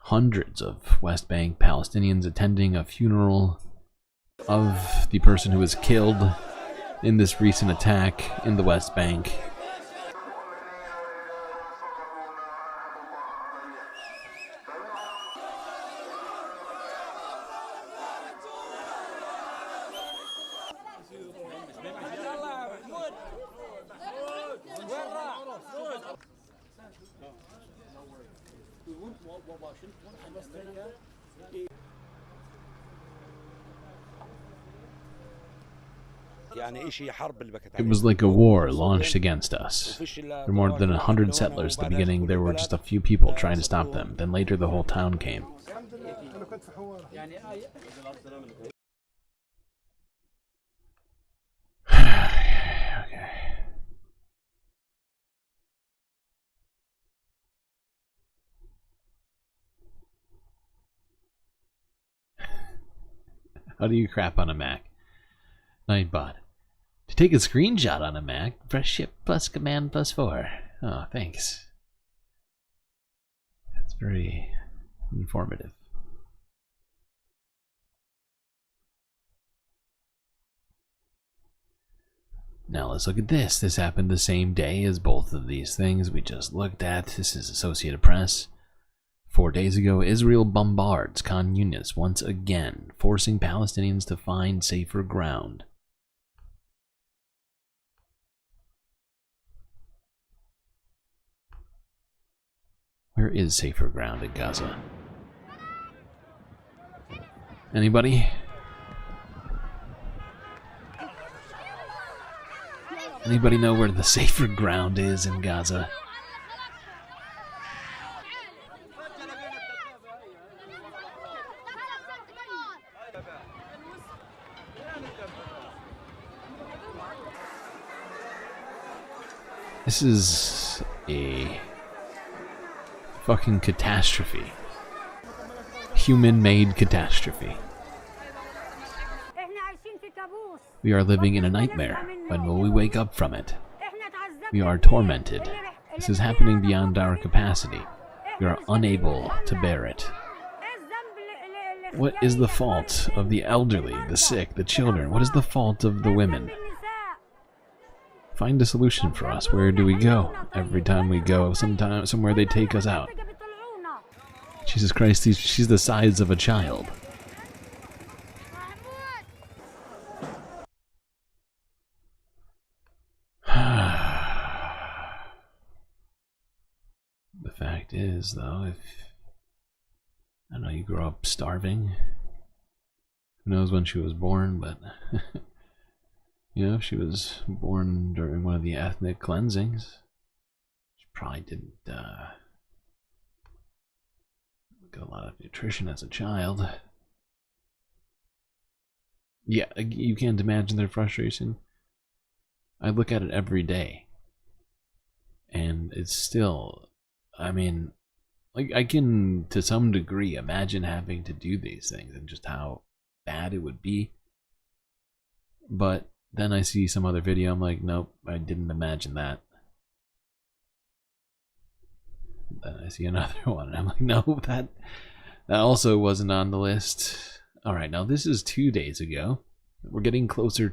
hundreds of West Bank Palestinians attending a funeral of the person who was killed in this recent attack in the West Bank. It was like a war launched against us. There were more than 100 settlers at the beginning. There were just a few people trying to stop them. Then later the whole town came. Okay. How do you crap on a Mac? Nightbot. To take a screenshot on a Mac, press Shift plus Command plus 4. Oh, thanks. That's very informative. Now let's look at this. This happened the same day as both of these things we just looked at. This is Associated Press. 4 days ago, Israel bombards Khan Yunis once again, forcing Palestinians to find safer ground. Where is safer ground in Gaza? Anybody? Anybody know where the safer ground is in Gaza? This is a fucking catastrophe. Human-made catastrophe. We are living in a nightmare. When will we wake up from it? We are tormented. This is happening beyond our capacity. We are unable to bear it. What is the fault of the elderly, the sick, the children? What is the fault of the women? Find a solution for us. Where do we go? Every time we go, somewhere they take us out. Jesus Christ, she's the size of a child. The fact is, though, if I don't know, you grow up starving. Who knows when she was born, but you know, if she was born during one of the ethnic cleansings, she probably didn't get a lot of nutrition as a child. Yeah, you can't imagine their frustration. I look at it every day, and it's still, I mean, like, I can to some degree imagine having to do these things and just how bad it would be. But then I see some other video, I'm like, nope, I didn't imagine that. Then I see another one, and I'm like, no, that also wasn't on the list. Alright, now this is 2 days ago. We're getting closer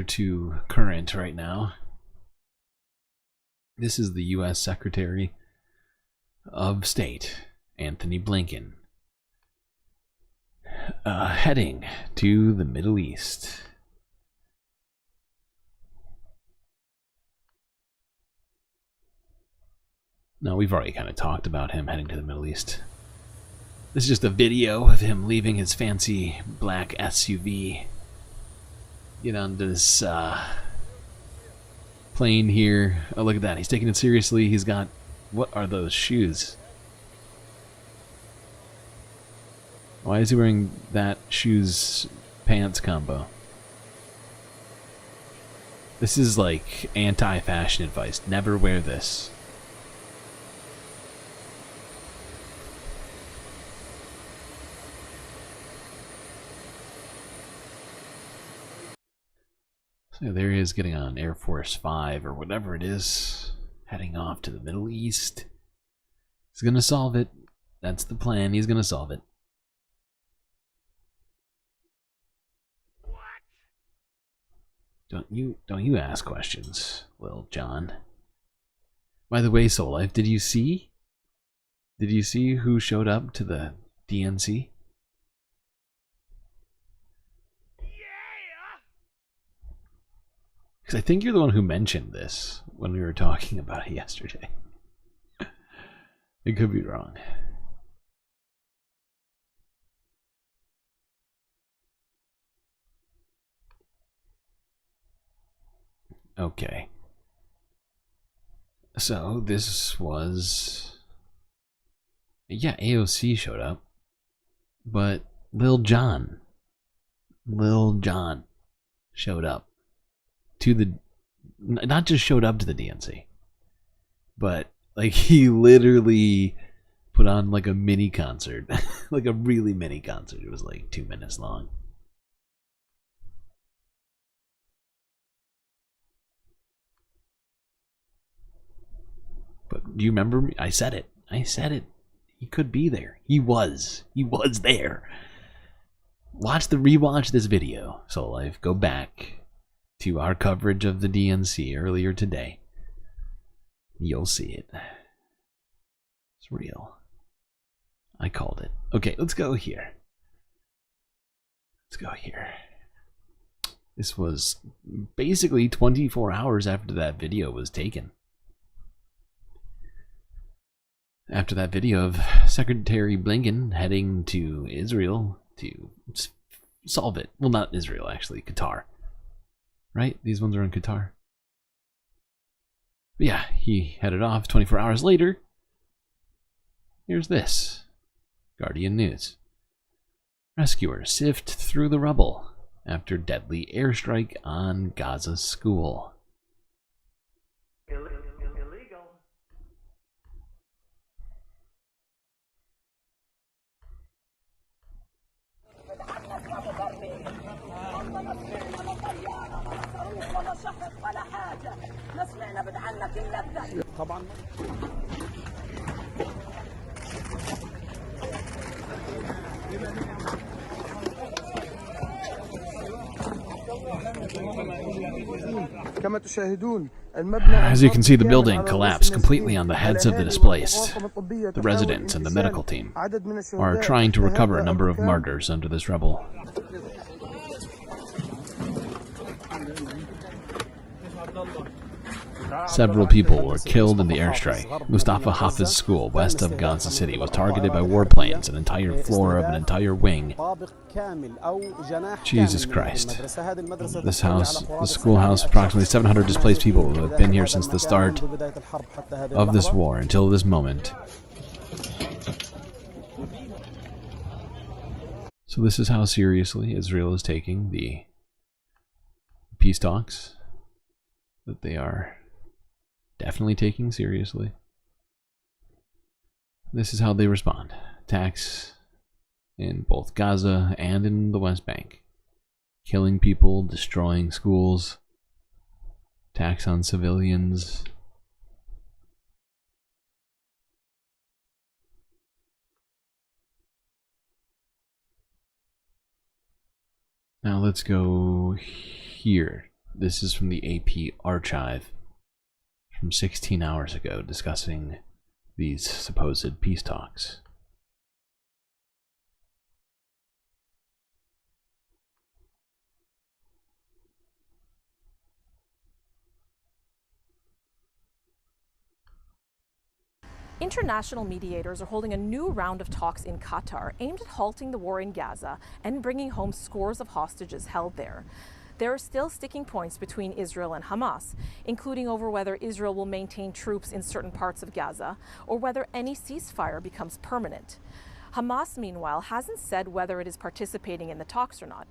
to current right now. This is the U.S. Secretary of State, Anthony Blinken, heading to the Middle East. No, we've already kind of talked about him heading to the Middle East. This is just a video of him leaving his fancy black SUV. Get onto this plane here. Oh, look at that. He's taking it seriously. He's got... What are those shoes? Why is he wearing that shoes pants combo? This is like anti-fashion advice. Never wear this. So there he is getting on Air Force 5 or whatever it is, heading off to the Middle East. He's gonna solve it. That's the plan. He's gonna solve it. Don't you ask questions, Lil John. By the way, Soul Life, did you see who showed up to the DNC? Because I think you're the one who mentioned this when we were talking about it yesterday. It could be wrong. Okay. So this was... Yeah, AOC showed up. But Lil John showed up to the... Not just showed up to the DNC, but like he literally put on like a mini concert. Like a really mini concert. It was like 2 minutes long. But do you remember me? I said it. He could be there. He was there. Rewatch this video, Soul Life. Go back to our coverage of the DNC earlier today. You'll see it. It's real. I called it. Okay, let's go here. This was basically 24 hours after that video was taken. After that video of Secretary Blinken heading to Israel to solve it. Well, not Israel, actually. Qatar. Right? These ones are in Qatar. But yeah, he headed off 24 hours later. Here's this. Guardian News. Rescuers sift through the rubble after deadly airstrike on Gaza school. As you can see, the building collapsed completely on the heads of the displaced. The residents and the medical team are trying to recover a number of martyrs under this rubble. Several people were killed in the airstrike. Mustafa Hafez School, west of Gaza City, was targeted by warplanes. An entire floor of an entire wing. Jesus Christ. This house, the schoolhouse, approximately 700 displaced people who have been here since the start of this war until this moment. So this is how seriously Israel is taking the peace talks that they are definitely taking seriously. This is how they respond. Attacks in both Gaza and in the West Bank. Killing people, destroying schools, attacks on civilians. Now let's go here. This is from the AP archive from 16 hours ago discussing these supposed peace talks. International mediators are holding a new round of talks in Qatar aimed at halting the war in Gaza and bringing home scores of hostages held there. There are still sticking points between Israel and Hamas, including over whether Israel will maintain troops in certain parts of Gaza or whether any ceasefire becomes permanent. Hamas, meanwhile, hasn't said whether it is participating in the talks or not.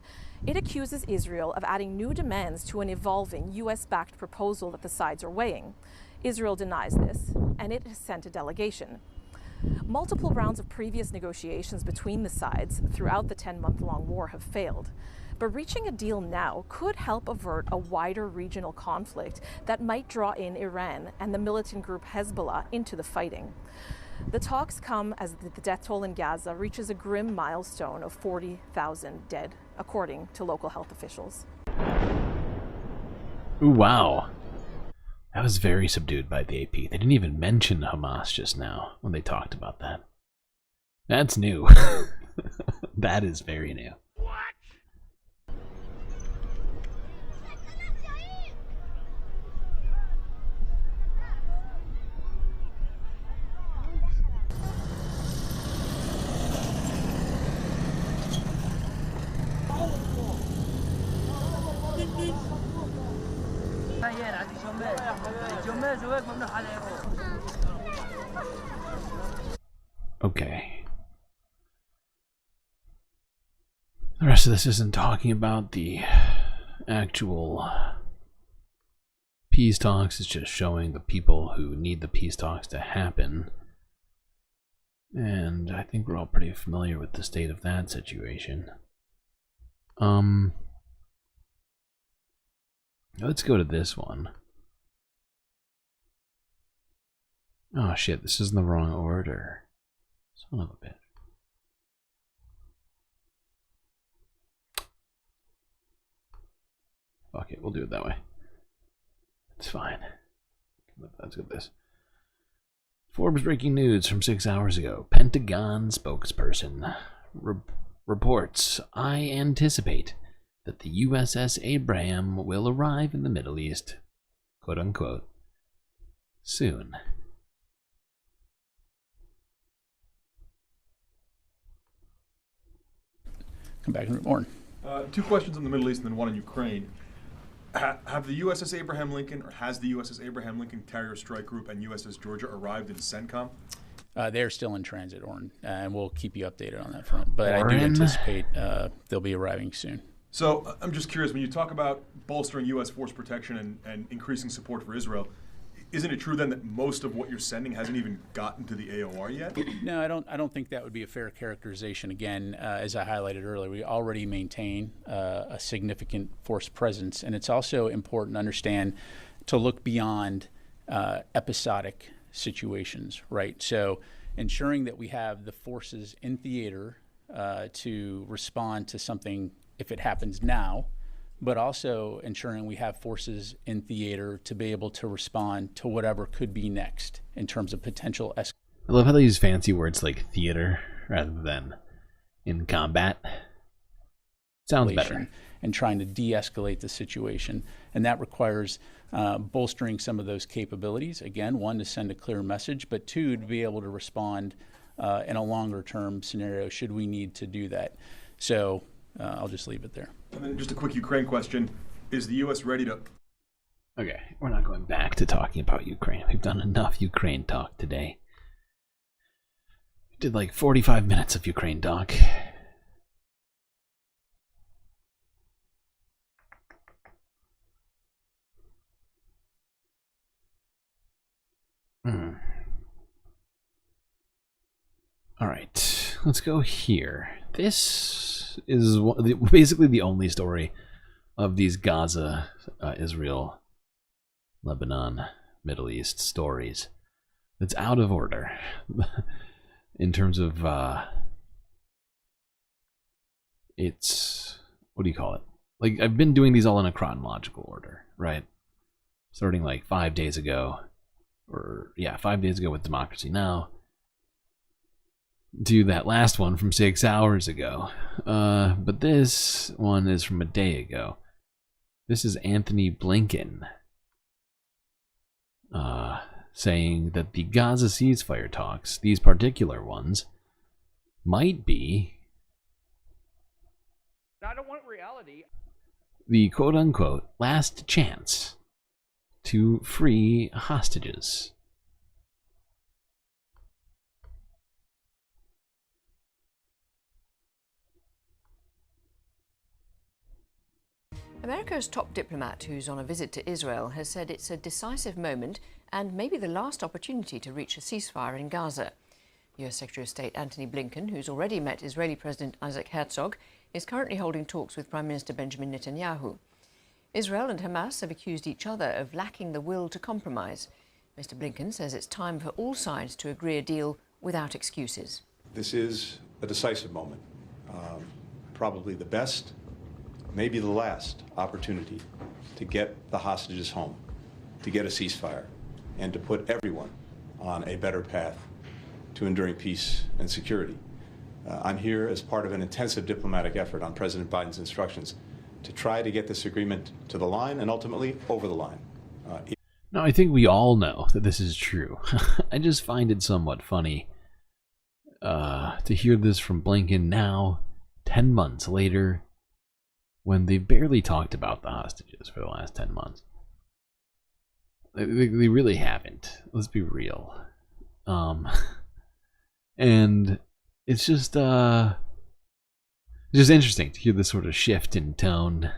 It accuses Israel of adding new demands to an evolving US-backed proposal that the sides are weighing. Israel denies this, and it has sent a delegation. Multiple rounds of previous negotiations between the sides throughout the 10-month-long war have failed. But reaching a deal now could help avert a wider regional conflict that might draw in Iran and the militant group Hezbollah into the fighting. The talks come as the death toll in Gaza reaches a grim milestone of 40,000 dead, according to local health officials. Ooh, wow. That was very subdued by the AP. They didn't even mention Hamas just now when they talked about that. That's new. That is very new. Okay. The rest of this isn't talking about the actual peace talks. It's just showing the people who need the peace talks to happen. And I think we're all pretty familiar with the state of that situation. Let's go to this one. Oh shit, this is in the wrong order. Son of a bitch. Fuck it, we'll do it that way. It's fine. Let's go with this. Forbes breaking news from 6 hours ago. Pentagon spokesperson reports, I anticipate that the USS Abraham will arrive in the Middle East, quote unquote, soon. Come back and reborn. Two questions on the Middle East and then one on Ukraine. Have the USS Abraham Lincoln, or has the USS Abraham Lincoln Carrier Strike Group and USS Georgia arrived in CENTCOM? They're still in transit, Orrin, and we'll keep you updated on that front. But I do anticipate they'll be arriving soon. So I'm just curious, when you talk about bolstering U.S. force protection and increasing support for Israel, isn't it true then that most of what you're sending hasn't even gotten to the AOR yet? No, I don't think that would be a fair characterization. Again, as I highlighted earlier, we already maintain a significant force presence, and it's also important to understand to look beyond episodic situations, right? So ensuring that we have the forces in theater to respond to something if it happens now, but also ensuring we have forces in theater to be able to respond to whatever could be next in terms of potential escalation. I love how they use fancy words like theater rather than in combat. Sounds better. And trying to de-escalate the situation. And that requires bolstering some of those capabilities. Again, one, to send a clear message, but two, to be able to respond in a longer term scenario should we need to do that. So I'll just leave it there. And then just a quick Ukraine question. Is the U.S. ready to... Okay, we're not going back to talking about Ukraine. We've done enough Ukraine talk today. We did like 45 minutes of Ukraine talk. All right, let's go here. This is basically the only story of these Gaza, Israel, Lebanon, Middle East stories that's out of order in terms of its what do you call it? Like, I've been doing these all in a chronological order, right? Starting like 5 days ago, or yeah, 5 days ago with Democracy Now! To that last one from 6 hours ago. But this one is from a day ago. This is Anthony Blinken saying that the Gaza ceasefire talks, these particular ones, might be I don't want reality. the quote-unquote last chance to free hostages. America's top diplomat, who's on a visit to Israel, has said it's a decisive moment and maybe the last opportunity to reach a ceasefire in Gaza. US Secretary of State Antony Blinken, who's already met Israeli President Isaac Herzog, is currently holding talks with Prime Minister Benjamin Netanyahu. Israel and Hamas have accused each other of lacking the will to compromise. Mr. Blinken says it's time for all sides to agree a deal without excuses. This is a decisive moment, probably the best, maybe the last opportunity to get the hostages home, to get a ceasefire, and to put everyone on a better path to enduring peace and security. I'm here as part of an intensive diplomatic effort on President Biden's instructions to try to get this agreement to the line and ultimately over the line. Now, I think we all know that this is true. I just find it somewhat funny to hear this from Blinken now, 10 months later, when they barely talked about the hostages for the last 10 months. They really haven't. Let's be real. And it's just interesting to hear this sort of shift in tone,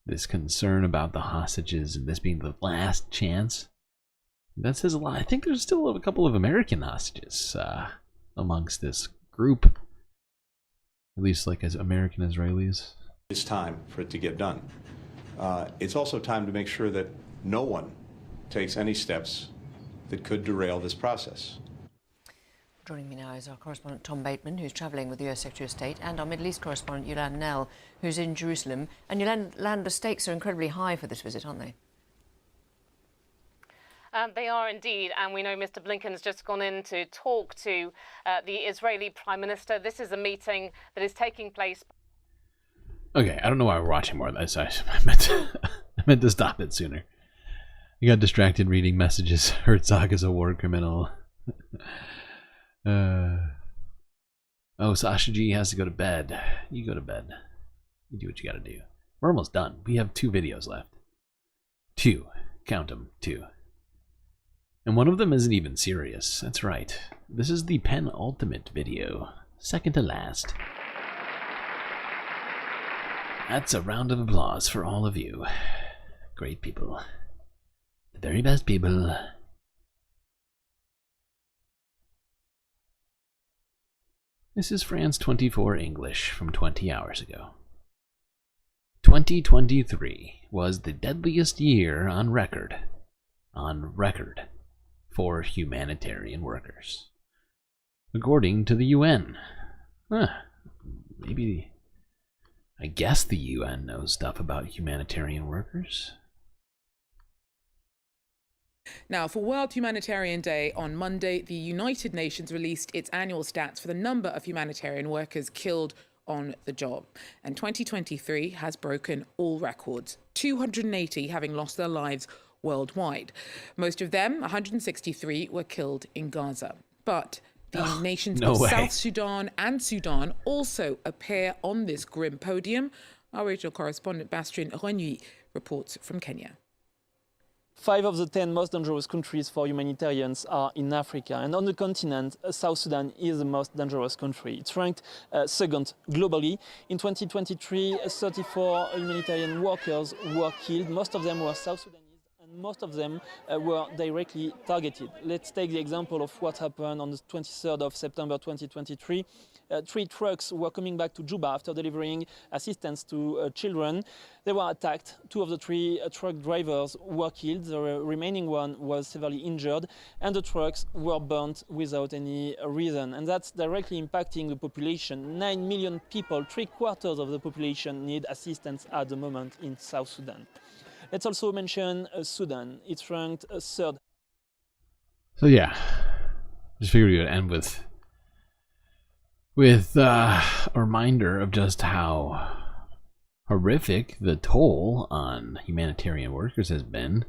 this concern about the hostages and this being the last chance. That says a lot. I think there's still a couple of American hostages amongst this group, at least like as American Israelis. It's time for it to get done. It's also time to make sure that no one takes any steps that could derail this process. Joining me now is our correspondent Tom Bateman, who's travelling with the US Secretary of State, and our Middle East correspondent Yolande Nell, who's in Jerusalem. And Yolande, the stakes are incredibly high for this visit, aren't they? They are indeed, and we know Mr. Blinken's just gone in to talk to the Israeli Prime Minister. This is a meeting that is taking place. Okay, I don't know why we're watching more of this. I meant to stop it sooner. I got distracted reading messages. Herzog is a war criminal. Oh, Sasha G has to go to bed. You go to bed. You do what you gotta do. We're almost done. We have 2 videos left. 2. Count them. 2. And one of them isn't even serious. That's right. This is the penultimate video. Second to last. That's a round of applause for all of you. Great people. The very best people. This is France 24 English from 20 hours ago. 2023 was the deadliest year on record for humanitarian workers, according to the UN. Maybe, I guess the UN knows stuff about humanitarian workers. Now, for World Humanitarian Day on Monday, the United Nations released its annual stats for the number of humanitarian workers killed on the job. And 2023 has broken all records, 280 having lost their lives worldwide. Most of them, 163, were killed in Gaza. But the nations of South Sudan and Sudan also appear on this grim podium. Our regional correspondent Bastien Renouy reports from Kenya. 5 of the 10 most dangerous countries for humanitarians are in Africa. And on the continent, South Sudan is the most dangerous country. It's ranked second globally. In 2023, 34 humanitarian workers were killed. Most of them were South Sudanese and most of them were directly targeted. Let's take the example of what happened on the 23rd of September 2023. 3 trucks were coming back to Juba after delivering assistance to children. They were attacked. 2 of the 3 truck drivers were killed. The remaining one was severely injured, and the trucks were burnt without any reason. And that's directly impacting the population. 9 million people, 3/4 of the population, need assistance at the moment in South Sudan. Let's also mention Sudan. It's ranked 3rd. So yeah, just figured we would end with a reminder of just how horrific the toll on humanitarian workers has been.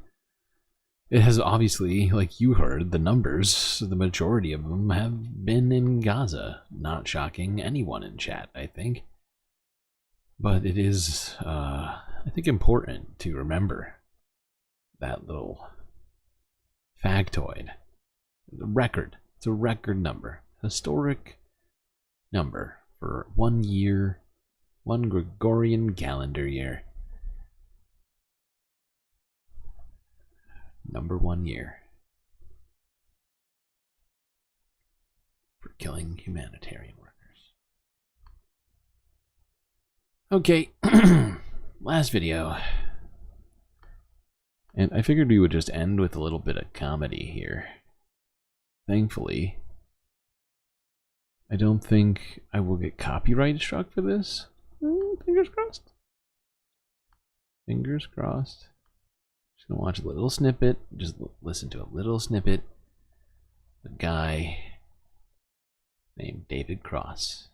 It has obviously, like you heard, the numbers, the majority of them have been in Gaza. Not shocking anyone in chat, I think. But it is, I think, important to remember that little factoid. The record. It's a record number. Historic number for 1 year, 1 Gregorian calendar year. Number 1 year for killing humanitarian workers. Okay, last video. And I figured we would just end with a little bit of comedy here. Thankfully, I don't think I will get copyright struck for this. Fingers crossed. Fingers crossed. Just gonna watch a little snippet. Just listen to a little snippet. A guy named David Cross.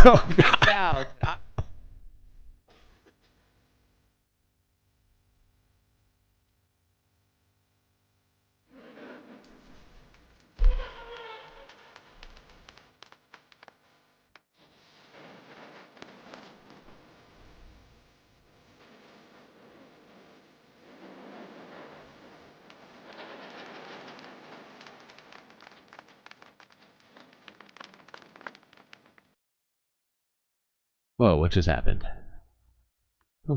Oh, God. Whoa, what just happened?